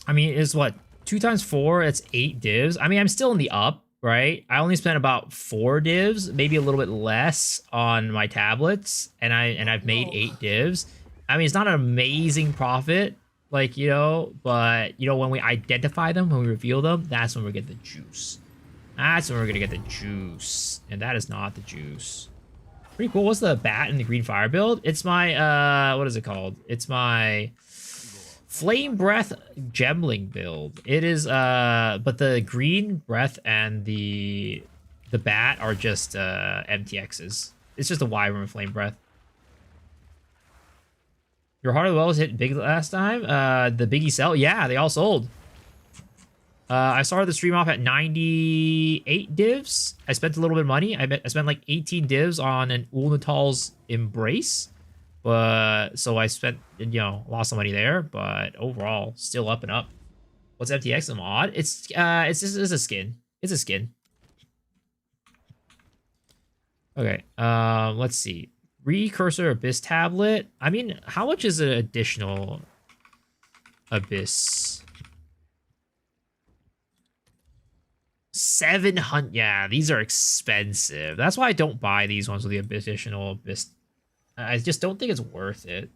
I mean, it's what? 2 times 4, it's 8 divs. I mean, I'm still in the up, right? I only spent about 4 divs, maybe a little bit less on my tablets, and I've made 8 divs. I mean, it's not an amazing profit, like, you know, but, you know, when we identify them, when we reveal them, that's when we get the juice. That's when we're going to get the juice. And that is not the juice. Pretty cool. What's the bat in the green fire build? It's my, what is it called? It's my Flame Breath Gemling build. It is, but the green breath and the bat are just, MTXs. It's just a Wyvern with Flame Breath. Your Heart of the Wells hit big last time. The Biggie sell. Yeah, they all sold. I started the stream off at 98 divs. I spent a little bit of money. I spent like 18 divs on an Ulnatal's Embrace. But so I spent, lost some money there. But overall, still up and up. What's FTX the mod? It's a skin. It's a skin. Okay. Let's see. Recursor Abyss tablet. I mean, how much is an additional Abyss? 700. Yeah, these are expensive. That's why I don't buy these ones with the additional Abyss. I just don't think it's worth it.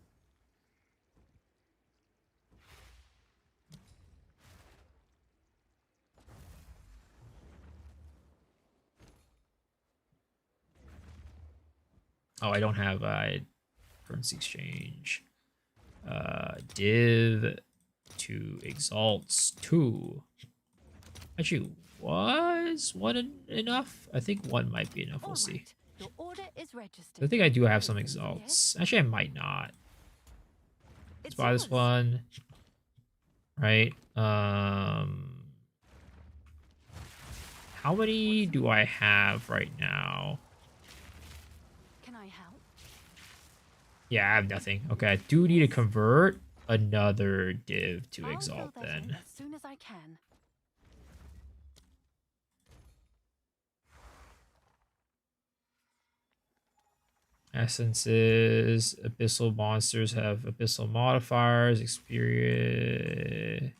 Oh, I don't have currency exchange. Div to exalts 2. Actually, was one enough? I think one might be enough. We'll see. Your order is registered. I think I do have some exalts. Actually, I might not. Let's buy this one. Right. How many do I have right now? Can I help? Yeah, I have nothing. Okay, I do need to convert another div to I'll exalt fill that in then. as soon as I can. Essences, abyssal monsters have abyssal modifiers, experience.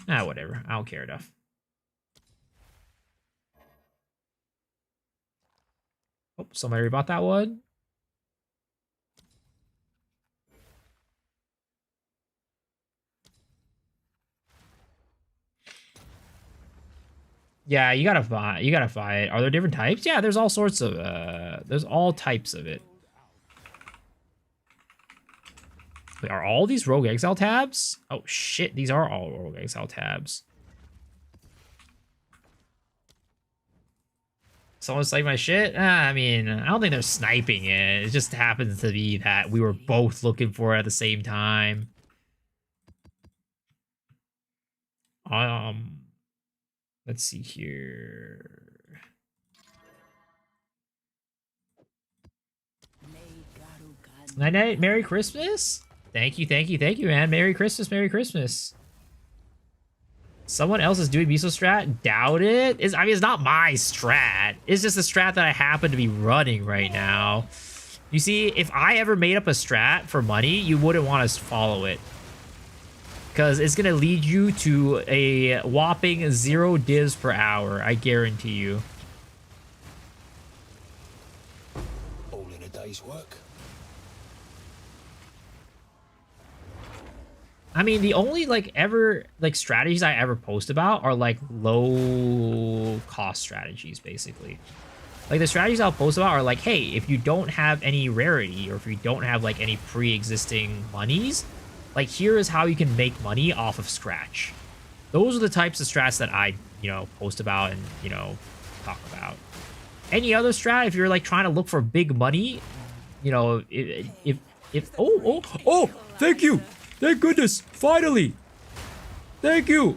Whatever. I don't care enough. Oh, somebody already bought that one. Yeah, you gotta buy it. Are there different types? Yeah, there's all sorts of there's all types of it. Wait, are all these Rogue Exile tabs? Oh shit, these are all Rogue Exile tabs. Someone's sniping my shit? I mean, I don't think they're sniping it. It just happens to be that we were both looking for it at the same time. Let's see here. Night night, Merry Christmas. Thank you, man. Merry Christmas, Merry Christmas. Someone else is doing miso strat? Doubt it. I mean, it's not my strat. It's just a strat that I happen to be running right now. You see, if I ever made up a strat for money, you wouldn't want to follow it. Because it's going to lead you to a whopping 0 divs per hour. I guarantee you. All in a day's work. I mean, the only strategies I ever post about are like low cost strategies, basically. Like the strategies I'll post about are like, hey, if you don't have any rarity or if you don't have like any pre-existing monies, like here is how you can make money off of scratch. Those are the types of strats that I, post about and, talk about. Any other strat, if you're like trying to look for big money, oh, thank you. Thank goodness! Finally! Thank you!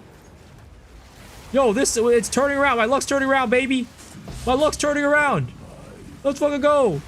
Yo, it's turning around. My luck's turning around, baby! My luck's turning around! Let's fucking go!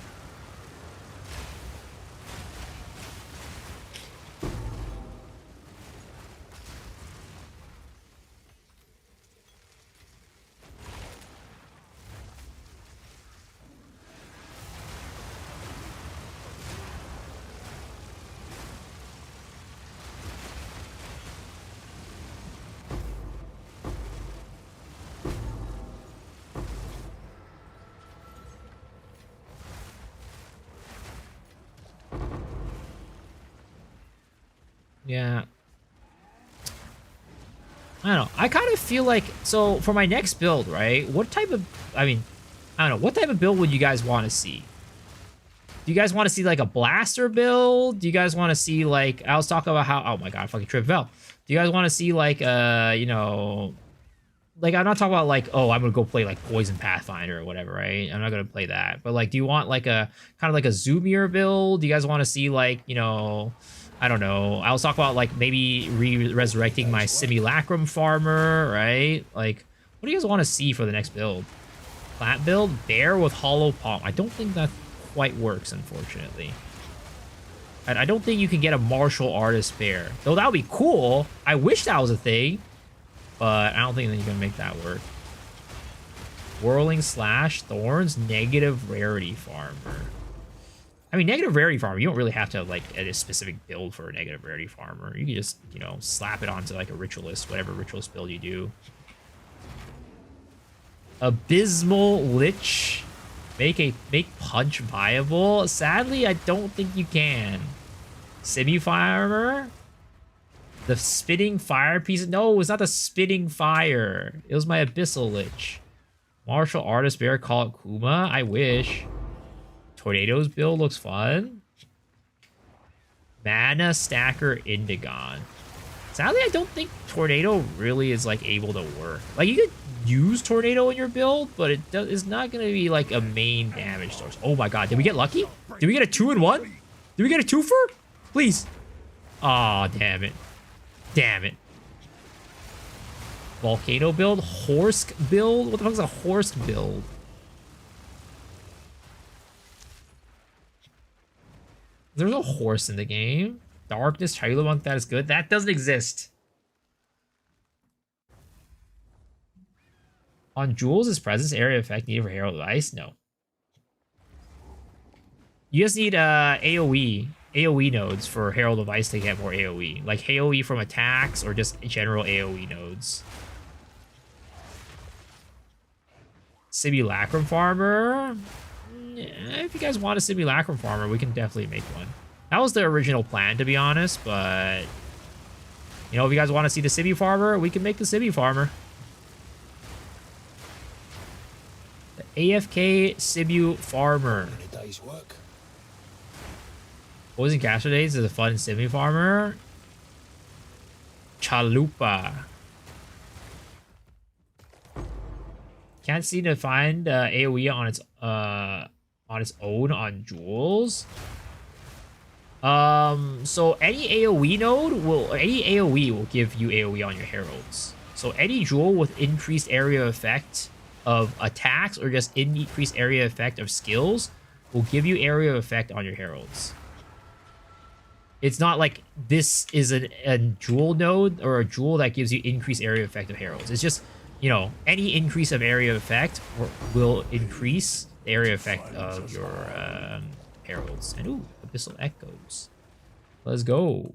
Yeah. I don't know. I kind of feel like, so for my next build, right? What type of, I don't know. What type of build would you guys want to see? Do you guys want to see like a blaster build? Do you guys want to see like I was talking about how oh my god, fucking trip fell. Do you guys want to see like you know, like I'm not talking about like oh I'm gonna go play like Poison Pathfinder or whatever, right? I'm not gonna play that. But like, do you want like a kind of like a Zoomier build? Do you guys want to see like you know, I don't know. I was talking about like maybe resurrecting my Simulacrum farmer, right? Like, what do you guys want to see for the next build? Plat build, bear with hollow palm. I don't think that quite works, unfortunately. I don't think you can get a martial artist bear. Though that would be cool. I wish that was a thing. But I don't think that you can make that work. Whirling Slash, Thorns, negative rarity farmer. I mean, negative rarity farmer, you don't really have to like add a specific build for a negative rarity farmer. You can just, you know, slap it onto like a ritualist, whatever ritualist build you do. Abysmal Lich. Make punch viable. Sadly, I don't think you can. Semi-farmer. The spitting fire piece. No, it's not the spitting fire. It was my Abyssal Lich. Martial artist bear, call it Kuma. I wish. Tornadoes build looks fun. Mana stacker Indigon. Sadly, I don't think Tornado really is like able to work. Like you could use Tornado in your build, but it's not going to be like a main damage source. Oh my god, did we get lucky? Did we get a 2-in-1? Did we get a 2-fer? Please. Aw, oh, damn it. Damn it. Volcano build? Horsk build? What the fuck is a Horsk build? There's no horse in the game. Darkness, Chayula Monk, that is good. That doesn't exist. On Jewels, is presence area effect needed for Herald of Ice? No. You just need AoE nodes for Herald of Ice to get more AoE. Like AoE from attacks or just general AoE nodes. Simulacrum Farmer? Yeah, if you guys want a Simulacrum Farmer, we can definitely make one. That was the original plan, to be honest, but... You know, if you guys want to see the Simu Farmer, we can make the Simu Farmer. The AFK Simu Farmer. A day's work. Poison Caster Days is a fun Simu Farmer. Chalupa. Can't seem to find AoE on its own on Jewels. So any AoE will give you AoE on your heralds. So any jewel with increased area effect of attacks or just increased area effect of skills will give you area effect on your heralds. It's not like this is a jewel node or a jewel that gives you increased area effect of heralds. It's just, you know, any increase of area effect will increase the area effect of your heralds. And ooh, Abyssal Echoes. Let's go.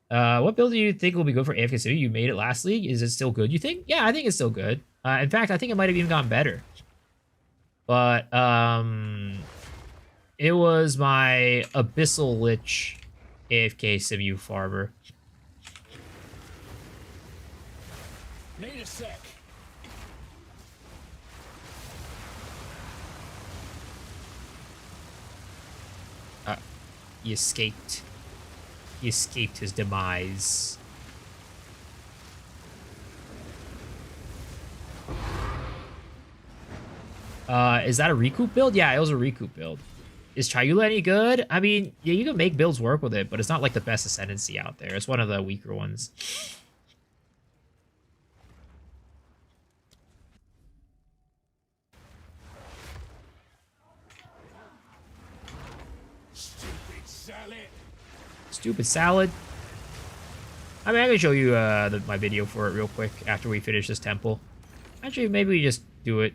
What build do you think will be good for AFK City? You made it last league. Is it still good, you think? Yeah, I think it's still good. In fact, I think it might have even gotten better. But, it was my Abyssal Lich AFK Simu Farmer. Need a sec. He escaped. He escaped his demise. Is that a recoup build? Yeah, it was a recoup build. Is Chayula any good? I mean, yeah, you can make builds work with it, but it's not like the best ascendancy out there. It's one of the weaker ones. Stupid salad. Stupid salad. I mean, I can show you my video for it real quick after we finish this temple. Actually, maybe we just do it.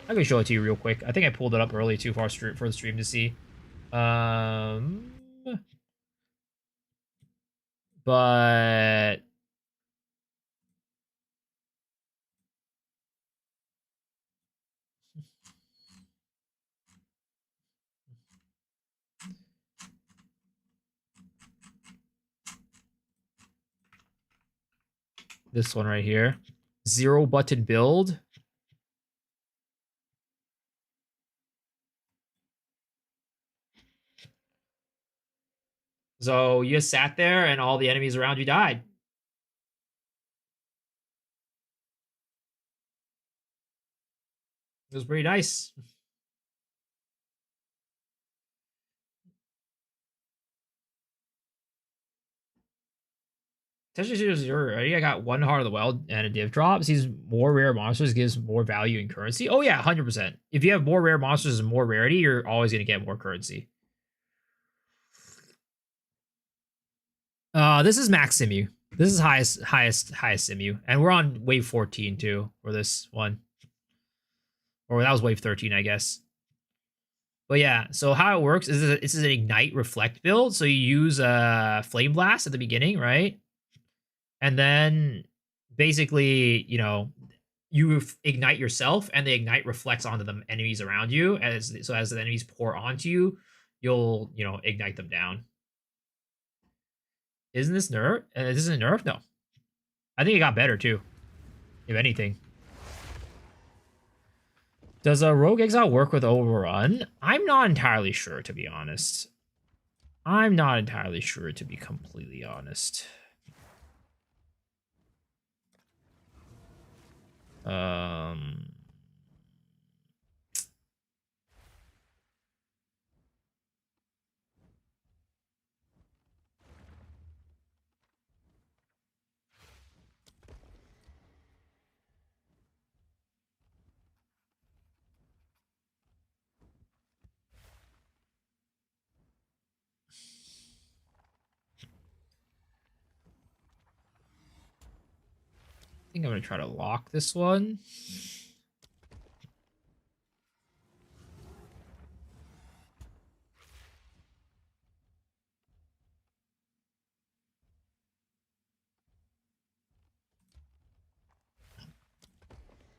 I can show it to you real quick. I think I pulled it up early too for the stream to see. But this one right here, 0 button build. So you just sat there and all the enemies around you died. It was pretty nice. Already. I got one Heart of the Wild and a div drop. Sees more rare monsters gives more value in currency. Oh yeah, 100%. If you have more rare monsters and more rarity, you're always gonna get more currency. This is max simu. This is highest simu, and we're on wave 14 too for this one, or that was wave 13, I guess. But yeah, so how it works is this is an ignite reflect build. So you use a flame blast at the beginning, right? And then basically, you know, you ignite yourself, and the ignite reflects onto the enemies around you. As the enemies pour onto you, you'll ignite them down. Isn't this nerf? This isn't nerf? No, I think it got better too. If anything, does a rogue exile work with overrun? I'm not entirely sure, to be honest. I'm not entirely sure, to be completely honest. I think I'm gonna try to lock this one.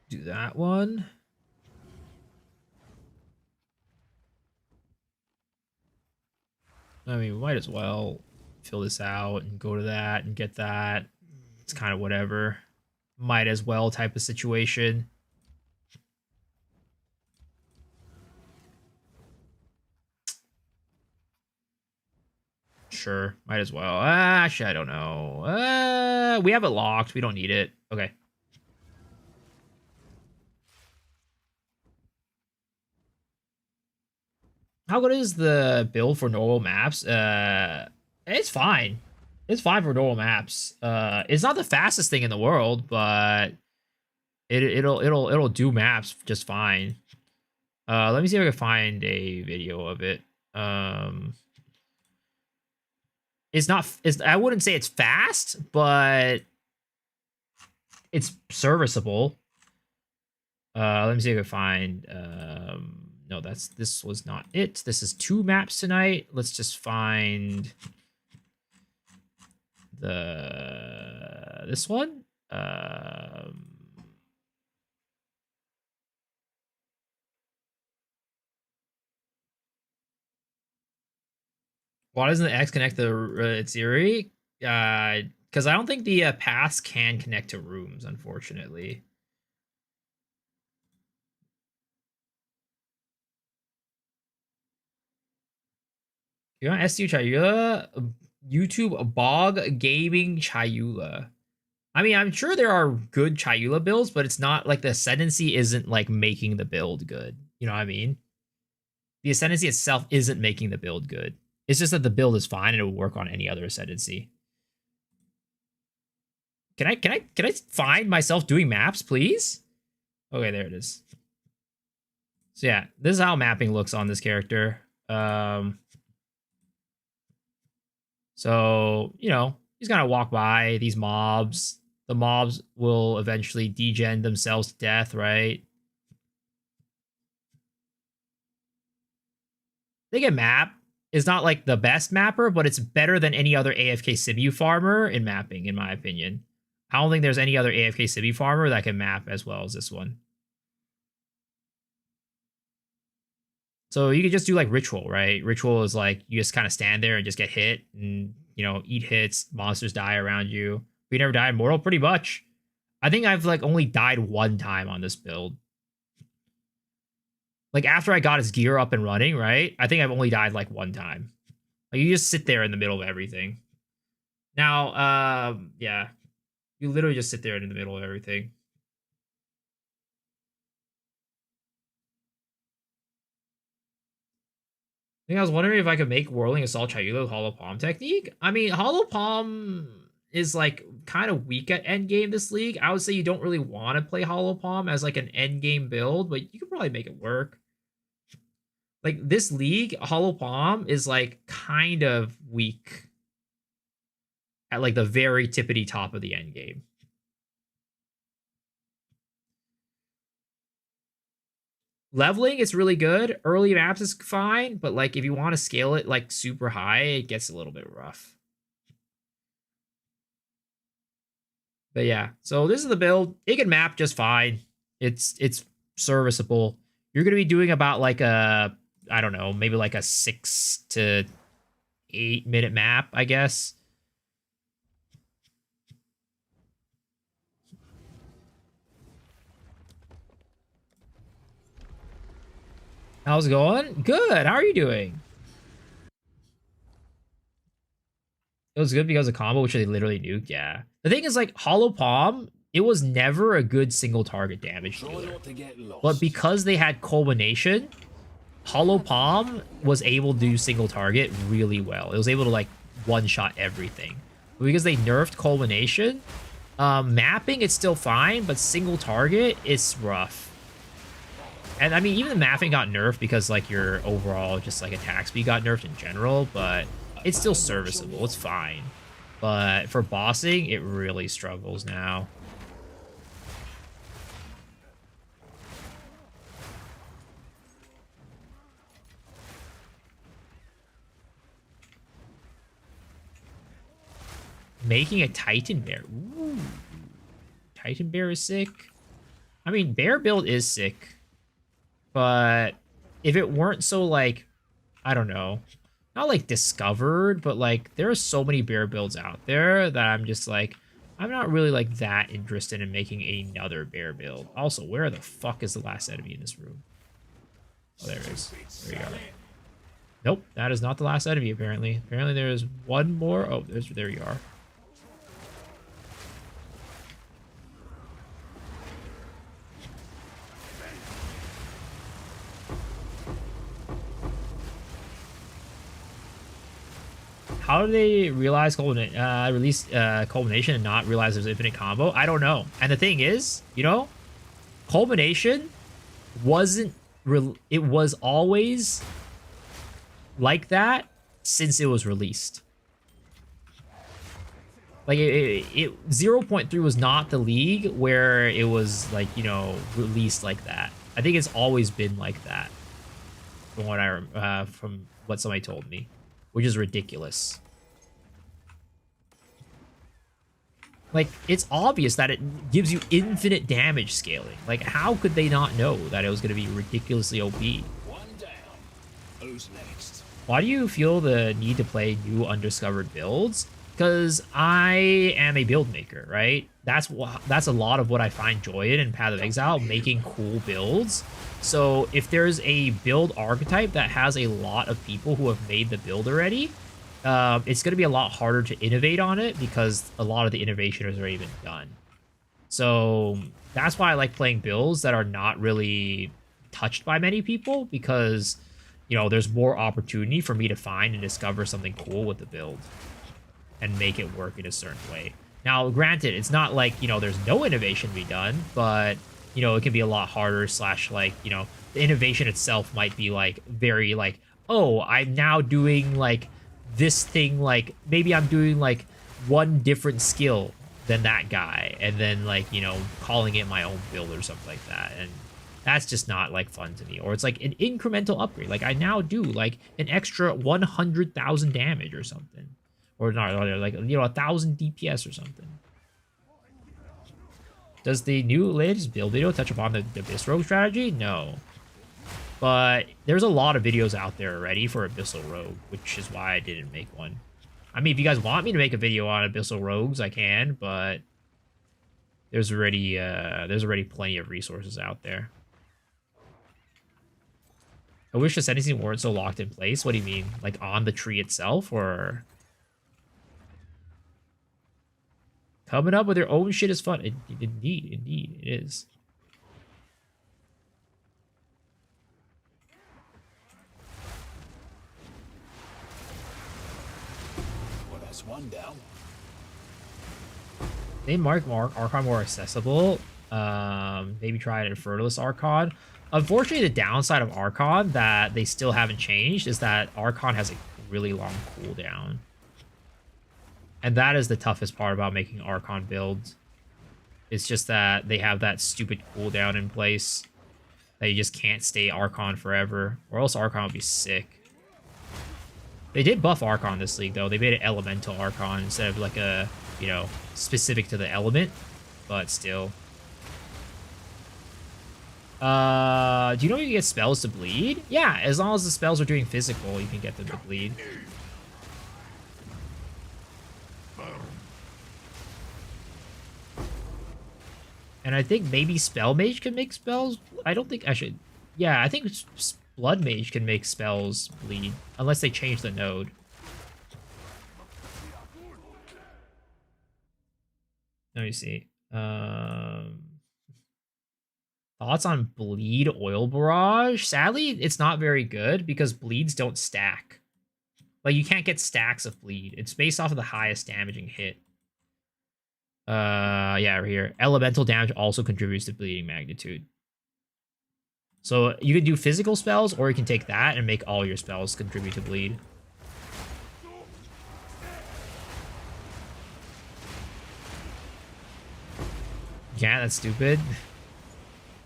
Do that one. I mean, we might as well fill this out and go to that and get that. It's kind of whatever. Might as well type of situation. Sure, might as well. Actually, I don't know. We have it locked. We don't need it. Okay. How good is the build for normal maps? It's fine. It's fine for normal maps. It's not the fastest thing in the world, but it'll do maps just fine. Let me see if I can find a video of it. I wouldn't say it's fast, but it's serviceable. Let me see if I can find no, this was not it. This is 2 maps tonight. Let's just find this one. Why doesn't the X connect the Tsiri? Because I don't think the paths can connect to rooms, unfortunately. You want SU Chayula? YouTube Bog Gaming Chayula. I mean, I'm sure there are good Chayula builds, but it's not like the Ascendancy isn't like making the build good. You know what I mean? The Ascendancy itself isn't making the build good. It's just that the build is fine and it will work on any other Ascendancy. Can I find myself doing maps, please? Okay, there it is. So yeah, this is how mapping looks on this character. So, you know, he's gonna walk by these mobs. The mobs will eventually degen themselves to death, right? They get map. Is not like the best mapper, but it's better than any other AFK Simu farmer in mapping, in my opinion. I don't think there's any other AFK Simu farmer that can map as well as this one. So you could just do like Ritual, right? Ritual is like you just kind of stand there and just get hit and, you know, eat hits, monsters die around you. We never died mortal, pretty much. I think I've like only died 1 time on this build. Like after I got his gear up and running, right? I think I've only died like 1 time. Like, you just sit there in the middle of everything. Now, yeah, you literally just sit there in the middle of everything. I think I was wondering if I could make Whirling Assault Chayula with Hollow Palm technique. I mean, Hollow Palm is like kind of weak at endgame this league. I would say you don't really want to play Hollow Palm as like an endgame build, but you could probably make it work. Like this league, Hollow Palm is like kind of weak at like the very tippity top of the endgame. Leveling is really good. Early maps is fine, but like if you want to scale it like super high, it gets a little bit rough. But yeah, so this is the build. It can map just fine. It's serviceable. You're gonna be doing about like a, I don't know, maybe like a 6 to 8 minute map, I guess. How's it going? Good. How are you doing? It was good because of combo, which they literally nuked. Yeah. The thing is, like, Hollow Palm, it was never a good single target damage Try dealer. not to get lost. But because they had culmination, Hollow Palm was able to do single target really well. It was able to like one-shot everything. But because they nerfed culmination, mapping it's still fine, but single target it's rough. And I mean, even the mapping got nerfed because like your overall just like attack speed got nerfed in general, but it's still serviceable. It's fine. But for bossing, it really struggles now. Making a Titan Bear. Ooh. Titan Bear is sick. I mean, Bear build is sick. But if it weren't so, like, I don't know, not like discovered, but like there are so many bear builds out there that I'm just like, I'm not really like that interested in making another bear build. Also, where the fuck is the last enemy in this room? Oh, there it is. There you are. Nope, that is not the last enemy, apparently. Apparently there is one more. Oh, there you are. How do they realize release culmination and not realize there's infinite combo? I don't know. And the thing is, you know, culmination wasn't it was always like that since it was released. Like it 0.3 was not the league where it was like, you know, released like that. I think it's always been like that from what somebody told me, which is ridiculous. Like, it's obvious that it gives you infinite damage scaling. Like, how could they not know that it was going to be ridiculously OP? One down. Who's next? Why do you feel the need to play new undiscovered builds? Because I am a build maker, right? That's a lot of what I find joy in Path of Exile, making cool builds. So if there's a build archetype that has a lot of people who have made the build already, it's going to be a lot harder to innovate on it because a lot of the innovation has already been done. So that's why I like playing builds that are not really touched by many people, because, you know, there's more opportunity for me to find and discover something cool with the build and make it work in a certain way. Now, granted, it's not like, you know, there's no innovation to be done, but, you know, it can be a lot harder / like, you know, the innovation itself might be like very like, oh, I'm now doing like this thing, like maybe I'm doing like one different skill than that guy, and then like, you know, calling it my own build or something like that, and that's just not like fun to me. Or it's like an incremental upgrade, like I now do like an extra 100,000 damage or something, or not, or like, you know, 1,000 DPS or something. Does the new latest build video touch upon the Abyss Rogue strategy? No. But there's a lot of videos out there already for Abyssal Rogue, which is why I didn't make one. I mean, if you guys want me to make a video on Abyssal Rogues, I can, but there's already plenty of resources out there. I wish the sentencing weren't so locked in place. What do you mean? Like on the tree itself, or coming up with your own shit is fun? Indeed, it is. Well, that's one down. They mark Archon more accessible. Maybe try an Infernalist Archon. Unfortunately, the downside of Archon that they still haven't changed is that Archon has a really long cooldown. And that is the toughest part about making Archon builds. It's just that they have that stupid cooldown in place that you just can't stay Archon forever, or else Archon would be sick. They did buff Archon this league, though. They made it Elemental Archon instead of like a, you know, specific to the element, but still. Do you know you can get spells to bleed? Yeah, as long as the spells are doing physical, you can get them to bleed. And I think maybe Spell Mage can make spells. I don't think I should. Yeah, I think Blood Mage can make spells bleed, unless they change the node. Let me see. Thoughts on Bleed Oil Barrage? Sadly, it's not very good because bleeds don't stack. Like, you can't get stacks of bleed. It's based off of the highest damaging hit. Yeah, right here. Elemental damage also contributes to bleeding magnitude. So you can do physical spells, or you can take that and make all your spells contribute to bleed. Yeah, that's stupid.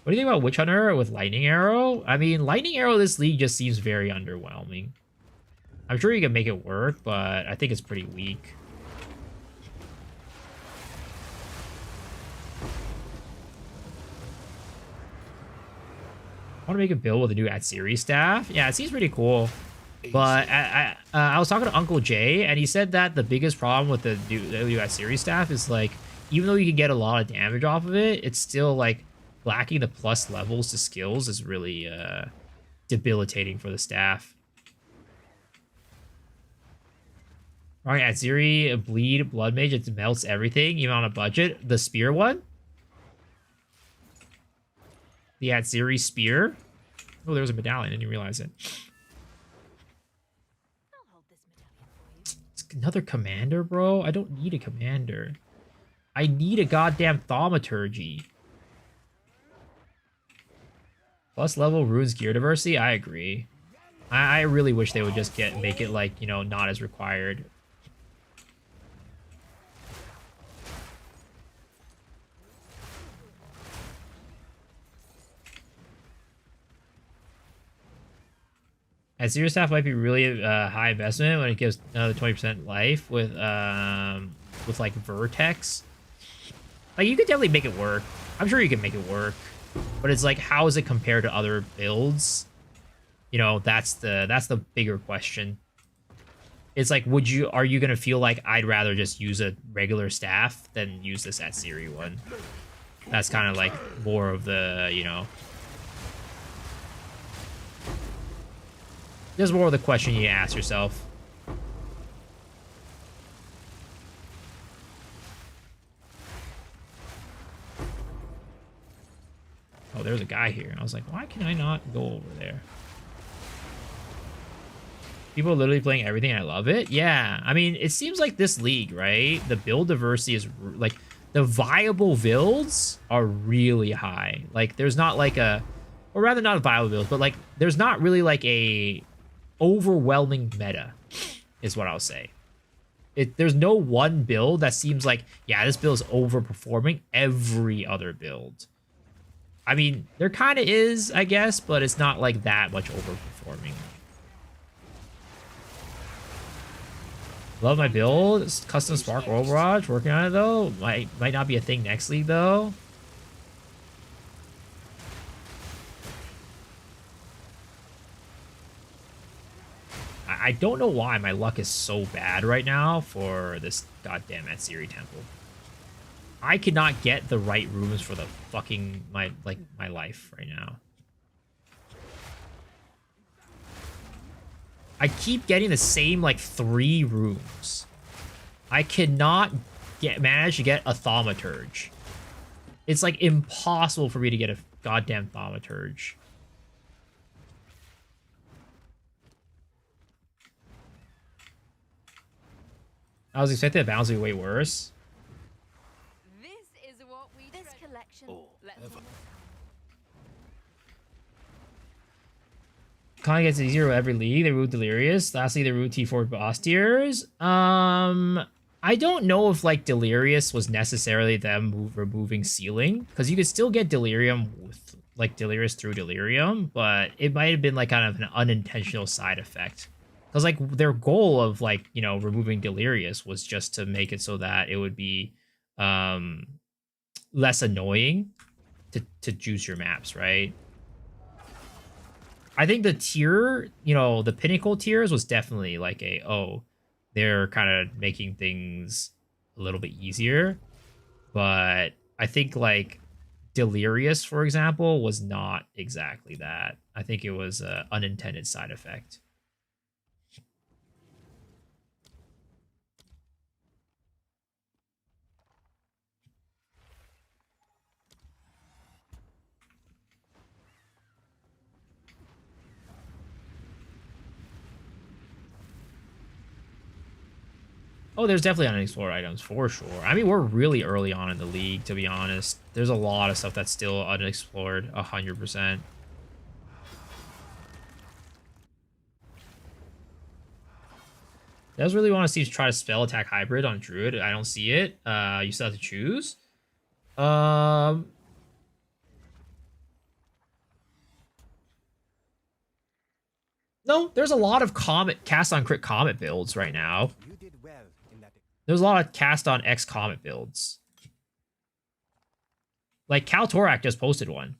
What do you think about Witch Hunter with Lightning Arrow? I mean, Lightning Arrow this league just seems very underwhelming. I'm sure you can make it work, but I think it's pretty weak. I want to make a build with a new Atsiri staff. Yeah, it seems pretty cool. But I was talking to Uncle Jay, and he said that the biggest problem with the new Atsiri staff is, like, even though you can get a lot of damage off of it, it's still, like, lacking the plus levels to skills is really debilitating for the staff. Alright, Atsiri, Bleed, Blood Mage, it melts everything, even on a budget. The Spear one? The Atsiri Spear? Oh, there was a medallion, I didn't realize it. I'll hold this medallion for you. It's another commander, bro? I don't need a commander. I need a goddamn Thaumaturgy. Plus level runes gear diversity? I agree. I really wish they would just make it, like, you know, not as required. Atsiri staff might be really high investment when it gives another 20% life with like Vertex. Like, you could definitely make it work. I'm sure you can make it work. But it's like, how is it compared to other builds? You know, that's the bigger question. It's like, are you gonna feel like I'd rather just use a regular staff than use this Atsiri one? That's kind of like more of the, you know. There's more of the question you ask yourself. Oh, there's a guy here. I was like, why can I not go over there? People are literally playing everything. I love it. Yeah. I mean, it seems like this league, right? The build diversity is like, the viable builds are really high. Like, there's not like a, or rather not viable builds, but like, there's not really like a overwhelming meta, is what I'll say. There's no one build that seems like, yeah, this build is overperforming every other build. I mean, there kind of is, I guess, but it's not like that much overperforming. Love my build. It's custom Spark World Barrage. Working on it, though. Might not be a thing next league, though. I don't know why my luck is so bad right now for this goddamn Atsiri temple. I cannot get the right rooms for the fucking my life right now. I keep getting the same, like, 3 rooms. I cannot manage to get a Thaumaturge. It's, like, impossible for me to get a goddamn Thaumaturge. I was expecting the balance to be way worse. This is what we This collection. Let's Con gets easier with every league. They root Delirious. Lastly, they root T4 boss tiers. I don't know if like Delirious was necessarily them removing ceiling, because you could still get Delirium with like Delirious through Delirium, but it might have been like kind of an unintentional side effect. Because like their goal of like, you know, removing Delirious was just to make it so that it would be less annoying to juice your maps, right? I think the tier, you know, the pinnacle tiers was definitely like a, oh, they're kind of making things a little bit easier. But I think like Delirious, for example, was not exactly that. I think it was an unintended side effect. Oh, there's definitely unexplored items for sure. I mean, we're really early on in the league, to be honest. There's a lot of stuff that's still unexplored, 100%. I just really want to see try to spell attack hybrid on Druid. I don't see it. You still have to choose. No, there's a lot of Comet cast on crit Comet builds right now. You did well in that. There's a lot of cast on X Comet builds. Like Cal Torak just posted one.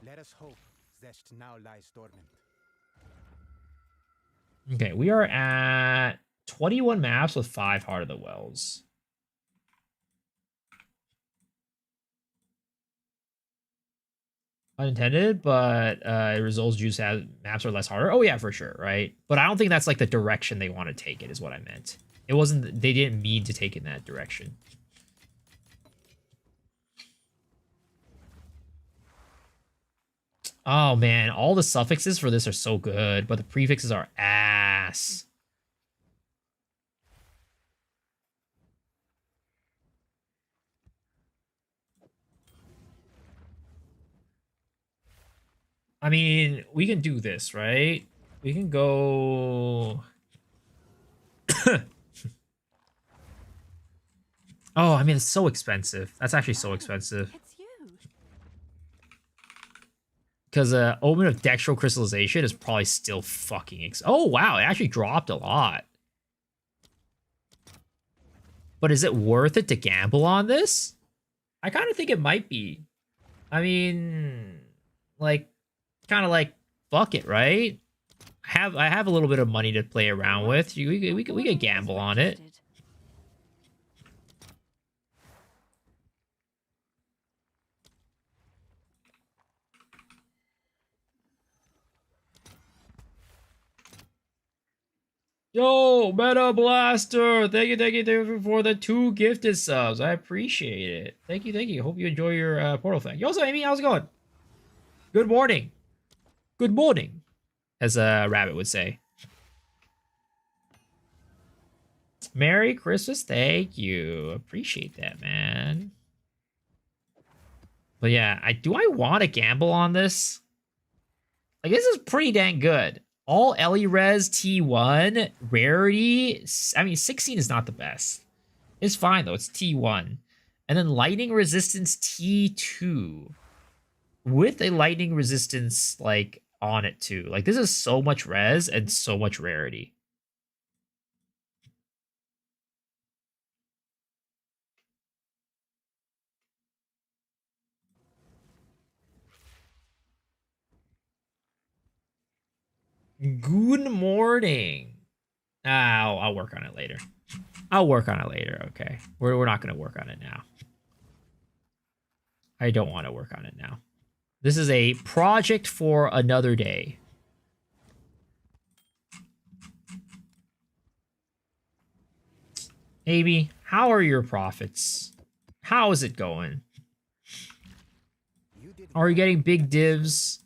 Let us hope Zest now lies dormant. Okay, we are at 21 maps with 5 Heart of the Wells. Unintended, but it results juice has maps are less harder. Oh yeah, for sure, right? But I don't think that's like the direction they want to take it, is what I meant. It wasn't, they didn't mean to take it in that direction. Oh man, all the suffixes for this are so good, but the prefixes are ass. I mean, we can do this, right? We can go... Oh, I mean, it's so expensive. That's actually so expensive. It's you. Because Omen of Dextral Crystallization is probably still fucking... Oh, wow, it actually dropped a lot. But is it worth it to gamble on this? I kind of think it might be. I mean, like, kind of like, fuck it, right? I have a little bit of money to play around with. We could gamble on it. Yo, Meta Blaster! Thank you for the 2 gifted subs. I appreciate it. Thank you. Hope you enjoy your portal thing. Yo, so Amy, how's it going? Good morning. Good morning, as a rabbit would say. Merry Christmas. Thank you. Appreciate that, man. But yeah, do I want to gamble on this? Like, this is pretty dang good. All Ellie Res T1, Rarity. I mean, 16 is not the best. It's fine, though. It's T1. And then Lightning Resistance T2. With a Lightning Resistance, like, on it, too. Like, this is so much res and so much rarity. Good morning. I'll work on it later. Okay. We're not going to work on it now. I don't want to work on it now. This is a project for another day. Amy, how are your profits? How is it going? You did Are you well. getting big divs?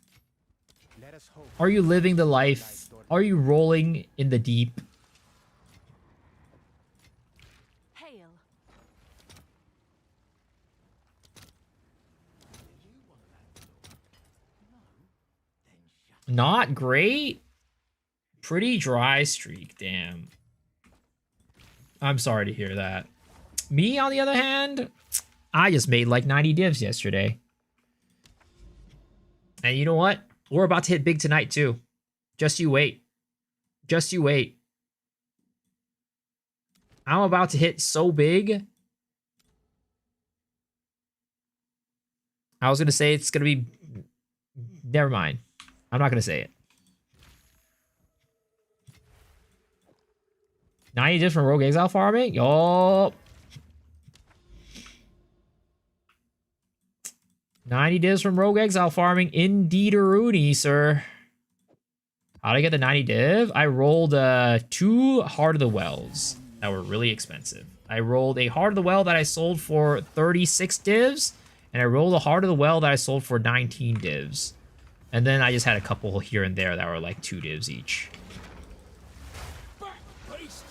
Let us hope. Are you living the life? Are you rolling in the deep? Hail. Not great? Pretty dry streak, damn. I'm sorry to hear that. Me, on the other hand, I just made like 90 divs yesterday. And you know what? We're about to hit big tonight too. Just you wait. Just you wait. I'm about to hit so big. I was going to say it's going to be... Never mind. I'm not going to say it. 90 divs from Rogue Exile farming? Yup. 90 divs from Rogue Exile farming. Indeed-a-rooney, sir. How'd I get the 90 div? I rolled 2 Heart of the Wells that were really expensive. I rolled a Heart of the Well that I sold for 36 divs, and I rolled a Heart of the Well that I sold for 19 divs. And then I just had a couple here and there that were like 2 divs each. Back, beast!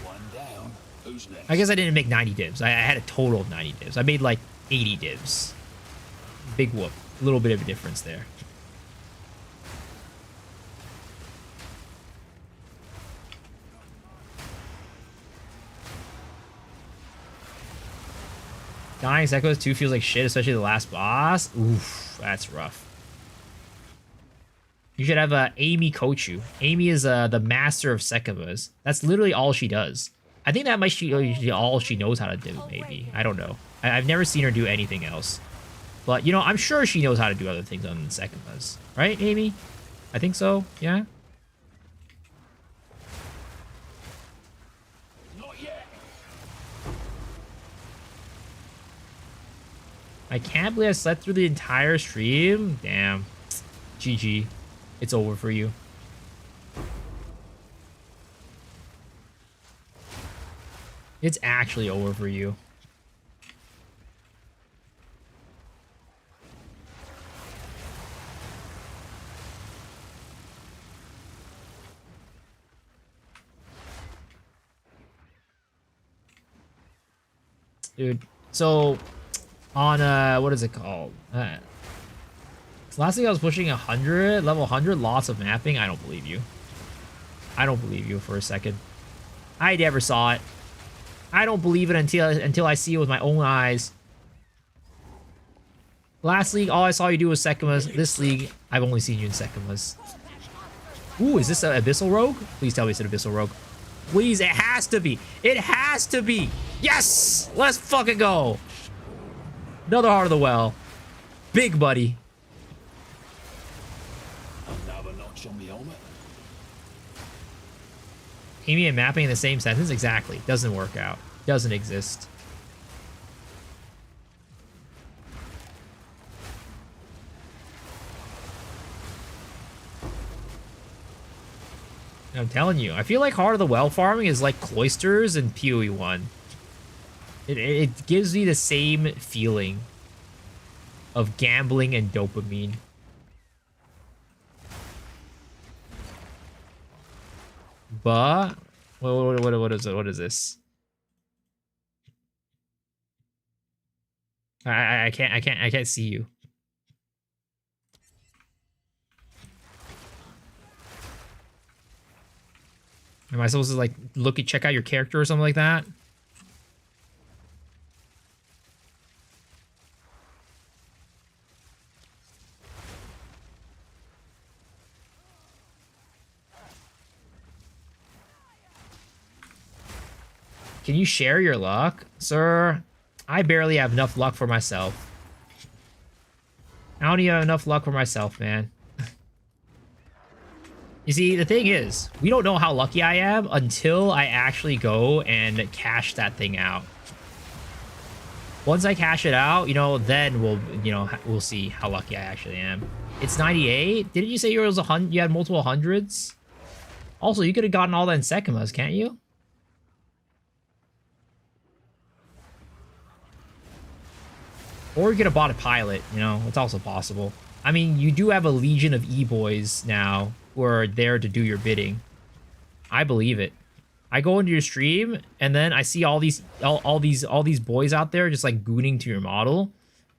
One down. Who's next? I guess I didn't make 90 divs. I had a total of 90 divs. I made like 80 divs. Big whoop. A little bit of a difference there. Dying Echoes 2 feels like shit, especially the last boss. Oof, that's rough. You should have Amy coach you. Amy is the master of Sekibas. That's literally all she does. I think that might be all she knows how to do, maybe. I don't know. I've never seen her do anything else. But, you know, I'm sure she knows how to do other things on Sekibas. Right, Amy? I think so, yeah? Not yet! I can't believe I slept through the entire stream. Damn. GG. It's over for you. It's actually over for you. Dude, so on what is it called? Last thing I was pushing 100, level 100, lots of mapping. I don't believe you. I don't believe you for a second. I never saw it. I don't believe it until I see it with my own eyes. Last league, all I saw you do was Sekimas. This league, I've only seen you in Sekimas. Ooh, is this an Abyssal Rogue? Please tell me it's an Abyssal Rogue. Please, it has to be. It has to be. Yes! Let's fucking go. Another Heart of the Well. Big buddy. Another notch on the helmet. Amy and mapping in the same sentence? Exactly. Doesn't work out. Doesn't exist. I'm telling you, I feel like Heart of the Well farming is like Cloisters and PoE 1. It gives me the same feeling of gambling and dopamine. But what is it? What is this? I can't see you. Am I supposed to like check out your character or something like that? Can you share your luck? Sir, I barely have enough luck for myself. I don't even have enough luck for myself, man. You see, the thing is, we don't know how lucky I am until I actually go and cash that thing out. Once I cash it out, you know, then we'll see how lucky I actually am. It's 98? Didn't you say you had multiple hundreds? Also, you could have gotten all that in Sekimas, can't you? Or you could have bought a pilot, you know, it's also possible. I mean, you do have a legion of e-boys now who are there to do your bidding. I believe it. I go into your stream and then I see all these boys out there just like gooning to your model.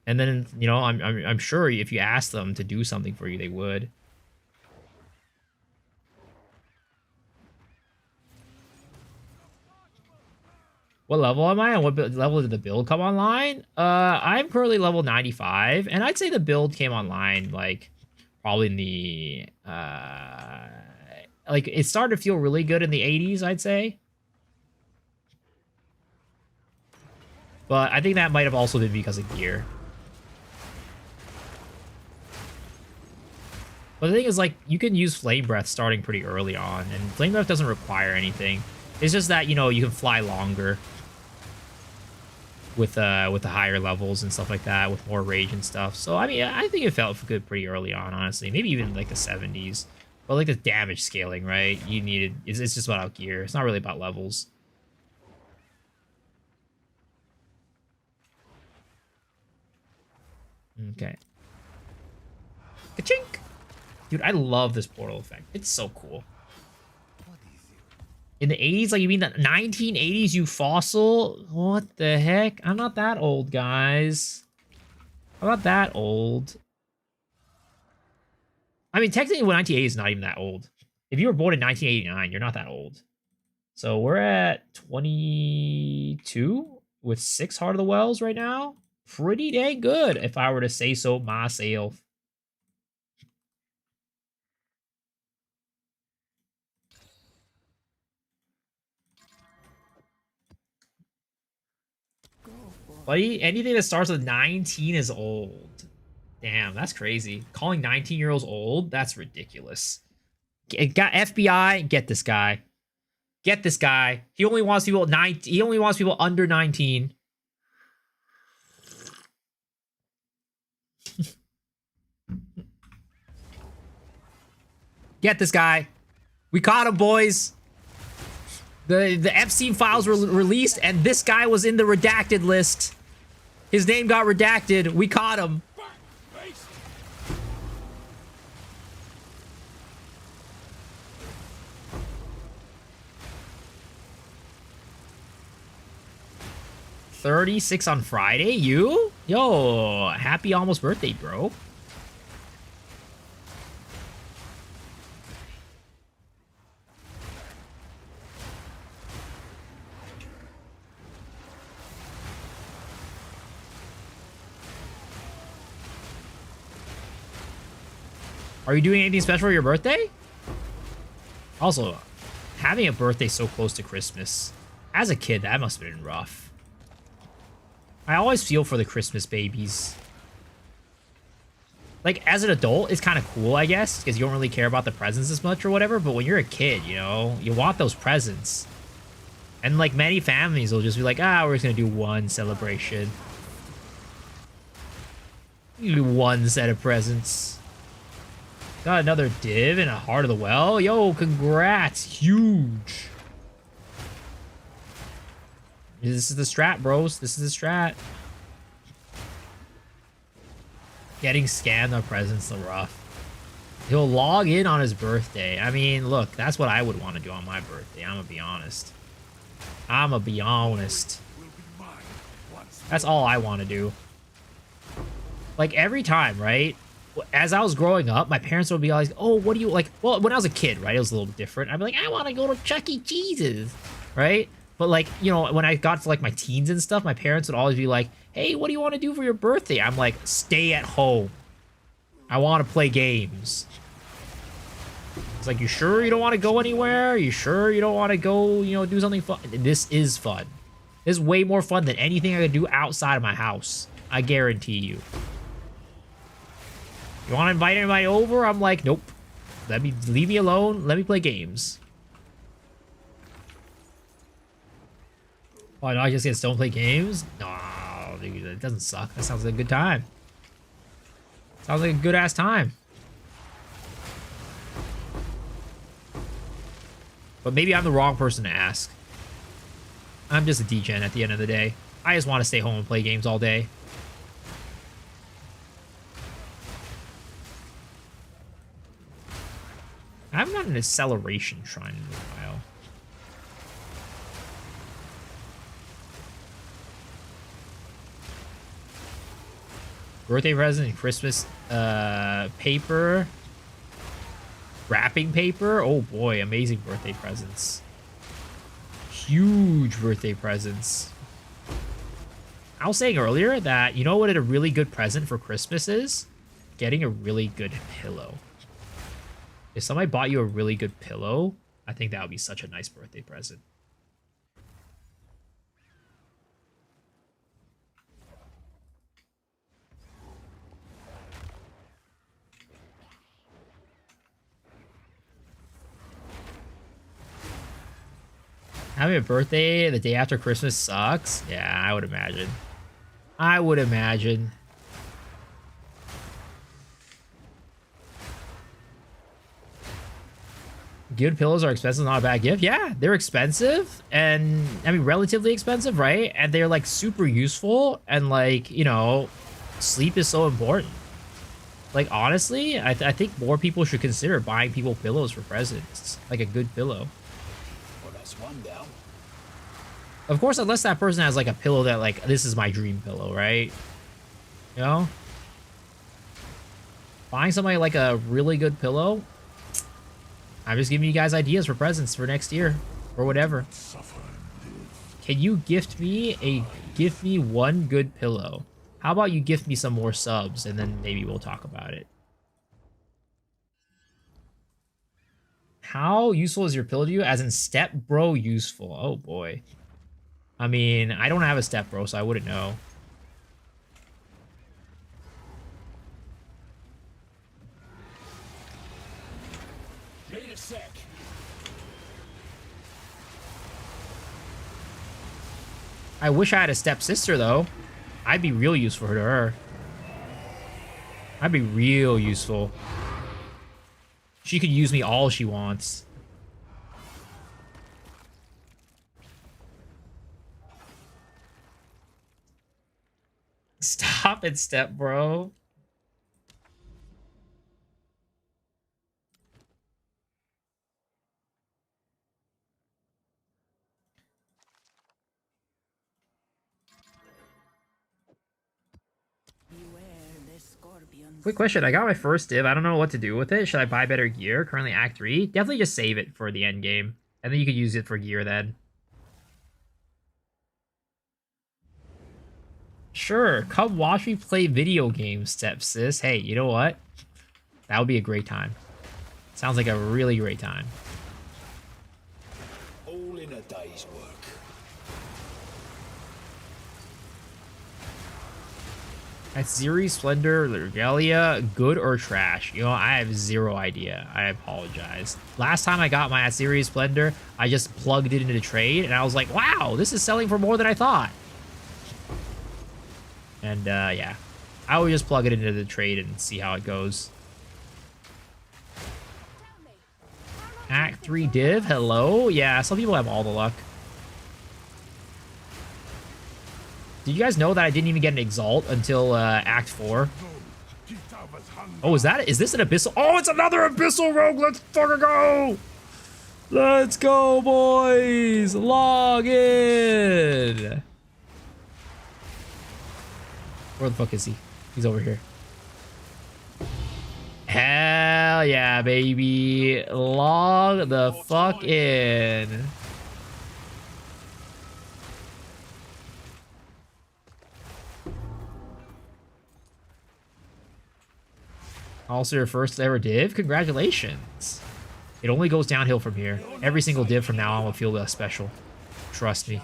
And then, you know, I'm sure if you ask them to do something for you, they would. What level am I and what level did the build come online? I'm currently level 95, and I'd say the build came online like probably in the like it started to feel really good in the 80s, I'd say. But I think that might have also been because of gear. But the thing is, like, you can use Flame Breath starting pretty early on, and Flame Breath doesn't require anything. It's just that, you know, you can fly longer with the higher levels and stuff like that, with more rage and stuff. So, I mean, I think it felt good pretty early on, honestly. Maybe even, like, the 70s. But, like, the damage scaling, right? You needed... It's just about gear. It's not really about levels. Okay. Ka-chink! Dude, I love this portal effect. It's so cool. In the 80s? Like, you mean the 1980s, you fossil? What the heck? I'm not that old, guys. I'm not that old. I mean, technically, 1980 is not even that old. If you were born in 1989, you're not that old. So we're at 22 with 6 Heart of the Wells right now. Pretty dang good, if I were to say so myself. Buddy, anything that starts with 19 is old. Damn, that's crazy. Calling 19-year-olds old? That's ridiculous. Got FBI, get this guy. Get this guy. He only wants people he only wants people under 19. Get this guy. We caught him, boys. The Epstein files were released, and this guy was in the redacted list. His name got redacted. We caught him. 36 on Friday? You? Yo, happy almost birthday, bro. Are you doing anything special for your birthday? Also, having a birthday so close to Christmas, as a kid, that must have been rough. I always feel for the Christmas babies. Like, as an adult, it's kind of cool, I guess, because you don't really care about the presents as much or whatever, but when you're a kid, you know, you want those presents. And, like, many families will just be like, ah, we're just gonna do one celebration. You do one set of presents. Got another div and a Heart of the Well. Yo, congrats. Huge. This is the strat, bros. This is the strat. Getting scammed on presents is rough. He'll log in on his birthday. I mean, look, that's what I would want to do on my birthday. I'm gonna be honest. I'm gonna be honest. That's all I want to do. Like, every time, right? As I was growing up, my parents would be like, oh, what do you like? Well, when I was a kid, right, it was a little different. I'd be like, I want to go to Chuck E. Cheese's, right? But, like, you know, when I got to, like, my teens and stuff, my parents would always be like, hey, what do you want to do for your birthday? I'm like, stay at home. I want to play games. It's like, you sure you don't want to go anywhere? You sure you don't want to go, you know, do something fun? This is fun. This is way more fun than anything I could do outside of my house. I guarantee you. You want to invite anybody over? I'm like, nope. Leave me alone. Let me play games. Oh, no, I just get don't play games? No, dude, it doesn't suck. That sounds like a good time. Sounds like a good-ass time. But maybe I'm the wrong person to ask. I'm just a degen at the end of the day. I just want to stay home and play games all day. not an acceleration shrine in a while. Birthday present and Christmas paper. Wrapping paper. Oh boy, amazing birthday presents. Huge birthday presents. I was saying earlier that, you know what a really good present for Christmas is? Getting a really good pillow. If somebody bought you a really good pillow, I think that would be such a nice birthday present. Having a birthday the day after Christmas sucks. Yeah, I would imagine. I would imagine. Good pillows are expensive, not a bad gift. Yeah, they're expensive, and I mean relatively expensive, right? And they're like super useful, and like, you know, sleep is so important. Like honestly, I think more people should consider buying people pillows for presents, like a good pillow. Well, that's one down. Of course, unless that person has like a pillow that like, this is my dream pillow, right? You know? Buying somebody like a really good pillow, I'm just giving you guys ideas for presents for next year or whatever. Can you gift me one good pillow? How about you gift me some more subs and then maybe we'll talk about it. How useful is your pillow to you? As in step bro useful. Oh boy. I mean, I don't have a step bro, so I wouldn't know. Wait a sec. I wish I had a stepsister, though. I'd be real useful to her. I'd be real useful. She could use me all she wants. Stop it, step bro. Beware the scorpions. Quick question. I got my first div. I don't know what to do with it. Should I buy better gear? Currently Act 3. Definitely just save it for the end game. And then you could use it for gear then. Sure. Come watch me play video games, step sis. Hey, you know what? That would be a great time. Sounds like a really great time. All in a day's work. At Series Splendor, Regalia, good or trash? You know, I have zero idea. I apologize. Last time I got my Series Splendor, I just plugged it into the trade, and I was like, wow, this is selling for more than I thought. And, yeah. I would just plug it into the trade and see how it goes. Act 3 div, hello? Yeah, some people have all the luck. Did you guys know that I didn't even get an Exalt until Act 4? Oh, is this an Abyssal? Oh, it's another Abyssal Rogue! Let's fucking go! Let's go, boys! Log in! Where the fuck is he? He's over here. Hell yeah, baby. Log the fuck in. Also your first ever div? Congratulations. It only goes downhill from here. Every single div from now on will feel less special. Trust me.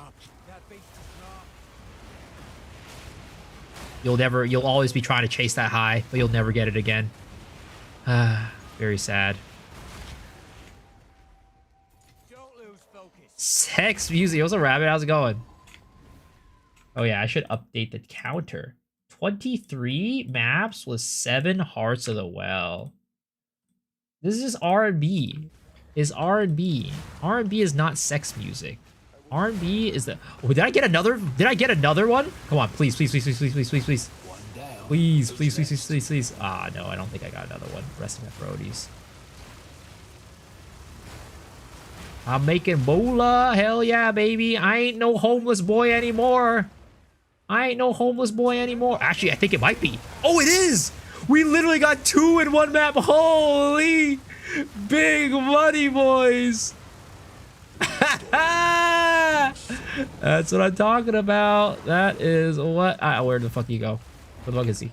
You'll always be trying to chase that high, but you'll never get it again. Very sad. Sex music. What's up, Rabbit? How's it going? Oh yeah, I should update the counter. 23 maps with 7 Hearts of the Well. This is R&B. Is R&B. R&B is not sex music. R&B is the... Oh, did I get another? Did I get another one? Come on, please, please, please, please, please, please, please, please. Please, please, please, please, please, please. Ah, no, I don't think I got another one. Rest of my Brodies. I'm making moolah. Hell yeah, baby. I ain't no homeless boy anymore. I ain't no homeless boy anymore. Actually, I think it might be. Oh, it is. We literally got 2 in 1 map. Holy big money, boys. That's what I'm talking about. That is what. Where the fuck you go? Where the fuck is he?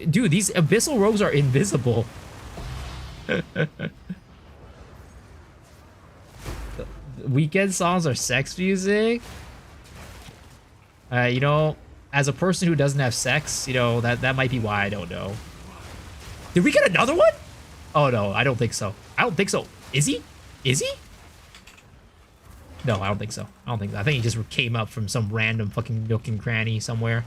Dude, these abyssal rogues are invisible. Weekend songs are sex music. You know, as a person who doesn't have sex, you know, that might be why I don't know. Did we get another one? Oh no, I don't think so. I don't think so. Is he? Is he? No, I don't think so. I don't think so. I think he just came up from some random fucking nook and cranny somewhere.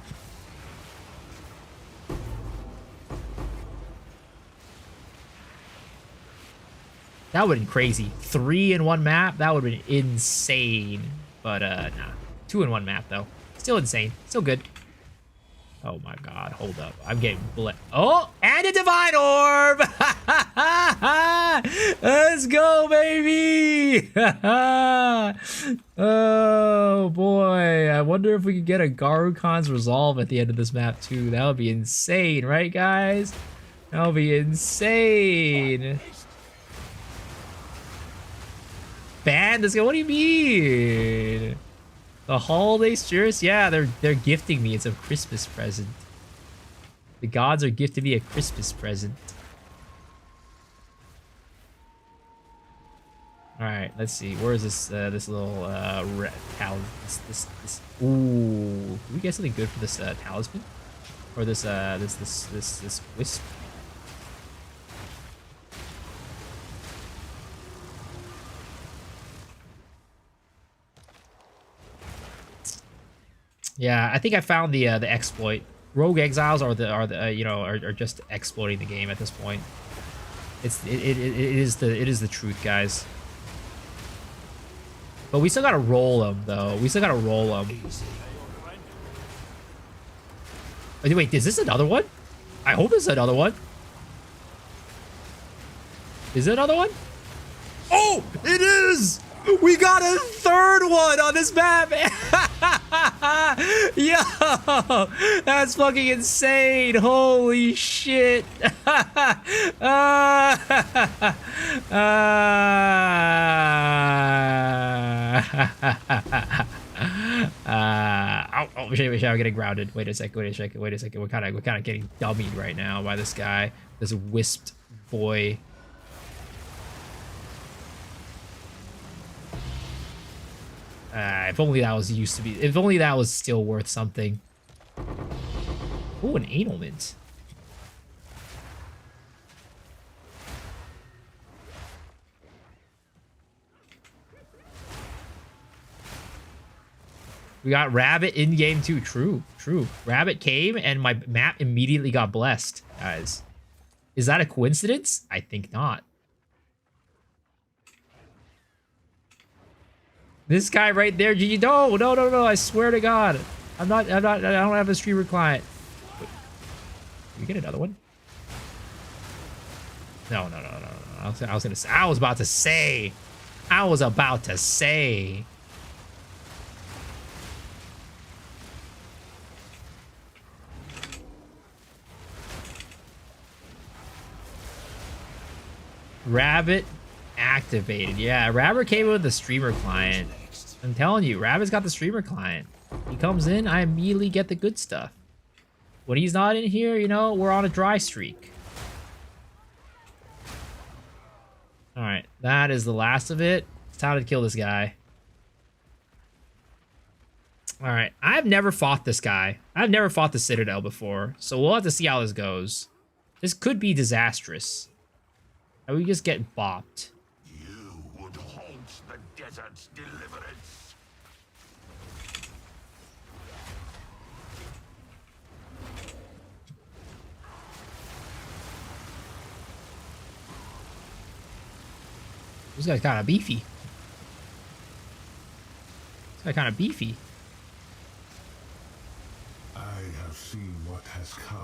That would have been crazy. 3 in 1 map? That would have been insane. But, nah. 2 in 1 map, though. Still insane. Still good. Oh, my God. Hold up. I'm getting Oh! And a Divine Orb! Let's go, baby! Oh, boy. I wonder if we could get a Garukan's Resolve at the end of this map, too. That would be insane, right, guys? That would be insane. Banned this guy? What do you mean? The holiday spirits? Yeah, they're gifting me. It's a Christmas present. The gods are gifting me a Christmas present. All right, let's see. Where is this this little this ooh, can we get something good for this talisman? Or this this wisp? Yeah, I think I found the exploit. Rogue exiles are just exploiting the game at this point. It is the truth, guys. But we still gotta roll them, though. We still gotta roll them. Wait, is this another one? I hope it's another one. Is it another one? Oh, it is! We got a 3rd one on this map! Yo! That's fucking insane! Holy shit! Oh, shit, I'm getting grounded. Wait a second. We're kind of getting dummied right now by this guy, this wisped boy. If only that was if only that was still worth something. Oh, an annulment. We got Rabbit in game too. True. Rabbit came and my map immediately got blessed, guys. Is that a coincidence? I think not. This guy right there, GG. No, I swear to God. I don't have a streamer client. Wait, can we get another one? No. I was about to say. Rabbit activated. Yeah, Rabbit came in with the streamer client. I'm telling you, Rabbit's got the streamer client. He comes in, I immediately get the good stuff. When he's not in here, you know, we're on a dry streak. Alright, that is the last of it. It's time to kill this guy. Alright, I've never fought this guy. I've never fought the Citadel before, so we'll have to see how this goes. This could be disastrous. And we just get bopped. You would haunt the desert's deliverance. This guy's kind of beefy. I have seen what has come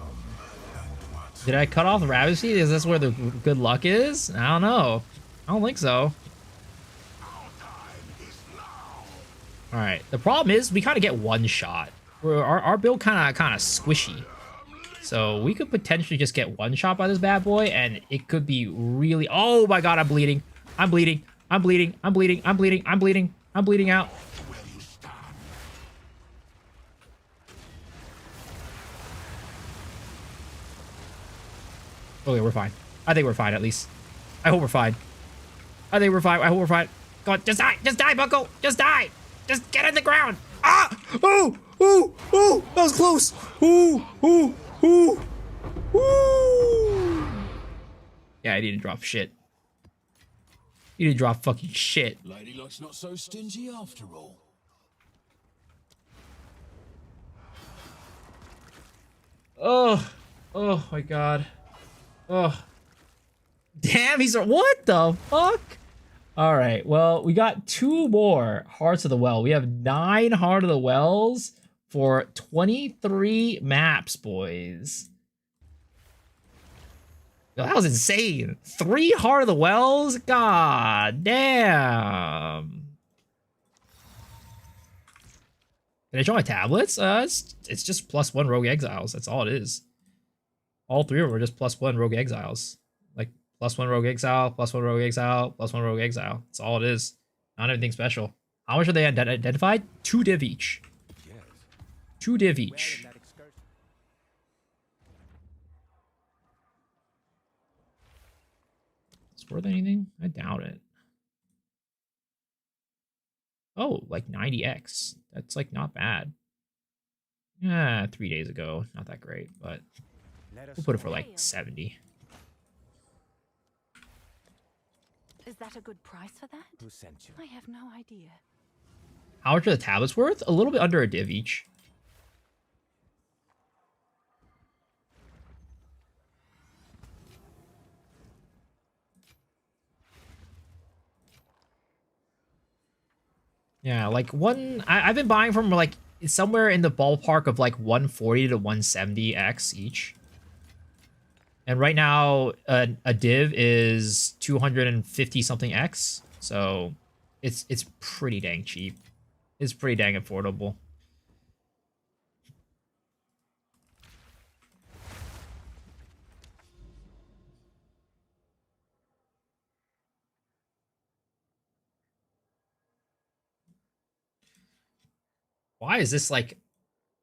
and what. Did I cut off the rabbit seed? Is this where the good luck is? I don't know. I don't think so. All right. The problem is we kind of get one shot. Our build kind of squishy. So we could potentially just get one shot by this bad boy, and it could be really... Oh my god, I'm bleeding. I'm bleeding. I'm bleeding. I'm bleeding. I'm bleeding. I'm bleeding. I'm bleeding out. Okay, we're fine. I think we're fine, at least. I hope we're fine. I think we're fine. I hope we're fine. Go on, just die. Just die, Bucko. Just die. Just get in the ground. Ah! Oh! Oh! Oh! That was close. Ooh! Ooh! Ooh! Ooh! Yeah, I need to drop shit. You need to drop fucking shit. Lady Luck's not so stingy after all. Oh! Oh my god. Oh. Damn, he's... What the fuck? Alright, well, we got 2 more Hearts of the Well. We have 9 Heart of the Wells for 23 maps, boys. Yo, that was insane. 3 Heart of the Wells? God damn. Can I show my tablets? It's just +1 Rogue Exiles. That's all it is. All 3 of them are just +1 Rogue Exiles. Like, +1 Rogue Exile, +1 Rogue Exile, +1 Rogue Exile. That's all it is. Not anything special. How much are they identified? 2 div each. Yes. 2 div Where each. in that excursion? Is it worth anything? I doubt it. Oh, like 90x. That's like not bad. Yeah, 3 days ago. Not that great, but Let us we'll put it for know like 70. Is that a good price for that? who sent you. I have no idea. How much are the tablets worth? A little bit under a div each. Yeah, like I've been buying from like somewhere in the ballpark of like 140 to 170x each. And right now, a div is 250 something x, so it's pretty dang cheap. It's pretty dang affordable. Why is this like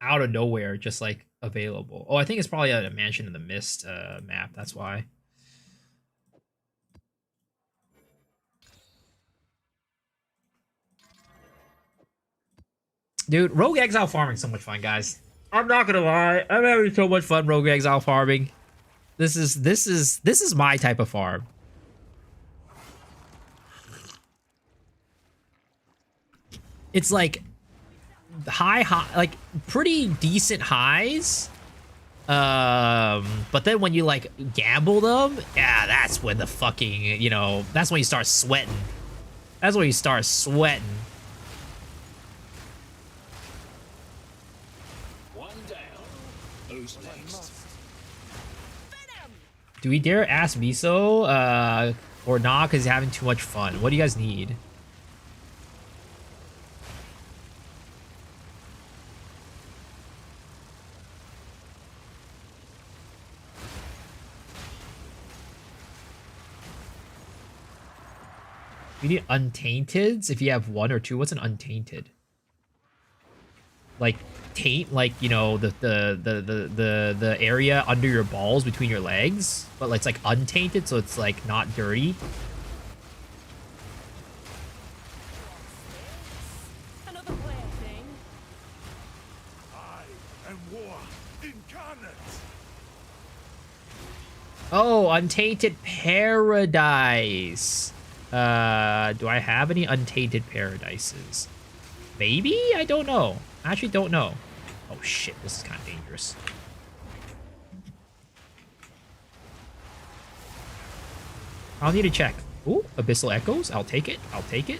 out of nowhere just like available? Oh, I think it's probably a Mansion in the Mist map. That's why. Dude, Rogue Exile farming so much fun, guys. I'm not gonna lie, I'm having so much fun Rogue Exile farming. This is my type of farm. It's like high, like pretty decent highs. But then when you like gamble them, yeah, that's when the fucking, you know, that's when you start sweating. That's when you start sweating. One down. Who's next? Do we dare ask Miso, or not, because he's having too much fun? What do you guys need? You need untainteds if you have 1 or 2. What's an untainted? Like taint, like, you know, the area under your balls between your legs, but like, it's like untainted, so it's like not dirty. Another player thing. I am war incarnate. Oh, untainted paradise. Do I have any untainted paradises? Maybe? I don't know. I actually don't know. Oh shit, this is kind of dangerous. I'll need to check. Ooh, Abyssal Echoes. I'll take it. I'll take it.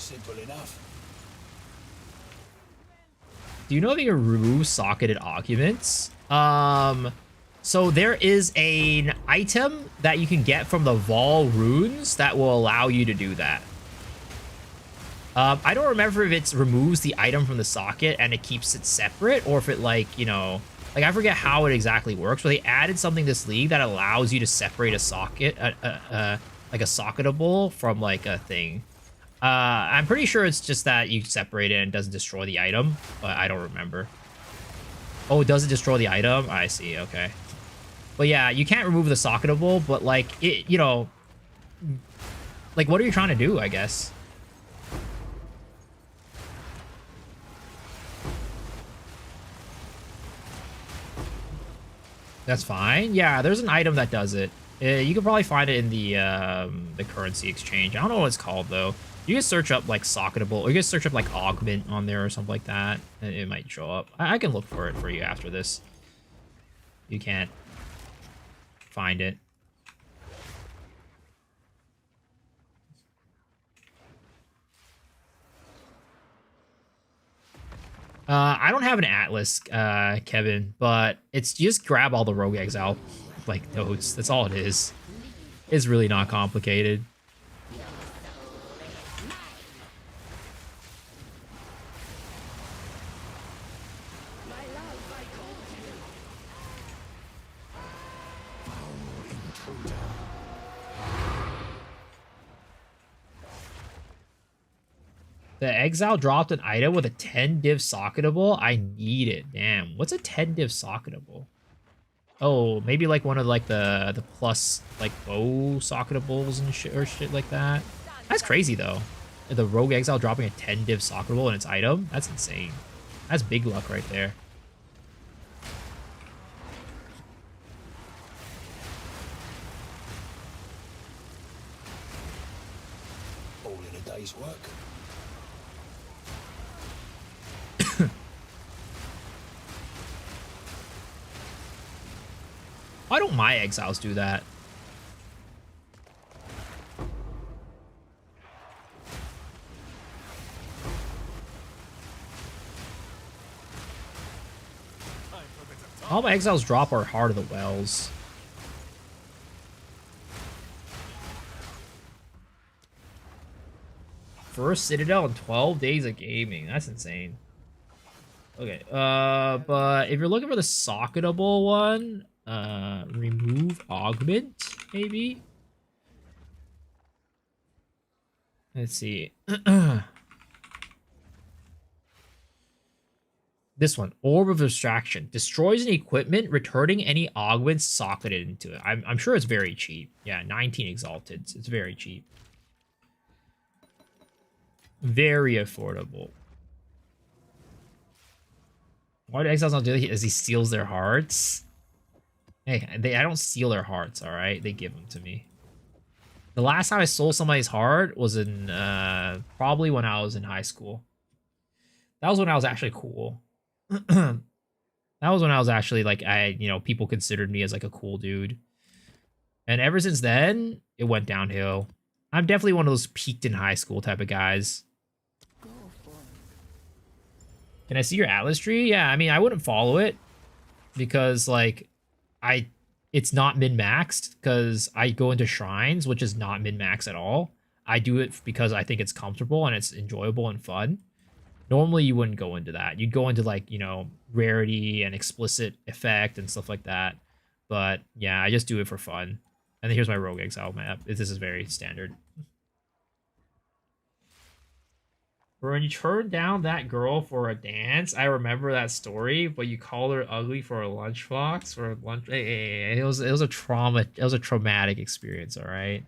Simple enough. Do you know that you remove socketed arguments? So there is an item that you can get from the Vol runes that will allow you to do that. I don't remember if it removes the item from the socket and it keeps it separate, or if it, like, you know, like, I forget how it exactly works, but they added something this league that allows you to separate a socket, like a socketable from, like, a thing. I'm pretty sure it's just that you separate it and it doesn't destroy the item, but I don't remember. Oh, it doesn't destroy the item? I see, okay. But yeah, you can't remove the socketable, but, like, it, you know, like, what are you trying to do, I guess? That's fine. Yeah, there's an item that does it. You can probably find it in the currency exchange. I don't know what it's called, though. You can search up, like, socketable, or you can search up, like, augment on there or something like that. And it might show up. I can look for it for you after this. You can't find it. I don't have an Atlas, Kevin, but it's just grab all the Rogue Exile, like, nodes. That's all it is. It's really not complicated. The Exile dropped an item with a 10 div socketable. I need it. Damn. What's a 10 div socketable? Oh, maybe like one of like the plus like bow socketables and shit or shit like that. That's crazy though. The Rogue Exile dropping a 10 div socketable in its item. That's insane. That's big luck right there. All in a day's work. Why don't my exiles do that? All my exiles drop are Heart of the Wells. First Citadel in 12 days of gaming. That's insane. Okay, but if you're looking for the socketable one, remove augment, maybe? Let's see. This one, Orb of Distraction. Destroys an equipment, returning any augments socketed into it. I'm sure it's very cheap. Yeah, 19 exalted. It's very cheap. Very affordable. Why do exiles not do that? As he steals their hearts? Hey, I don't steal their hearts, alright? They give them to me. The last time I stole somebody's heart was in, probably when I was in high school. That was when I was actually cool. That was when I was actually, like, people considered me as, like, a cool dude. And ever since then, it went downhill. I'm definitely one of those peaked in high school type of guys. Can I see your Atlas tree? Yeah, I mean, I wouldn't follow it because, like, it's not min-maxed because I go into shrines, which is not min-max at all. I do it because I think it's comfortable and it's enjoyable and fun. Normally, you wouldn't go into that. You'd go into, like, you know, rarity and explicit effect and stuff like that. But, yeah, I just do it for fun. And then here's my Rogue Exile map. This is very standard. When you turned down that girl for a dance, I remember that story, but you called her ugly for a lunchbox for a lunch. Hey, it was a trauma. It was a traumatic experience. All right.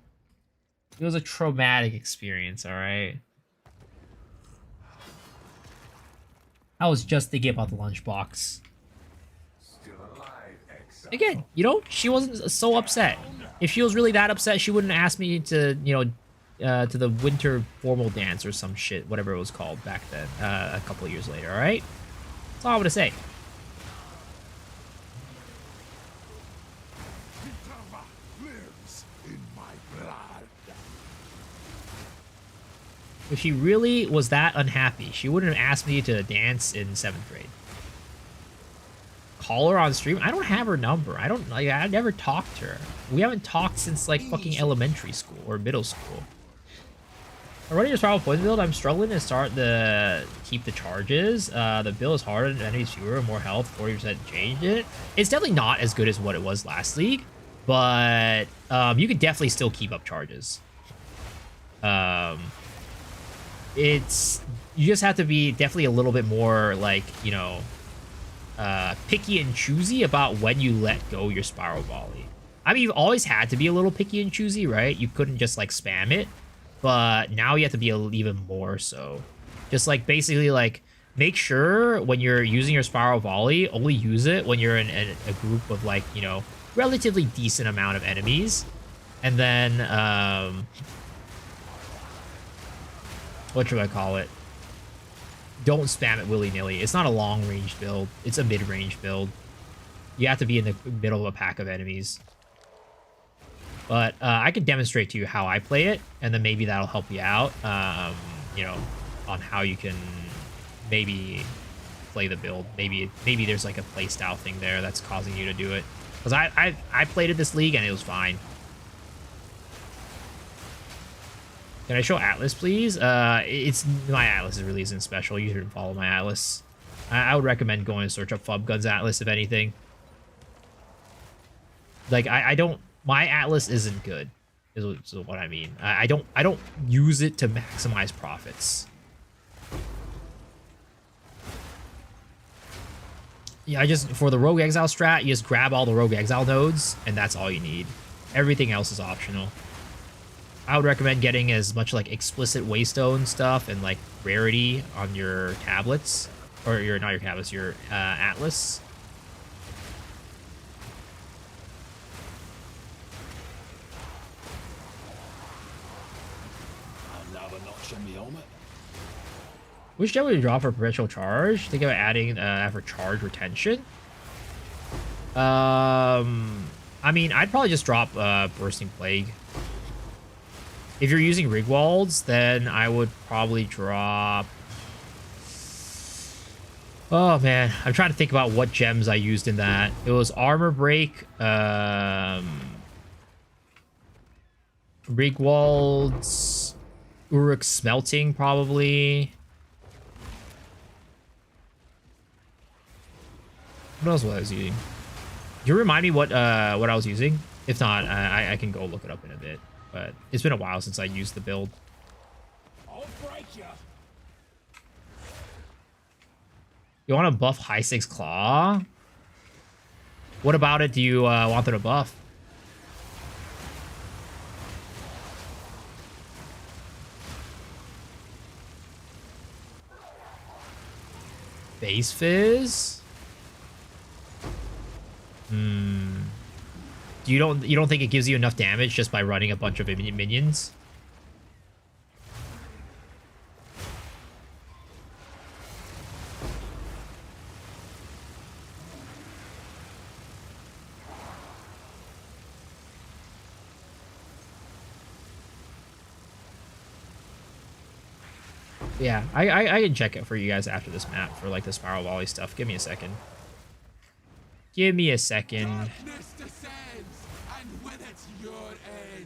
It was a traumatic experience. All right. I was just thinking about the lunchbox. Still alive, exile. Again, you know, she wasn't so upset. If she was really that upset, she wouldn't ask me to, you know, to the winter formal dance or some shit, whatever it was called back then, a couple of years later, alright? That's all I'm gonna say. Lives in my blood. If she really was that unhappy, she wouldn't have asked me to dance in 7th grade. Call her on stream? I don't have her number. I never talked to her. We haven't talked since like fucking elementary school or middle school. I'm running a spiral poison build. I'm struggling to start keep the charges. The build is harder and enemies fewer, more health, 40% changed it. It's definitely not as good as what it was last league, but you could definitely still keep up charges. You just have to be definitely a little bit more like, you know, picky and choosy about when you let go your spiral volley. I mean, you've always had to be a little picky and choosy, right? You couldn't just like spam it, but now you have to be even more so. Just like basically like make sure when you're using your spiral volley, only use it when you're in a group of like, you know, relatively decent amount of enemies. And then, what should I call it? Don't spam it willy-nilly. It's not a long-range build. It's a mid-range build. You have to be in the middle of a pack of enemies. But I can demonstrate to you how I play it, and then maybe that'll help you out, you know, on how you can maybe play the build. Maybe there's like a playstyle thing there that's causing you to do it. Because I played it this league, and it was fine. Can I show Atlas, please? It's my Atlas really isn't special. You shouldn't follow my Atlas. I would recommend going to search up Fub Guns Atlas if anything. Like I don't. My Atlas isn't good. Is what I mean. I don't use it to maximize profits. Yeah, for the Rogue Exile strat, you just grab all the Rogue Exile nodes, and that's all you need. Everything else is optional. I would recommend getting as much like explicit Waystone stuff and like Rarity on your tablets, or not your tablets, your Atlas. Another notch in the helmet. Which gem would you drop for perpetual charge? Think about adding for charge retention. I mean, I'd probably just drop Bursting Plague. If you're using Rigwalds, then I would probably drop... Oh, man. I'm trying to think about what gems I used in that. It was Armor Break, Rigwalds, Uruk Smelting, probably. What else was I using? Do you remind me what I was using? If not, I can go look it up in a bit. But it's been a while since I used the build. I'll break you. You want to buff High 6 Claw? What about it do you want them to buff? Base Fizz? You don't think it gives you enough damage just by running a bunch of minions? Yeah, I can check it for you guys after this map for like the spiral volley stuff. Give me a second. Give me a second. Darkness descends, and with it your end.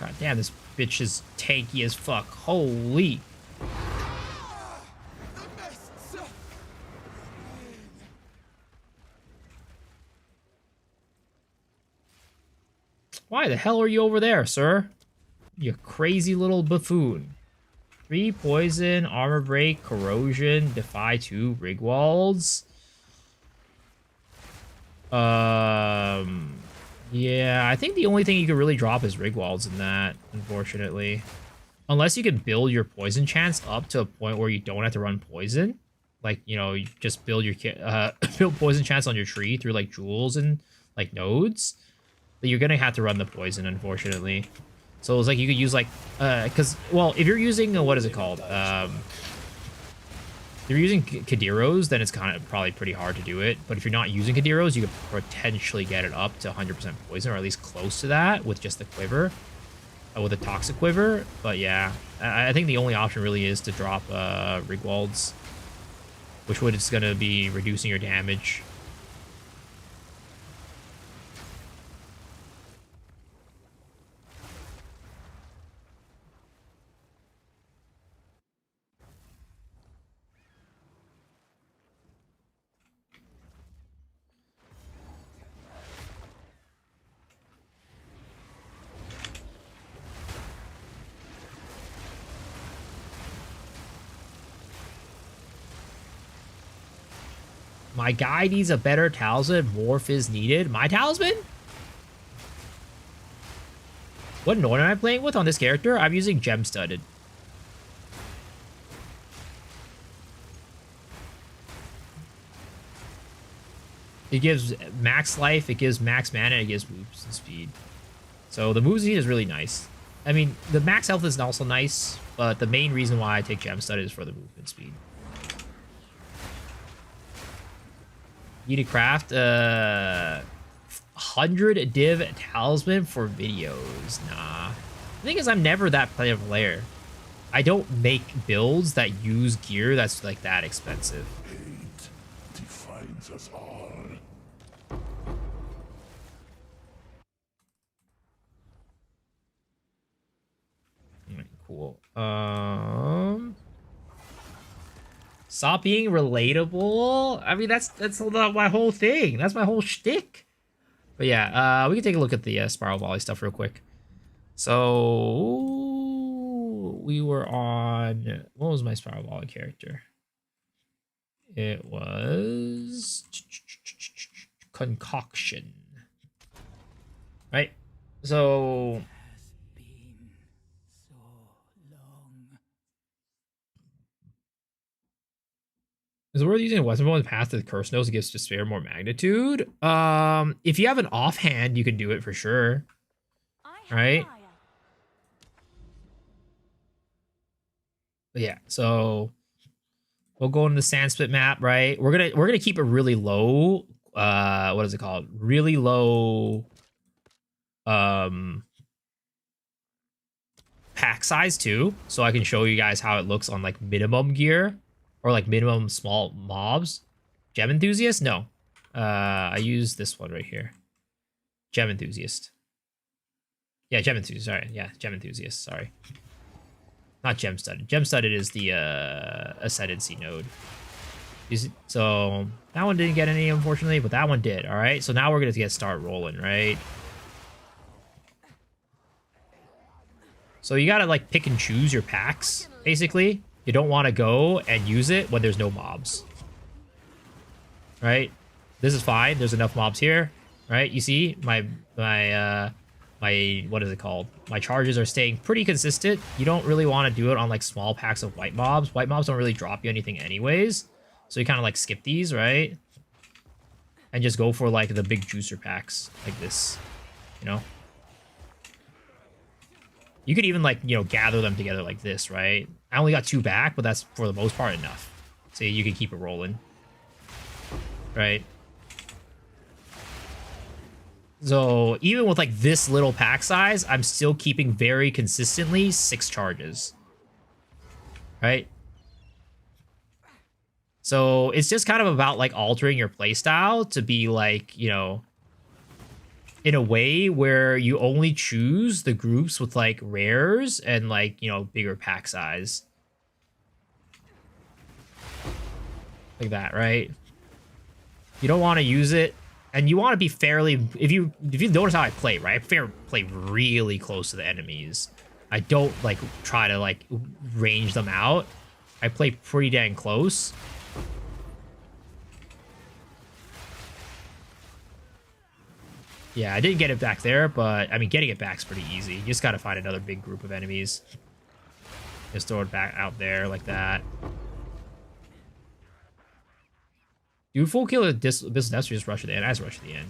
God damn, this bitch is tanky as fuck. Holy. The mists. Why the hell are you over there, sir? You crazy little buffoon. 3 poison, armor break, corrosion, defy 2, Rigwalds. Yeah, I think the only thing you could really drop is Rigwalds in that, unfortunately. Unless you can build your poison chance up to a point where you don't have to run poison. Like, you know, you just build your build poison chance on your tree through like jewels and like nodes. But you're gonna have to run the poison, unfortunately. So it's like you could use like, because, well, if you're using, what is it called? If you're using Kadiros, then it's kind of probably pretty hard to do it. But if you're not using Kadiros, you could potentially get it up to 100% poison, or at least close to that with just the quiver, with a toxic quiver. But yeah, I think the only option really is to drop Rigwalds, which would is going to be reducing your damage. My guy needs a better talisman. Morph is needed. My talisman? What node am I playing with on this character? I'm using Gem Studded. It gives max life, it gives max mana, it gives moves and speed. So the moves speed is really nice. I mean, the max health is also nice, but the main reason why I take Gem Studded is for the movement speed. Need to craft 100 div talisman for videos. Nah. The thing is, I'm never that player of player. I don't make builds that use gear that's like that expensive. Hate defines us all. Alright, cool. Stop being relatable. I mean, that's my whole thing. That's my whole shtick. But yeah, we can take a look at the Spiral Volley stuff real quick. So we were on, what was my Spiral Volley character? It was Concoction. Right? So Has been so long. is it worth using a weapon with path to the curse nose to give Despair more magnitude? If you have an offhand, you can do it for sure. Right? But yeah, so we'll go into the Sandspit map, right? We're gonna keep it really low. What is it called? Really low pack size too. So I can show you guys how it looks on like minimum gear or like minimum small mobs. Gem Enthusiast? No. I use this one right here. Gem Enthusiast. Yeah, Gem Enthusiast. Sorry. Yeah, Gem Enthusiast. Sorry. Not Gem Studded. Gem Studded is the Ascendancy node. So that one didn't get any, unfortunately, but that one did. All right. So now we're going to start rolling, right? So you got to like pick and choose your packs, basically. You don't want to go and use it when there's no mobs. Right? This is fine. There's enough mobs here. Right? You see my what is it called? My charges are staying pretty consistent. You don't really want to do it on like small packs of white mobs. White mobs don't really drop you anything anyways. So you kind of like skip these, right? And just go for like the big juicer packs like this, you know? You could even like, you know, gather them together like this, right? I only got 2 back, but that's for the most part enough. So you can keep it rolling. Right? So even with like this little pack size, I'm still keeping very consistently 6 charges. Right? So it's just kind of about like altering your playstyle to be like, you know, in a way where you only choose the groups with like rares and like, you know, bigger pack size. Like that, right? You don't want to use it, and you want to be fairly, if you notice how I play, right? I play really close to the enemies. I don't like try to like range them out. I play pretty dang close. Yeah, I didn't get it back there, but I mean, getting it back is pretty easy. You just got to find another big group of enemies. Just throw it back out there like that. Do full kill of this nest or just rush at the end? I just rush at the end.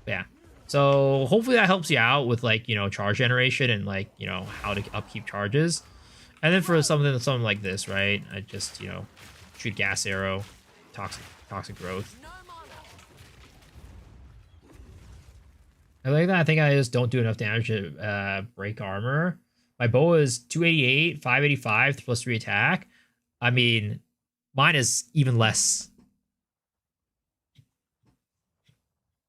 Yeah. So hopefully that helps you out with like, you know, charge generation and like, you know, how to upkeep charges. And then for something like this, right? I just, you know, shoot gas arrow, toxic growth. I like that. I think I just don't do enough damage to break armor. My bow is 288, 585 plus 3 attack. I mean, mine is even less.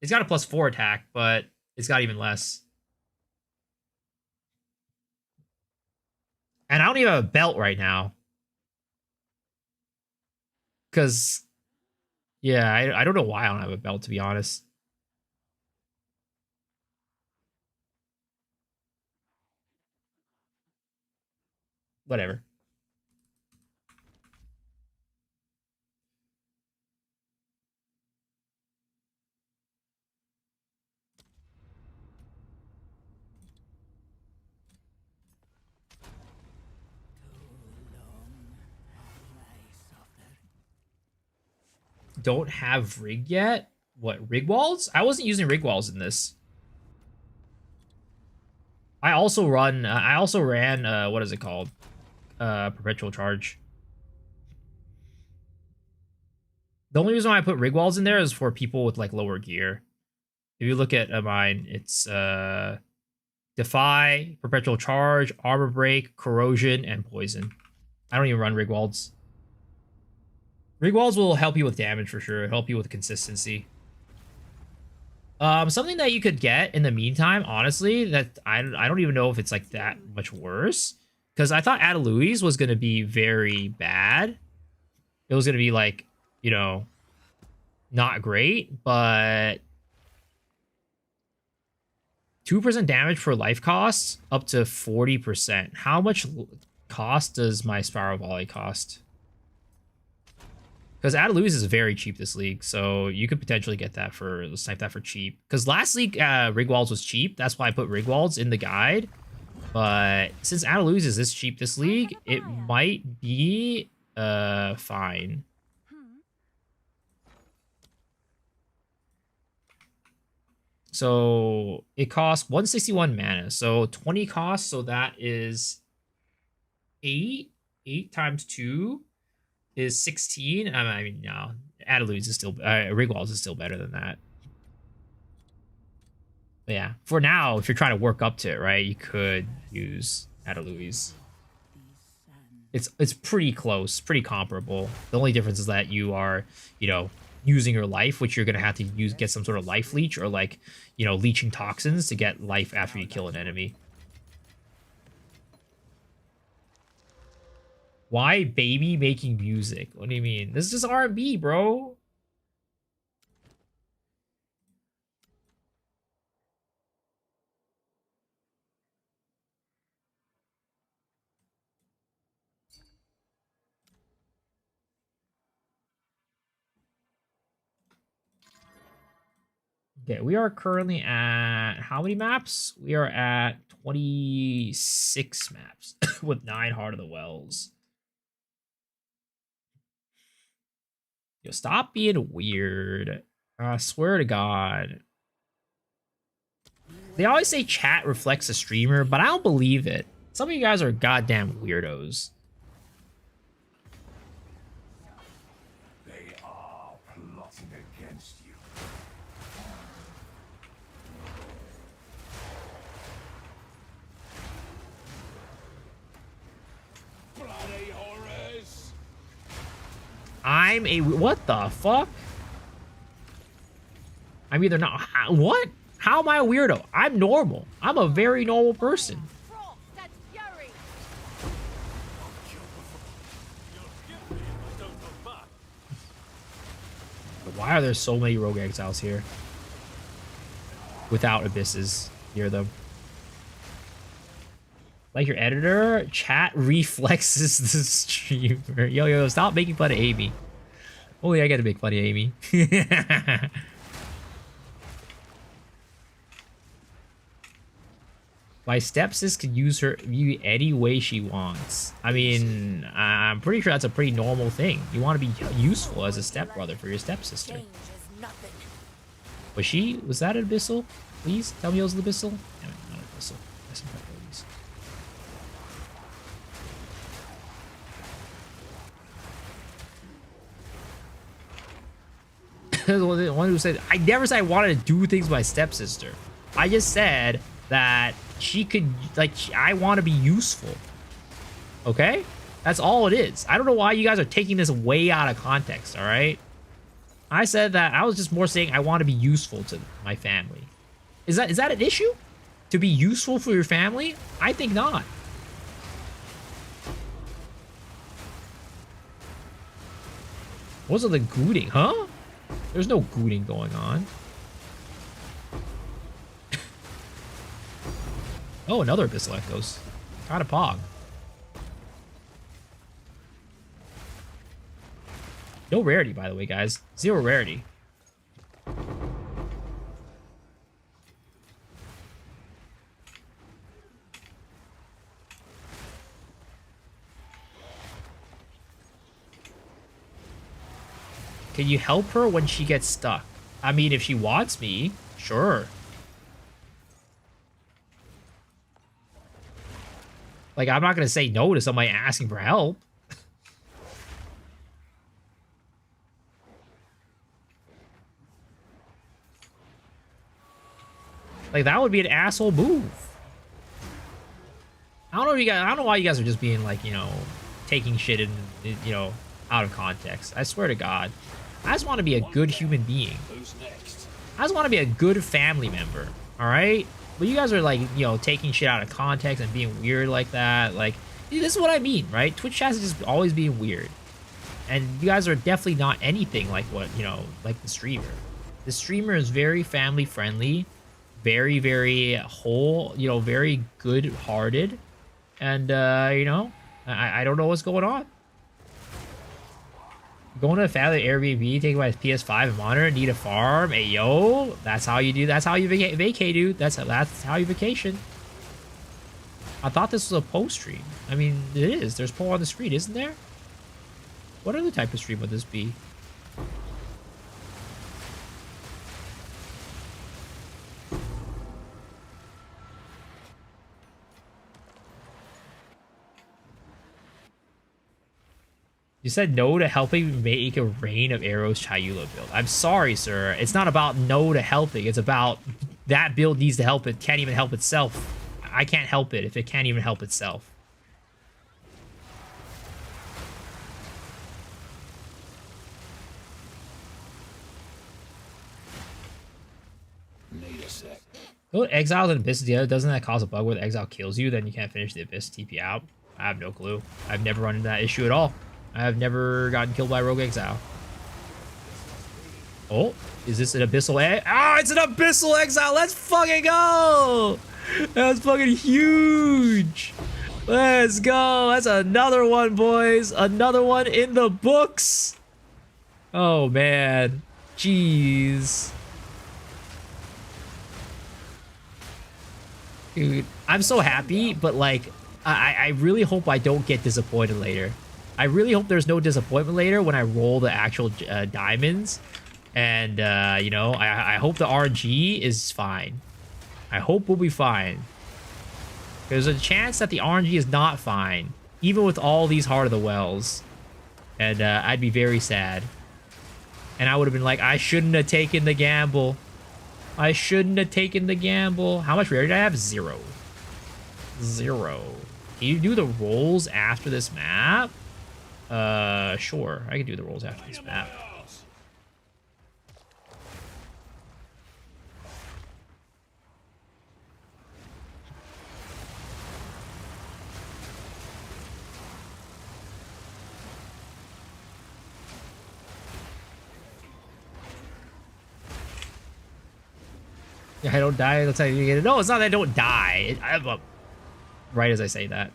It's got a plus 4 attack, but it's got even less. And I don't even have a belt right now. Because, yeah, I don't know why I don't have a belt, to be honest. Whatever. Don't have rig yet? What, rig walls? I wasn't using rig walls in this. I also ran, what is it called? Perpetual charge. The only reason why I put rig walls in there is for people with like lower gear. If you look at mine, it's defy, perpetual charge, armor break, corrosion, and poison. I don't even run rig walls. Rig walls will help you with damage for sure. Help you with consistency. Something that you could get in the meantime, honestly, that I don't even know if it's like that much worse. Because I thought Adalui's was going to be very bad. It was going to be like, you know, not great, but 2% damage for life costs up to 40%. How much cost does my Spiral Volley cost? Because Adalui's is very cheap this league, so you could potentially get that for snipe that for cheap. Because last league, Rigwalds was cheap. That's why I put Rigwalds in the guide. But since Adalui's is this cheap this league, it might be fine. So it costs 161 mana. So 20 costs, so that is 8. 8 times 2 is 16. I mean, no. Adalui's is still... Rigwalds is still better than that. But yeah, for now, if you're trying to work up to it, right, you could use Adalui's. It's pretty close, pretty comparable. The only difference is that you are, you know, using your life, which you're going to have to get some sort of life leech or like, you know, leeching toxins to get life after you kill an enemy. Why baby making music? What do you mean? This is just R&B, bro. Okay, we are currently at how many maps? We are at 26 maps with 9 Heart of the Wells. Yo, stop being weird. I swear to God. They always say chat reflects a streamer, but I don't believe it. Some of you guys are goddamn weirdos. They are plotting against you. Bloody horrors! I'm a... What the fuck? I'm either not... What? How am I a weirdo? I'm normal. I'm a very normal person. But why are there so many rogue exiles here? Without abysses near them. Like your editor, chat reflexes the streamer. Yo, stop making fun of Amy. Only I get to make fun of Amy. My stepsis can use her view any way she wants. I mean, I'm pretty sure that's a pretty normal thing. You want to be useful as a stepbrother for your stepsister. Was that an abyssal? Please tell me it was an abyssal. Damn it, not an abyssal. the one who said, I never said I wanted to do things with my stepsister. I just said that she could, like, I want to be useful. Okay? That's all it is. I don't know why you guys are taking this way out of context, all right? I said that I was just more saying I want to be useful to my family. Is that an issue? To be useful for your family? I think not. What's the gooting, huh? There's no gooting going on. Oh, another Abyssal Echoes. Kind of pog. No rarity, by the way, guys. 0 rarity. Can you help her when she gets stuck? I mean, if she wants me, sure. Like, I'm not going to say no to somebody asking for help. Like, that would be an asshole move. I don't know if you guys, I don't know why you guys are just being like, you know, taking shit in, you know, out of context. I swear to God. I just want to be a good human being. Who's next? I just want to be a good family member, all right? But you guys are like, you know, taking shit out of context and being weird like that. Like, this is what I mean, right? Twitch chat is just always being weird. And you guys are definitely not anything like what, you know, like the streamer. The streamer is very family friendly, very, very whole, you know, very good-hearted. And, you know, I don't know what's going on. Going to a family Airbnb, taking my PS5 and monitor, need a farm. Hey, yo, that's how you do. That's how you vacate, dude. That's how you vacation. I thought this was a post stream. I mean, it is. There's Poe on the screen, isn't there? What other type of stream would this be? You said no to helping make a rain of arrows Chayula build. I'm sorry, sir. It's not about no to helping. It's about that build needs to help. It can't even help itself. I can't help it if it can't even help itself. Need a sec. Oh, Exiles and Abyss together. Doesn't that cause a bug where the Exile kills you? Then you can't finish the Abyss TP out? I have no clue. I've never run into that issue at all. I have never gotten killed by Rogue Exile. Oh, is this an Abyssal Egg? Ah, it's an Abyssal Exile! Let's fucking go! That's fucking huge! Let's go! That's another one, boys! Another one in the books! Oh, man. Jeez. Dude, I'm so happy, but, like, I really hope I don't get disappointed later. I really hope there's no disappointment later when I roll the actual diamonds. And, you know, I hope the RNG is fine. I hope we'll be fine. There's a chance that the RNG is not fine, even with all these Heart of the Wells. And I'd be very sad. And I would have been like, I shouldn't have taken the gamble. I shouldn't have taken the gamble. How much rarity did I have? 0. 0. Can you do the rolls after this map? Sure. I can do the rolls after this map. Yeah, I don't die. That's how you get it. No, it's not that I don't die. I'm up right as I say that.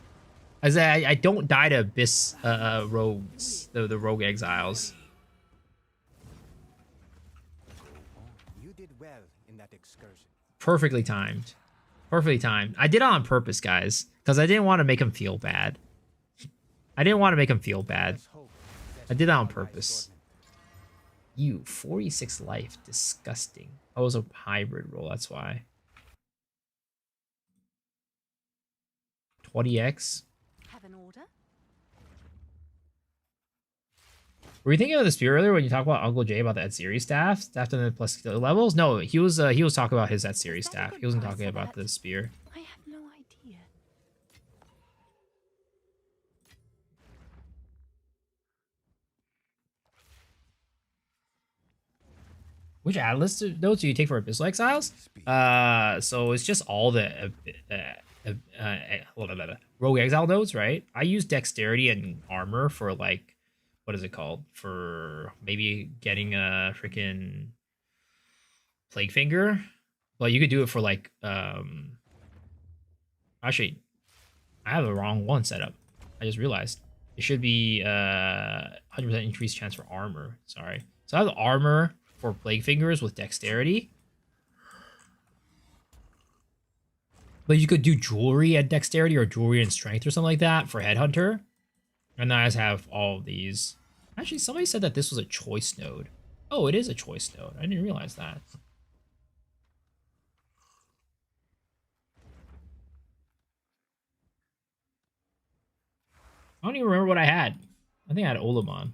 As I don't die to Abyss rogues, the rogue exiles. You did well in that excursion. Perfectly timed. Perfectly timed. I did it on purpose, guys, because I didn't want to make him feel bad. I didn't want to make him feel bad. I did it on purpose. You, 46 life. Disgusting. Oh, it was a hybrid roll, that's why. 20x. Have an order? Were you thinking of the spear earlier when you talked about Uncle Jay about the Ed Series staff to the plus skill levels? No, he was talking about his Ed Series Is that a staff. good He wasn't price talking for about that? the spear. I have no idea. Which atlas notes do you take for Abyssal Exiles? So it's just all the Rogue Exile nodes, right? I use Dexterity and Armor for like, what is it called? For maybe getting a freaking Plague Finger, but you could do it for like, actually, I have the wrong one set up. I just realized it should be 100% increased chance for armor. Sorry. So I have the armor for Plague Fingers with Dexterity. But you could do Jewelry and Dexterity or Jewelry and Strength or something like that for Headhunter. And then I just have all of these. Actually, somebody said that this was a choice node. Oh, it is a choice node. I didn't realize that. I don't even remember what I had. I think I had Olamon.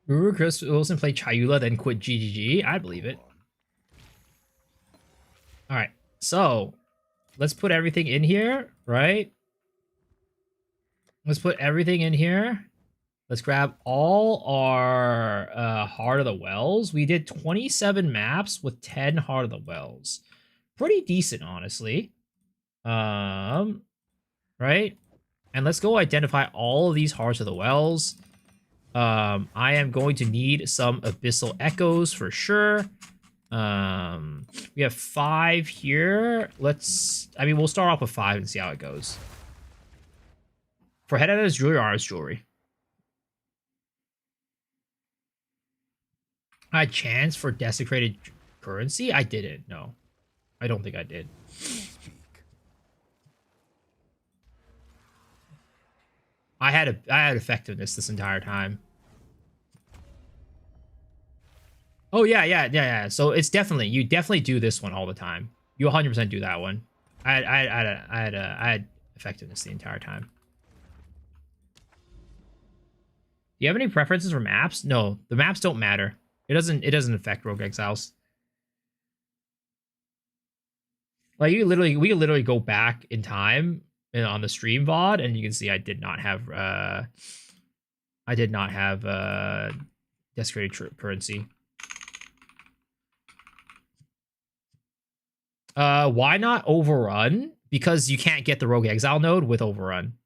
Remember Chris Wilson played Chayula, then quit GGG? I believe it. All right, so let's put everything in here, right? Let's put everything in here. Let's grab all our Heart of the Wells. We did 27 maps with 10 Heart of the Wells. Pretty decent, honestly. Right? And let's go identify all of these Hearts of the Wells. I am going to need some Abyssal Echoes for sure. We have 5 here. We'll start off with 5 and see how it goes. For head editors, jewelry or artist jewelry? I had chance for desecrated currency? I didn't, no. I don't think I did. I had effectiveness this entire time. Oh yeah. So it's you definitely do this one all the time. You 100% do that one. I had effectiveness the entire time. Do you have any preferences for maps? No, the maps don't matter. It doesn't affect Rogue Exiles. Like we could literally go back in time on the stream VOD, and you can see I did not have desecrated currency. Why not Overrun? Because you can't get the Rogue Exile node with Overrun.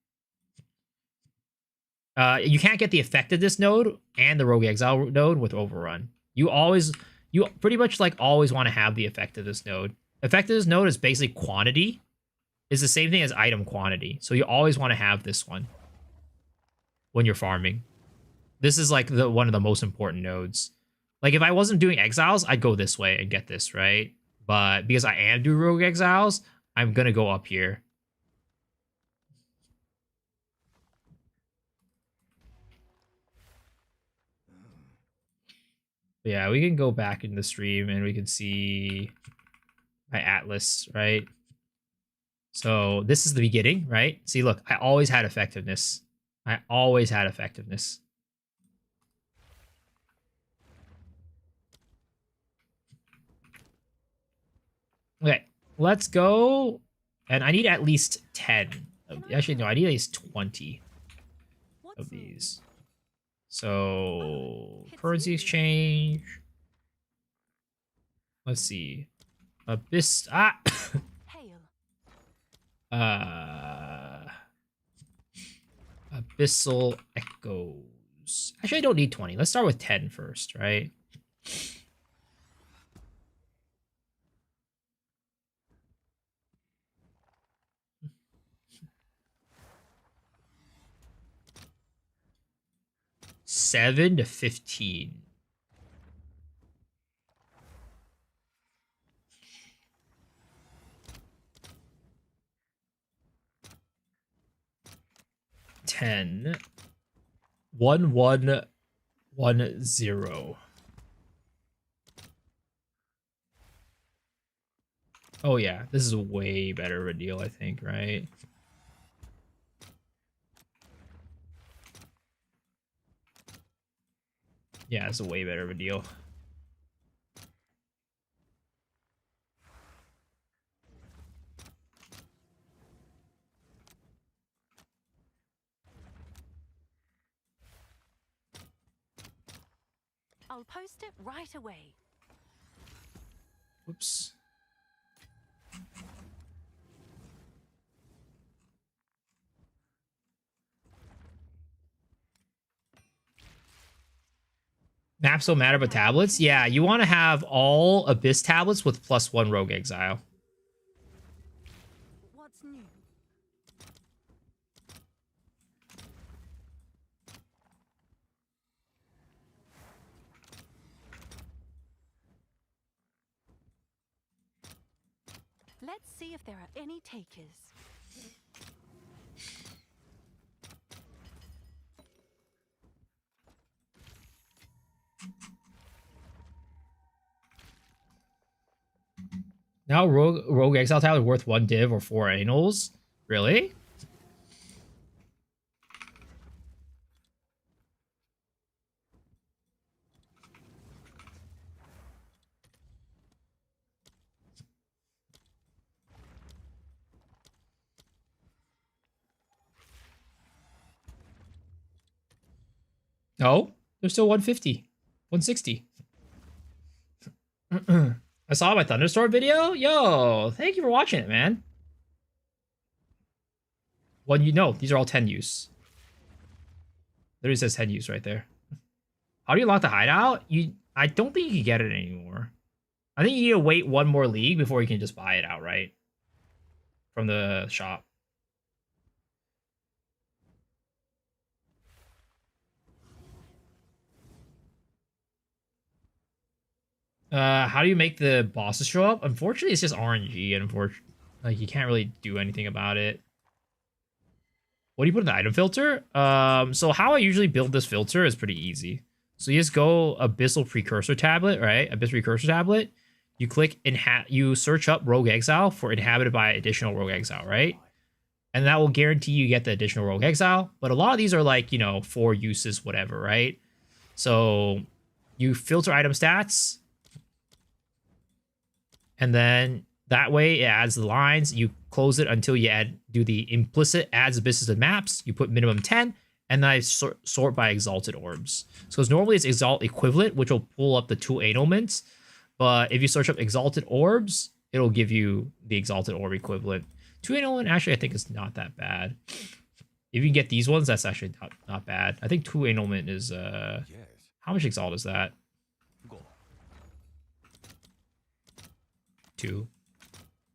You can't get the Effectiveness node and the Rogue Exile node with Overrun. You pretty much like always want to have the Effectiveness node. Effectiveness node is basically quantity. It's the same thing as item quantity. So you always want to have this one when you're farming. This is like one of the most important nodes. Like if I wasn't doing exiles, I'd go this way and get this, right? But because I am doing Rogue Exiles, I'm gonna go up here. But yeah, we can go back in the stream and we can see my Atlas, right? So this is the beginning, right? See, look, I always had effectiveness. I always had effectiveness. Okay, let's go. And I need at least 10. Actually, no, I need at least 20 of these. So, currency exchange. Let's see. Abyss. Abyssal Echoes. Actually, I don't need 20. Let's start with 10 first, right? $7 to 15. $10. 1110. Oh yeah, this is a way better of a deal, I think, right? Yeah, it's a way better of a deal. I'll post it right away. Whoops. Maps don't matter but tablets? Yeah, you want to have all Abyss tablets with +1 Rogue Exile. What's new? Let's see if there are any takers. Now Rogue Exile tablet worth 1 div or 4 anals? Really? No, they're still 150, 160. I saw my Thunderstorm video. Yo, thank you for watching it, man. Well, you know, these are all 10 use. Literally says 10 use right there. How do you lock the hideout? I don't think you can get it anymore. I think you need to wait one more league before you can just buy it outright from the shop. How do you make the bosses show up? Unfortunately, it's just RNG, and like you can't really do anything about it. What do you put in the item filter? So how I usually build this filter is pretty easy. So you just go Abyssal Precursor Tablet, right? Abyss Precursor Tablet. You click you search up Rogue Exile for inhabited by additional Rogue Exile, right? And that will guarantee you get the additional Rogue Exile. But a lot of these are like, 4 uses, whatever, right? So you filter item stats. And then that way it adds the lines. You close it until you do the implicit adds abysses and maps. You put minimum 10, and then I sort by exalted orbs. So normally it's exalt equivalent, which will pull up the 2 annulments. But if you search up exalted orbs, it'll give you the exalted orb equivalent. 2 annulment actually I think is not that bad. If you can get these ones, that's actually not bad. I think 2 annulment is how much exalt is that? 2.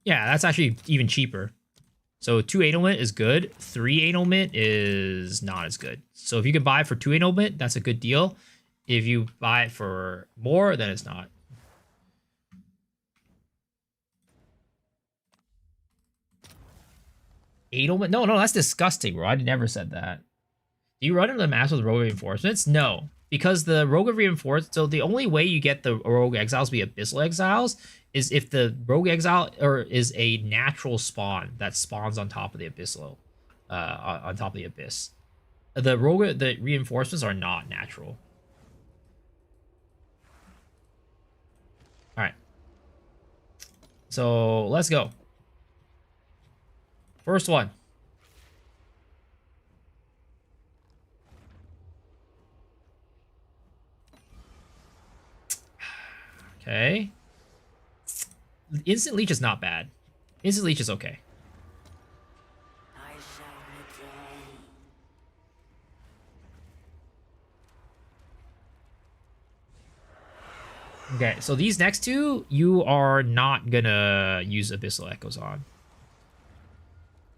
Yeah, that's actually even cheaper. So 2 annulment is good. 3 annulment is not as good. So if you can buy it for 2 annulment, that's a good deal. If you buy it for more, then it's not. Annulment? No, that's disgusting, bro. I never said that. Do you run into the maps with rogue reinforcements? No, because the rogue reinforcements. So the only way you get the rogue exiles to be abyssal exiles is if the rogue exile is a natural spawn that spawns on top of the abyssal, on top of the abyss. The reinforcements are not natural. All right, so let's go. First one. Okay. Instant leech is not bad. Instant leech is okay. I shall return. Okay, so these next two, you are not gonna use Abyssal Echoes on.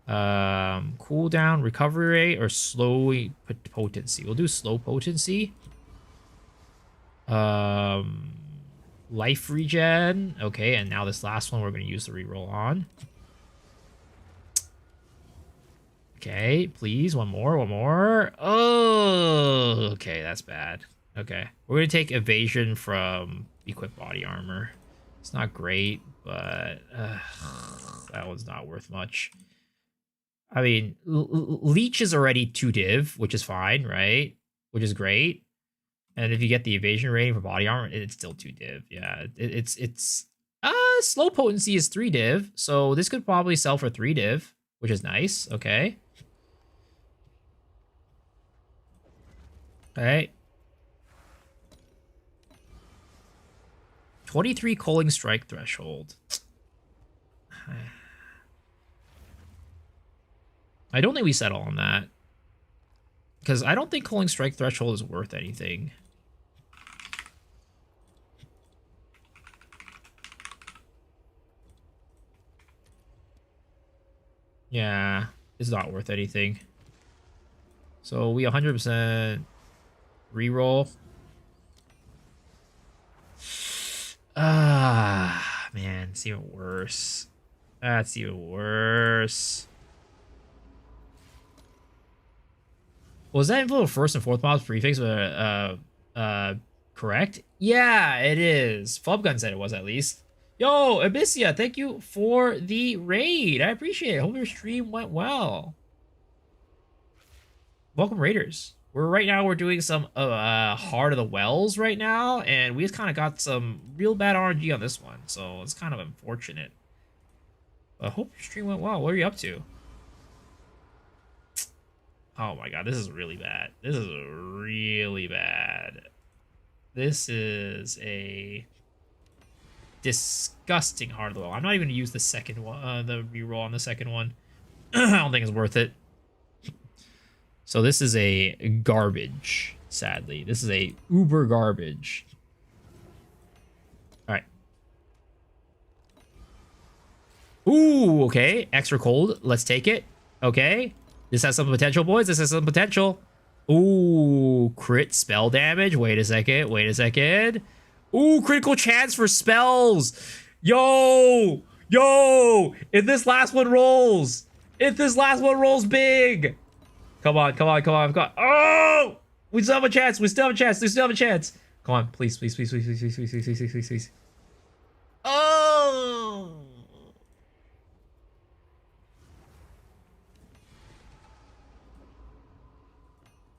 Cooldown, recovery rate, or slow potency. We'll do slow potency. Life regen. Okay, and now this last one we're going to use the reroll on. Okay, please, one more. Oh, okay, that's bad. Okay, we're going to take evasion from equipped body armor. It's not great, but that one's not worth much. I mean, Leech is already 2 div, which is fine, right? Which is great. And if you get the evasion rating for body armor, it's still 2 div. Yeah, it's slow potency is 3 div, so this could probably sell for 3 div, which is nice. Okay. All right. 23 Culling Strike threshold. I don't think we settle on that. Because I don't think Culling Strike threshold is worth anything. Yeah, it's not worth anything. So we 100% reroll. Ah, man, it's even worse. That's even worse. Was that info first and fourth mobs prefix correct? Yeah, it is. Flubgun said it was at least. Yo, Abyssia, thank you for the raid. I appreciate it. Hope your stream went well. Welcome, Raiders. We're doing some Heart of the Wells right now, and we just kind of got some real bad RNG on this one, so it's kind of unfortunate. I hope your stream went well. What are you up to? Oh my god, this is really bad. This is really bad. This is a disgusting Heart of the Well. I'm not even gonna use the second one, the reroll on the second one. I don't think it's worth it. So this is a garbage, sadly. This is a uber garbage. All right. Ooh, okay. Extra cold. Let's take it. Okay. This has some potential, boys. This has some potential. Ooh, crit spell damage. Wait a second. Wait a second. Ooh, critical chance for spells. Yo. Yo. If this last one rolls. If this last one rolls big. Come on, come on, come on, come on. Oh! We still have a chance. We still have a chance. We still have a chance. Come on, please, please, please, please, please, please, please, please, please, please, please. Oh!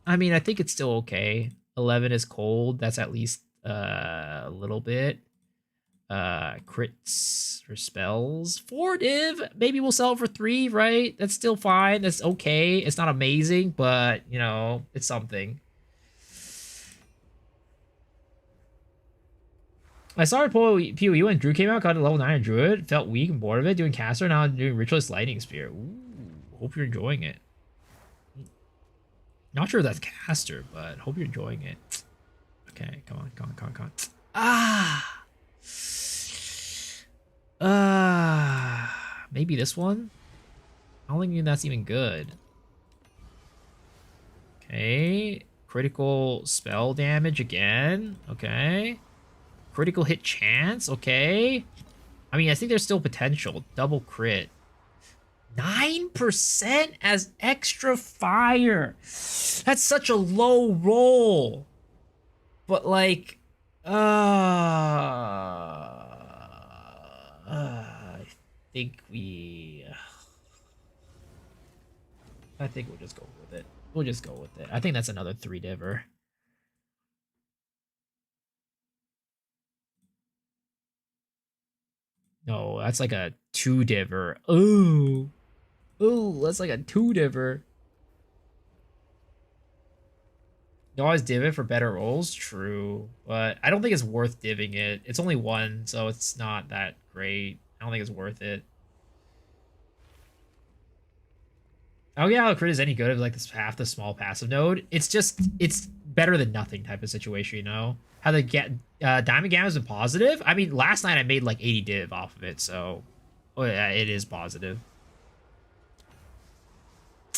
I mean, I think it's still okay. 11 is cold. That's at least a little bit. Crits for spells. 4 div. Maybe we'll sell it for 3, right? That's still fine. That's okay. It's not amazing, but, you know, it's something. I started PoE when Drew came out, got to level 9 Druid, felt weak and bored of it, doing caster, now I'm doing Ritualist Lightning Spear. Ooh, hope you're enjoying it. Not sure if that's caster, but hope you're enjoying it. Okay, come on, come on, come on, come on. Maybe this one? I don't think that's even good. Okay, critical spell damage again. Okay. Critical hit chance, okay. I mean, I think there's still potential. Double crit. 9% as extra fire. That's such a low roll. But like, I think we'll just go with it. We'll just go with it. I think that's another 3 diver. No, that's like a 2 diver. Ooh. Ooh, that's like a 2 diver. You always div it for better rolls? True. But I don't think it's worth divving it. It's only 1, so it's not that great. I don't think it's worth it. I don't get how a crit is any good if like this half the small passive node. It's just, it's better than nothing type of situation, you know? How the Diamond Gamma has been positive? I mean, last night I made like 80 div off of it, so oh yeah, it is positive.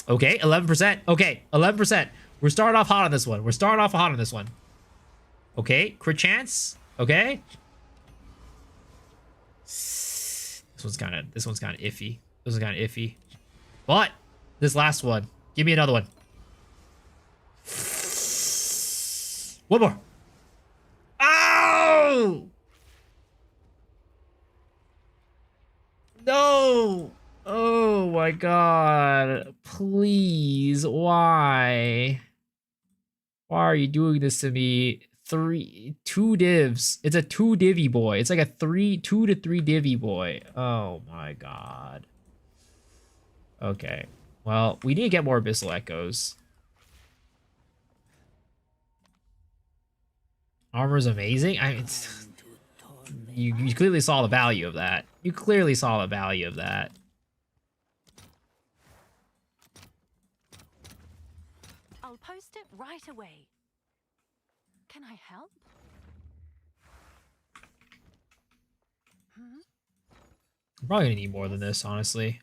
Okay, 11%. Okay, 11%. We're starting off hot on this one. We're starting off hot on this one. Okay, crit chance. Okay. This one's kind of iffy. This one's kind of iffy. But this last one, give me another one. One more. Oh! No! Oh my god. Please, why? Why are you doing this to me? 2 divs. It's a 2 divvy boy. It's like a 2 to 3 divvy boy. Oh my god. Okay. Well, we need to get more Abyssal Echoes. Armor's amazing. I mean, it's, you clearly saw the value of that. You clearly saw the value of that. I'll post it right away. Can I help? I'm probably gonna need more than this, honestly.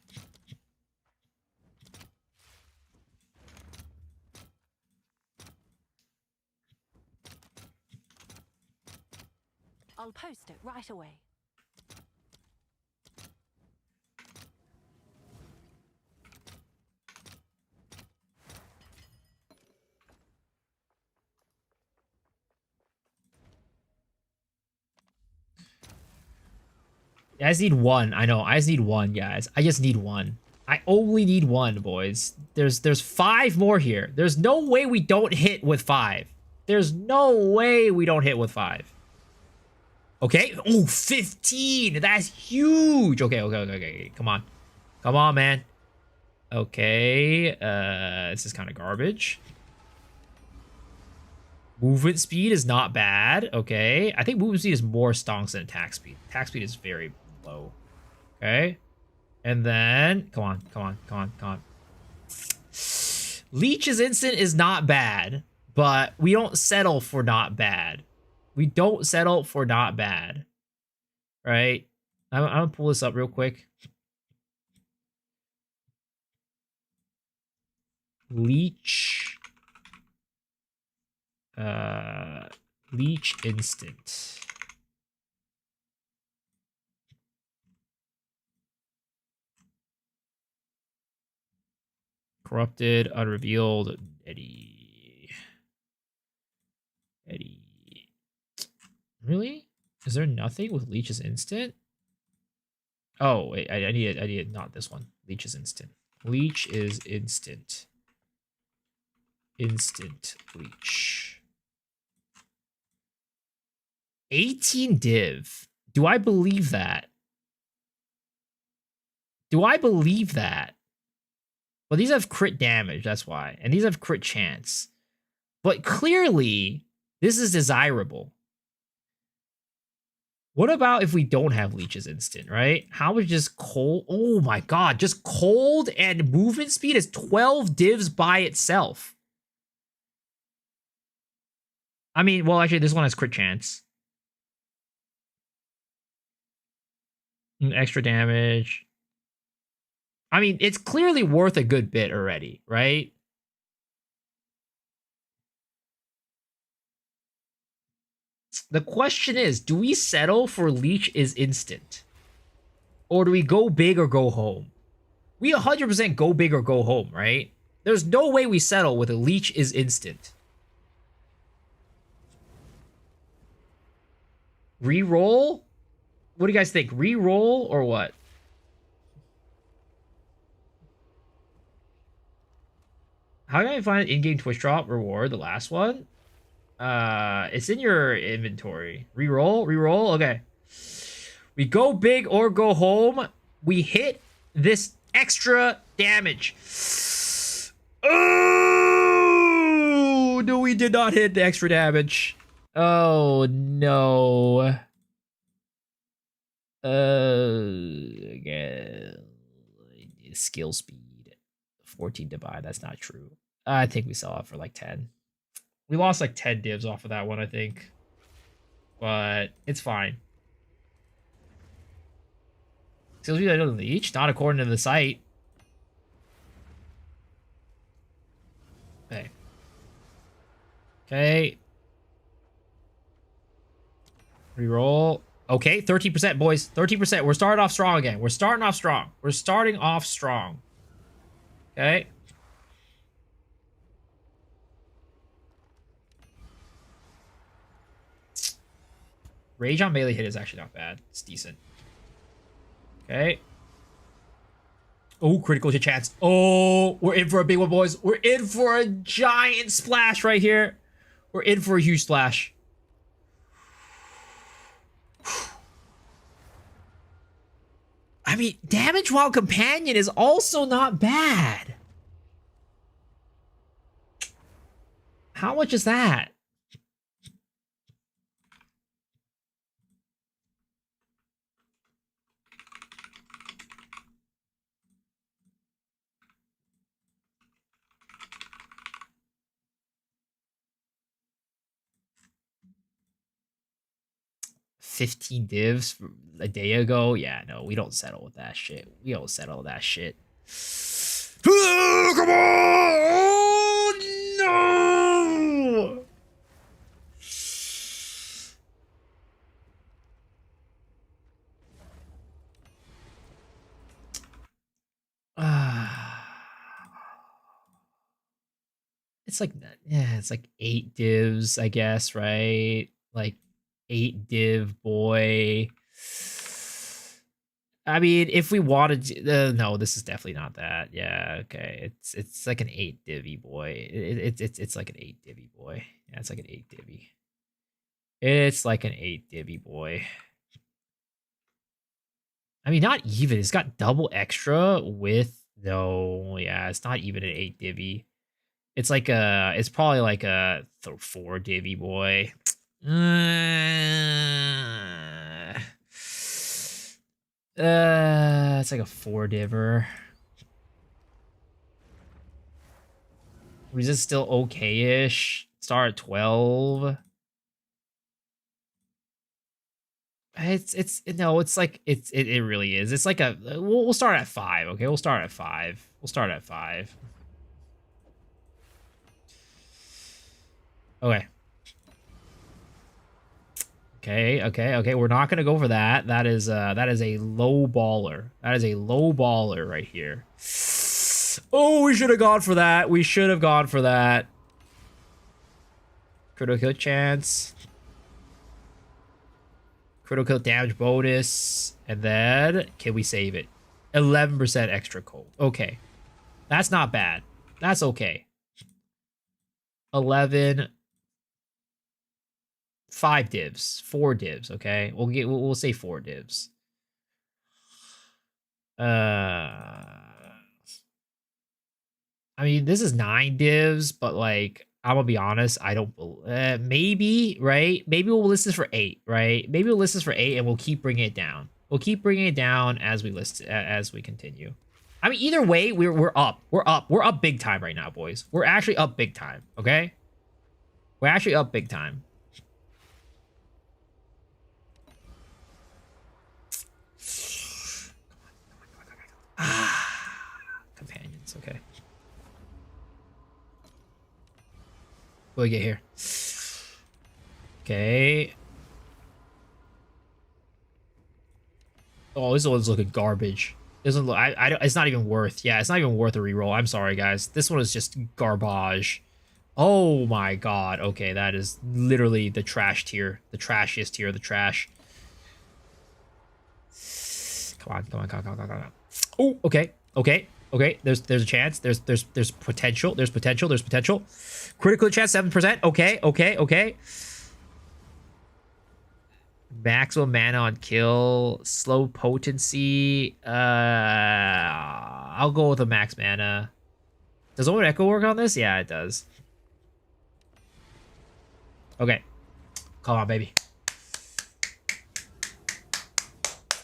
I'll post it right away. I just need one. I know. I just need one, guys. I just need one. I only need one, boys. There's 5 more here. There's no way we don't hit with 5. There's no way we don't hit with 5. Okay. Oh, 15. That's huge. Okay. Come on. Come on, man. Okay. This is kind of garbage. Movement speed is not bad. Okay. I think movement speed is more stonks than attack speed. Attack speed is very low. Okay. And then, come on. Leech's instant is not bad, but we don't settle for not bad. We don't settle for not bad. Right? I'm gonna pull this up real quick. Leech. Leech instant. Corrupted, unrevealed, Eddie. Really? Is there nothing with Leech's instant? Oh, wait, I need it, not this one. Leech is instant. Leech is instant. Instant Leech. 18 div. Do I believe that? Do I believe that? Well, these have crit damage, that's why. And these have crit chance. But clearly, this is desirable. What about if we don't have Leech's instant, right? How is just cold? Oh my god, just cold and movement speed is 12 divs by itself. I mean, well, actually, this one has crit chance. Extra damage. I mean, it's clearly worth a good bit already, right? The question is, do we settle for Leech is instant? Or do we go big or go home? We 100% go big or go home, right? There's no way we settle with a Leech is instant. Reroll? What do you guys think? Reroll or what? How can I find an in-game Twitch drop reward? The last one? It's in your inventory. Reroll. Okay. We go big or go home. We hit this extra damage. Oh no, we did not hit the extra damage. Oh no. Again, skill speed 14 to buy. That's not true. I think we sell out for like 10. We lost like 10 divs off of that one, I think. But it's fine. Skill speed better than Leech, not according to the site. Okay. Okay. Reroll. Okay, 13%, boys. 13%. We're starting off strong again. We're starting off strong. Okay. Rage on melee hit is actually not bad. It's decent. Okay. Oh, critical hit chance. Oh, we're in for a big one, boys. We're in for a giant splash right here. We're in for a huge splash. I mean, damage while companion is also not bad. How much is that? $15 divs a day ago? Yeah, no, we don't settle with that shit. We don't settle with that shit. Oh, come on! Oh, no! It's like, yeah, it's like 8 divs, I guess, right? Like 8 div boy. I mean, if we wanted to, no, this is definitely not that. Yeah, okay, it's like an 8 divvy boy. It's like an 8 divvy boy. Yeah, it's like an 8 divvy. It's like an 8 divvy boy. I mean, not even. It's got double extra with no. Yeah, it's not even an 8 divvy. It's like a. It's probably like a 4 divvy boy. It's like a 4 diver. Resist still okay-ish. Start at 12. It's like it really is. It's like a we'll start at 5, okay? We'll start at 5. We'll start at 5. Okay. Okay. We're not gonna go for that. That is a low baller. That is a low baller right here. Oh, we should have gone for that. We should have gone for that. Critical chance. Critical damage bonus. And then, can we save it? 11% extra cold. Okay. That's not bad. That's okay. 11. 5 divs. 4 divs, okay? We'll say 4 divs. I mean, this is 9 divs, but like, I'm gonna be honest, I don't. Maybe, right? Maybe we'll list this for 8, right? Maybe we'll list this for 8, and we'll keep bringing it down. We'll keep bringing it down as we as we continue. I mean, either way, we're up. We're up big time right now, boys. We're actually up big time. Okay, we're actually up big time. Companions, okay. What do we get here? Okay. Oh, this one's looking garbage. This one, it's not even worth. Yeah, it's not even worth a reroll. I'm sorry, guys. This one is just garbage. Oh my god. Okay, that is literally the trash tier. The trashiest tier of the trash. Come on. Oh, okay. There's a chance. There's potential. There's potential. Critical chance 7%. Okay. Maximum mana on kill. Slow potency. I'll go with a max mana. Does Old Echo work on this? Yeah, it does. Okay. Come on, baby.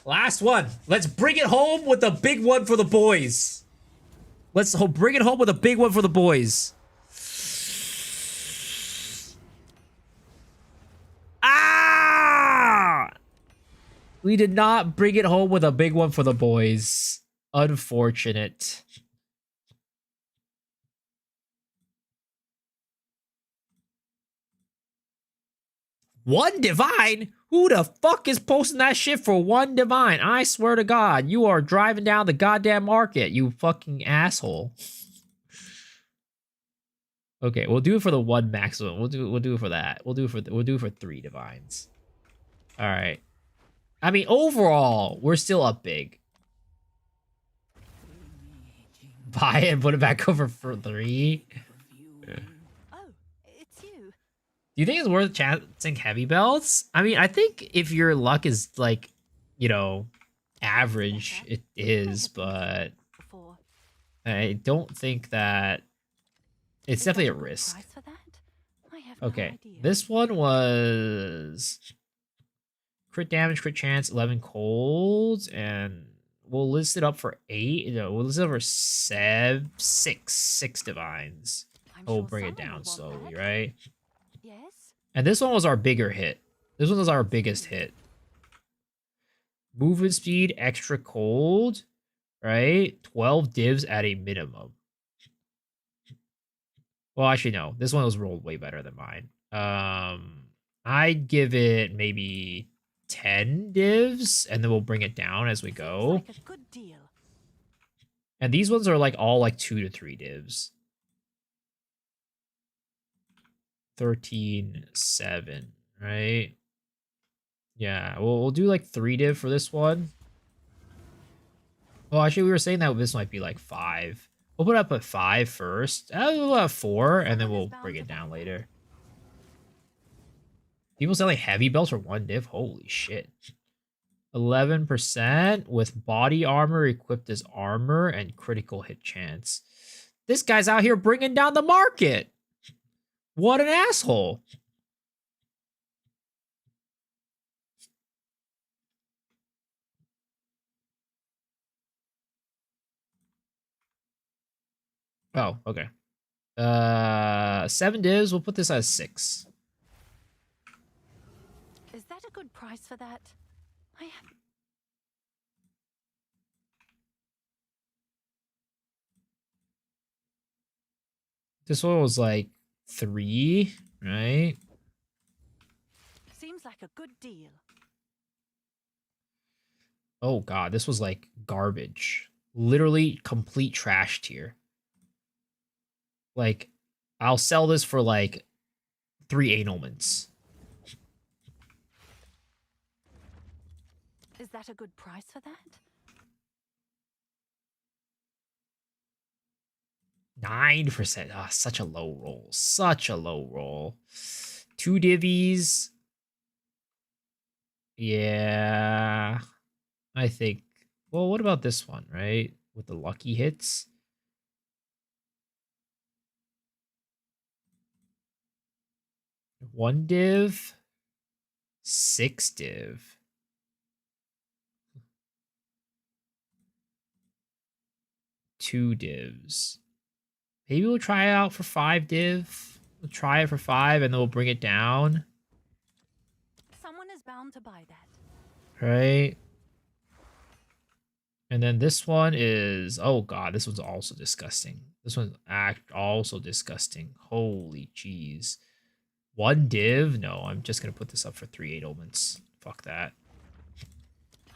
Last one. Let's bring it home with a big one for the boys. Let's bring it home with a big one for the boys. Ah! We did not bring it home with a big one for the boys. Unfortunate. One divine? Who the fuck is posting that shit for one divine? I swear to God, you are driving down the goddamn market, you fucking asshole. Okay, we'll do it for the 1 maximum. We'll do it for that. We'll do it for 3 divines. All right. I mean, overall, we're still up big. buy it and put it back over for 3. Oh, it's you. Do you think it's worth chancing heavy belts? I mean, I think if your luck is like, you know, average, it is, but Before. I don't think that it's Is definitely that a good risk. price for that? I have Okay, no idea. this one was crit damage, crit chance, 11 colds, and we'll list it up for 8. No, we'll list it up for 6 divines. I'm We'll sure bring it someone down will want slowly, that. right? Yes. And this one was our bigger hit. This one was our biggest hit. Movement speed, extra cold, right? 12 divs at a minimum. Well, actually, no. This one was rolled way better than mine. I'd give it maybe 10 divs, and then we'll bring it down as we go. Seems like a good deal. And these ones are like all like 2 to 3 divs. 13, 7, right? Yeah, we'll do like 3 div for this one. Well, actually, we were saying that this might be like 5. We'll put up at 5 first. We'll have 4, and then we'll bring it down later. People selling heavy belts for 1 div? Holy shit. 11% with body armor equipped as armor and critical hit chance. This guy's out here bringing down the market. What an asshole. Oh, okay. 7 divs. We'll put this as 6. Is that a good price for that? I have. This one was like 3, right? Seems like a good deal. Oh god, this was like garbage. Literally complete trash tier. Like, I'll sell this for like 3 annulments. Is that a good price for that? 9%. Ah, such a low roll. Such a low roll. 2 divvies. Yeah. I think. Well, what about this one, right? With the lucky hits. One div. 6 div. Two divs. Maybe we'll try it out for 5 div. We'll try it for 5 and then we'll bring it down. Someone is bound to buy that. Right? And then this one is... Oh god, this one's also disgusting. This one's also disgusting. Holy jeez. 1 div? No, I'm just going to put this up for 3 8 omens. Fuck that.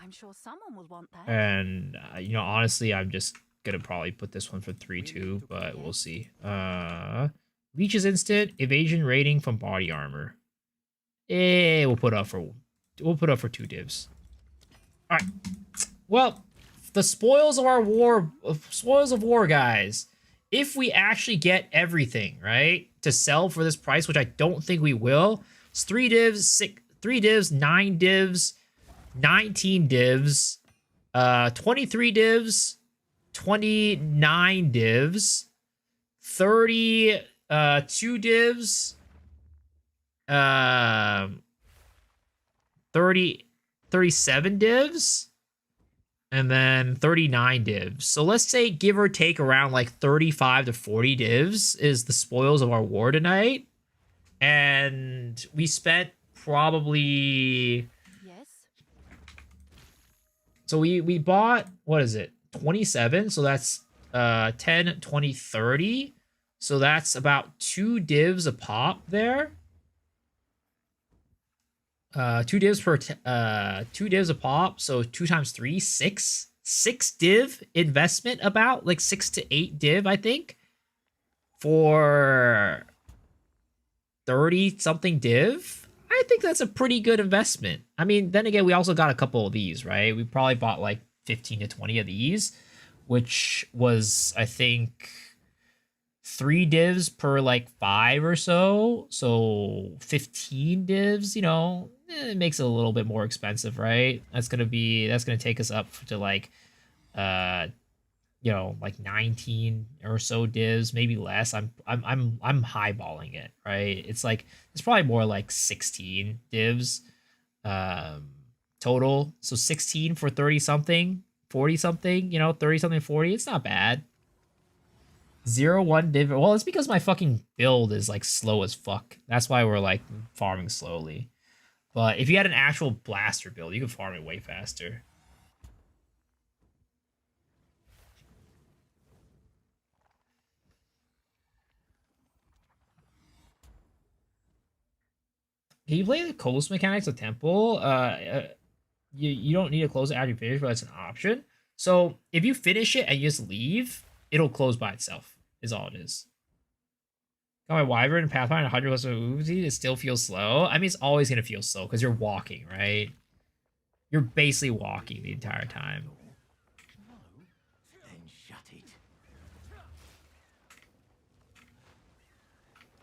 I'm sure someone will want that. And, you know, honestly, I'm just going to probably put this one for 3 2, but we'll see. Leech's instant, evasion rating from body armor. We'll put up for 2 divs. All right. Well, the spoils of war, guys. If we actually get everything, right, to sell for this price, which I don't think we will, it's 3 divs, 3 divs, 9 divs, 19 divs, 23 divs, 29 divs, 32 divs, 37 divs, and then 39 divs. So let's say give or take around like 35 to 40 divs is the spoils of our war tonight. And we spent probably... Yes. So we bought, what is it? 27. So that's 10, 20, 30. So that's about 2 divs a pop there. 2 divs per 2 divs a pop, so 2 times 3, 6 div investment, about like 6 to 8 div, I think, for 30 something div. I think that's a pretty good investment. I mean, then again, we also got a couple of these, right? We probably bought like 15 to 20 of these, which was, I think, 3 divs per like 5 or so. So 15 divs, it makes it a little bit more expensive, right? That's gonna take us up to like uh like 19 or so divs, maybe less. I'm highballing it, right? It's probably more like 16 divs um total. So 16 for 30 something, 40 something, 30 something, 40. It's not bad. 0-1 div. Well, it's because my fucking build is like slow as fuck. That's why we're like farming slowly. But if you had an actual blaster build, you could farm it way faster. Can you play the close mechanics of Temple? You don't need to close it after you finish, but that's an option. So if you finish it and you just leave, it'll close by itself. Is all it is. Got my Wyvern and Pathfinder 100 less moves. It still feels slow. I mean, it's always gonna feel slow because you're walking, right? You're basically walking the entire time. Then shut it.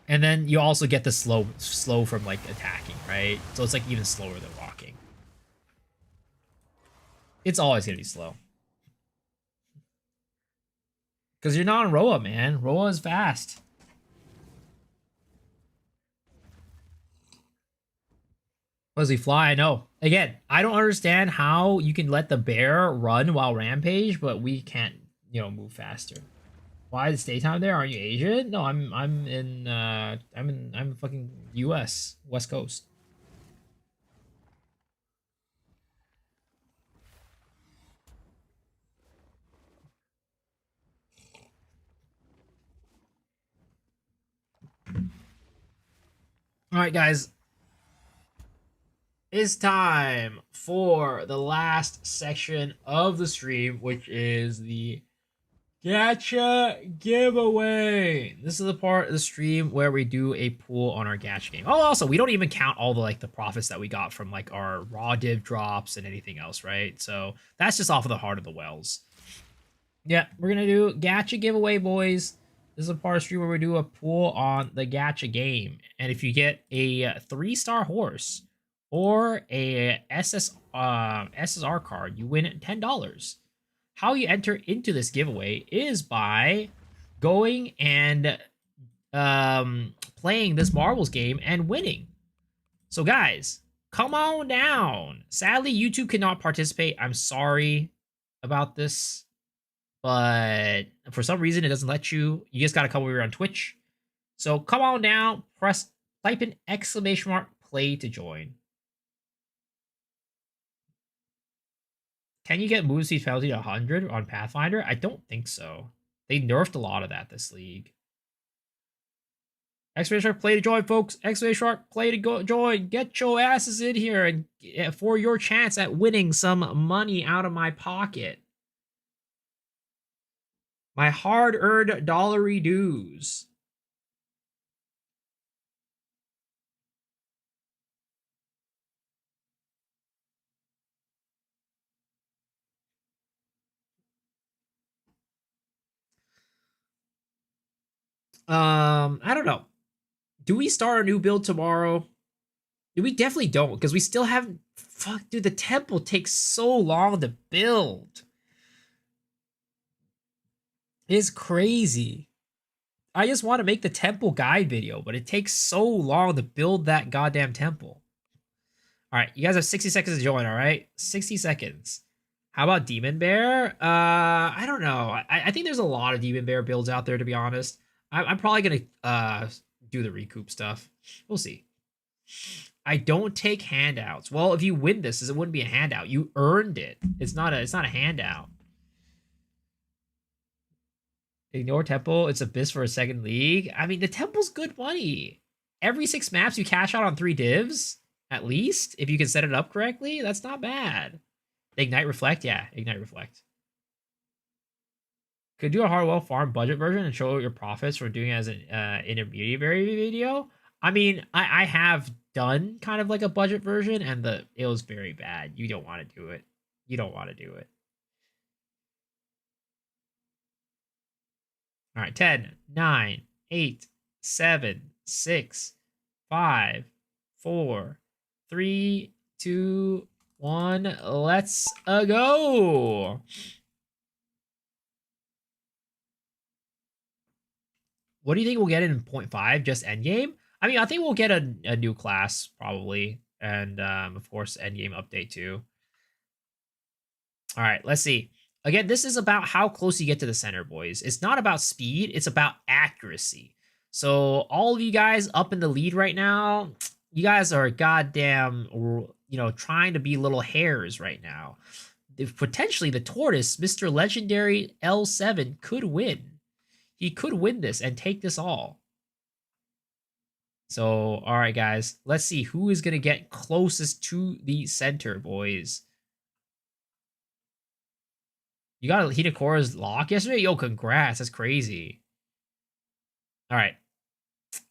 And then you also get the slow from like attacking, right? So it's like even slower than walking. It's always gonna be slow. Because you're not on Roa, man. Roa is fast. As we fly, I know. Again, I don't understand how you can let the bear run while rampage, but we can't, move faster. Why is daytime there? Aren't you Asian? No, I'm fucking US, West Coast. All right, guys. It's time for the last section of the stream, which is the gacha giveaway. This is the part of the stream where we do a pool on our gacha game. Oh, also, we don't even count all the profits that we got from like our raw div drops and anything else, right? So that's just off of the heart of the wells. Yeah, we're gonna do gacha giveaway, boys. This is a part of the stream where we do a pool on the gacha game, and if you get a 3-star horse or a SSR card, you win $10. How you enter into this giveaway is by going and playing this marbles game and winning. So guys, come on down. Sadly, YouTube cannot participate. I'm sorry about this, but for some reason it doesn't let you. You just gotta come over here on Twitch. So come on down, type in !play to join. Can you get move speed penalty to 100 on Pathfinder? I don't think so. They nerfed a lot of that this league. X-Ray Shark, play to join, folks. X-Ray Shark, play to join. Get your asses in here and for your chance at winning some money out of my pocket. My hard-earned dollary dues. I don't know. Do we start a new build tomorrow? We definitely don't, because we still haven't. Fuck, dude, the temple takes so long to build. It's crazy. I just want to make the temple guide video, but it takes so long to build that goddamn temple. All right, you guys have 60 seconds to join, all right? 60 seconds. How about Demon Bear? I don't know. I think there's a lot of Demon Bear builds out there, to be honest. I'm probably going to do the recoup stuff. We'll see. I don't take handouts. Well, if you win this, it wouldn't be a handout. You earned it. It's not a handout. Ignore Temple. It's Abyss for a second league. I mean, the Temple's good money. Every 6 maps you cash out on 3 divs, at least, if you can set it up correctly. That's not bad. Ignite Reflect? Yeah, Ignite Reflect. Could do a Hardwell farm budget version and show your profits for doing it as an intermediary video. I mean, I have done kind of like a budget version, and it was very bad. You don't want to do it. You don't want to do it. All right, 10, 9, 8, 7, 6, 5, 4, 3, 2, 1. Let's go. What do you think we'll get in 0.5? Just endgame? I mean, I think we'll get a new class probably. And of course, endgame update too. All right, let's see. Again, this is about how close you get to the center, boys. It's not about speed, it's about accuracy. So all of you guys up in the lead right now, you guys are goddamn, trying to be little hares right now. If potentially the tortoise, Mr. Legendary L7, could win. He could win this and take this all. So, all right, guys, let's see who is going to get closest to the center, boys. You got Hitakora's lock yesterday? Yo, congrats. That's crazy. All right.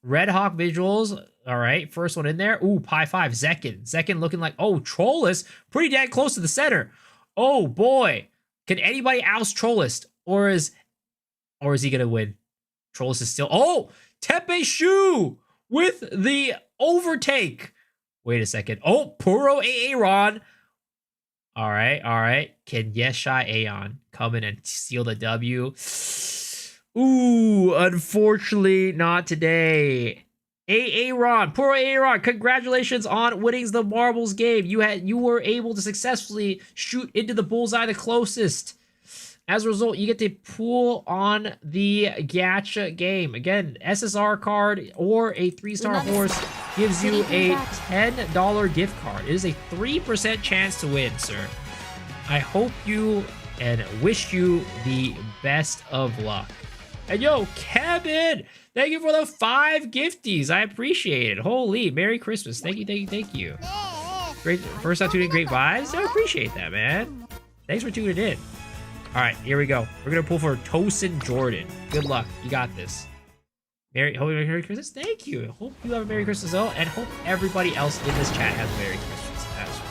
Red Hawk visuals. All right. First one in there. Ooh, Pi 5. Zekin. Zekin looking like, oh, Trollist. Pretty dang close to the center. Oh, boy. Can anybody oust Trollist? Or is he going to win? Trollist is still... Oh! Tepe Shu with the overtake. Wait a second. Oh, Puro Aaron. All right. Can Yeshai Aeon come in and steal the W? Ooh, unfortunately, not today. Aaron, Puro Aaron, congratulations on winning the marbles game. You were able to successfully shoot into the bullseye the closest. As a result, you get to pool on the gacha game. Again, SSR card or a 3-star horse gives you a $10 gift card. It is a 3% chance to win, sir. I hope you and wish you the best of luck. And yo, Kevin, thank you for the 5 gifties. I appreciate it. Holy, Merry Christmas. Thank you. Great, first time tuning in, great vibes. I appreciate that, man. Thanks for tuning in. All right, here we go. We're going to pull for Tosin Jordan. Good luck. You got this. Merry Christmas. Thank you. Hope you have a Merry Christmas, though, and hope everybody else in this chat has a Merry Christmas as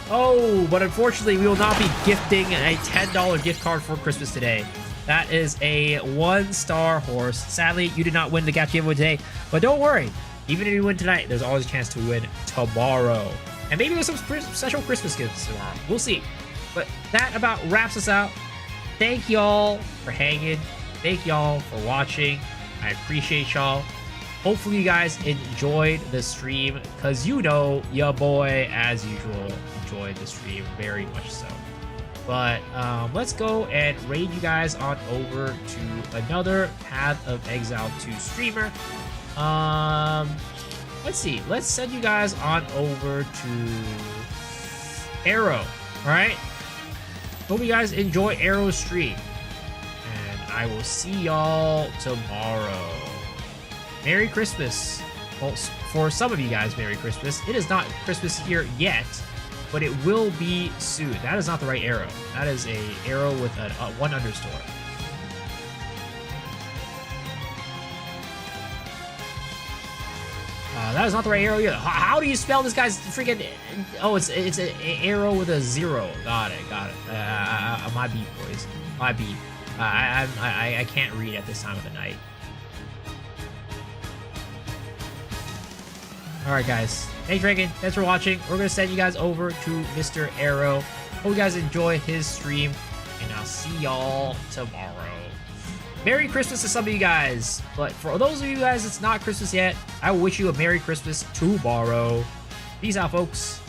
well. Oh, but unfortunately, we will not be gifting a $10 gift card for Christmas today. That is a 1-star horse. Sadly, you did not win the gacha giveaway today, but don't worry. Even if you win tonight, there's always a chance to win tomorrow. And maybe there's some special Christmas gifts tomorrow. We'll see. But that about wraps us out. Thank y'all for hanging. Thank y'all for watching. I appreciate y'all. Hopefully you guys enjoyed the stream, because your boy, as usual, enjoyed the stream very much so. But let's go and raid you guys on over to another Path of Exile 2 streamer. Let's see. Let's send you guys on over to Arrow. All right. Hope you guys enjoy Arrow's stream. And I will see y'all tomorrow. Merry Christmas. Well, for some of you guys, Merry Christmas. It is not Christmas here yet, but it will be soon. That is not the right arrow. That is a arrow with a 1 underscore. That is not the right arrow either. How do you spell this guy's freaking... Oh, it's an arrow with a 0. Got it. My beat, boys. My beat. I can't read at this time of the night. Alright, guys. Thanks, Reagan. Thanks for watching. We're going to send you guys over to Mr. Arrow. Hope you guys enjoy his stream. And I'll see y'all tomorrow. Merry Christmas to some of you guys. But for those of you guys it's not Christmas yet, I wish you a Merry Christmas tomorrow. Peace out, folks.